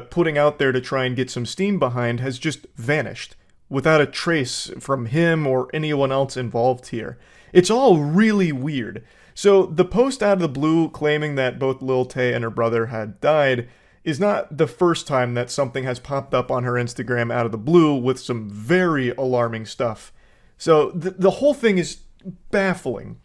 S1: putting out there to try and get some steam behind has just vanished without a trace from him or anyone else involved here. It's all really weird. So the post out of the blue claiming that both Lil Tay and her brother had died is not the first time that something has popped up on her Instagram out of the blue with some very alarming stuff. So the whole thing is baffling.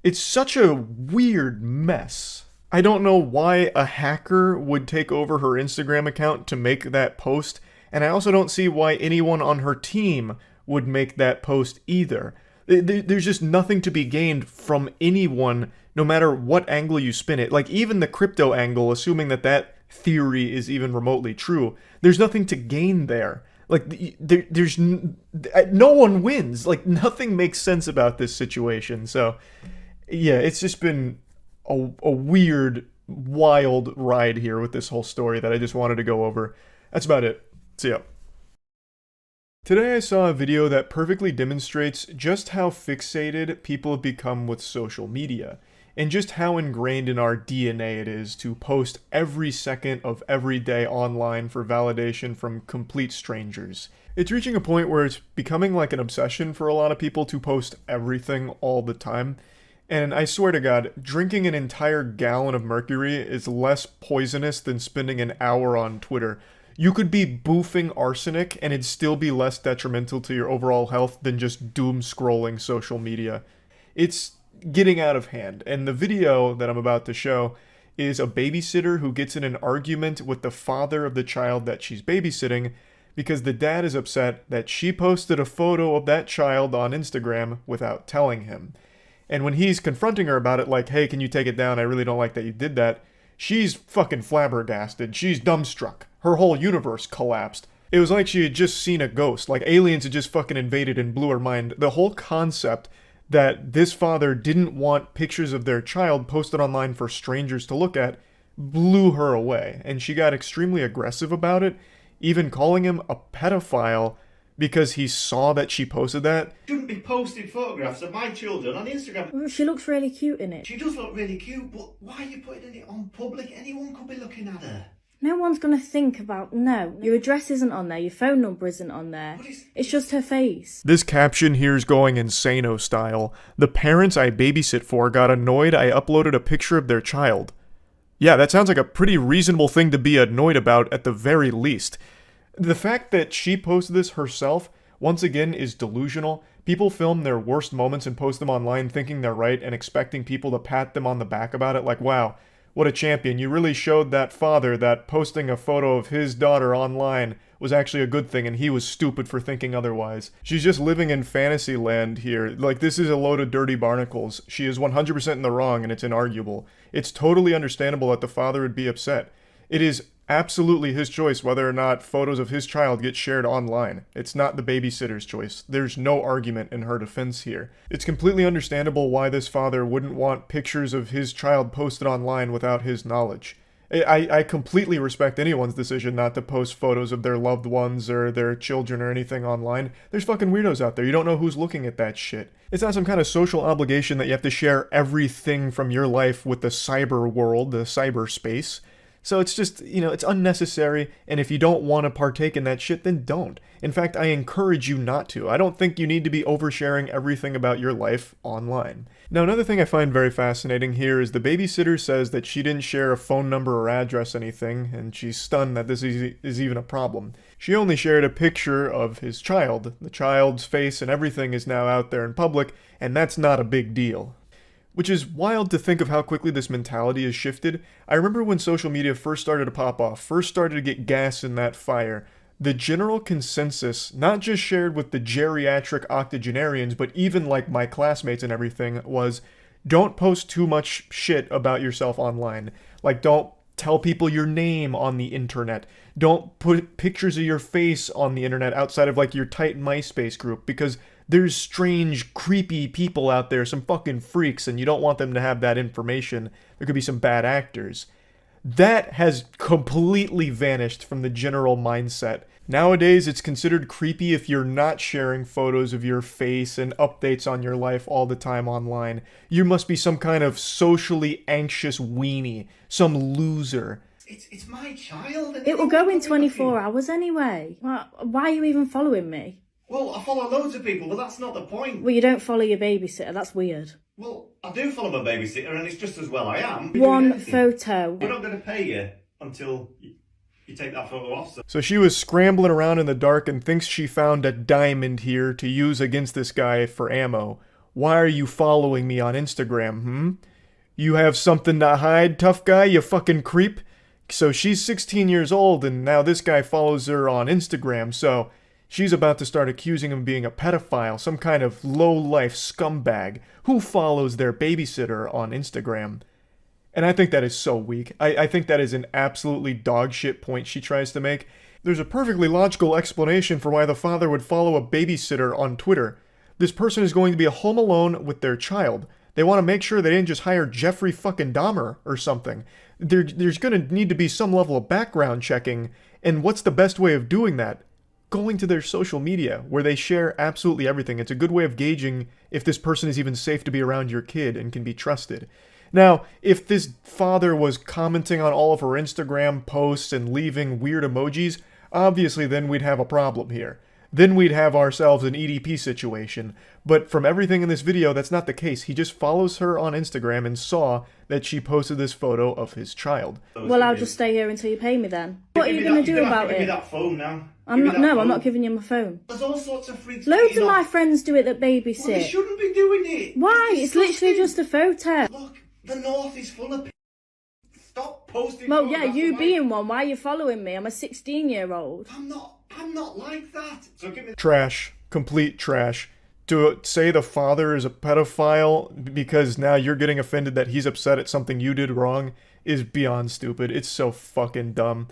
S1: It's such a weird mess. I don't know why a hacker would take over her Instagram account to make that post, and I also don't see why anyone on her team would make that post either. There's just nothing to be gained from anyone, no matter what angle you spin it. Like, even the crypto angle, assuming that theory is even remotely true, there's nothing to gain there. Like, there's no one wins. Like, nothing makes sense about this situation. So, yeah, it's just been a weird, wild ride here with this whole story that I just wanted to go over. That's about it. See ya. Today I saw a video that perfectly demonstrates just how fixated people have become with social media, and just how ingrained in our DNA it is to post every second of every day online for validation from complete strangers. It's reaching a point where it's becoming like an obsession for a lot of people to post everything all the time. And I swear to God, drinking an entire gallon of mercury is less poisonous than spending an hour on Twitter. You could be boofing arsenic and it'd still be less detrimental to your overall health than just doom scrolling social media. It's getting out of hand, and the video that I'm about to show is a babysitter who gets in an argument with the father of the child that she's babysitting because the dad is upset that she posted a photo of that child on Instagram without telling him. And when he's confronting her about it, like, hey, can you take it down? I really don't like that you did that. She's fucking flabbergasted. She's dumbstruck. Her whole universe collapsed. It was like she had just seen a ghost. Like aliens had just fucking invaded and blew her mind. The whole concept that this father didn't want pictures of their child posted online for strangers to look at blew her away. And she got extremely aggressive about it, even calling him a pedophile because he saw that she posted that.
S21: Shouldn't be posting photographs of my children on Instagram.
S22: Well, she looks really cute in it.
S21: She does look really cute, but why are you putting it on public? Anyone could be looking at her.
S22: No one's going to think about, no, your address isn't on there, your phone number isn't on there. It's just her face.
S1: This caption here's going insano style. The parents I babysit for got annoyed I uploaded a picture of their child. Yeah, that sounds like a pretty reasonable thing to be annoyed about at the very least. The fact that she posted this herself, once again, is delusional. People film their worst moments and post them online thinking they're right and expecting people to pat them on the back about it like, wow, what a champion. You really showed that father that posting a photo of his daughter online was actually a good thing and he was stupid for thinking otherwise. She's just living in fantasy land here. Like, this is a load of dirty barnacles. She is 100% in the wrong and it's inarguable. It's totally understandable that the father would be upset. It is absolutely his choice whether or not photos of his child get shared online. It's not the babysitter's choice. There's no argument in her defense here. It's completely understandable why this father wouldn't want pictures of his child posted online without his knowledge. I completely respect anyone's decision not to post photos of their loved ones or their children or anything online. There's fucking weirdos out there. You don't know who's looking at that shit. It's not some kind of social obligation that you have to share everything from your life with the cyber world, the cyberspace. So it's just, it's unnecessary, and if you don't want to partake in that shit, then don't. In fact, I encourage you not to. I don't think you need to be oversharing everything about your life online. Now, another thing I find very fascinating here is the babysitter says that she didn't share a phone number or address anything, and she's stunned that this is even a problem. She only shared a picture of his child. The child's face and everything is now out there in public, and that's not a big deal. Which is wild to think of how quickly this mentality has shifted. I remember when social media first started to pop off, first started to get gas in that fire, the general consensus, not just shared with the geriatric octogenarians, but even like my classmates and everything, was
S8: don't post too much shit about yourself online. Like, don't tell people your name on the internet. Don't put pictures of your face on the internet outside of like your tight MySpace group, because there's strange, creepy people out there, some fucking freaks, and you don't want them to have that information. There could be some bad actors. That has completely vanished from the general mindset. Nowadays, it's considered creepy if you're not sharing photos of your face and updates on your life all the time online. You must be some kind of socially anxious weenie, some loser.
S21: It's my child.
S22: It will go in 24 hours anyway. Why are you even following me?
S21: Well, I follow loads of people, but that's not the point.
S22: Well, you don't follow your babysitter. That's weird.
S21: Well, I do follow my babysitter, and it's just as well I am.
S22: One photo.
S21: We're not going to pay you until you take that photo off.
S8: So she was scrambling around in the dark and thinks she found a diamond here to use against this guy for ammo. Why are you following me on Instagram, You have something to hide, tough guy, you fucking creep? So she's 16 years old, and now this guy follows her on Instagram, so she's about to start accusing him of being a pedophile, some kind of low-life scumbag who follows their babysitter on Instagram. And I think that is so weak. I think that is an absolutely dogshit point she tries to make. There's a perfectly logical explanation for why the father would follow a babysitter on Twitter. This person is going to be home alone with their child. They want to make sure they didn't just hire Jeffrey fucking Dahmer or something. There's going to need to be some level of background checking, and what's the best way of doing that? Going to their social media, where they share absolutely everything. It's a good way of gauging if this person is even safe to be around your kid and can be trusted. Now, if this father was commenting on all of her Instagram posts and leaving weird emojis, obviously then we'd have a problem here. Then we'd have ourselves an EDP situation. But from everything in this video, that's not the case. He just follows her on Instagram and saw that she posted this photo of his child.
S22: Well, I'll just stay here until you pay me then. What are you going to do about
S21: Give me
S22: it?
S21: that phone now.
S22: I'm not giving you my phone.
S21: There's all sorts of freaks.
S22: Loads of my friends do it that babysit.
S21: Well, they shouldn't be doing it.
S22: Why? It's literally just a photo.
S21: Look, the north is full of Stop posting.
S22: Well, yeah, you being one. Why are you following me? I'm a 16-year-old.
S21: I'm not like that. So give me
S8: Trash. Complete trash. To say the father is a pedophile because now you're getting offended that he's upset at something you did wrong is beyond stupid. It's so fucking dumb.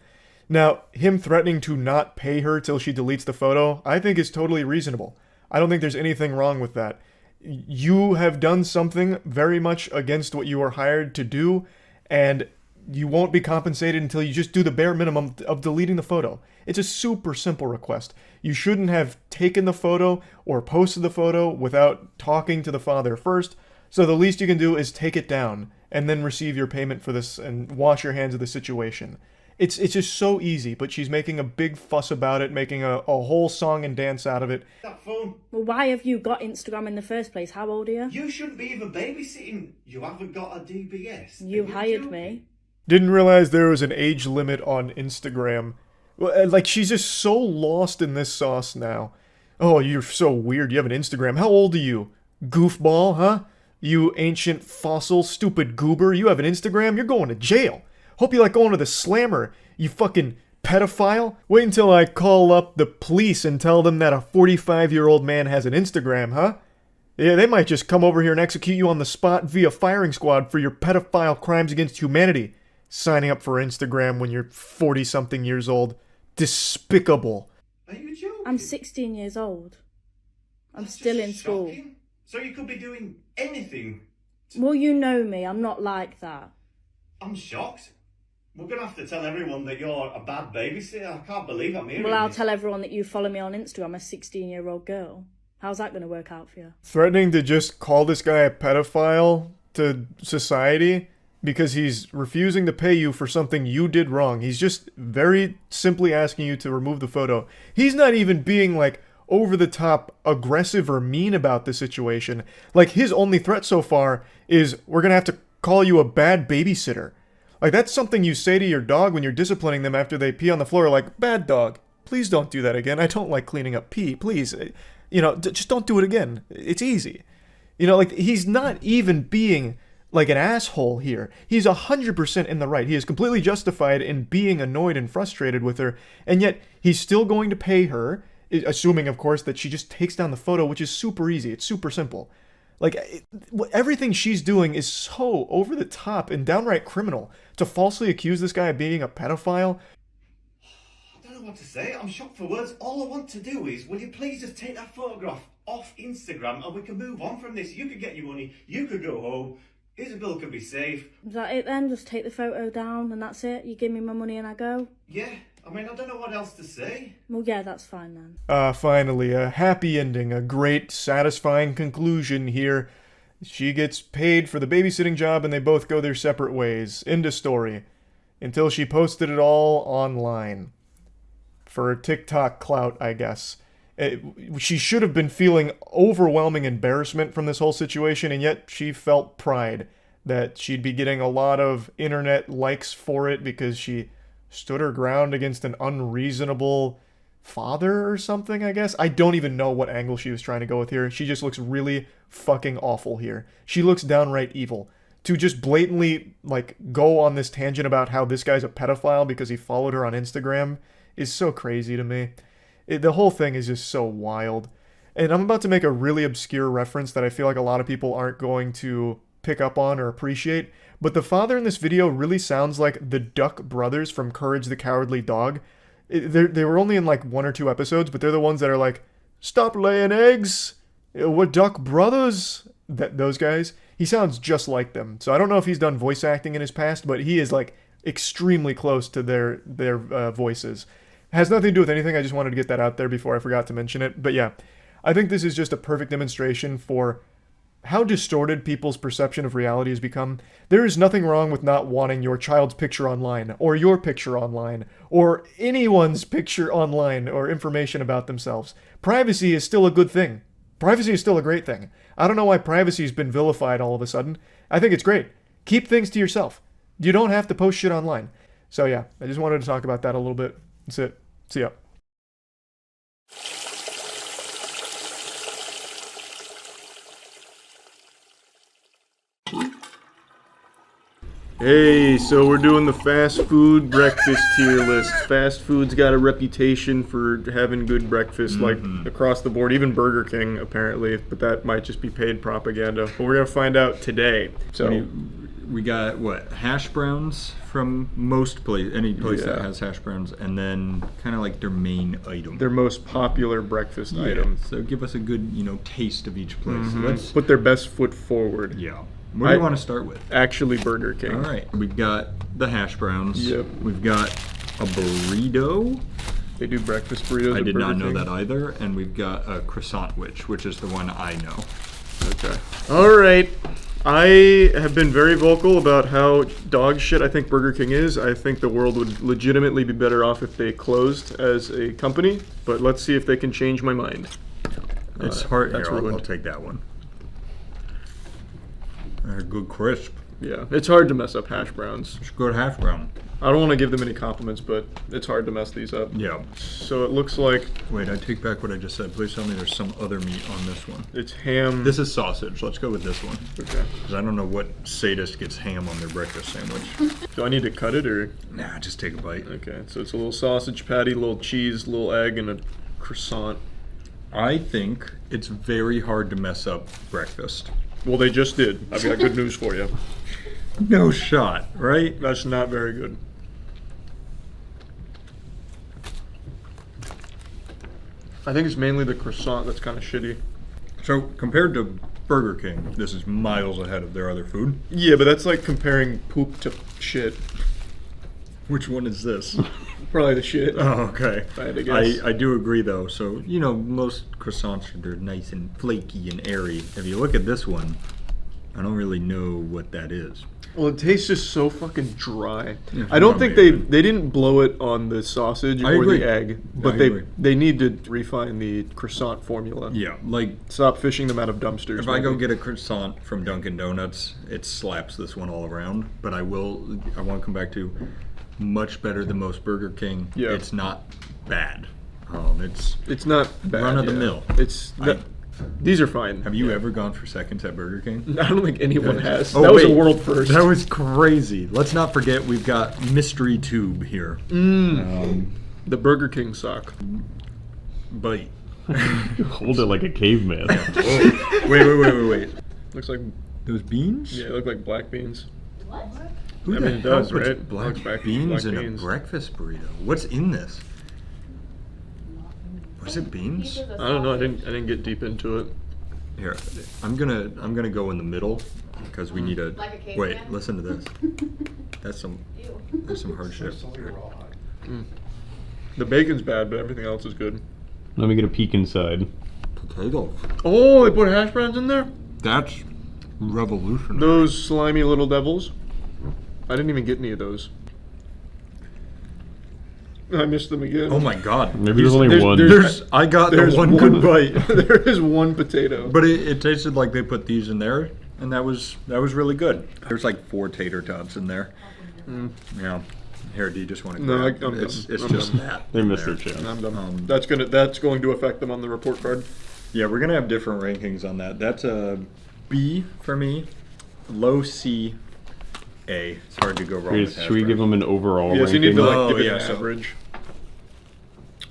S8: Now, him threatening to not pay her till she deletes the photo, I think is totally reasonable. I don't think there's anything wrong with that. You have done something very much against what you were hired to do, and you won't be compensated until you just do the bare minimum of deleting the photo. It's a super simple request. You shouldn't have taken the photo or posted the photo without talking to the father first, so the least you can do is take it down and then receive your payment for this and wash your hands of the situation. It's just so easy, but she's making a big fuss about it, making a whole song and dance out of it.
S21: that phone.
S22: Well, why have you got Instagram in the first place? How old are you?
S21: You shouldn't be even babysitting. You haven't got a DBS.
S22: You hired me.
S8: Didn't realize there was an age limit on Instagram. Well, like, she's just so lost in this sauce now. Oh, you're so weird. You have an Instagram. How old are you? Goofball, huh? You ancient fossil, stupid goober. You have an Instagram? You're going to jail. Hope you like going to the slammer, you fucking pedophile. Wait until I call up the police and tell them that a 45-year-old man has an Instagram, huh? Yeah, they might just come over here and execute you on the spot via firing squad for your pedophile crimes against humanity. Signing up for Instagram when you're 40-something years old. Despicable.
S21: Are you joking?
S22: I'm 16 years old. I'm still in school.
S21: Shocking. So you could be doing anything.
S22: Well, you know me. I'm not like that.
S21: I'm shocked. We're going to have to tell everyone that you're a bad babysitter. I can't believe I'm hearing
S22: Well, I'll
S21: this.
S22: tell everyone that you follow me on Instagram, a 16-year-old girl. How's that going to work out for you?
S8: Threatening to just call this guy a pedophile to society because he's refusing to pay you for something you did wrong. He's just very simply asking you to remove the photo. He's not even being, like, over-the-top aggressive or mean about the situation. Like, his only threat so far is, we're going to have to call you a bad babysitter. Like, that's something you say to your dog when you're disciplining them after they pee on the floor, like, bad dog, please don't do that again. I don't like cleaning up pee, please. You know, just don't do it again. It's easy. You know, like, he's not even being like an asshole here. He's 100% in the right. He is completely justified in being annoyed and frustrated with her, and yet he's still going to pay her, assuming, of course, that she just takes down the photo, which is super easy. It's super simple. Like, everything she's doing is so over the top and downright criminal. To falsely accuse this guy of being a pedophile.
S21: I don't know what to say. I'm shocked for words. All I want to do is, will you please just take that photograph off Instagram and we can move on from this. You could get your money. You could go home. Isabel can be safe.
S22: Is that it then? Just take the photo down and that's it? You give me my money and I go?
S21: Yeah. I mean, I don't know what else to say.
S22: Well, yeah, that's fine then.
S8: Finally, a happy ending, a great, satisfying conclusion here. She gets paid for the babysitting job and they both go their separate ways. End of story. Until she posted it all online. For TikTok clout, I guess. She should have been feeling overwhelming embarrassment from this whole situation, and yet she felt pride that she'd be getting a lot of internet likes for it because she stood her ground against an unreasonable father or something, I guess. I don't even know what angle she was trying to go with here. She just looks really fucking awful here. She looks downright evil. To just blatantly, like, go on this tangent about how this guy's a pedophile because he followed her on Instagram is so crazy to me. The whole thing is just so wild. And I'm about to make a really obscure reference that I feel like a lot of people aren't going to pick up on or appreciate. But the father in this video really sounds like the Duck brothers from Courage the Cowardly Dog. They were only in like 1 or 2 episodes, but they're the ones that are like, stop laying eggs! We're Duck brothers! Those guys. He sounds just like them. So I don't know if he's done voice acting in his past, but he is like extremely close to their voices. It has nothing to do with anything, I just wanted to get that out there before I forgot to mention it. But yeah, I think this is just a perfect demonstration for how distorted people's perception of reality has become. There is nothing wrong with not wanting your child's picture online, or your picture online, or anyone's picture online, or information about themselves. Privacy is still a good thing. Privacy is still a great thing. I don't know why privacy's been vilified all of a sudden. I think it's great. Keep things to yourself. You don't have to post shit online. So yeah, I just wanted to talk about that a little bit. That's it. See ya.
S1: Hey, so we're doing the fast food breakfast tier list. Fast food's got a reputation for having good breakfast, like across the board, even Burger King apparently, but that might just be paid propaganda. But we're gonna find out today. So
S19: we got what, hash browns from most any place that has hash browns, and then kind of like their main item,
S1: their most popular breakfast item.
S19: So give us a good, taste of each place. Let's
S1: put their best foot forward.
S19: Yeah. What do you want to start with?
S1: Actually, Burger King.
S19: All right. We've got the hash browns.
S1: Yep.
S19: We've got a burrito.
S1: They do breakfast burritos.
S19: I did not know
S1: King.
S19: that either. And we've got a croissant which is the one I know.
S1: Okay. All right. I have been very vocal about how dog shit I think Burger King is. I think the world would legitimately be better off if they closed as a company. But let's see if they can change my mind.
S19: It's hard.
S1: That's
S19: Here,
S1: ruined.
S19: I'll take that one. They're good crisp.
S1: Yeah, it's hard to mess up hash browns.
S19: It's good hash brown.
S1: I don't want to give them any compliments, but it's hard to mess these up.
S19: Yeah.
S1: So it looks like...
S19: Wait, I take back what I just said. Please tell me there's some other meat on this one.
S1: It's ham.
S19: This is sausage. Let's go with this one.
S1: Okay.
S19: Because I don't know what sadist gets ham on their breakfast sandwich.
S1: Do I need to cut it, or...?
S19: Nah, just take a bite.
S1: Okay, so it's a little sausage patty, a little cheese, a little egg, and a croissant.
S19: I think it's very hard to mess up breakfast.
S1: Well, they just did. I've got good news for you.
S19: No shot, right?
S1: That's not very good. I think it's mainly the croissant that's kind of shitty.
S19: So, compared to Burger King, this is miles ahead of their other food.
S1: Yeah, but that's like comparing poop to shit.
S19: Which one is this?
S1: Probably the shit.
S19: Oh, okay.
S1: If I had to guess.
S19: I do agree, though. So, most croissants, they're nice and flaky and airy. If you look at this one, I don't really know what that is.
S1: Well, it tastes just so fucking dry.
S19: Yeah,
S1: I don't think they didn't blow it on the sausage or the egg, but they need to refine the croissant formula.
S19: Yeah, like
S1: stop fishing them out of dumpsters.
S19: If I go get a croissant from Dunkin' Donuts, it slaps this one all around. But I want to come back to much better than most Burger King.
S1: Yeah.
S19: It's not bad.
S1: It's not bad.
S19: Run of the mill.
S1: These are fine.
S19: Have you ever gone for seconds at Burger King?
S1: I don't think anyone has.
S19: Oh,
S1: that was a world first.
S19: That was crazy. Let's not forget we've got Mystery Tube here.
S1: The Burger King sock.
S19: Bite.
S4: Hold it like a caveman.
S19: Wait.
S1: Looks like
S19: those beans.
S1: Yeah, they look like black beans.
S3: What?
S19: Who
S1: I
S19: the
S1: mean, it
S19: hell
S1: does,
S19: puts
S1: right?
S19: black
S1: Looks like
S19: beans
S1: black
S19: in
S1: beans.
S19: a breakfast burrito? What's in this? Was it beans?
S1: I don't know. I didn't get deep into it.
S19: Here, I'm gonna go in the middle because we need a.
S3: Like a caveman?
S19: Wait, listen to this. That's some hard shit. Here.
S1: The bacon's bad, but everything else is good.
S20: Let me get a peek inside.
S19: Potatoes.
S1: Oh, they put hash browns in there?
S19: That's revolutionary.
S1: Those slimy little devils. I didn't even get any of those. I missed them again.
S19: Oh my god.
S20: Maybe there's only one.
S19: I got the one good bite.
S1: There is one potato.
S19: But it tasted like they put these in there, and that was really good. There's like 4 tater tots in there. Yeah. Here, do you just want to
S1: No,
S19: grab?
S1: I'm
S19: It's
S1: done. I'm
S19: just
S1: done.
S19: that.
S20: They missed
S19: there.
S20: their chance.
S1: I'm done. That's going to affect them on the report card.
S19: Yeah, we're gonna have different rankings on that. That's a B for me, low C, A. It's hard to go wrong with
S20: Should we give them an overall
S1: Yes,
S20: ranking?
S1: you need to like
S19: Oh,
S1: give it
S19: yeah.
S1: an average.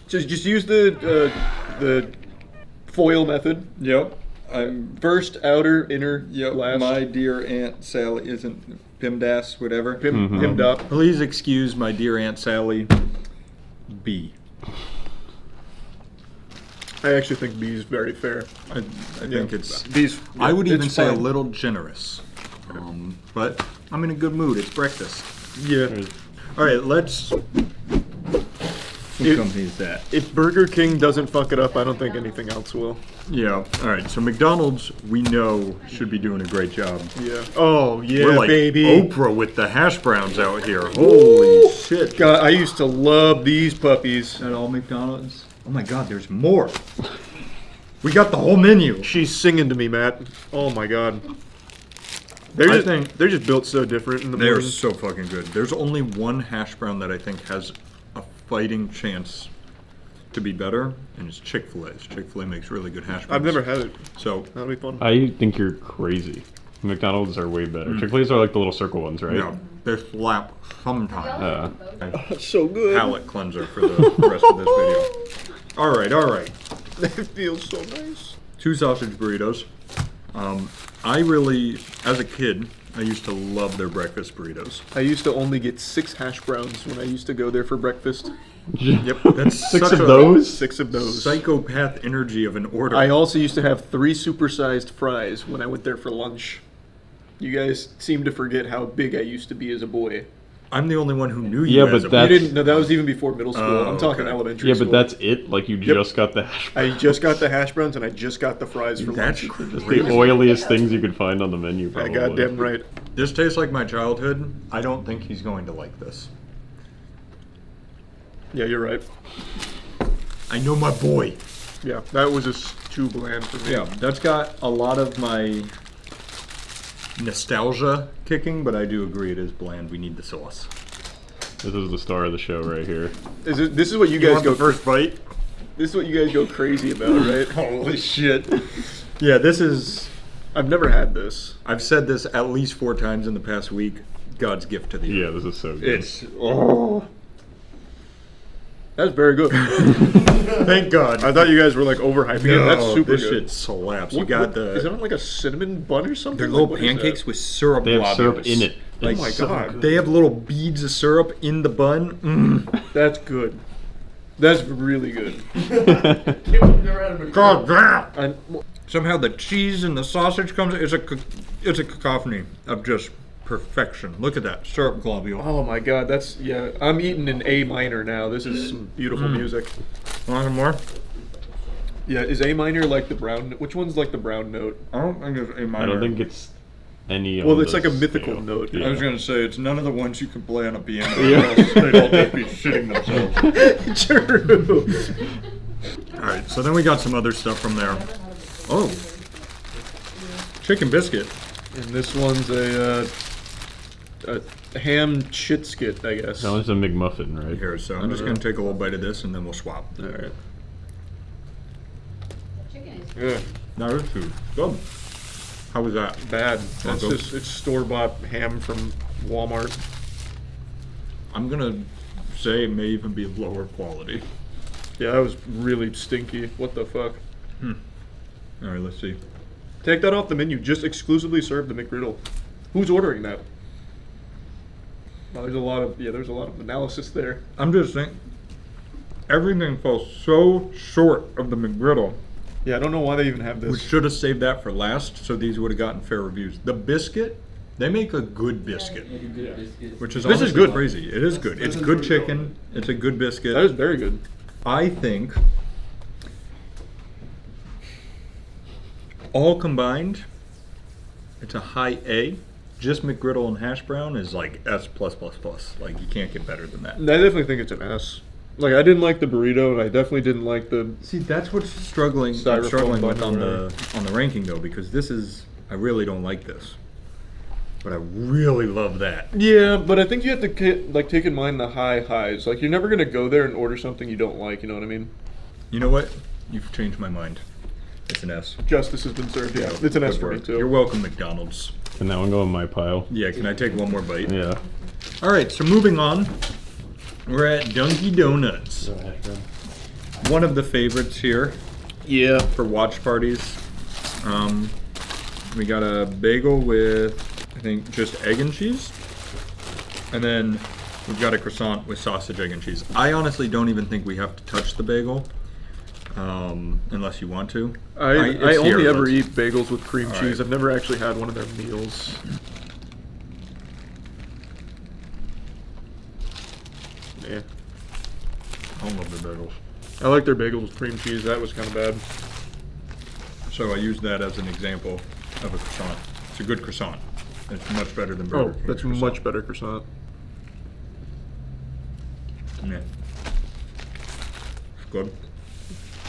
S1: Just use the foil method.
S19: Yep. I'm
S1: first, outer, inner,
S19: Yep.
S1: last.
S19: My dear Aunt Sally isn't PIMDAS, whatever.
S1: Pimmed up.
S19: Please excuse my dear Aunt Sally. B.
S1: I actually think B is very fair.
S19: I think it's.
S1: B's.
S19: I would even
S1: it's
S19: say a
S1: fine.
S19: little generous. But I'm in a good mood. It's breakfast.
S1: Yeah.
S19: All right, let's. What company is that?
S1: If Burger King doesn't fuck it up, I don't think anything else will.
S19: Yeah. All right. So McDonald's, we know, should be doing a great job.
S1: Yeah. Oh yeah,
S19: We're like
S1: baby.
S19: Oprah with the hash browns out here. Holy shit!
S1: God, I used to love these puppies.
S19: At all McDonald's? Oh my God, there's more. We got the whole menu.
S1: She's singing to me, Matt. Oh my God. They're just built so different in the
S19: They're
S1: morning.
S19: so fucking good. There's only one hash brown that I think has a fighting chance to be better, and it's Chick-fil-A's. Chick-fil-A makes really good hash browns.
S1: I've never had it.
S19: So
S1: that'll be fun.
S20: I think you're crazy. McDonald's are way better. Chick-fil-A's are like the little circle ones, right?
S19: Yeah, they slap sometimes.
S1: So good.
S19: Palate cleanser for the rest of this video. All right.
S1: They feel so nice.
S19: 2 sausage burritos. I really, as a kid, I used to love their breakfast burritos.
S1: I used to only get 6 hash browns when I used to go there for breakfast. Yep.
S19: That's
S20: Six
S19: such
S20: of
S19: a
S20: those?
S1: 6 of those.
S19: Psychopath energy of an order.
S1: I also used to have 3 supersized fries when I went there for lunch. You guys seem to forget how big I used to be as a boy.
S19: I'm the only one who knew
S20: Yeah,
S19: you
S20: but
S19: as a
S20: that's-
S1: You didn't know that was even before middle school.
S19: Oh,
S1: I'm talking
S19: okay.
S1: elementary
S20: Yeah,
S1: school.
S20: but that's it? Like you just got the hash
S1: I just got the hash browns and I just got the fries for
S19: That's
S1: lunch.
S20: It's the oiliest things you could find on the menu,
S1: Yeah,
S20: probably.
S1: goddamn right.
S19: This tastes like my childhood. I don't think he's going to like this.
S1: Yeah, you're right.
S19: I know my boy.
S1: Yeah, that was just too bland for me.
S19: Yeah, that's got a lot of my nostalgia kicking, but I do agree it is bland. We need the sauce.
S20: This is the star of the show right here.
S1: This is what you
S19: You
S1: guys
S19: want
S1: go
S19: the first bite?
S1: This is what you guys go crazy about, right?
S19: Holy shit. Yeah, this is...
S1: I've never had this.
S19: I've said this at least 4 times in the past week. God's gift to the
S20: Yeah,
S19: earth.
S20: this is so good.
S19: It's... Oh.
S1: That's very good.
S19: Thank God.
S1: I thought you guys were like overhyping it. That's super
S19: this
S1: good.
S19: shit slaps. You
S1: What-
S19: got
S1: what-
S19: the...
S1: Is it on like a cinnamon bun or something?
S19: They're
S1: Like,
S19: little
S1: what is
S19: pancakes
S1: that?
S19: with syrup
S20: They have syrup
S19: globules.
S20: in it.
S19: Like,
S1: Oh my God.
S19: They have little beads of syrup in the bun.
S1: That's good. That's really good.
S19: God damn!
S1: And,
S19: Somehow the cheese and the sausage comes. It's a cacophony of just perfection. Look at that syrup globule.
S1: oh my God, that's yeah. I'm eating in A minor now. This is some beautiful music.
S19: Want some more?
S1: Yeah, is A minor like the brown? Which one's like the brown note?
S19: I don't think it's A minor.
S20: I don't think it's any
S1: Well,
S20: on
S1: it's like a
S20: this
S1: mythical
S20: scale.
S1: note.
S19: I was gonna say it's none of the ones you can play on a piano.
S20: Yeah.
S19: Or else they'd all just be shitting themselves.
S1: True.
S19: All right, so then we got some other stuff from there. Oh, chicken biscuit.
S1: And this one's a ham shit skit, I guess.
S20: That one's a McMuffin, right?
S19: Here, so I'm just gonna take a little bite of this and then we'll swap.
S1: All right.
S19: Yeah, that is good. Good. How was that?
S1: Bad. That's
S19: good.
S1: just it's store bought ham from Walmart.
S19: I'm gonna say it may even be lower quality.
S1: Yeah, that was really stinky. What the fuck?
S19: All right, let's see.
S1: Take that off the menu. Just exclusively serve the McGriddle. Who's ordering that? Well, there's a lot of analysis there.
S19: I'm just saying, everything falls so short of the McGriddle.
S1: Yeah, I don't know why they even have this.
S19: We should have saved that for last, so these would have gotten fair reviews. The biscuit, they make a good biscuit, which is honestly
S1: good.
S19: Crazy. It is good. It's good chicken. It's a good biscuit.
S1: That is very good.
S19: I think all combined, it's a high A. Just McGriddle and hash brown is like S+++. Like, you can't get better than that.
S1: I definitely think it's an S. Like, I didn't like the burrito, and I definitely didn't like the.
S19: See, that's what's struggling with on the ranking though, because this is, I really don't like this, but I really love that.
S1: Yeah, but I think you have to take in mind the highs. Like, you're never gonna go there and order something you don't like. You know what I mean?
S19: You know what? You've changed my mind. It's an S.
S1: Justice has been served. Yeah, it's an S for me too.
S19: You're welcome, McDonald's.
S17: Can that one go in my pile?
S19: Yeah. Can I take one more bite?
S17: Yeah.
S19: All right. So moving on. We're at Dunkin' Donuts. One of the favorites here.
S1: Yeah.
S19: For watch parties. We got a bagel with, I think, just egg and cheese. And then we've got a croissant with sausage, egg, and cheese. I honestly don't even think we have to touch the bagel. Unless you want to.
S1: I only ever eat bagels with cream cheese. I've never actually had one of their meals. Yeah.
S19: I don't love their bagels.
S1: I like their bagels with cream cheese. That was kind of bad.
S19: So I use that as an example of a croissant. It's a good croissant. It's much better than Burger King's
S1: that's
S19: croissant.
S1: much better croissant.
S19: Yeah. It's good.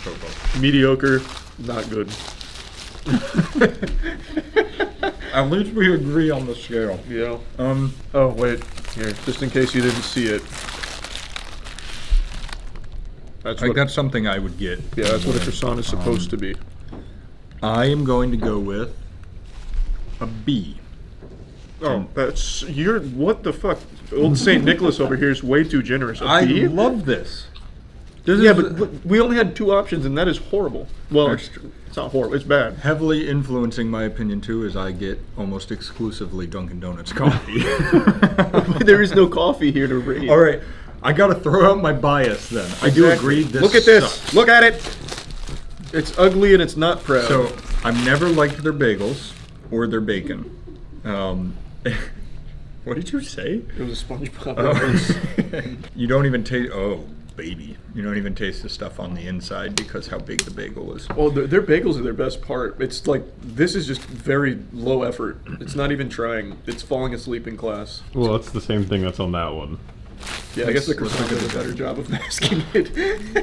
S19: So good.
S1: Mediocre, not good.
S19: At least we agree on the scale.
S1: Yeah. Oh wait, here, just in case you didn't see it.
S19: That's something I would get.
S1: Yeah, that's what a croissant is supposed to be.
S19: I am going to go with a B.
S1: Oh, what the fuck? Old St. Nicholas over here is way too generous.
S19: I love this.
S1: But we only had two options, and that is horrible. Well, it's not horrible. It's bad.
S19: Heavily influencing my opinion too is I get almost exclusively Dunkin' Donuts coffee.
S1: There is no coffee here to rate.
S19: All right, I got to throw out my bias then. I do agree. This
S1: Look at this.
S19: sucks.
S1: Look at it. It's ugly and it's not proud.
S19: So I've never liked their bagels or their bacon. What did you say?
S1: It was a SpongeBob reference.
S19: You don't even taste. Oh, baby! You don't even taste the stuff on the inside because how big the bagel is.
S1: Oh, their bagels are their best part. It's like this is just very low effort. It's not even trying. It's falling asleep in class.
S17: Well, it's the same thing that's on that one.
S1: Yeah, I guess the croissant does a better job of masking it.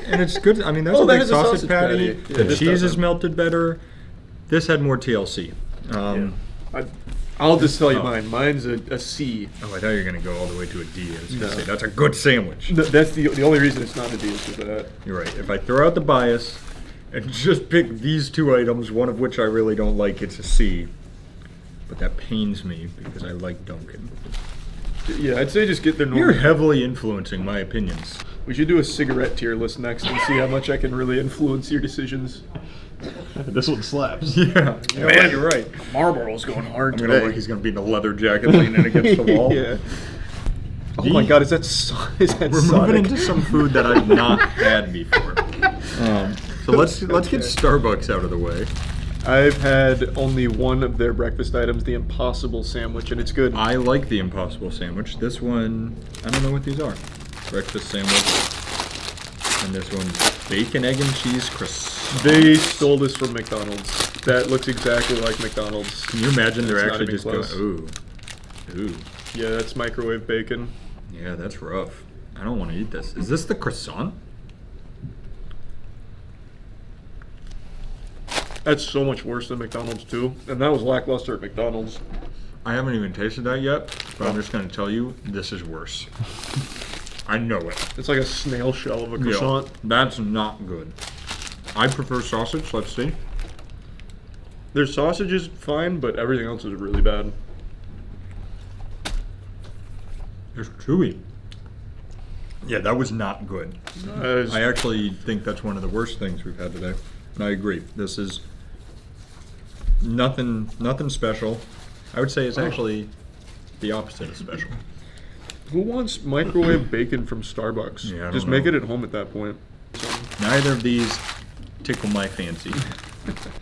S19: And it's good. I mean, there's a big sausage patty.
S1: Yeah,
S19: The cheese is melted better. This had more TLC.
S1: I'll just tell you mine. Mine's a C.
S19: Oh, I thought you were going to go all the way to a D. I was going to say, that's a good sandwich.
S1: That's the only reason it's not a D is because of that.
S19: You're right. If I throw out the bias and just pick these two items, one of which I really don't like, it's a C. But that pains me because I like Dunkin'.
S1: Yeah, I'd say just get their normal.
S19: You're heavily influencing my opinions.
S1: We should do a cigarette tier list next and see how much I can really influence your decisions.
S17: This one slaps.
S19: Yeah, you know what, you're right.
S1: Marlboro's going hard
S19: I'm
S1: today.
S19: gonna look like he's gonna be in a leather jacket leaning against the wall.
S1: Yeah. Oh my God, is that
S19: We're
S1: Sonic?
S19: moving into some food that I've not had before. So let's get Starbucks out of the way.
S1: I've had only one of their breakfast items, the Impossible Sandwich, and it's good.
S19: I like the Impossible Sandwich. This one, I don't know what these are. Breakfast sandwich. And this one's bacon, egg, and cheese croissant.
S1: They stole this from McDonald's. That looks exactly like McDonald's.
S19: Can you imagine they're
S1: It's not
S19: actually
S1: even
S19: just going,
S1: close.
S19: ooh.
S1: Yeah, that's microwave bacon.
S19: Yeah, that's rough. I don't want to eat this. Is this the croissant?
S1: That's so much worse than McDonald's too. And that was lackluster at McDonald's.
S19: I haven't even tasted that yet, but I'm just going to tell you, this is worse. I know it.
S1: It's like a snail shell of a croissant.
S19: Yeah, that's not good. I prefer sausage, let's see.
S1: Their sausage is fine, but everything else is really bad.
S19: It's chewy. Yeah, that was not good. I actually think that's one of the worst things we've had today. And I agree. This is Nothing special. I would say it's actually the opposite of special.
S1: Who wants microwave bacon from Starbucks?
S19: Yeah, I
S1: Just
S19: don't
S1: make
S19: know.
S1: it at home at that point.
S19: Neither of these tickle my fancy.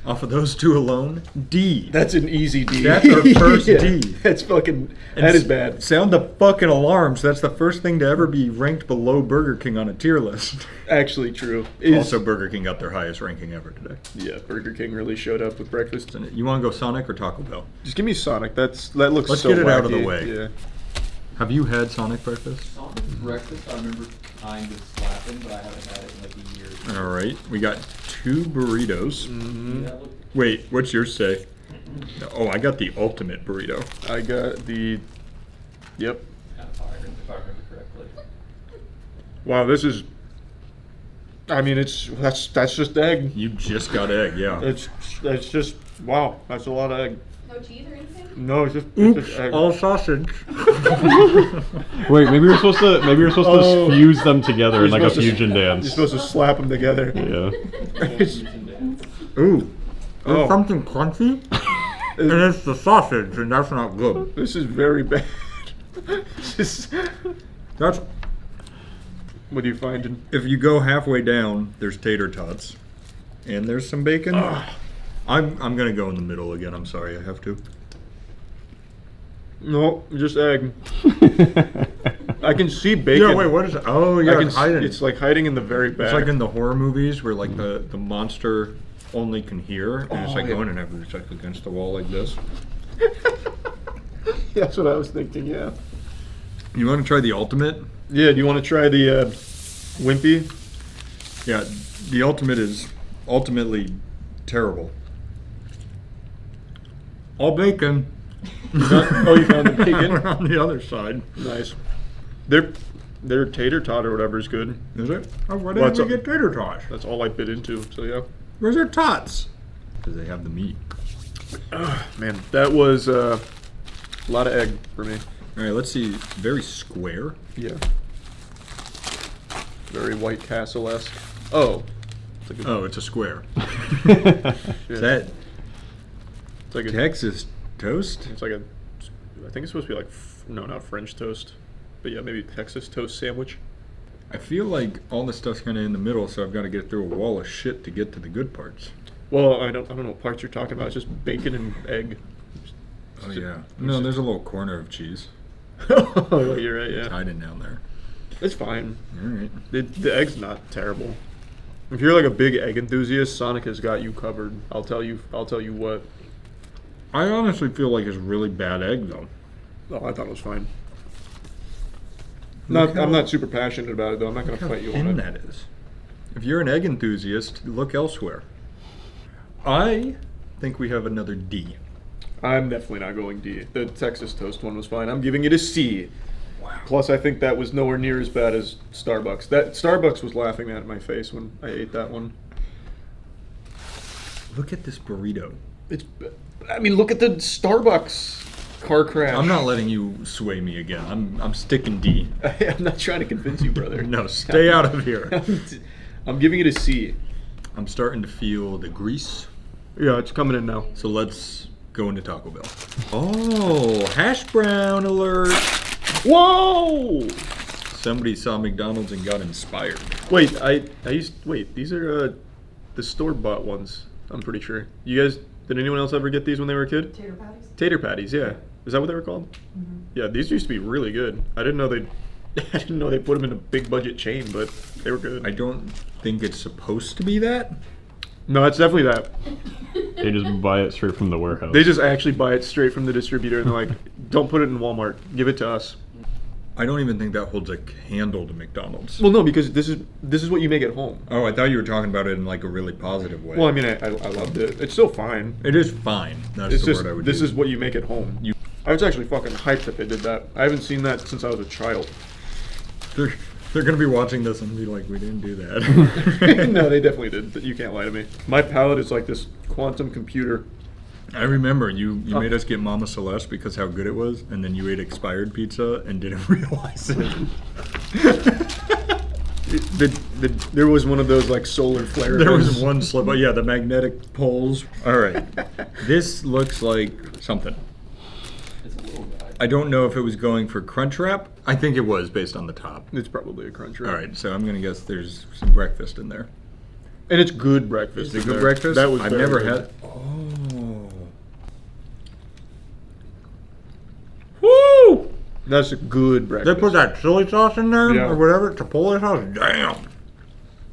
S19: Off of those two alone, D.
S1: That's an easy D.
S19: That's our first
S1: Yeah,
S19: D.
S1: That's fucking. That is bad.
S19: Sound the fucking alarms. That's the first thing to ever be ranked below Burger King on a tier list.
S1: Actually true.
S19: Also, Burger King got their highest ranking ever today.
S1: Yeah, Burger King really showed up with breakfast.
S19: You want to go Sonic or Taco Bell?
S1: Just give me Sonic. That looks
S19: Let's
S1: so
S19: get it out of the
S1: wacky.
S19: way.
S1: Yeah.
S19: Have you had Sonic breakfast?
S7: Sonic breakfast, I remember kind of slapping, but I haven't had it in like a year.
S19: All right, we got 2 burritos. Wait, what's yours say? Oh, I got the ultimate burrito.
S1: I got the. Yep.
S7: If I remember correctly.
S1: Wow, this is. I mean, that's just egg.
S19: You just got egg, yeah.
S1: That's just wow. That's a lot of egg.
S2: No cheese or anything?
S1: No, it's just egg.
S19: All sausage.
S4: Wait, maybe you're supposed to fuse them together in like a fusion dance.
S1: You're supposed to slap them together.
S4: Yeah.
S19: Ooh. There's something crunchy, and it's the sausage, and that's not good.
S1: This is very bad.
S19: That's.
S1: What are you finding?
S19: If you go halfway down, there's tater tots, and there's some bacon. I'm gonna go in the middle again. I'm sorry, I have to.
S1: No, just egg. I can see bacon.
S19: Yeah, wait, what is it? Oh, yeah, it's hiding.
S1: It's like hiding in the very back.
S19: It's like in the horror movies where like the monster only can hear, and it's like
S1: yeah.
S19: going and it's like against the wall like this.
S1: That's what I was thinking. Yeah.
S19: You want to try the ultimate?
S1: Yeah. Do you want to try the wimpy?
S19: Yeah, the ultimate is ultimately terrible. All bacon.
S1: You found the bacon
S19: on the other side.
S1: Nice. Their tater tot or whatever is good.
S19: Is it? Oh, why didn't we get tater tots?
S1: That's all I bit into. So yeah.
S19: Where's their tots? Because they have the meat.
S1: Man, that was a lot of egg for me.
S19: All right, let's see. Very square.
S1: Yeah. Very White Castle-esque. Oh.
S19: It's a square.
S1: Yeah.
S19: Is that
S1: it's like a
S19: Texas toast?
S1: It's like I think it's supposed to be like, no, not French toast. But yeah, maybe Texas toast sandwich.
S19: I feel like all this stuff's kind of in the middle, so I've got to get through a wall of shit to get to the good parts.
S1: Well, I don't know what parts you're talking about. It's just bacon and egg.
S19: Oh yeah. No, there's a little corner of cheese.
S1: Oh, you're right. Yeah.
S19: It's hiding down there.
S1: It's fine.
S19: All right.
S1: The egg's not terrible. If you're like a big egg enthusiast, Sonic has got you covered. I'll tell you what.
S19: I honestly feel like it's really bad egg though.
S1: Oh, I thought it was fine. I'm not super passionate about it though. I'm not going to fight you on it.
S19: That is. If you're an egg enthusiast, look elsewhere. I think we have another D.
S1: I'm definitely not going D. The Texas toast one was fine. I'm giving it a C. Wow. Plus, I think that was nowhere near as bad as Starbucks. That Starbucks was laughing at my face when I ate that one.
S19: Look at this burrito.
S1: Look at the Starbucks car crash.
S19: I'm not letting you sway me again. I'm sticking D.
S1: I'm not trying to convince you, brother.
S19: No, stay out of here.
S1: I'm giving it a C.
S19: I'm starting to feel the grease.
S1: Yeah, it's coming in now.
S19: So let's go into Taco Bell. Oh, hash brown alert.
S1: Whoa!
S19: Somebody saw McDonald's and got inspired.
S1: Wait, these are the store-bought ones, I'm pretty sure. You guys, did anyone else ever get these when they were a kid?
S2: Tater patties?
S1: Tater patties, yeah. Is that what they were called?
S2: Mm-hmm.
S1: Yeah, these used to be really good. I didn't know they put them in a big budget chain, but they were good.
S19: I don't think it's supposed to be that.
S1: No, it's definitely that.
S4: They just buy it straight from the warehouse.
S1: They just actually buy it straight from the distributor, and they're like, don't put it in Walmart. Give it to us.
S19: I don't even think that holds a candle to McDonald's.
S1: Well, no, because this is what you make at home.
S19: Oh, I thought you were talking about it in like a really positive way.
S1: Well, I mean, I loved it. It's still fine.
S19: It is fine. That's
S1: It's
S19: the
S1: just,
S19: word I would
S1: this
S19: use.
S1: is what you make at home. I was actually fucking hyped that they did that. I haven't seen that since I was a child.
S19: They're going to be watching this and be like, we didn't do that.
S1: No, they definitely did. You can't lie to me. My palate is like this quantum computer.
S19: I remember you made us get Mama Celeste because how good it was, and then you ate expired pizza and didn't realize it.
S1: There was one of those like solar flare.
S19: There was
S1: guns.
S19: one slip. Oh yeah, the magnetic poles. All right, this looks like something. I don't know if it was going for crunch wrap. I think it was based on the top.
S1: It's probably a crunch wrap.
S19: All right, so I'm gonna guess there's some breakfast in there.
S1: And it's good breakfast.
S19: Is it good breakfast?
S1: That was
S19: I've
S1: very
S19: never
S1: good.
S19: had. Oh. Woo!
S1: That's a good breakfast.
S19: They put that chili sauce in there
S1: Yeah.
S19: or whatever. Chipotle sauce. Damn.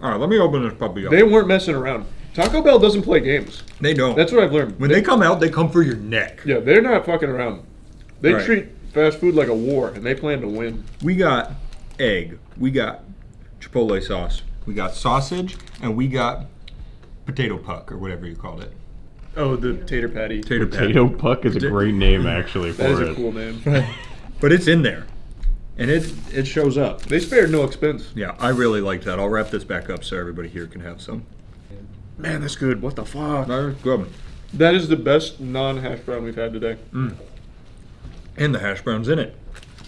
S19: All right, let me open this puppy up.
S1: They weren't messing around. Taco Bell doesn't play games.
S19: They don't.
S1: That's what I've learned.
S19: When they come out, they come for your neck.
S1: Yeah, they're not fucking around. They
S19: Right.
S1: treat fast food like a war, and they plan to win.
S19: We got egg. We got Chipotle sauce. We got sausage, and we got potato puck or whatever you called it.
S1: Oh, the tater patty.
S4: Potato puck is a great name, actually, for
S1: That is
S4: it.
S1: a cool name.
S19: But it's in there, and it shows up.
S1: They spared no expense.
S19: Yeah, I really liked that. I'll wrap this back up so everybody here can have some.
S1: Man, that's good. What the fuck?
S19: That's good.
S1: That is the best non-hash brown we've had today.
S19: And the hash brown's in it.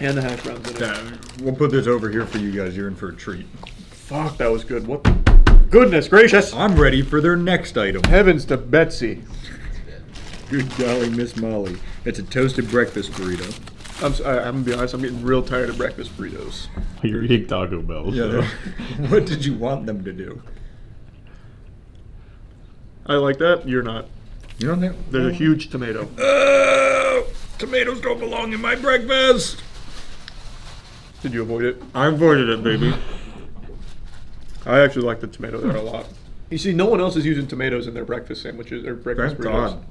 S1: And the hash browns in it.
S19: Yeah, we'll put this over here for you guys. You're in for a treat.
S1: Fuck, that was good. What the... Goodness gracious.
S19: I'm ready for their next item.
S1: Heavens to Betsy.
S19: Good golly, Miss Molly. It's a toasted breakfast burrito.
S1: I'm gonna be honest, I'm getting real tired of breakfast burritos.
S4: You're eating Taco Bell.
S19: Yeah.
S4: So.
S19: What did you want them to do?
S1: I like that. You're not.
S19: You don't think?
S1: There's a huge tomato.
S19: Tomatoes don't belong in my breakfast.
S1: Did you avoid it?
S19: I avoided it, baby.
S1: I actually like the tomato there a lot. You see, no one else is using tomatoes in their breakfast sandwiches or breakfast
S19: Thank
S1: burritos.
S19: God.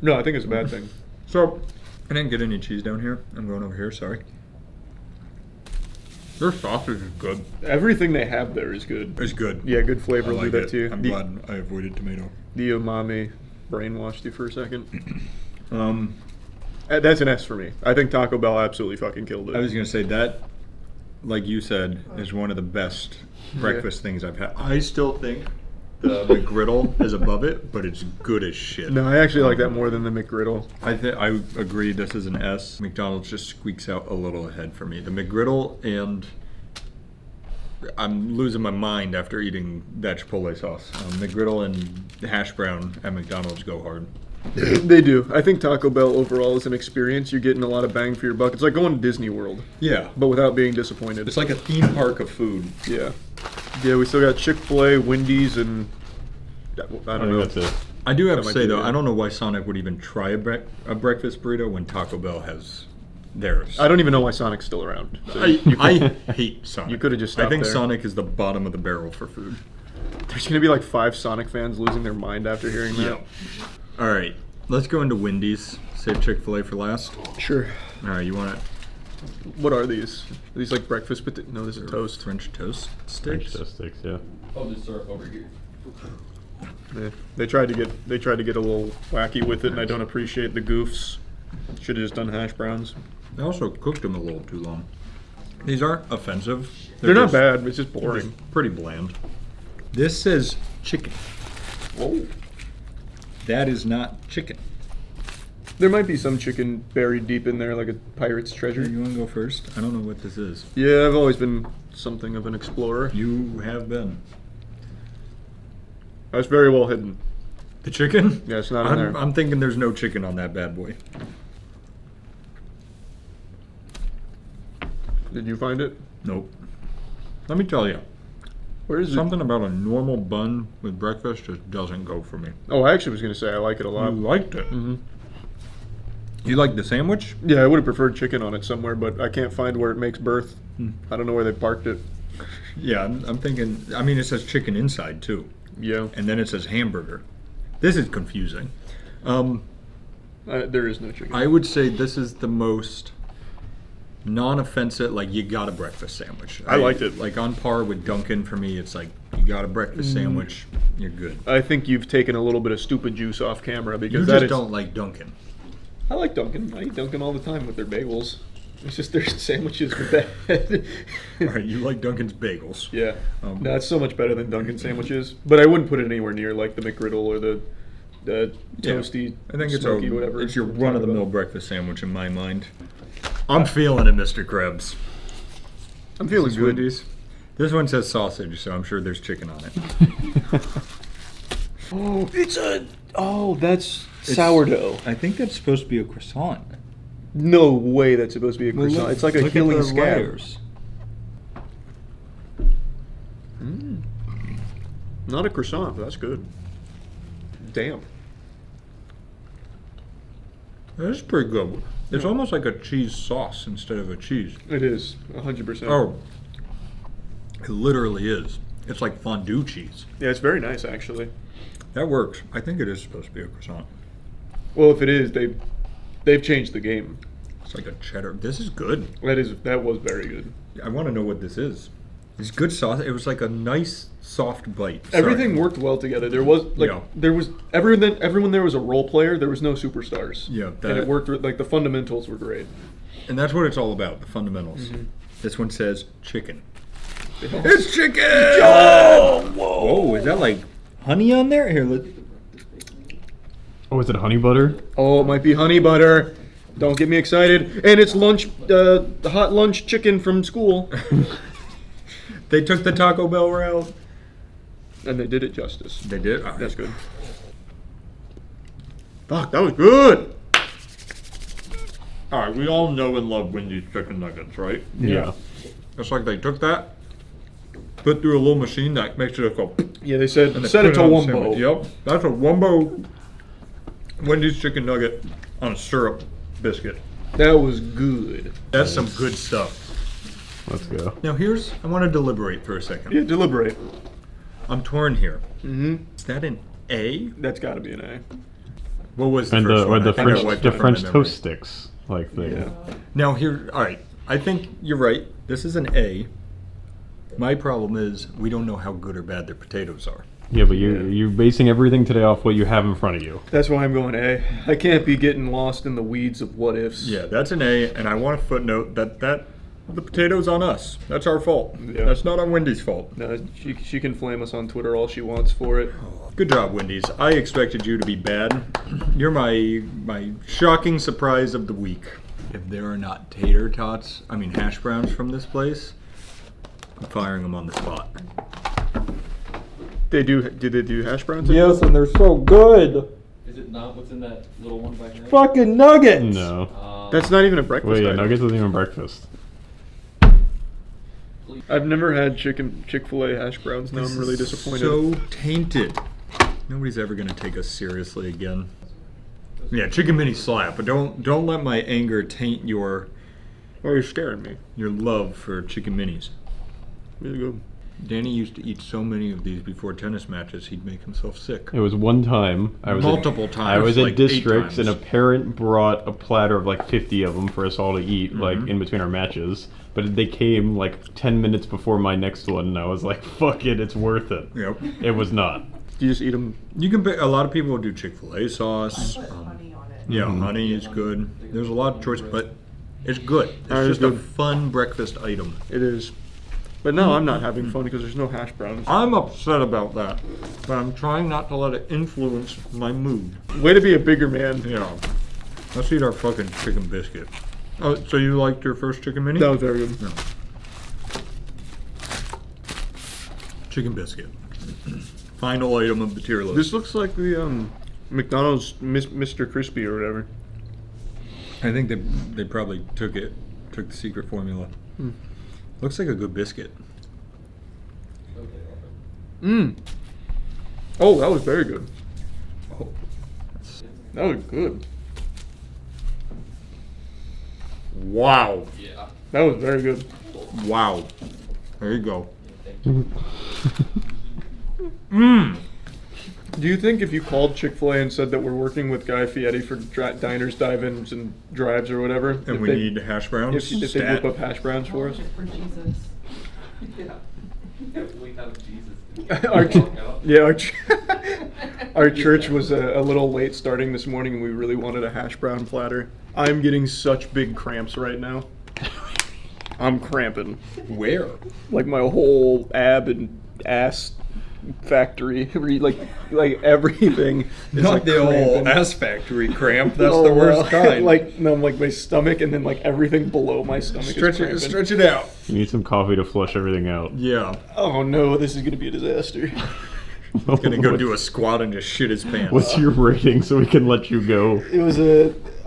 S1: No, I think it's a bad thing.
S19: So, I didn't get any cheese down here. I'm going over here, sorry. Their sausage is good.
S1: Everything they have there is good.
S19: It's good.
S1: Yeah, good flavor
S19: I
S1: will
S19: like
S1: do that
S19: it.
S1: to you.
S19: I'm glad I avoided tomato.
S1: The umami brainwashed you for a second. That's an S for me. I think Taco Bell absolutely fucking killed it.
S19: I was going to say that, like you said, is one of the best breakfast things I've had. I still think the McGriddle is above it, but it's good as shit.
S1: No, I actually like that more than the McGriddle.
S19: I agree. This is an S. McDonald's just squeaks out a little ahead for me. The McGriddle, and I'm losing my mind after eating that Chipotle sauce. McGriddle and hash brown at McDonald's go hard.
S1: They do. I think Taco Bell overall is an experience. You're getting a lot of bang for your buck. It's like going to Disney World.
S19: Yeah.
S1: But without being disappointed.
S19: It's like a theme park of food.
S1: Yeah. Yeah, we still got Chick-fil-A, Wendy's, and I don't know.
S4: That's it.
S19: I do have
S1: That
S19: to
S1: might
S19: say,
S1: be
S19: though,
S1: it.
S19: I don't know why Sonic would even try a breakfast burrito when Taco Bell has theirs.
S1: I don't even know why Sonic's still around. So
S19: I hate Sonic.
S1: You could have just
S19: I
S1: stopped
S19: think
S1: there.
S19: Sonic is the bottom of the barrel for food.
S1: There's going to be like 5 Sonic fans losing their mind after hearing that.
S19: Yep. All right, let's go into Wendy's. Save Chick-fil-A for last.
S1: Sure.
S19: All right, you want it?
S1: What are these? Are these like breakfast? But no, this is toast.
S19: French toast
S4: French
S19: sticks.
S4: toast sticks, yeah.
S5: I'll just serve over here.
S1: Yeah, they tried to get a little wacky with it, and I don't appreciate the goofs. Should have just done hash browns.
S19: They also cooked them a little too long. These aren't offensive.
S1: They're not
S19: just-
S1: bad. It's just
S19: they're
S1: boring.
S19: just pretty bland. This says chicken.
S1: Whoa.
S19: That is not chicken.
S1: There might be some chicken buried deep in there, like a pirate's treasure.
S19: You want to go first? I don't know what this is.
S1: Yeah, I've always been something of an explorer.
S19: You have been.
S1: That's very well hidden.
S19: The chicken?
S1: Yeah, it's not in there.
S19: I'm thinking there's no chicken on that bad boy.
S1: Did you find it?
S19: Nope. Let me tell you.
S1: Where is
S19: Something about a normal bun with breakfast just doesn't go for me.
S1: Oh, I actually was going to say I like it a lot.
S19: You liked it.
S1: Mm-hmm.
S19: You like the sandwich?
S1: Yeah, I would have preferred chicken on it somewhere, but I can't find where it makes birth. I don't know where they parked it.
S19: Yeah, I'm thinking, I mean, it says chicken inside too.
S1: Yeah.
S19: And then it says hamburger. This is confusing.
S1: There is no chicken.
S19: I would say this is the most non-offensive, like, you got a breakfast sandwich.
S1: I liked it.
S19: Like, on par with Dunkin' for me, it's like, you got a breakfast sandwich, you're good.
S1: I think you've taken a little bit of stupid juice off camera because
S19: You
S1: that
S19: just
S1: is.
S19: don't like Dunkin'.
S1: I like Dunkin'. I eat Dunkin' all the time with their bagels. It's just their sandwiches are bad.
S19: All right, you like Dunkin's bagels.
S1: Yeah. No, it's so much better than Dunkin' sandwiches. But I wouldn't put it anywhere near like the McGriddle or the toasty,
S19: I think it's
S1: smoky, whatever.
S19: It's your run-of-the-mill breakfast sandwich in my mind. I'm feeling it, Mr. Krebs.
S1: I'm feeling
S19: This is
S1: good.
S19: Wendy's. This one says sausage, so I'm sure there's chicken on it.
S8: Oh, it's a... Oh, that's sourdough.
S19: I think that's supposed to be a croissant.
S8: No way that's supposed to be a
S19: Well,
S8: croissant.
S19: look-
S8: It's like a
S19: look at
S8: healing
S19: the
S8: scab.
S19: layers.
S8: Not a croissant, but that's good. Damn.
S19: That's pretty good. It's almost like a cheese sauce instead of a cheese.
S8: It is, 100%.
S19: Oh, it literally is. It's like fondue cheese.
S8: Yeah, it's very nice, actually.
S19: That works. I think it is supposed to be a croissant.
S8: Well, if it is, they've changed the game.
S19: It's like a cheddar. This is good.
S8: That was very good.
S19: I want to know what this is. It's good sauce. It was like a nice, soft bite.
S8: Everything worked well together. There was everyone there was a role player. There was no superstars.
S19: Yeah,
S8: and it worked. Like the fundamentals were great.
S19: And that's what it's all about, the fundamentals.
S8: Mhm.
S19: This one says chicken.
S8: It's
S19: chicken!
S8: Oh,
S19: whoa, is that like honey on there? Here, let.
S4: Oh, is it honey butter?
S8: Oh, it might be honey butter. Don't get me excited. And it's lunch, the hot lunch chicken from school.
S19: They took the Taco Bell route.
S8: And they did it justice.
S19: They did? All right.
S8: That's good. Fuck, that was good.
S19: All right, we all know and love Wendy's chicken nuggets, right?
S4: Yeah.
S19: It's like they took that, put through a little machine that makes it go.
S8: Yeah, they said
S19: and
S8: set
S19: put
S8: it to
S19: on a
S8: wumbo.
S19: sandwich. Yep, that's a wumbo Wendy's chicken nugget on a syrup biscuit.
S8: That was good.
S19: That's some good stuff.
S4: Let's go.
S19: Now I want to deliberate for a second.
S8: Yeah, deliberate.
S19: I'm torn here.
S8: Mm-hmm.
S19: Is that an A?
S8: That's got to be an A.
S19: What was the
S4: And
S19: first
S4: the
S19: one?
S4: or the
S19: I think I
S4: French
S19: wiped
S4: the
S19: it from
S4: French
S19: my memory.
S4: toast sticks like thing.
S8: Yeah.
S19: Now all right. I think you're right. This is an A. My problem is we don't know how good or bad their potatoes are.
S4: Yeah, but you're basing everything today off what you have in front of you.
S8: That's why I'm going A. I can't be getting lost in the weeds of what ifs.
S19: Yeah, that's an A, and I want to footnote that the potato's on us. That's our fault.
S8: Yeah.
S19: That's not on Wendy's fault.
S8: No, she can flame us on Twitter all she wants for it.
S19: Good job, Wendy's. I expected you to be bad. You're my shocking surprise of the week. If there are not hash browns from this place, I'm firing them on the spot.
S8: Do they do hash browns?
S19: Yes, and they're so good.
S5: Is it not what's in that little one by hand?
S19: Fucking nuggets!
S4: No.
S8: That's not even a breakfast
S4: Wait, yeah,
S8: item.
S4: nuggets isn't even breakfast.
S8: I've never had Chick-fil-A hash browns. Now I'm really disappointed.
S19: So tainted. Nobody's ever gonna take us seriously again. Yeah, chicken mini slap, but don't let my anger taint your.
S8: Oh, you're scaring me.
S19: Your love for chicken minis.
S8: Really good.
S19: Danny used to eat so many of these before tennis matches, he'd make himself sick.
S4: It was one time.
S19: Multiple times.
S4: I was
S19: like
S4: at
S19: 8
S4: districts,
S19: times.
S4: and a parent brought a platter of like 50 of them for us all to eat, like
S19: Mhm.
S4: in between our matches. But they came like 10 minutes before my next one, and I was like, "Fuck it, it's worth it."
S19: Yep.
S4: It was not.
S8: You just eat them.
S19: You can. A lot of people will do Chick-fil-A sauce. Yeah, honey is good. There's a lot of choice, but it's good. It's just a fun breakfast item.
S8: It is. But no, I'm not having fun because there's no hash browns.
S19: I'm upset about that, but I'm trying not to let it influence my mood.
S8: Way to be a bigger man.
S19: Yeah. Let's eat our fucking chicken biscuit. Oh, so you liked your first chicken mini?
S8: That was very good.
S19: No. Chicken biscuit. Final item of the tier list.
S8: This looks like the McDonald's Mr. Crispy or whatever.
S19: I think they probably took the secret formula. Looks like a good biscuit.
S8: Mmm. Oh, that was very good.
S19: Oh.
S8: That was good.
S19: Wow.
S5: Yeah.
S8: That was very good.
S19: Wow. There you go. Mmm.
S8: Do you think if you called Chick-fil-A and said that we're working with Guy Fieri for diners, dive-ins, and drives or whatever,
S19: And we need hash browns?
S8: If they whip up hash browns for us?
S5: For Jesus. Yeah. We have Jesus.
S8: Our church was a little late starting this morning, and we really wanted a hash brown platter. I'm getting such big cramps right now. I'm cramping.
S19: Where?
S8: Like my whole ab and ass factory. like everything. Is
S19: Not
S8: like
S19: the old
S8: cramping.
S19: ass factory cramp. That's
S8: Oh,
S19: the worst kind.
S8: like my stomach, and then like everything below my stomach.
S19: Stretch
S8: is
S19: it out.
S4: You need some coffee to flush everything out.
S19: Yeah.
S8: Oh no, this is gonna be a disaster.
S19: He's gonna go do a squat and just shit his pants.
S4: What's your rating so we can let you go?
S8: It was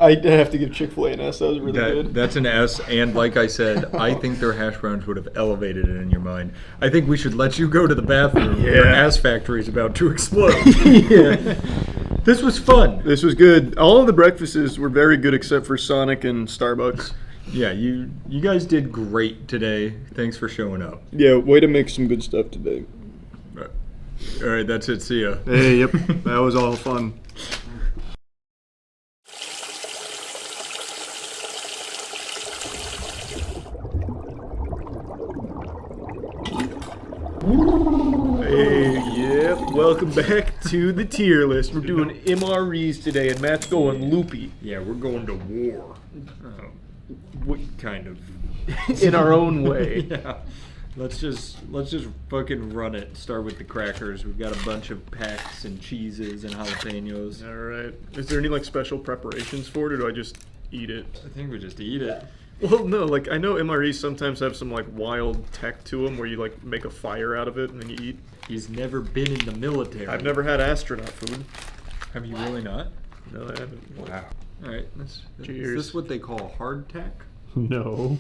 S8: I have to give Chick-fil-A an S. That was really good.
S19: That's an S, and like I said, I think their hash browns would have elevated it in your mind. I think we should let you go to the bathroom.
S8: Yeah.
S19: Your ass factory is about to explode.
S8: Yeah.
S19: This was fun.
S8: This was good. All of the breakfasts were very good except for Sonic and Starbucks.
S19: Yeah, you guys did great today. Thanks for showing up.
S8: Yeah, way to make some good stuff today.
S19: All right, that's it. See ya.
S8: Hey, yep, that was all fun. Hey, yep, welcome back to the tier list. We're doing MREs today, and Matt's going loopy.
S19: Yeah, we're going to war. What kind of?
S8: In our own way.
S19: Yeah. Let's just fucking run it. Start with the crackers. We've got a bunch of packs and cheeses and jalapenos.
S8: All right. Is there any like special preparations for it, or do I just eat it?
S19: I think we just eat it.
S8: Well, no. Like I know MREs sometimes have some like wild tech to them, where you like make a fire out of it and then you eat.
S19: He's never been in the military.
S8: I've never had astronaut food.
S19: Have you really not?
S8: No, I haven't.
S19: Wow. All right.
S8: Cheers.
S19: Is this what they call hardtack?
S4: No.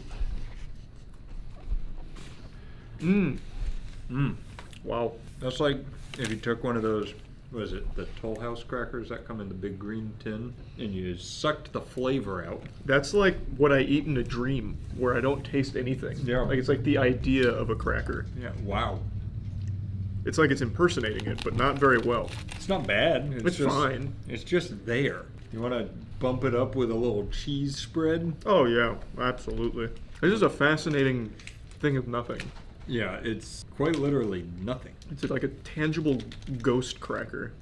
S8: Wow.
S19: That's like if you took one of those, what is it, the Toll House crackers that come in the big green tin, and you sucked the flavor out.
S8: That's like what I eat in a dream, where I don't taste anything.
S19: Yeah.
S8: Like it's like the idea of a cracker.
S19: Yeah. Wow.
S8: It's like it's impersonating it, but not very well.
S19: It's not bad.
S8: It's
S19: just
S8: fine.
S19: It's just there. You want to bump it up with a little cheese spread?
S8: Oh yeah, absolutely. This is a fascinating thing of nothing.
S19: Yeah, it's quite literally nothing.
S8: It's like a tangible ghost cracker.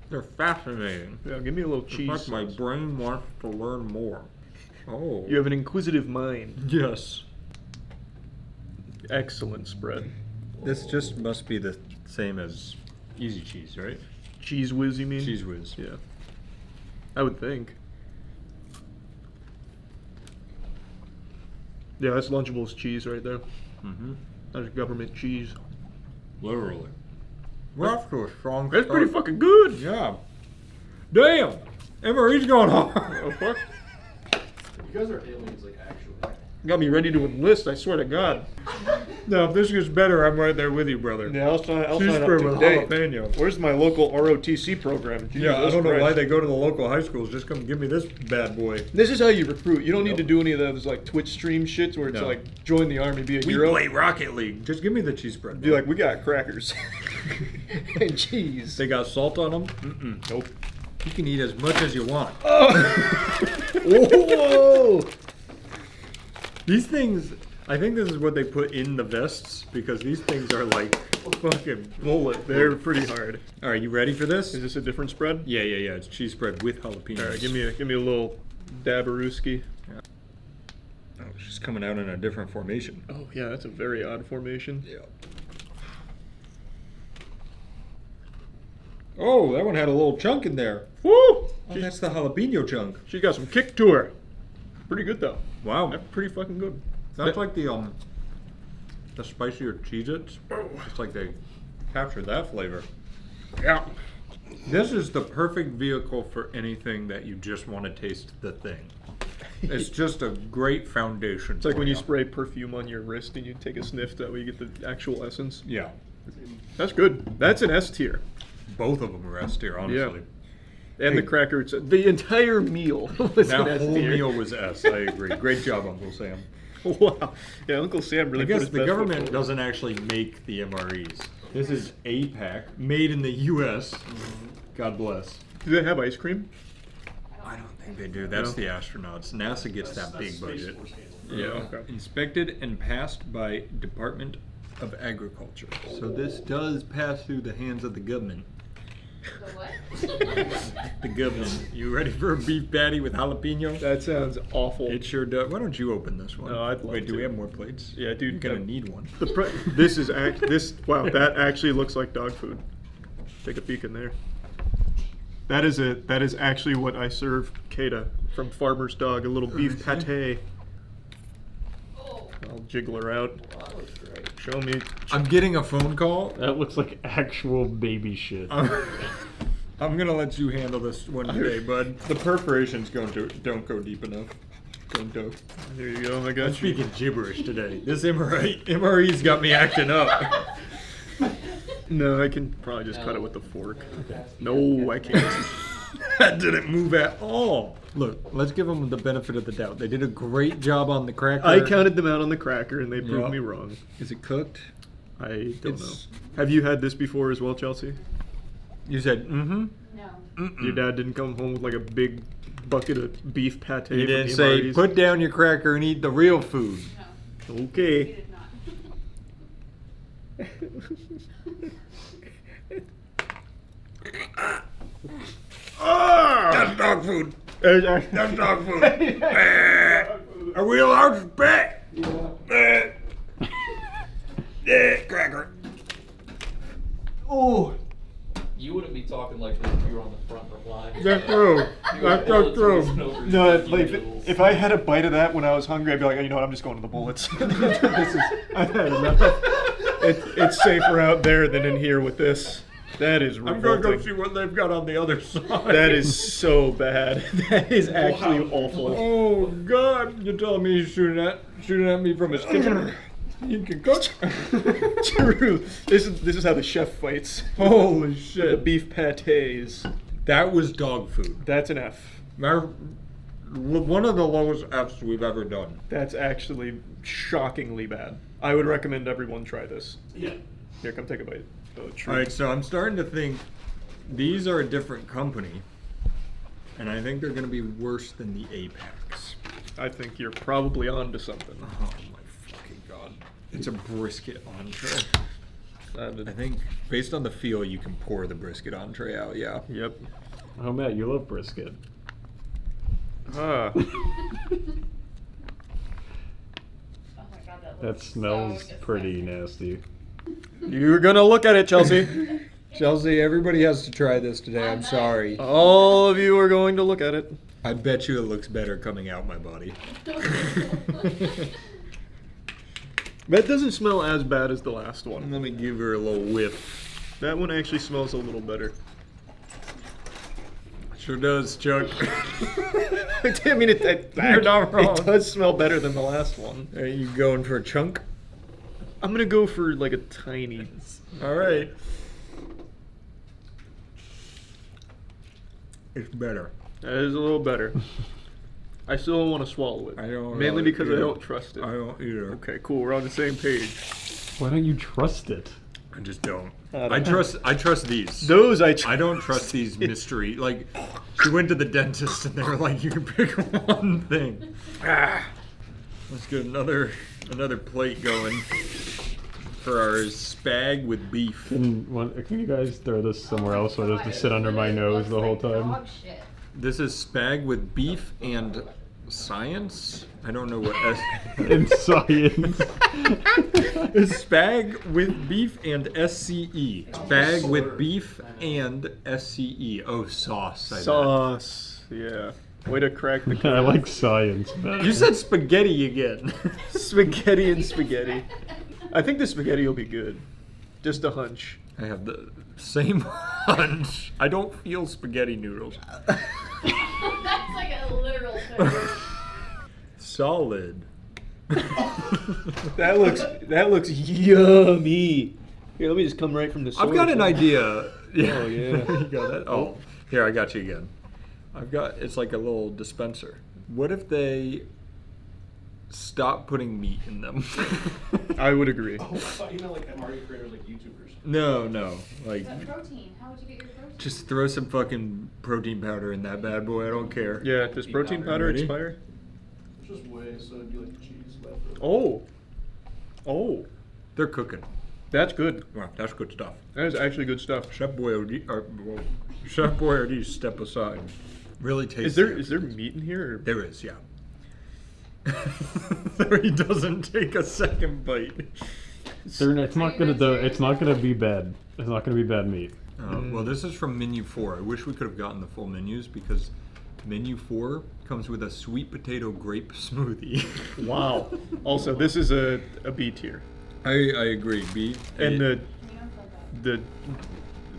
S19: They're fascinating.
S8: Yeah, give me a little cheese.
S19: In fact, my brain wants to learn more. Oh.
S8: You have an inquisitive mind.
S19: Yes.
S8: Excellent spread.
S19: This just must be the same as Easy Cheese, right?
S8: Cheese Whiz, you mean?
S19: Cheese Whiz.
S8: Yeah. I would think. Yeah, that's Lunchables cheese right there.
S19: Mm-hmm.
S8: That's government cheese.
S19: Literally. We're off to a strong
S8: That's
S19: start.
S8: pretty fucking good.
S19: Yeah. Damn! MRE's going hard.
S8: Oh, fuck.
S5: You guys are aliens, like, actually.
S8: Got me ready to enlist, I swear to God.
S19: No, if this gets better, I'm right there with you, brother.
S8: Yeah, I'll sign up
S19: Cheeseburger with
S8: today.
S19: jalapeno.
S8: Where's my local ROTC program? Jesus
S19: Yeah, I don't know why
S8: Christ.
S19: they go to the local high schools. Just come give me this bad boy.
S8: This is how you recruit. You don't need to do any of those like Twitch stream shits where it's
S19: No.
S8: like join the army, be a
S19: We
S8: hero.
S19: play Rocket League. Just give me the cheese spread.
S8: Be like, we got crackers and cheese.
S19: They got salt on them?
S8: Mm-mm. Nope.
S19: You can eat as much as you want.
S8: Whoa!
S19: These things, I think this is what they put in the vests because these things are like fucking bullet.
S8: They're pretty hard.
S19: All right, you ready for this?
S8: Is this a different spread?
S19: Yeah. It's cheese spread with jalapenos.
S8: All right, give me a little dabarooski.
S19: Yeah. Oh, she's coming out in a different formation.
S8: Oh yeah, that's a very odd formation.
S19: Yeah. Oh, that one had a little chunk in there.
S8: Woo!
S19: Oh, that's the jalapeno chunk.
S8: She's got some kick to her. Pretty good though.
S19: Wow.
S8: That's pretty fucking good.
S19: That's like the spicier Cheez-Its. It's like they captured that flavor.
S8: Yeah.
S19: This is the perfect vehicle for anything that you just want to taste the thing. It's just a great foundation.
S8: It's like when you spray perfume on your wrist and you take a sniff, that way you get the actual essence.
S19: Yeah.
S8: That's good. That's an S tier.
S19: Both of them are S tier, honestly.
S8: Yeah. And the cracker, the entire meal was an
S19: That
S8: S
S19: whole
S8: tier.
S19: meal was S. I agree. Great job, Uncle Sam.
S8: Wow. Yeah, Uncle Sam really
S19: I
S8: put
S19: guess
S8: his
S19: the
S8: best foot
S19: government
S8: forward.
S19: doesn't actually make the MREs. This is APAC, made in the U.S. God bless.
S8: Do they have ice cream?
S19: I don't think they do. That's
S8: No.
S19: the astronauts. NASA gets that big budget.
S8: Yeah. Okay.
S19: Inspected and passed by Department of Agriculture. So this does pass through the hands of the government. The government. You ready for a beef patty with jalapeno?
S1: That sounds awful.
S19: It sure does. Why don't you open this one?
S1: No, I'd love
S19: Wait, do we
S1: to.
S19: have more plates?
S1: Yeah, dude.
S19: You're gonna need one.
S1: This is this. Wow, that actually looks like dog food. Take a peek in there. That is actually what I serve Kata from Farmer's Dog. A little beef pate. I'll jiggle her out. Show me.
S19: I'm getting a phone call.
S4: That looks like actual baby shit.
S19: I'm gonna let you handle this one today, bud. The perforations don't go deep enough. Don't go.
S1: There you go. I got
S19: I'm
S1: you.
S19: speaking gibberish today. This MRE's got me acting up.
S1: No, I can probably just cut it with the fork. No, I can't.
S19: That didn't move at all. Look, let's give them the benefit of the doubt. They did a great job on the cracker.
S1: I counted them out on the cracker, and they proved
S19: Yep.
S1: me wrong.
S19: Is it cooked?
S1: I don't know. Have you had this before as well, Chelsea?
S19: You said, mm-hmm.
S2: No.
S1: Your dad didn't come home with like a big bucket of beef pate.
S19: He didn't
S1: from
S19: say,
S1: MRE's?
S19: put down your cracker and eat the real food.
S2: No.
S1: Okay.
S2: He did not.
S19: That's dog food. That's dog food. Are we allowed to spit? Cracker.
S1: Oh.
S5: You wouldn't be talking like this if you were on the front line.
S1: That's true. That's so true. No, like
S5: noodles.
S1: if I had a bite of that when I was hungry, I'd be like, oh, you know what, I'm just going to the bullets. I've had enough. It's safer out there than in here with this. That is revolting.
S19: I'm going to go see what they've got on the other side.
S1: That is so bad. That is actually awful.
S19: Oh, God. You're telling me he's shooting at me from his kitchen? You can cook.
S1: True. This is how the chef fights.
S19: Holy
S1: The
S19: shit.
S1: beef pates.
S19: That was dog food.
S1: That's an F.
S19: One of the lowest Fs we've ever done.
S1: That's actually shockingly bad. I would recommend everyone try this.
S5: Yeah.
S1: Here, come take a bite.
S19: All right, so I'm starting to think these are a different company, and I think they're going to be worse than the Apex.
S1: I think you're probably onto something.
S19: Oh my fucking god. It's a brisket entree. I think based on the feel, you can pour the brisket entree out, yeah.
S1: Yep.
S4: Oh, Matt, you love brisket.
S1: Ah.
S2: Oh my God,
S4: That smells pretty nasty.
S1: You're gonna look at it, Chelsea.
S19: Chelsea, everybody has to try this today. I'm sorry.
S1: All of you are going to look at it.
S19: I bet you it looks better coming out my body.
S1: That doesn't smell as bad as the last one.
S19: Let me give her a little whiff.
S1: That one actually smells a little better.
S19: Sure does, Chuck.
S1: I mean,
S19: You're not wrong.
S1: It does smell better than the last one.
S19: Are you going for a chunk?
S1: I'm gonna go for like a tiny.
S19: All right. It's better.
S1: That is a little better. I still don't want to swallow it.
S19: I don't
S1: Mainly
S19: really
S1: because
S19: either.
S1: I don't trust it.
S19: I don't either.
S1: Okay, cool. We're on the same page.
S4: Why don't you trust it?
S19: I just don't.
S1: I
S19: trust these.
S1: Those I
S19: don't trust these mystery. Like, she went to the dentist and they were like, you can pick one thing. Let's get another plate going for our spag with beef.
S4: Can you guys throw this somewhere else so it doesn't sit under my nose the whole time?
S19: This is spag with beef and science. I don't know what S.
S4: In science.
S19: It's spag with beef and SCE. Spag with beef and SCE. Oh, sauce. I bet.
S1: Sauce. Yeah. Way to crack the code.
S4: I like science better.
S19: You said spaghetti again.
S1: Spaghetti and spaghetti. I think the spaghetti will be good. Just a hunch.
S19: I have the same hunch. I don't feel spaghetti noodles.
S2: That's like a literal thing.
S19: Solid.
S1: That looks yummy. Here, let me just come right from the source.
S19: I've got an idea. Yeah.
S1: Oh yeah.
S19: You got that? Oh, here, I got you again. It's like a little dispenser. What if they stop putting meat in them?
S1: I would agree.
S5: Oh, I thought you meant like MRE creators, like YouTubers.
S19: No, like
S2: But protein. How would you get your protein?
S19: just throw some fucking protein powder in that bad boy. I don't care.
S1: Yeah. Does protein powder
S19: Ready?
S1: expire?
S5: Just whey, so it'd be like cheese left.
S1: Oh.
S19: They're cooking.
S1: That's good.
S19: Wow, that's good stuff.
S1: That is actually good stuff.
S19: Chef Boyardee, step aside. Really tasty.
S1: Is there meat in here? Or?
S19: There is, yeah. He doesn't take a second bite.
S4: It's not gonna be bad. It's not gonna be bad meat.
S19: Well, this is from menu 4. I wish we could have gotten the full menus because menu 4 comes with a sweet potato grape smoothie.
S1: Wow. Also, this is a B tier.
S19: I agree. B.
S1: And the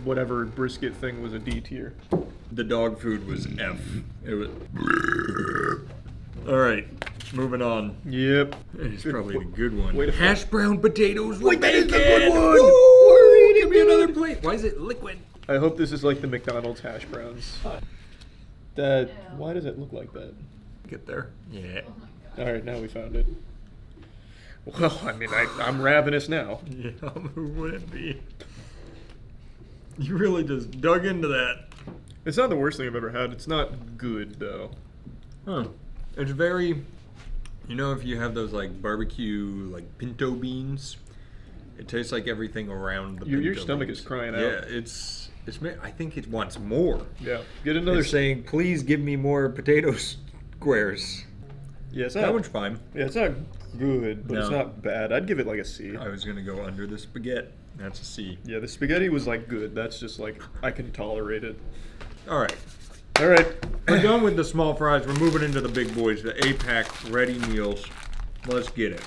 S1: whatever brisket thing was a D tier.
S19: The dog food was F. It was. All right, moving on.
S1: Yep.
S19: It's probably the good one.
S1: Wait,
S19: hash brown potatoes with
S1: Wait, that is
S19: bacon.
S1: the good one.
S19: Woo! Give me another plate. Why is it liquid?
S1: I hope this is like the McDonald's hash browns. Why does it look like that?
S19: Get there. Yeah.
S1: All right, now we found it. Well, I mean, I'm ravenous now.
S19: Yeah, who wouldn't be? You really just dug into that.
S1: It's not the worst thing I've ever had. It's not good though.
S19: Huh. It's very, you know, if you have those like barbecue like pinto beans, it tastes like everything around the
S1: Your
S19: pinto
S1: stomach
S19: beans.
S1: is crying out.
S19: Yeah, it's. I think it wants more.
S1: Yeah, get another.
S19: It's saying, please give me more potato squares.
S1: Yeah, it's
S19: that
S1: not,
S19: one's fine.
S1: Yeah, it's not good, but it's
S19: No.
S1: not bad. I'd give it like a C.
S19: I was gonna go under the spaghetti. That's a C.
S1: Yeah, the spaghetti was like good. That's just like I can tolerate it.
S19: All right.
S1: All right.
S19: We're done with the small fries. We're moving into the big boys, the APAC ready meals. Let's get it.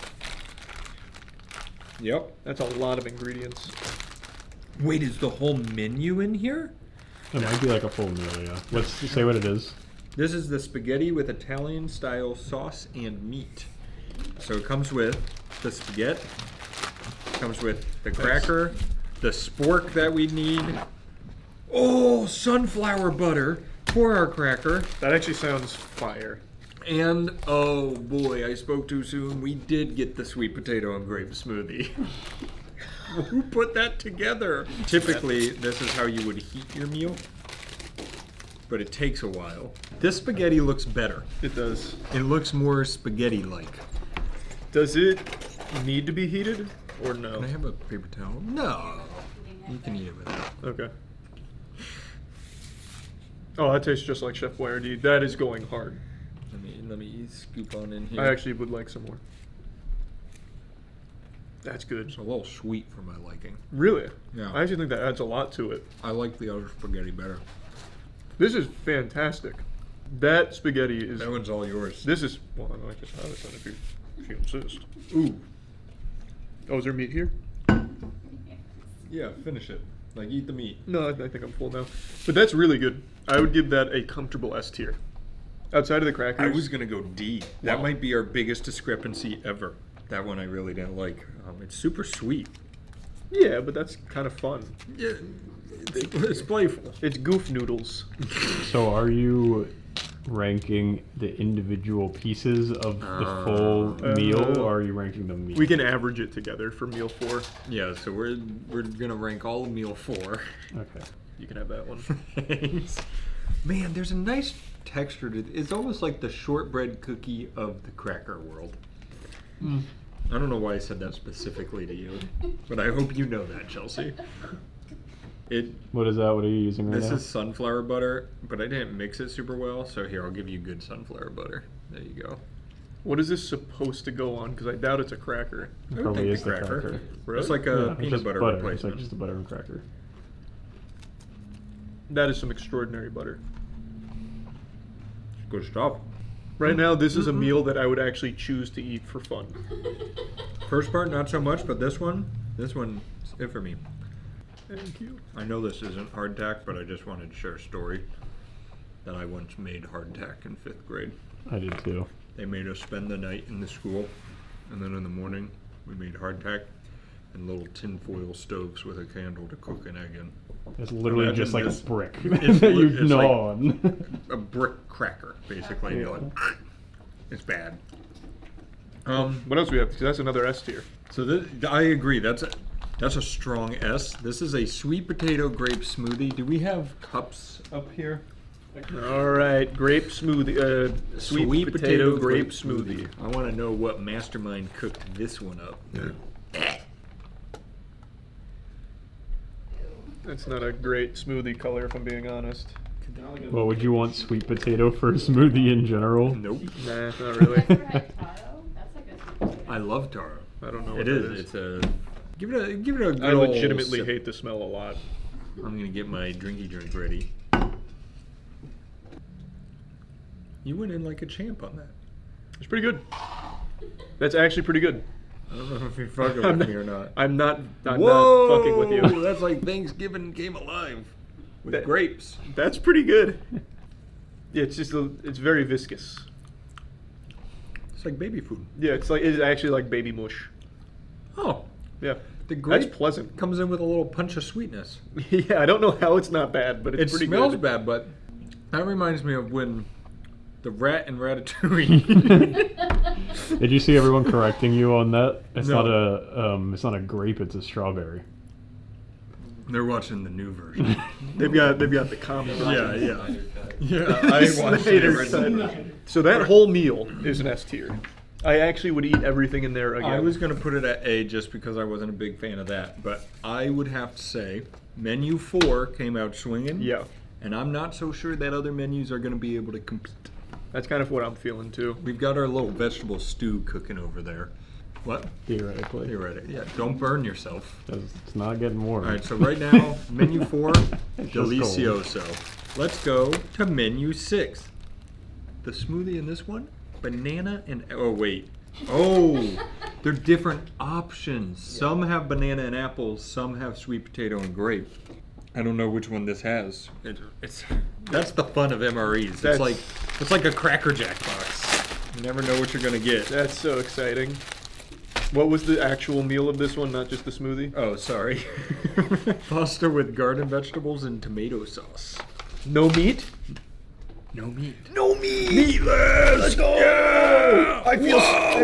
S19: Yep.
S1: That's a lot of ingredients.
S19: Wait, is the whole menu in here?
S4: It might be like a full meal, yeah. Let's say what it is.
S19: This is the spaghetti with Italian style sauce and meat. So it comes with the spaghetti, comes with the cracker, the spork that we need. Oh, sunflower butter for our cracker.
S1: That actually sounds fire.
S19: And, oh boy, I spoke too soon. We did get the sweet potato and grape smoothie. Who put that together? Typically, this is how you would heat your meal, but it takes a while. This spaghetti looks better.
S1: It does.
S19: It looks more spaghetti-like.
S1: Does it need to be heated or no?
S19: Can I have a paper towel? No. You can eat it without.
S1: Okay. Oh, that tastes just like Chef Boyardee. That is going hard.
S19: Let me scoop on in here.
S1: I actually would like some more. That's good.
S19: It's a little sweet for my liking.
S1: Really?
S19: Yeah.
S1: I actually think that adds a lot to it.
S19: I like the other spaghetti better.
S1: This is fantastic. That spaghetti is...
S19: That one's all yours.
S1: This is... Well, I might just have it then if you insist. Ooh. Oh, is there meat here?
S19: Yeah, finish it. Like, eat the meat.
S1: No, I think I'm full now. But that's really good. I would give that a comfortable S tier. Outside of the crackers...
S19: I was going to go D. That
S1: Wow.
S19: might be our biggest discrepancy ever. That one I really didn't like. It's super sweet.
S1: Yeah, but that's kind of fun.
S19: Yeah, it's playful.
S1: It's goof noodles.
S4: So are you ranking the individual pieces of the full meal, or are you ranking the meat?
S1: We can average it together for meal 4.
S19: Yeah, so we're gonna rank all of meal 4.
S4: Okay.
S1: You can have that one.
S19: Thanks. Man, there's a nice texture to it. It's almost like the shortbread cookie of the cracker world. I don't know why I said that specifically to you, but I hope you know that, Chelsea.
S4: What is that? What are you using right
S19: This
S4: now?
S19: is sunflower butter, but I didn't mix it super well, so here, I'll give you good sunflower butter. There you go.
S1: What is this supposed to go on? Because I doubt it's a cracker.
S19: I would
S4: Probably
S19: think
S4: is
S19: a
S4: the
S19: cracker.
S4: cracker.
S1: Really?
S19: It's like
S4: Yeah,
S19: a
S4: it's
S19: peanut
S4: just
S19: butter
S4: butter.
S19: replacement.
S4: It's like just a butter and cracker.
S1: That is some extraordinary butter.
S19: Good stuff.
S1: Right now, this is a meal that I would actually choose to eat for fun.
S19: First part, not so much, but this one's it for me.
S1: Thank you.
S19: I know this isn't hardtack, but I just wanted to share a story that I once made hardtack in 5th grade.
S4: I did too.
S19: They made us spend the night in the school, and then in the morning, we made hardtack and little tinfoil stoves with a candle to cook an egg in.
S4: It's literally
S19: Imagine
S4: just like
S19: this.
S4: a brick
S19: It's
S4: that you
S19: it's
S4: gnaw
S19: like
S4: on.
S19: a brick cracker, basically. And you're like, it's bad.
S1: What else do we have? 'Cause that's another S tier.
S19: So this, I agree. That's a strong S. This is a sweet potato grape smoothie. Do we have cups up here?
S1: All right, grape smoothie. Sweet potato grape smoothie.
S19: I want to know what mastermind cooked this one up.
S1: That's not a great smoothie color, if I'm being honest.
S4: Well, would you want sweet potato for a smoothie in general?
S19: Nope.
S1: Nah, not really.
S19: I love taro.
S1: I don't know
S19: It
S1: what
S19: is.
S1: that is.
S19: It's a give it a good
S1: I
S19: old
S1: legitimately
S19: sip.
S1: hate the smell a lot.
S19: I'm gonna get my drinky drink ready. You went in like a champ on that.
S1: It's pretty good. That's actually pretty good.
S19: I don't know if you're fucking with me or not.
S1: I'm not fucking with you.
S19: That's like Thanksgiving came alive with grapes.
S1: That's pretty good. Yeah, it's just it's very viscous.
S19: It's like baby food.
S1: Yeah, it's actually like baby mush.
S19: Oh,
S1: yeah.
S19: The grape
S1: That's pleasant.
S19: Comes in with a little punch of sweetness.
S1: Yeah, I don't know how it's not bad, but it's pretty good.
S19: It smells bad, but that reminds me of when the rat in Ratatouille.
S4: Did you see everyone correcting you on that? It's
S19: No.
S4: it's not a grape, it's a strawberry.
S19: They're watching the new version.
S1: They've got the common version.
S19: Yeah, I watched the
S1: Snyder
S19: original.
S1: cut. So that whole meal is an S tier. I actually would eat everything in there again.
S19: I was going to put it at A just because I wasn't a big fan of that, but I would have to say menu 4 came out swinging.
S1: Yeah.
S19: And I'm not so sure that other menus are going to be able to compete.
S1: That's kind of what I'm feeling too.
S19: We've got our little vegetable stew cooking over there. What?
S4: Theoretically.
S19: Theoretically, yeah. Don't burn yourself.
S4: It's not getting warm.
S19: All right, so right now, menu 4,
S4: It's just
S19: delicioso. Let's go to menu 6. The smoothie in this one, banana and, oh wait. Oh, they're different options. Some have banana and apples, some have sweet potato and grape. I don't know which one this has. That's the fun of MREs. It's like a Cracker Jack box. You never know what you're gonna get.
S1: That's so exciting. What was the actual meal of this one, not just the smoothie?
S19: Oh, sorry. Pasta with garden vegetables and tomato sauce.
S1: No meat?
S19: No meat.
S1: No meat!
S19: Meatless!
S1: Let's go!
S19: Yeah!
S1: I feel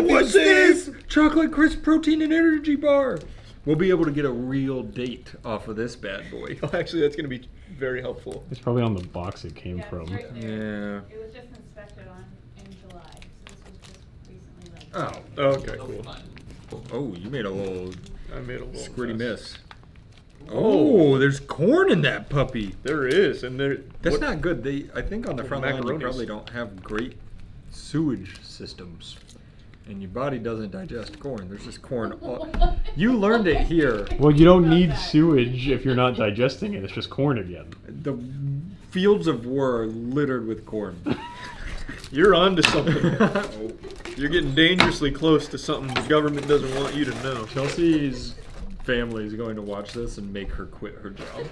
S19: What's
S1: safe.
S19: this? Chocolate crisp protein and energy bar. We'll be able to get a real date off of this bad boy.
S1: Oh, actually, that's going to be very helpful.
S4: It's probably on the box it came from.
S2: Right
S19: Yeah.
S2: there. It was just inspected in July, so this was just recently like.
S19: Oh.
S1: Okay, cool.
S19: Oh, you made a little
S1: I made a little
S19: squirty
S1: mess.
S19: miss. Oh, there's corn in that puppy.
S1: There is, and
S19: That's not good. I think on the front line you
S1: macaronis.
S19: probably don't have great sewage systems, and your body doesn't digest corn. There's just corn. You learned it here.
S4: Well, you don't need sewage if you're not digesting it. It's just corn again.
S19: The fields of war are littered with corn.
S1: You're on to something. You're getting dangerously close to something the government doesn't want you to know.
S19: Chelsea's family is going to watch this and make her quit her job.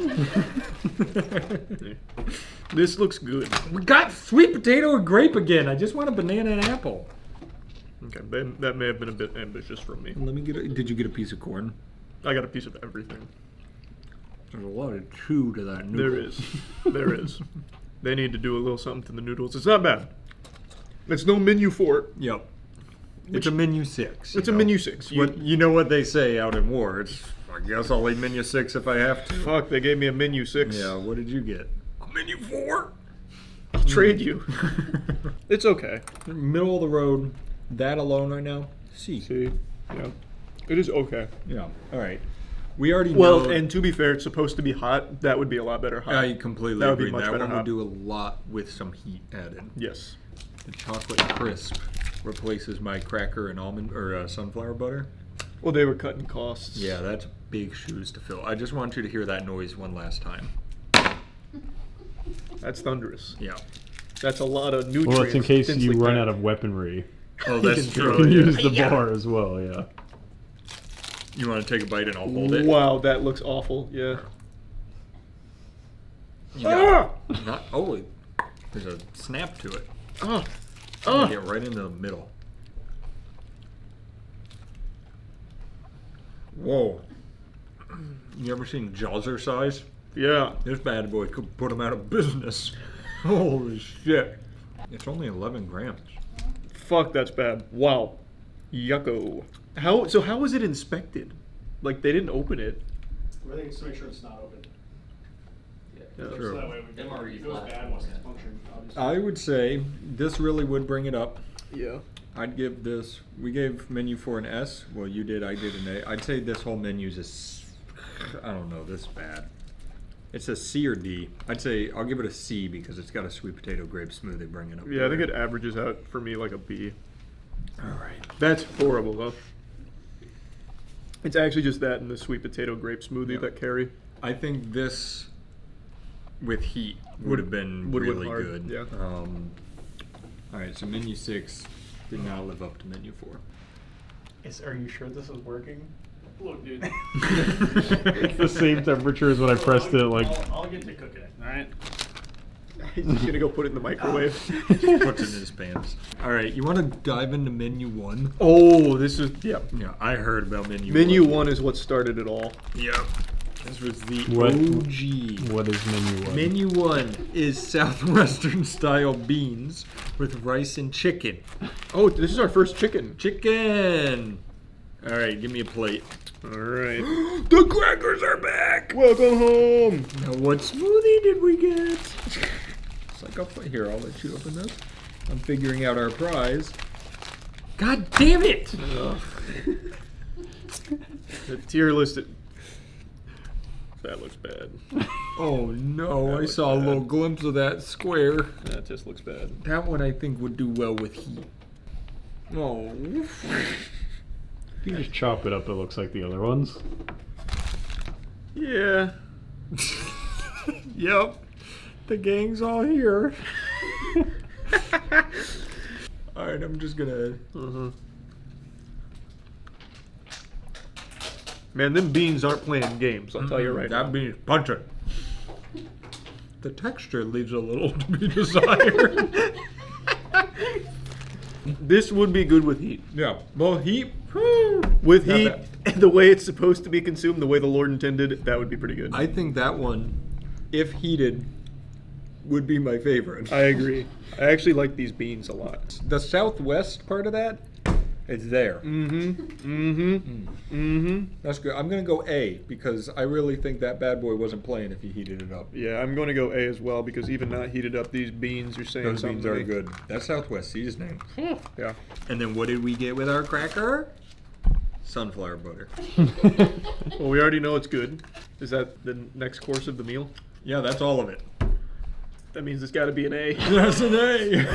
S1: This looks good.
S19: We got sweet potato and grape again. I just want a banana and apple.
S1: Okay, that may have been a bit ambitious from me.
S19: Let me get did you get a piece of corn?
S1: I got a piece of everything.
S19: There's a lot of chew to that noodle.
S1: There is. There is. They need to do a little something to the noodles. It's not bad. It's no menu 4.
S19: Yep. It's a menu 6.
S1: It's a menu 6.
S19: You know what they say out in war. It's, I guess I'll eat menu 6 if I have to.
S1: Fuck, they gave me a menu 6.
S19: Yeah, what did you get? A menu 4?
S1: I'll trade you. It's okay.
S19: Middle of the road. That alone right now? C.
S1: Yeah. It is okay.
S19: Yeah. All right. We already know.
S1: Well, and to be fair, it's supposed to be hot. That would be a lot better hot.
S19: I completely
S1: that would
S19: agree.
S1: Be much
S19: that
S1: better
S19: one
S1: hot.
S19: would do a lot with some heat added.
S1: Yes.
S19: The chocolate crisp replaces my cracker and almond or sunflower butter.
S1: Well, they were cutting costs.
S19: Yeah, that's big shoes to fill. I just want you to hear that noise one last time.
S1: That's thunderous.
S19: Yeah.
S1: That's a lot of nutrients.
S4: Well, it's in case you
S1: densely
S4: run
S1: packed.
S4: out of weaponry.
S19: Oh, that's true.
S4: You can
S19: Yeah.
S4: use the bar as well, yeah.
S19: You want to take a bite and I'll hold it?
S1: Wow, that looks awful. Yeah.
S19: Not, oh, there's a snap to it.
S1: Oh.
S19: Get right into the middle. Whoa. You ever seen Jazzercise?
S1: Yeah.
S19: This bad boy could put him out of business. Holy shit. It's only 11 grams.
S1: Fuck, that's bad. Wow. Yucko. How was it inspected? Like, they didn't open it.
S8: Everything is to make sure it's not open.
S19: Yeah,
S8: So
S19: true.
S8: that way we can, if it goes bad, once it's functioning, obviously.
S19: I would say this really would bring it up.
S1: Yeah.
S19: I'd give this, we gave menu 4 an S. Well, you did, I did an A. I'd say this whole menu's I don't know, this bad. It's a C or D. I'd say I'll give it a C because it's got a sweet potato grape smoothie bringing up.
S1: Yeah, I think it averages out for me like a B. All right. That's horrible though. It's actually just that and the sweet potato grape smoothie that carry.
S19: I think this with heat would have been really good.
S1: Yeah.
S19: All right, so menu 6 did not live up to menu 4.
S4: Are you sure this is working? Look, dude. It's the same temperature as when I pressed it. Like,
S5: I'll get to cooking it. All right.
S1: He's just gonna go put it in the microwave.
S19: Just puts it in his pants. All right, you want to dive into menu 1?
S1: Oh, this is
S19: Yeah, I heard about menu 1.
S1: Menu 1 is what started it all.
S19: Yep. This was the OG.
S4: What is menu 1?
S19: Menu 1 is Southwestern style beans with rice and chicken.
S1: Oh, this is our first chicken.
S19: Chicken! All right, give me a plate.
S1: All right.
S19: The crackers are back!
S1: Welcome home!
S19: Now, what smoothie did we get? It's like, I'll let you open this. I'm figuring out our prize. God damn it!
S1: The tier list. That looks bad.
S19: Oh no, I saw a little glimpse of that square.
S1: That just looks bad.
S19: That one I think would do well with heat. Oh.
S4: If you just chop it up, it looks like the other ones.
S1: Yeah.
S19: Yep. The gang's all here. Alright, I'm just gonna...
S1: Man, them beans aren't playing games, I'll tell you right now.
S19: That bean's punching. The texture leaves a little to be desired.
S1: This would be good with heat.
S19: Yeah. Well, heat...
S1: With
S19: Not
S1: heat, the way it's supposed to be consumed, the way the Lord intended, that would be pretty good.
S19: I think that one, if heated, would be my favorite.
S1: I agree. I actually like these beans a lot.
S19: The southwest part of that is there. That's good. I'm going to go A because I really think that bad boy wasn't playing if you heated it up.
S1: Yeah, I'm going to go A as well because even not heated up, these beans are saying
S19: Those
S1: something
S19: beans
S1: to
S19: are
S1: me.
S19: good. That's Southwest Sea's name.
S1: Yeah.
S19: And then what did we get with our cracker? Sunflower butter.
S1: Well, we already know it's good. Is that the next course of the meal?
S19: Yeah, that's all of it.
S1: That means it's got to be an A.
S19: That's an A.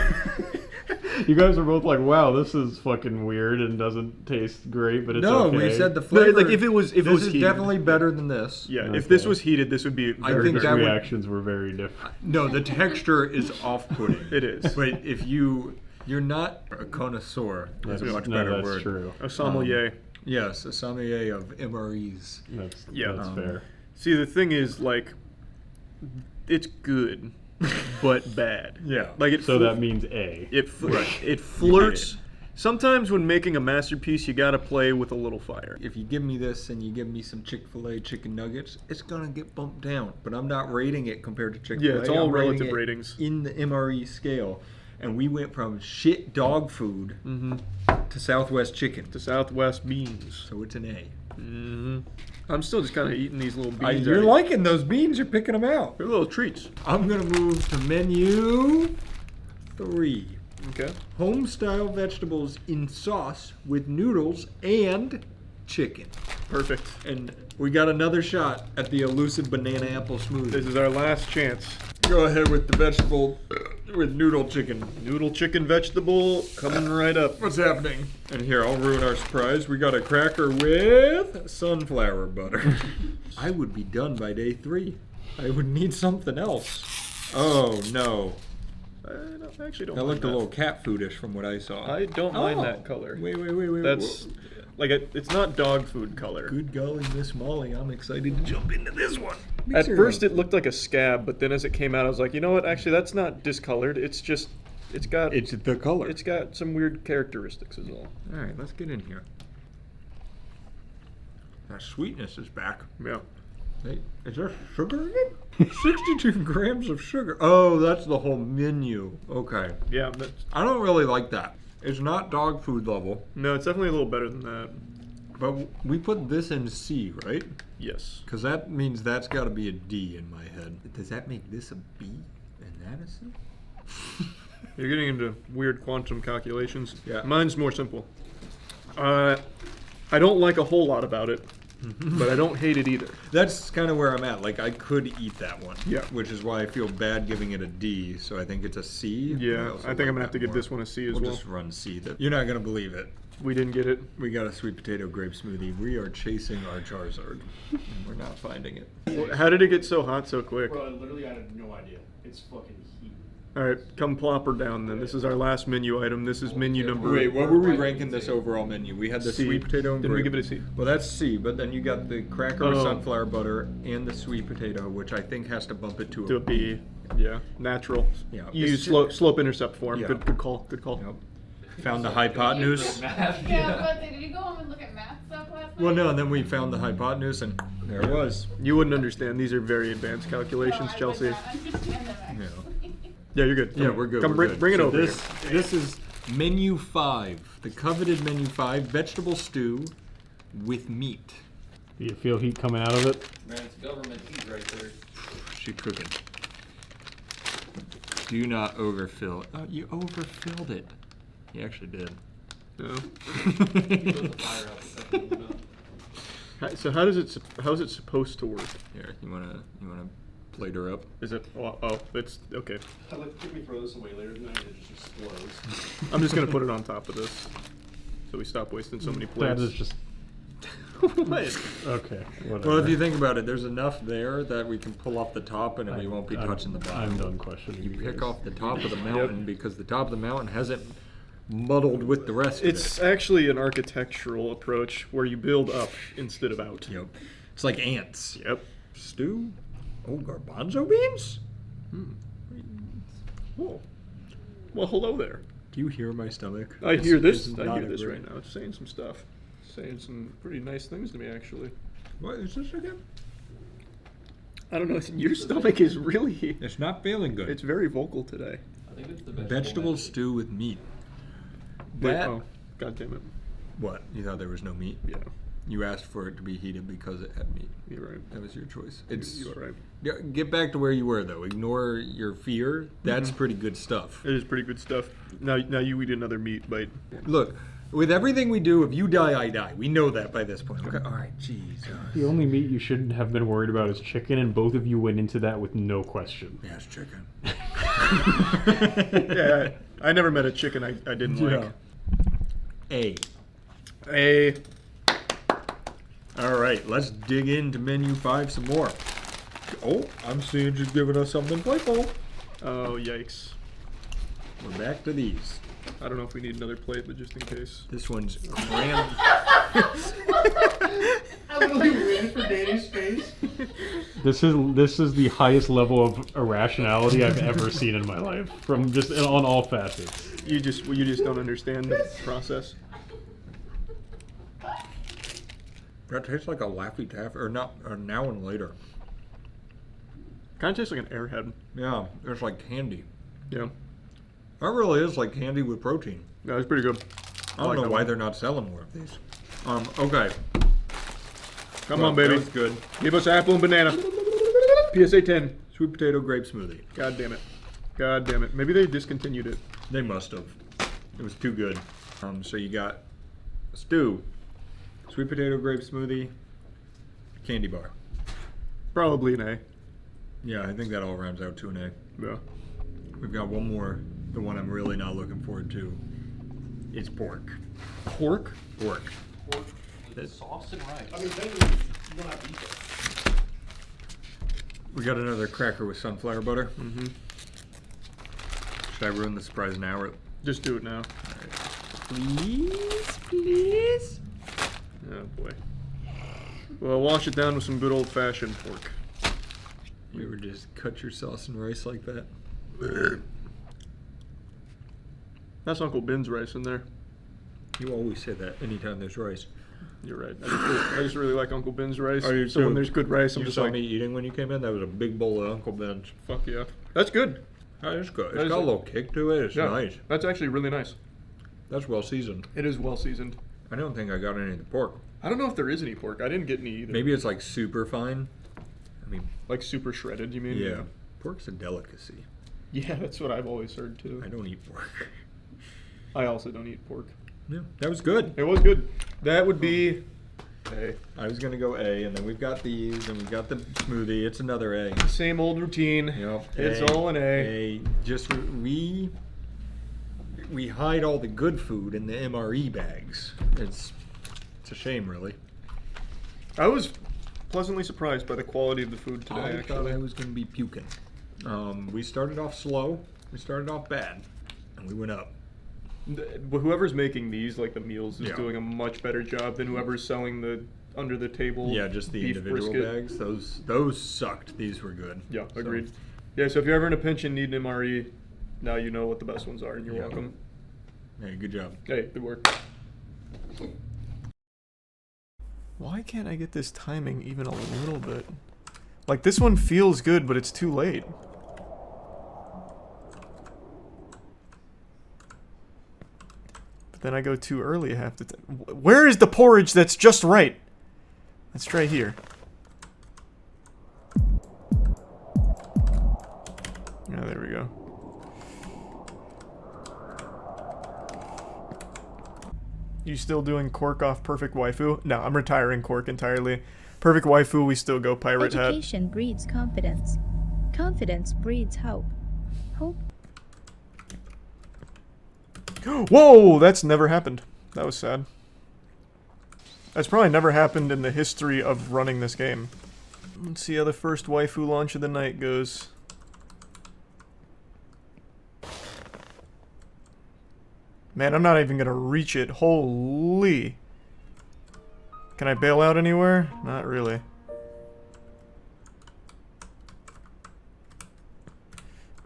S4: You guys are both like, wow, this is fucking weird and doesn't taste great, but it's
S19: no,
S4: okay.
S19: we said the flavor.
S1: Like if it was
S19: heated, definitely better than this.
S1: Yeah, if this was heated, this would be.
S19: I think that
S4: reactions were very different.
S19: No, the texture is off-putting.
S1: It is.
S19: But if you're not a connoisseur. That's a much better
S4: that's
S19: word.
S4: True.
S1: A sommelier.
S19: Yes, a sommelier of MREs.
S4: That's fair.
S1: See, the thing is, like, it's good, but bad.
S19: Yeah.
S1: Like it.
S4: So that means A.
S1: It flirts. Sometimes when making a masterpiece, you gotta play with a little fire.
S19: If you give me this and you give me some Chick-fil-A chicken nuggets, it's gonna get bumped down. But I'm not rating it compared to Chick-fil-A.
S1: Yeah, it's all
S19: I'm rating
S1: relative
S19: it
S1: ratings.
S19: in the MRE scale. And we went from shit dog food to Southwest chicken.
S1: To Southwest beans.
S19: So it's an A.
S1: I'm still just kind of eating these little beans.
S19: You're liking those beans. You're picking them out.
S1: They're little treats.
S19: I'm going to move to menu 3.
S1: Okay.
S19: Home style vegetables in sauce with noodles and chicken.
S1: Perfect.
S19: And we got another shot at the elusive banana apple smoothie.
S1: This is our last chance.
S19: Go ahead with the vegetable with noodle chicken.
S1: Noodle chicken vegetable coming right up.
S19: What's happening? And here, I'll ruin our surprise. We got a cracker with sunflower butter. I would be done by day 3. I would need something else. Oh, no.
S1: I actually don't
S19: That
S1: mind
S19: looked
S1: that.
S19: a little cat foodish from what I saw.
S1: I don't mind that color.
S19: Wait.
S1: That's like it's not dog food color.
S19: Good golly, Miss Molly, I'm excited to jump into this one.
S1: At first it looked like a scab, but then as it came out I was like, you know what, actually that's not discolored, it's the color. It's got some weird characteristics is all.
S19: Alright, let's get in here. That sweetness is back.
S1: Yeah.
S19: Hey, is there sugar in it? 62 grams of sugar. Oh, that's the whole menu. Okay.
S1: Yeah,
S19: I don't really like that. It's not dog food level.
S1: No, it's definitely a little better than that.
S19: But we put this in C, right?
S1: Yes.
S19: Because that means that's got to be a D in my head. Does that make this a B and that a C?
S1: You're getting into weird quantum calculations.
S19: Yeah.
S1: Mine's more simple. I don't like a whole lot about it. but I don't hate it either.
S19: That's kind of where I'm at. Like, I could eat that one.
S1: Yeah.
S19: Which is why I feel bad giving it a D, so I think it's a C.
S1: Yeah, I think I'm gonna have to give this one a C as well.
S19: We'll just run C. You're not gonna believe it.
S1: We didn't get it.
S19: We got a sweet potato grape smoothie. We are chasing our Charizard, and we're not finding it.
S1: Well, how did it get so hot so quick?
S4: Bro, literally, I have no idea. It's fucking heat.
S1: All right, come plop her down then. This is our last menu item. This is menu number.
S19: Wait, what were we ranking this overall menu? We had the
S1: C.
S19: sweet potato and
S1: Didn't we
S19: grape.
S1: give it a C?
S19: Well, that's C, but then you got the cracker with
S1: Oh.
S19: sunflower butter and the sweet potato, which I think has to bump it to
S1: a B. Yeah, natural.
S19: Yeah.
S1: You
S19: It's
S1: use slope intercept form.
S19: Yeah.
S1: Good call. Good call.
S19: Yep. Found the hypotenuse.
S2: Yeah, but did you go home and look at math stuff last night?
S19: Well, no, and then we found the hypotenuse, and there it was.
S1: You wouldn't understand. These are very advanced calculations,
S2: No, I
S1: Chelsea.
S2: would not understand them, actually.
S1: Yeah, you're good.
S19: Yeah,
S1: Come-
S19: we're good.
S1: Come
S19: we're
S1: bring,
S19: good.
S1: bring it
S19: So
S1: over
S19: this,
S1: here.
S19: This is menu 5, the coveted menu 5, vegetable stew with meat.
S4: Do you feel heat coming out of it?
S5: Man, it's government heat right there.
S19: She cooking. Do not overfill. Oh, you overfilled it. You actually did.
S1: No.
S5: Put the fire out.
S1: So how is it supposed to work?
S19: Here, you wanna plate her up?
S1: Is it? Oh, it's okay.
S4: Can we throw this away later tonight? It just explodes.
S1: I'm just gonna put it on top of this, so we stop wasting so many plates.
S4: That is just.
S1: What?
S4: Okay. Whatever.
S19: Well, if you think about it, there's enough there that we can pull off the top and we won't be touching the bottom.
S4: I'm done questioning.
S19: You
S4: you
S19: pick
S4: guys.
S19: off the top of the mountain because the top of the mountain hasn't muddled with the rest
S1: It's
S19: of it.
S1: actually an architectural approach where you build up instead of out.
S19: Yep. It's like ants.
S1: Yep.
S19: Stew? Oh, garbanzo beans?
S1: Whoa. Well, hello there.
S19: Do you hear my stomach?
S1: I hear this.
S19: is
S1: I
S19: not
S1: hear
S19: a
S1: this
S19: great-
S1: right now. It's saying some stuff. Saying some pretty nice things to me, actually.
S19: What is this again?
S1: I don't know. Your stomach is really.
S19: It's not feeling good.
S1: It's very vocal today.
S5: I think it's the
S19: Vegetable stew with meat.
S1: Wait,
S19: That.
S1: oh, God damn it.
S19: What? You thought there was no meat?
S1: Yeah.
S19: You asked for it to be heated because it had meat.
S1: You're right.
S19: That was your choice.
S1: You are right.
S19: Yeah, get back to where you were though. Ignore your fear. That's pretty good stuff.
S1: It is pretty good stuff. Now you eat another meat bite.
S19: Look, with everything we do, if you die, I die. We know that by this point. Okay. All right. Jesus.
S4: The only meat you shouldn't have been worried about is chicken, and both of you went into that with no question.
S19: Yeah, it's chicken.
S1: Yeah, I never met a chicken I didn't like.
S19: A. All right, let's dig into menu 5 some more. Oh, I'm seeing she's giving us something playful.
S1: Oh, yikes.
S19: We're back to these.
S1: I don't know if we need another plate, but just in case.
S19: This one's grand.
S4: I literally ran for Danny's face. This is the highest level of irrationality I've ever seen in my life, from just on all facets.
S1: You just don't understand the process.
S19: That tastes like a Laffy Taffy, or not, or Now and Later.
S1: Kind of tastes like an Airhead.
S19: Yeah, it's like candy.
S1: Yeah.
S19: That really is like candy with protein.
S1: Yeah, it's pretty good.
S19: I don't
S1: like
S19: know
S1: that
S19: why
S1: one.
S19: they're not selling more of these. Okay.
S1: Come on, baby.
S19: That was good.
S1: Give us apple and banana. PSA 10.
S19: Sweet potato grape smoothie.
S1: God damn it. God damn it. Maybe they discontinued it.
S19: They must have. It was too good. So you got stew, sweet potato grape smoothie, candy bar.
S1: Probably an A.
S19: Yeah, I think that all rounds out to an A.
S1: Yeah.
S19: We've got one more, the one I'm really not looking forward to. It's pork.
S1: Pork?
S19: Pork.
S5: Pork with
S19: That's-
S5: sauce and rice.
S4: I mean, technically, you don't have to eat that.
S19: We got another cracker with sunflower butter.
S1: Mm-hmm.
S19: Should I ruin the surprise now? Or...
S1: Just do it now.
S19: Please, please.
S1: Oh, boy. Well, wash it down with some good old-fashioned pork.
S19: You ever just cut your sauce and rice like that?
S1: That's Uncle Ben's rice in there.
S19: You always say that anytime there's rice.
S1: You're right. I just really like Uncle Ben's rice.
S19: Oh, you
S1: So
S19: too?
S1: when there's good rice, I'm
S19: You
S1: just
S19: saw
S1: like,
S19: me eating when you came in? That was a big bowl of Uncle Ben's.
S1: fuck yeah. That's good.
S19: Oh, it's good.
S1: That
S19: It's
S1: is
S19: got a
S1: a-
S19: little kick to it. It's
S1: Yeah,
S19: nice.
S1: That's actually really nice.
S19: That's well seasoned.
S1: It is well seasoned.
S19: I don't think I got any of the pork.
S1: I don't know if there is any pork. I didn't get any either.
S19: Maybe it's like super fine. I mean,
S1: Like super shredded, you mean?
S19: yeah. Pork's a delicacy.
S1: Yeah, that's what I've always heard too.
S19: I don't eat pork.
S1: I also don't eat pork.
S19: Yeah, that was good.
S1: It was good. That would be
S19: A. I was gonna go A, and then we've got these, and we've got the smoothie. It's another A.
S1: Same old routine.
S19: Yep.
S1: It's all an A.
S19: A. Just we hide all the good food in the MRE bags. It's a shame, really.
S1: I was pleasantly surprised by the quality of the food today.
S19: I thought I was gonna be puking. We started off slow. We started off bad, and we went up.
S1: Whoever's making these, like the meals, is
S19: Yeah.
S1: doing a much better job than whoever's selling the under the table.
S19: Yeah, just the
S1: beef
S19: individual
S1: brisket.
S19: bags. Those sucked. These were good.
S1: Yeah,
S19: So,
S1: agreed. Yeah, so if you're ever in a pinch and need an MRE, now you know what the best ones are, and you're
S19: Yeah.
S1: welcome.
S19: Hey, good job.
S1: Hey, good work. Why can't I get this timing even a little bit? Like, this one feels good, but it's too late. But then I go too early half the time. Where is the porridge that's just right? Let's try here. Yeah, there we go. You still doing Cork off Perfect Waifu? No, I'm retiring Cork entirely. Perfect Waifu, we still go Pirate Hat.
S6: Education breeds confidence. Confidence breeds hope. Hope.
S1: Whoa, that's never happened. That was sad. That's probably never happened in the history of running this game. Let's see how the first waifu launch of the night goes. Man, I'm not even gonna reach it. Holy. Can I bail out anywhere? Not really.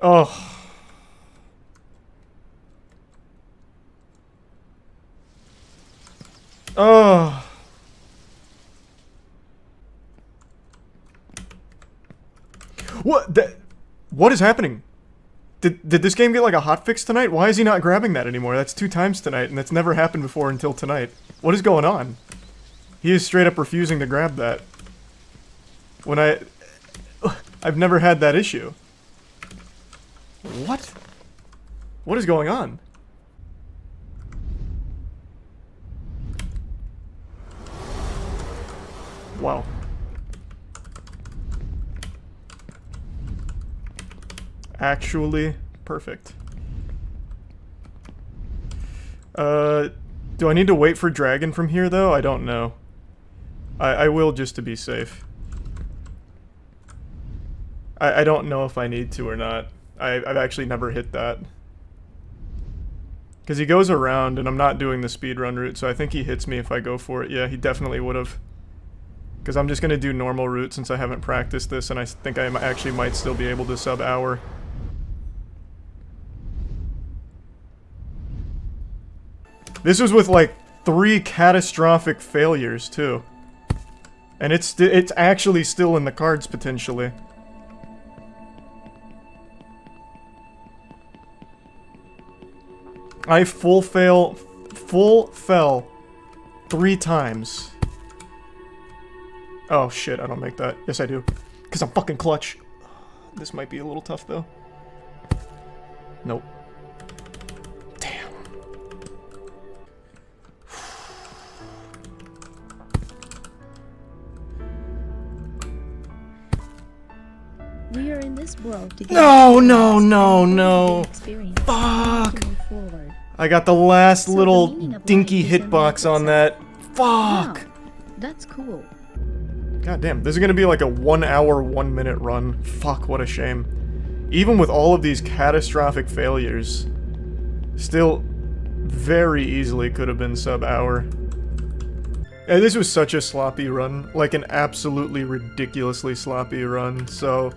S1: Oh. Oh. What is happening? Did this game get like a hotfix tonight? Why is he not grabbing that anymore? That's 2 times tonight, and that's never happened before until tonight. What is going on? He is straight up refusing to grab that. When I've never had that issue. What? What is going on? Wow. Actually perfect. Do I need to wait for Dragon from here, though? I don't know. I will just to be safe. I don't know if I need to or not. I've actually never hit that. Because he goes around, and I'm not doing the speedrun route, so I think he hits me if I go for it. Yeah, he definitely would have. Because I'm just going to do normal route since I haven't practiced this, and I think I actually might still be able to sub hour. This was with like 3 catastrophic failures too. And it's actually still in the cards potentially. I full fell 3 times. Oh shit, I don't make that. Yes I do. Cause I'm fucking clutch. This might be a little tough though. Nope.
S6: We are in this world to get
S1: No.
S6: experience.
S1: Fuck.
S6: To move forward.
S1: I got the last
S6: So
S1: little
S6: the meaning of
S1: dinky
S6: life is
S1: hitbox on that. Fuck.
S6: Wow, that's cool.
S1: God damn, this is gonna be like a 1 hour, 1 minute run. Fuck, what a shame. Even with all of these catastrophic failures, still very easily could have been sub-hour. Yeah, this was such a sloppy run. Like an absolutely ridiculously sloppy run, so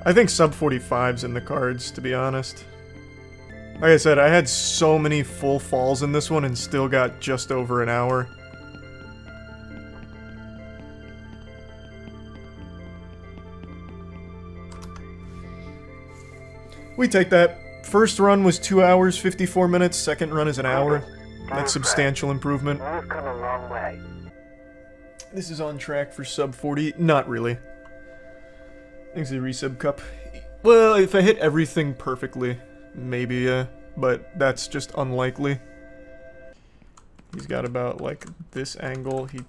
S1: I think sub 45's in the cards, to be honest. Like I said, I had so many full falls in this one and still got just over an hour. We take that. First run was 2 hours, 54 minutes. Second run is an hour. That's substantial improvement.
S9: We've come a long way.
S1: This is on track for sub 40. Not really. Thanks to the resub cup. Well, if I hit everything perfectly, maybe, but that's just unlikely. He's got about, like, this angle. He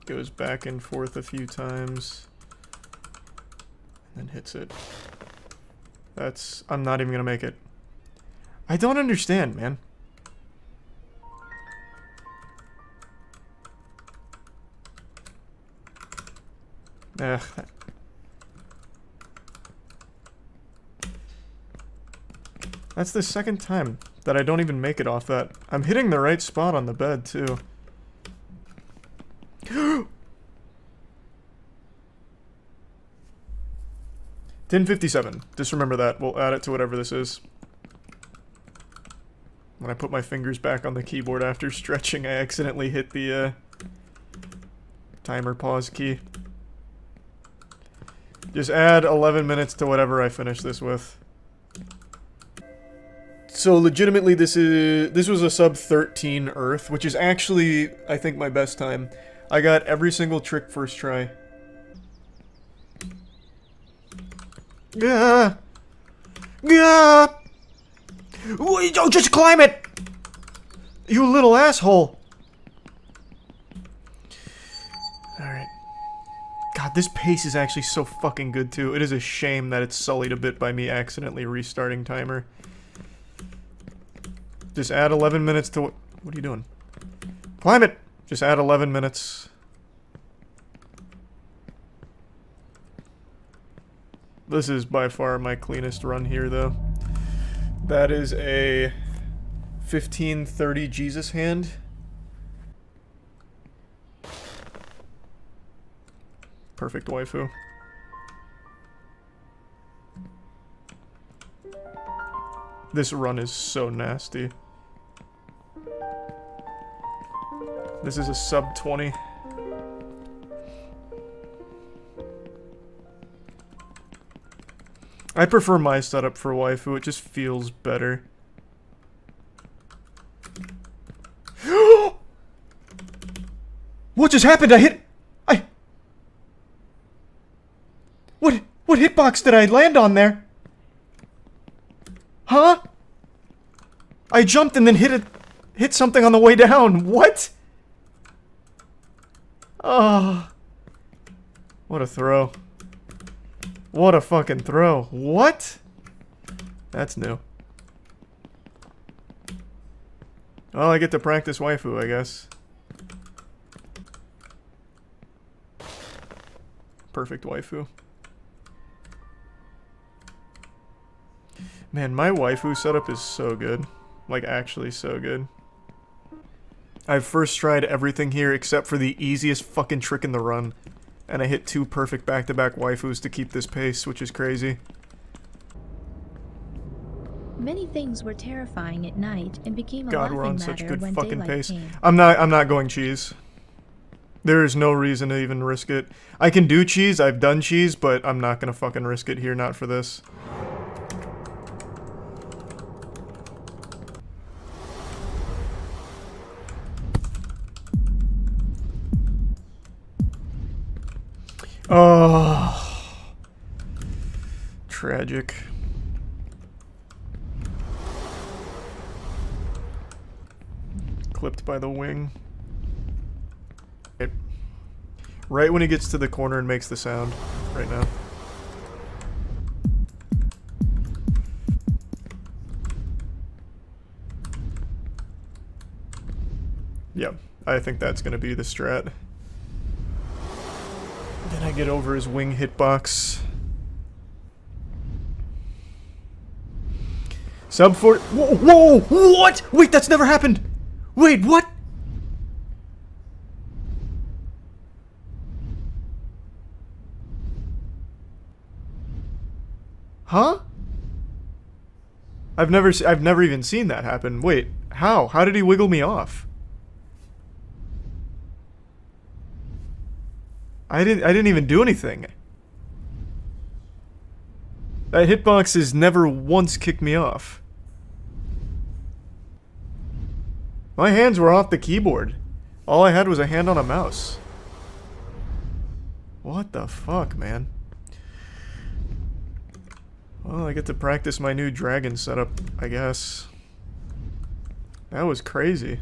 S8: Goes back and forth a few times. And then hits it. I'm not even gonna make it. I don't understand, man. Ugh. That's the second time that I don't even make it off that. I'm hitting the right spot on the bed, too. 1057. Just remember that. We'll add it to whatever this is. When I put my fingers back on the keyboard after stretching, I accidentally hit the timer pause key. Just add 11 minutes to whatever I finish this with. So legitimately this was a sub 13 Earth, which is actually, I think, my best time. I got every single trick first try. Yeah. Yeah. Don't just climb it. You little asshole. Alright. God, this pace is actually so fucking good too. It is a shame that it's sullied a bit by me accidentally restarting timer. Just add 11 minutes to what are you doing? Climb it! Just add 11 minutes. This is by far my cleanest run here, though. That is a 1530 Jesus hand. Perfect waifu. This run is so nasty. This is a sub 20. I prefer my setup for waifu, it just feels better. What just happened? What hitbox did I land on there? Huh? I jumped and then hit something on the way down. What? Oh. What a throw. What a fucking throw. What? That's new. Well, I get to practice waifu, I guess. Perfect waifu. Man, my waifu setup is so good. Like, actually so good. I've first tried everything here except for the easiest fucking trick in the run. And I hit 2 perfect back-to-back waifus to keep this pace, which is crazy.
S6: Many things were terrifying at night and became a
S8: God, we're on
S6: laughing
S8: such
S6: matter
S8: good
S6: when
S8: fucking
S6: daylight
S8: pace.
S6: came.
S8: I'm not going cheese. There is no reason to even risk it. I can do cheese, I've done cheese, but I'm not gonna fucking risk it here, not for this. Oh, tragic. Clipped by the wing. Right when he gets to the corner and makes the sound. Right now. Yep, I think that's gonna be the strat. Then I get over his wing hitbox. Sub 40. Whoa! What? Wait, that's never happened! Wait, what? Huh? I've never even seen that happen. Wait, how? How did he wiggle me off? I didn't even do anything. That hitbox has never once kicked me off. My hands were off the keyboard. All I had was a hand on a mouse. What the fuck, man? Well, I get to practice my new dragon setup, I guess. That was crazy.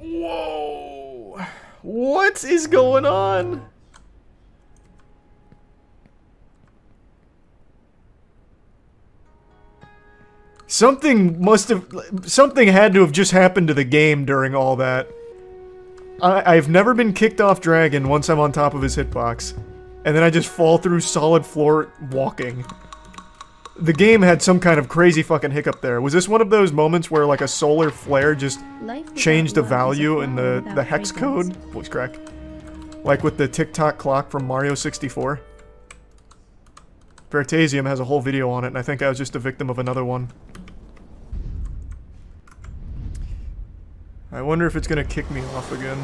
S8: Whoa! What is going on? Something had to have just happened to the game during all that. I've never been kicked off Dragon once I'm on top of his hitbox. And then I just fall through solid floor walking. The game had some kind of crazy fucking hiccup there. Was this one of those moments where like a solar flare just changed the value in the hex code? Voice crack. Like with the tick-tock clock from Mario 64. Veritasium has a whole video on it, and I think I was just a victim of another one. I wonder if it's gonna kick me off again.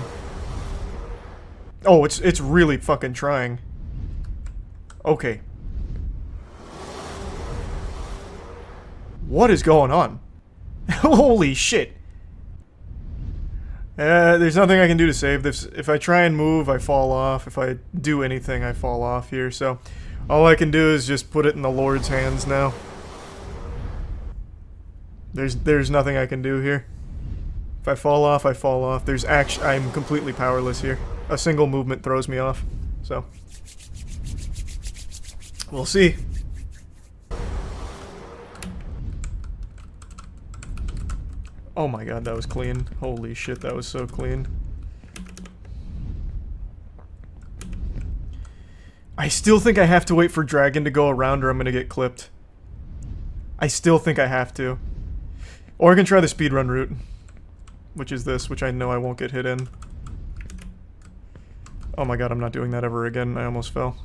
S8: Oh, it's really fucking trying. Okay. What is going on? Holy shit. There's nothing I can do to save this. If I try and move, I fall off. If I do anything, I fall off here, so... all I can do is just put it in the Lord's hands now. There's nothing I can do here. If I fall off, I fall off. I'm completely powerless here. A single movement throws me off, so... we'll see. Oh my god, that was clean. Holy shit, that was so clean. I still think I have to wait for Dragon to go around or I'm gonna get clipped. I still think I have to. Or I can try the speedrun route. Which is this, which I know I won't get hit in. Oh my god, I'm not doing that ever again. I almost fell.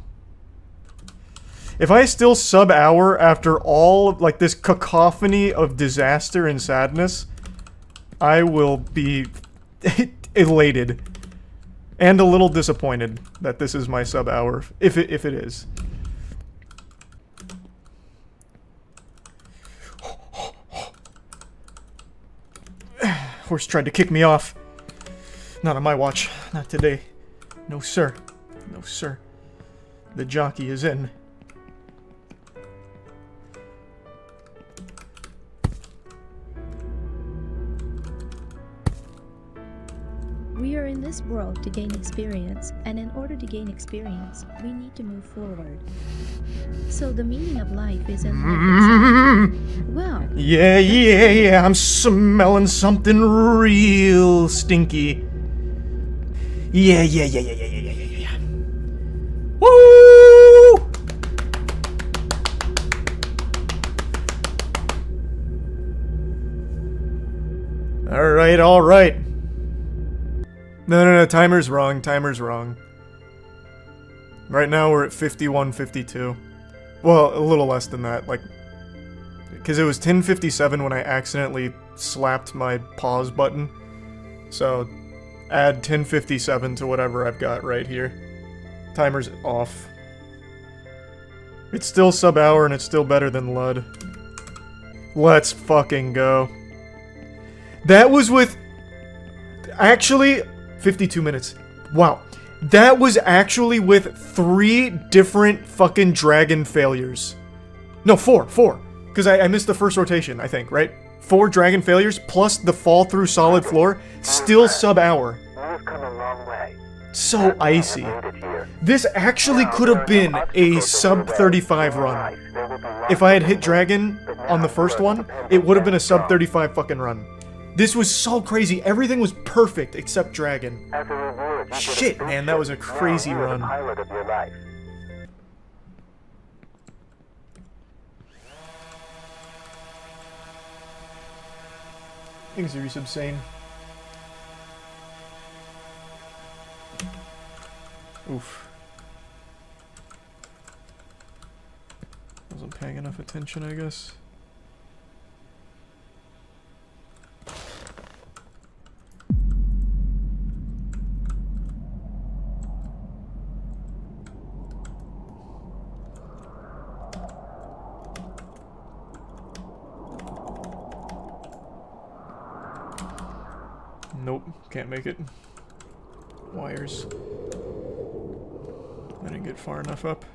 S8: If I still sub-hour after all, like, this cacophony of disaster and sadness, I will be elated. And a little disappointed that this is my sub-hour, if it is. Horse tried to kick me off. Not on my watch. Not today. No, sir. No, sir. The jockey is in.
S6: We are in this world to gain experience, and in order to gain experience, we need to move forward. So the meaning of life is in life itself. Well...
S8: Yeah, I'm smelling something real stinky. Yeah. Woo! Alright. No, timer's wrong, Right now we're at 51:52. Well, a little less than that, like... because it was 10:57 when I accidentally slapped my pause button. So, add 10:57 to whatever I've got right here. Timer's off. It's still sub-hour and it's still better than Lud. Let's fucking go. That was with... actually... 52 minutes. Wow. That was actually with 3 different fucking dragon failures. No, 4. Because I missed the first rotation, I think, right? 4 dragon failures, plus the fall through solid floor. Still sub-hour. So icy. This actually could have been a sub-35 run. If I had hit dragon on the first one, it would have been a sub-35 fucking run. This was so crazy. Everything was perfect except Dragon. Shit, man, that was a crazy run. Things are just insane. Oof. Wasn't paying enough attention, I guess. Nope, can't make it. Wires. I didn't get far enough up.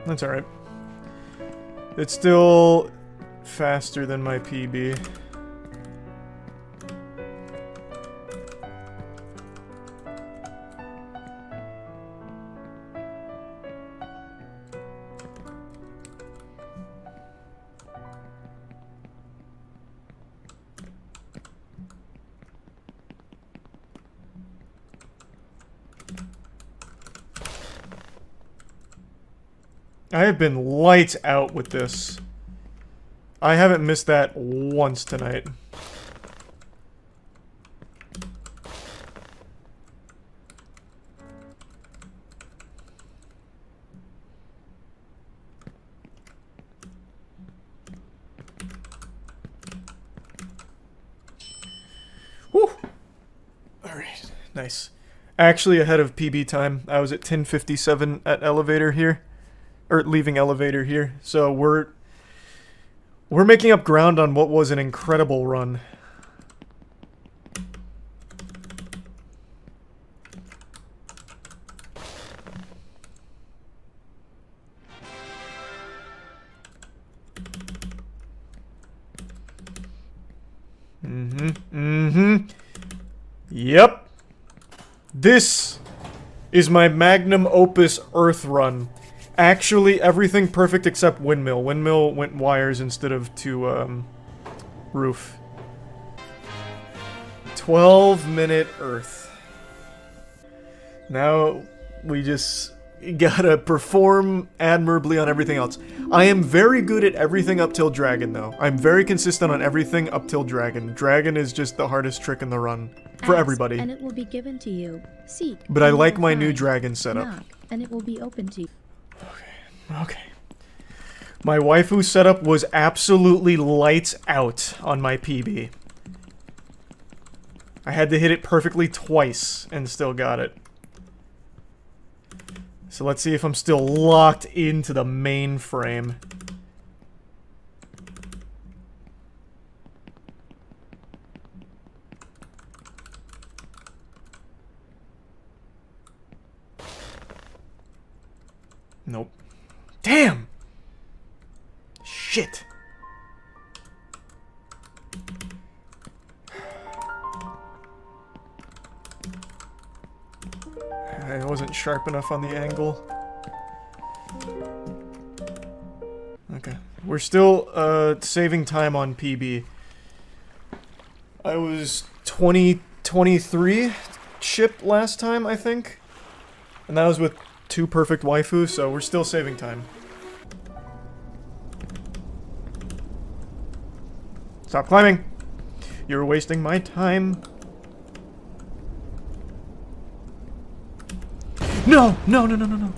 S8: That's alright. It's still faster than my PB. I have been lights out with this. I haven't missed that once tonight. Woo! Alright, nice. Actually ahead of PB time. I was at 10:57 at elevator here. Or leaving elevator here. So we're making up ground on what was an incredible run. Yep. This is my magnum opus Earth run. Actually, everything perfect except windmill. Windmill went wires instead of to, roof. 12-minute Earth. Now, we just gotta perform admirably on everything else. I am very good at everything up till Dragon, though. I'm very consistent on everything up till Dragon. Dragon is just the hardest trick in the run. For
S6: Ask,
S8: everybody.
S6: and it will be given to you. Seek.
S8: But I
S6: and you
S8: like
S6: will
S8: my new
S6: find.
S8: Dragon setup.
S6: Knock, and it will be open to you.
S8: Okay. My waifu setup was absolutely lights out on my PB. I had to hit it perfectly twice and still got it. So let's see if I'm still locked into the mainframe. Nope. Damn! Shit. I wasn't sharp enough on the angle. Okay. We're still, saving time on PB. I was 23 shipped last time, I think. And that was with 2 perfect waifus, so we're still saving time. Stop climbing! You're wasting my time. No! No, no, no, no, no!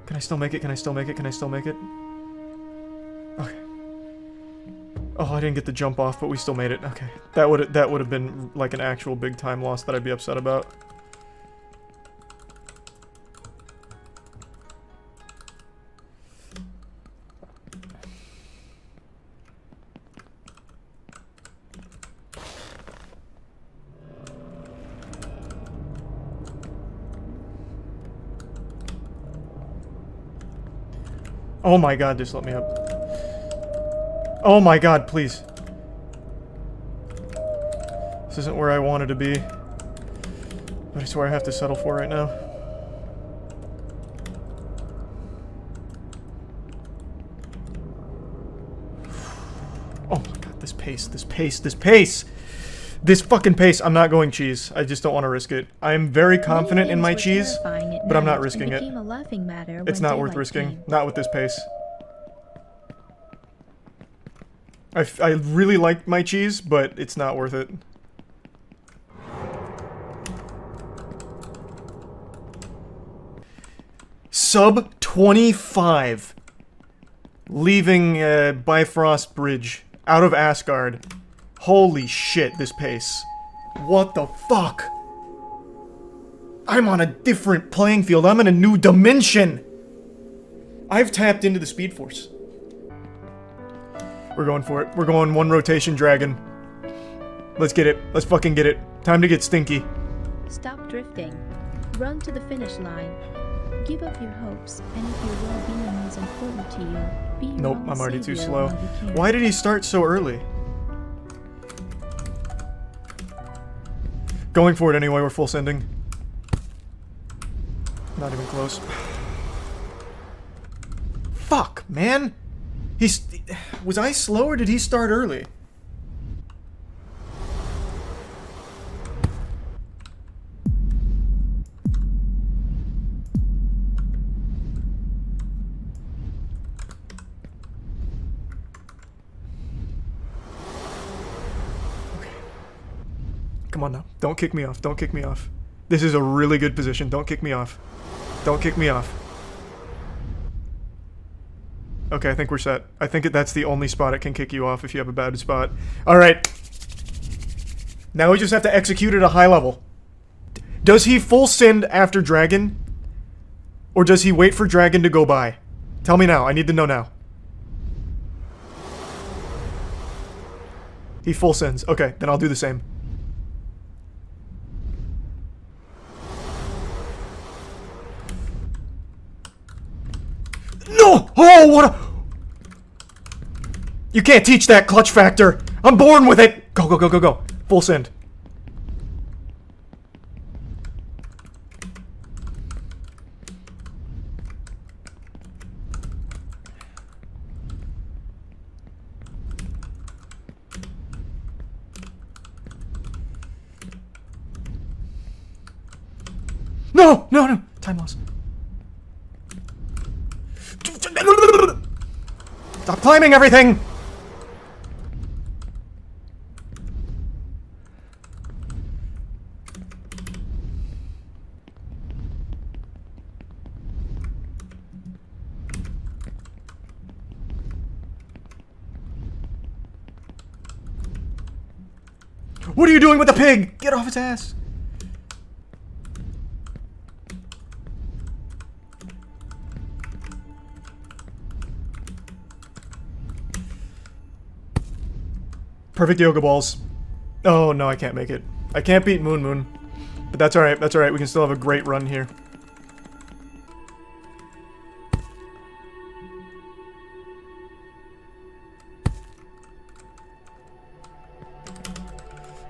S8: Can I still make it? Can I still make it? Can I still make it? Okay. Oh, I didn't get the jump off, but we still made it. Okay. That would have been like an actual big time loss that I'd be upset about. Oh my god, just let me up. Oh my god, please. This isn't where I wanted to be. But it's where I have to settle for right now. Oh my god, this pace, this pace, this pace! This fucking pace, I'm not going cheese. I just don't want to risk it. I'm very confident in my cheese, but I'm not risking it. It's not worth risking. Not with this pace. I really like my cheese, but it's not worth it. Sub 25. Leaving Bifrost Bridge. Out of Asgard. Holy shit, this pace. What the fuck? I'm on a different playing field. I'm in a new dimension. I've tapped into the Speed Force. We're going for it. We're going 1 rotation dragon. Let's get it. Let's fucking get it. Time to get stinky.
S6: Stop drifting. Run to the finish line. Give up your hopes, and if your well-being is important to you, be your
S8: Nope,
S6: own
S8: I'm already too
S6: savior
S8: slow.
S6: while you can.
S8: Why did he start so early? Going for it anyway, we're full sending. Not even close. Fuck, man! Was I slow or did he start early? Come on now. Don't kick me off. Don't kick me off. This is a really good position. Don't kick me off. Don't kick me off. Okay, I think we're set. I think that's the only spot it can kick you off if you have a bad spot. Alright. Now we just have to execute at a high level. Does he full send after Dragon? Or does he wait for Dragon to go by? Tell me now. I need to know now. He full sends. Okay, then I'll do the same. No! Oh, what a... You can't teach that clutch factor. I'm born with it. Go, go, go, go, go. Full send. No, no, no. Time loss. Stop climbing everything! What are you doing with the pig? Get off his ass! Perfect yoga balls. Oh no, I can't make it. I can't beat Moon Moon. But that's alright, that's alright. We can still have a great run here.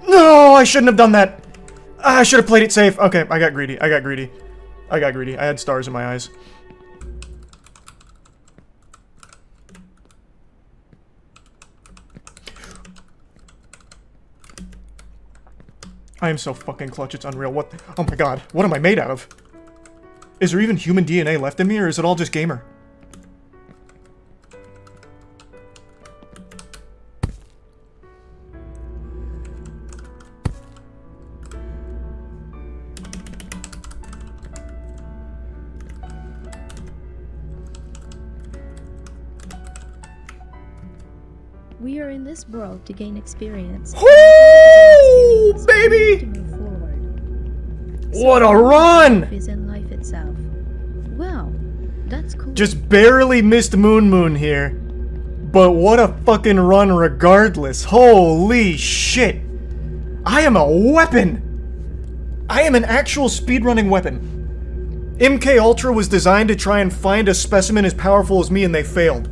S8: No, I shouldn't have done that. I should have played it safe. Okay, I got greedy. I got greedy. I got greedy. I had stars in my eyes. I am so fucking clutch, it's unreal. What? Oh my god, what am I made out of? Is there even human DNA left in me, or is it all just gamer?
S6: We are in this world to gain experience.
S8: Woo, baby! What a run!
S6: Life is in life itself. Well, that's cool.
S8: Just barely missed Moon Moon here. But what a fucking run regardless. Holy shit. I am a weapon. I am an actual speedrunning weapon. MK Ultra was designed to try and find a specimen as powerful as me, and they failed.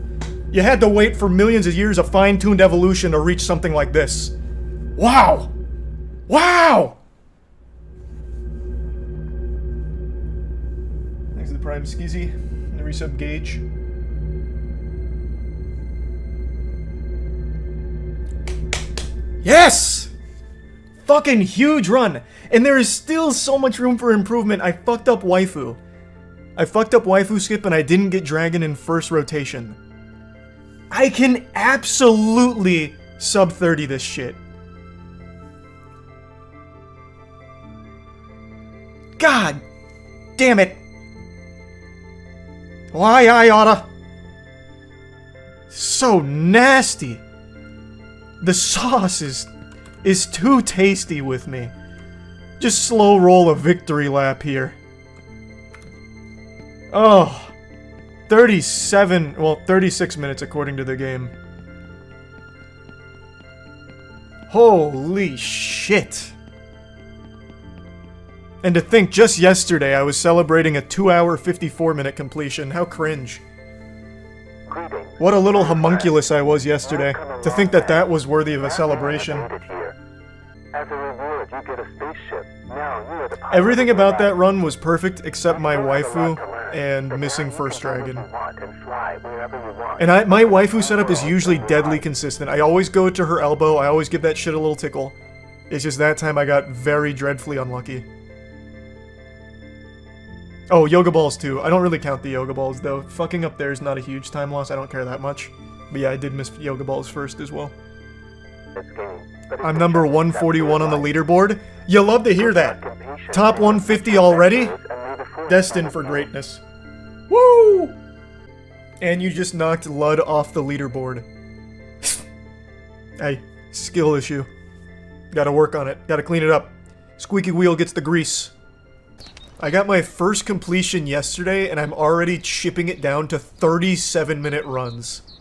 S8: You had to wait for millions of years of fine-tuned evolution to reach something like this. Wow! Wow! Thanks to the Prime Skizzy and the resub Gauge. Yes! Fucking huge run! And there is still so much room for improvement. I fucked up Waifu. I fucked up Waifu Skip and I didn't get Dragon in first rotation. I can absolutely sub 30 this shit. God damn it. Why I oughta. So nasty. The sauce is too tasty with me. Just slow roll a victory lap here. Oh. 36 minutes according to the game. Holy shit. And to think, just yesterday I was celebrating a 2-hour 54-minute completion. How cringe. What a little homunculus I was yesterday. To think that that was worthy of a celebration.
S9: As a reward, you get a spaceship. Now you are the pilot.
S8: Everything about that run was perfect except my waifu and missing first dragon. And my waifu setup is usually deadly consistent. I always go to her elbow, I always give that shit a little tickle. It's just that time I got very dreadfully unlucky. Oh, yoga balls too. I don't really count the yoga balls though. Fucking up there is not a huge time loss, I don't care that much. But yeah, I did miss yoga balls first as well. I'm number 141 on the leaderboard. You love to hear that. Top 150 already? Destined for greatness. Woo! And you just knocked Lud off the leaderboard. Hey, skill issue. Gotta work on it. Gotta clean it up. Squeaky wheel gets the grease. I got my first completion yesterday, and I'm already chipping it down to 37-minute runs.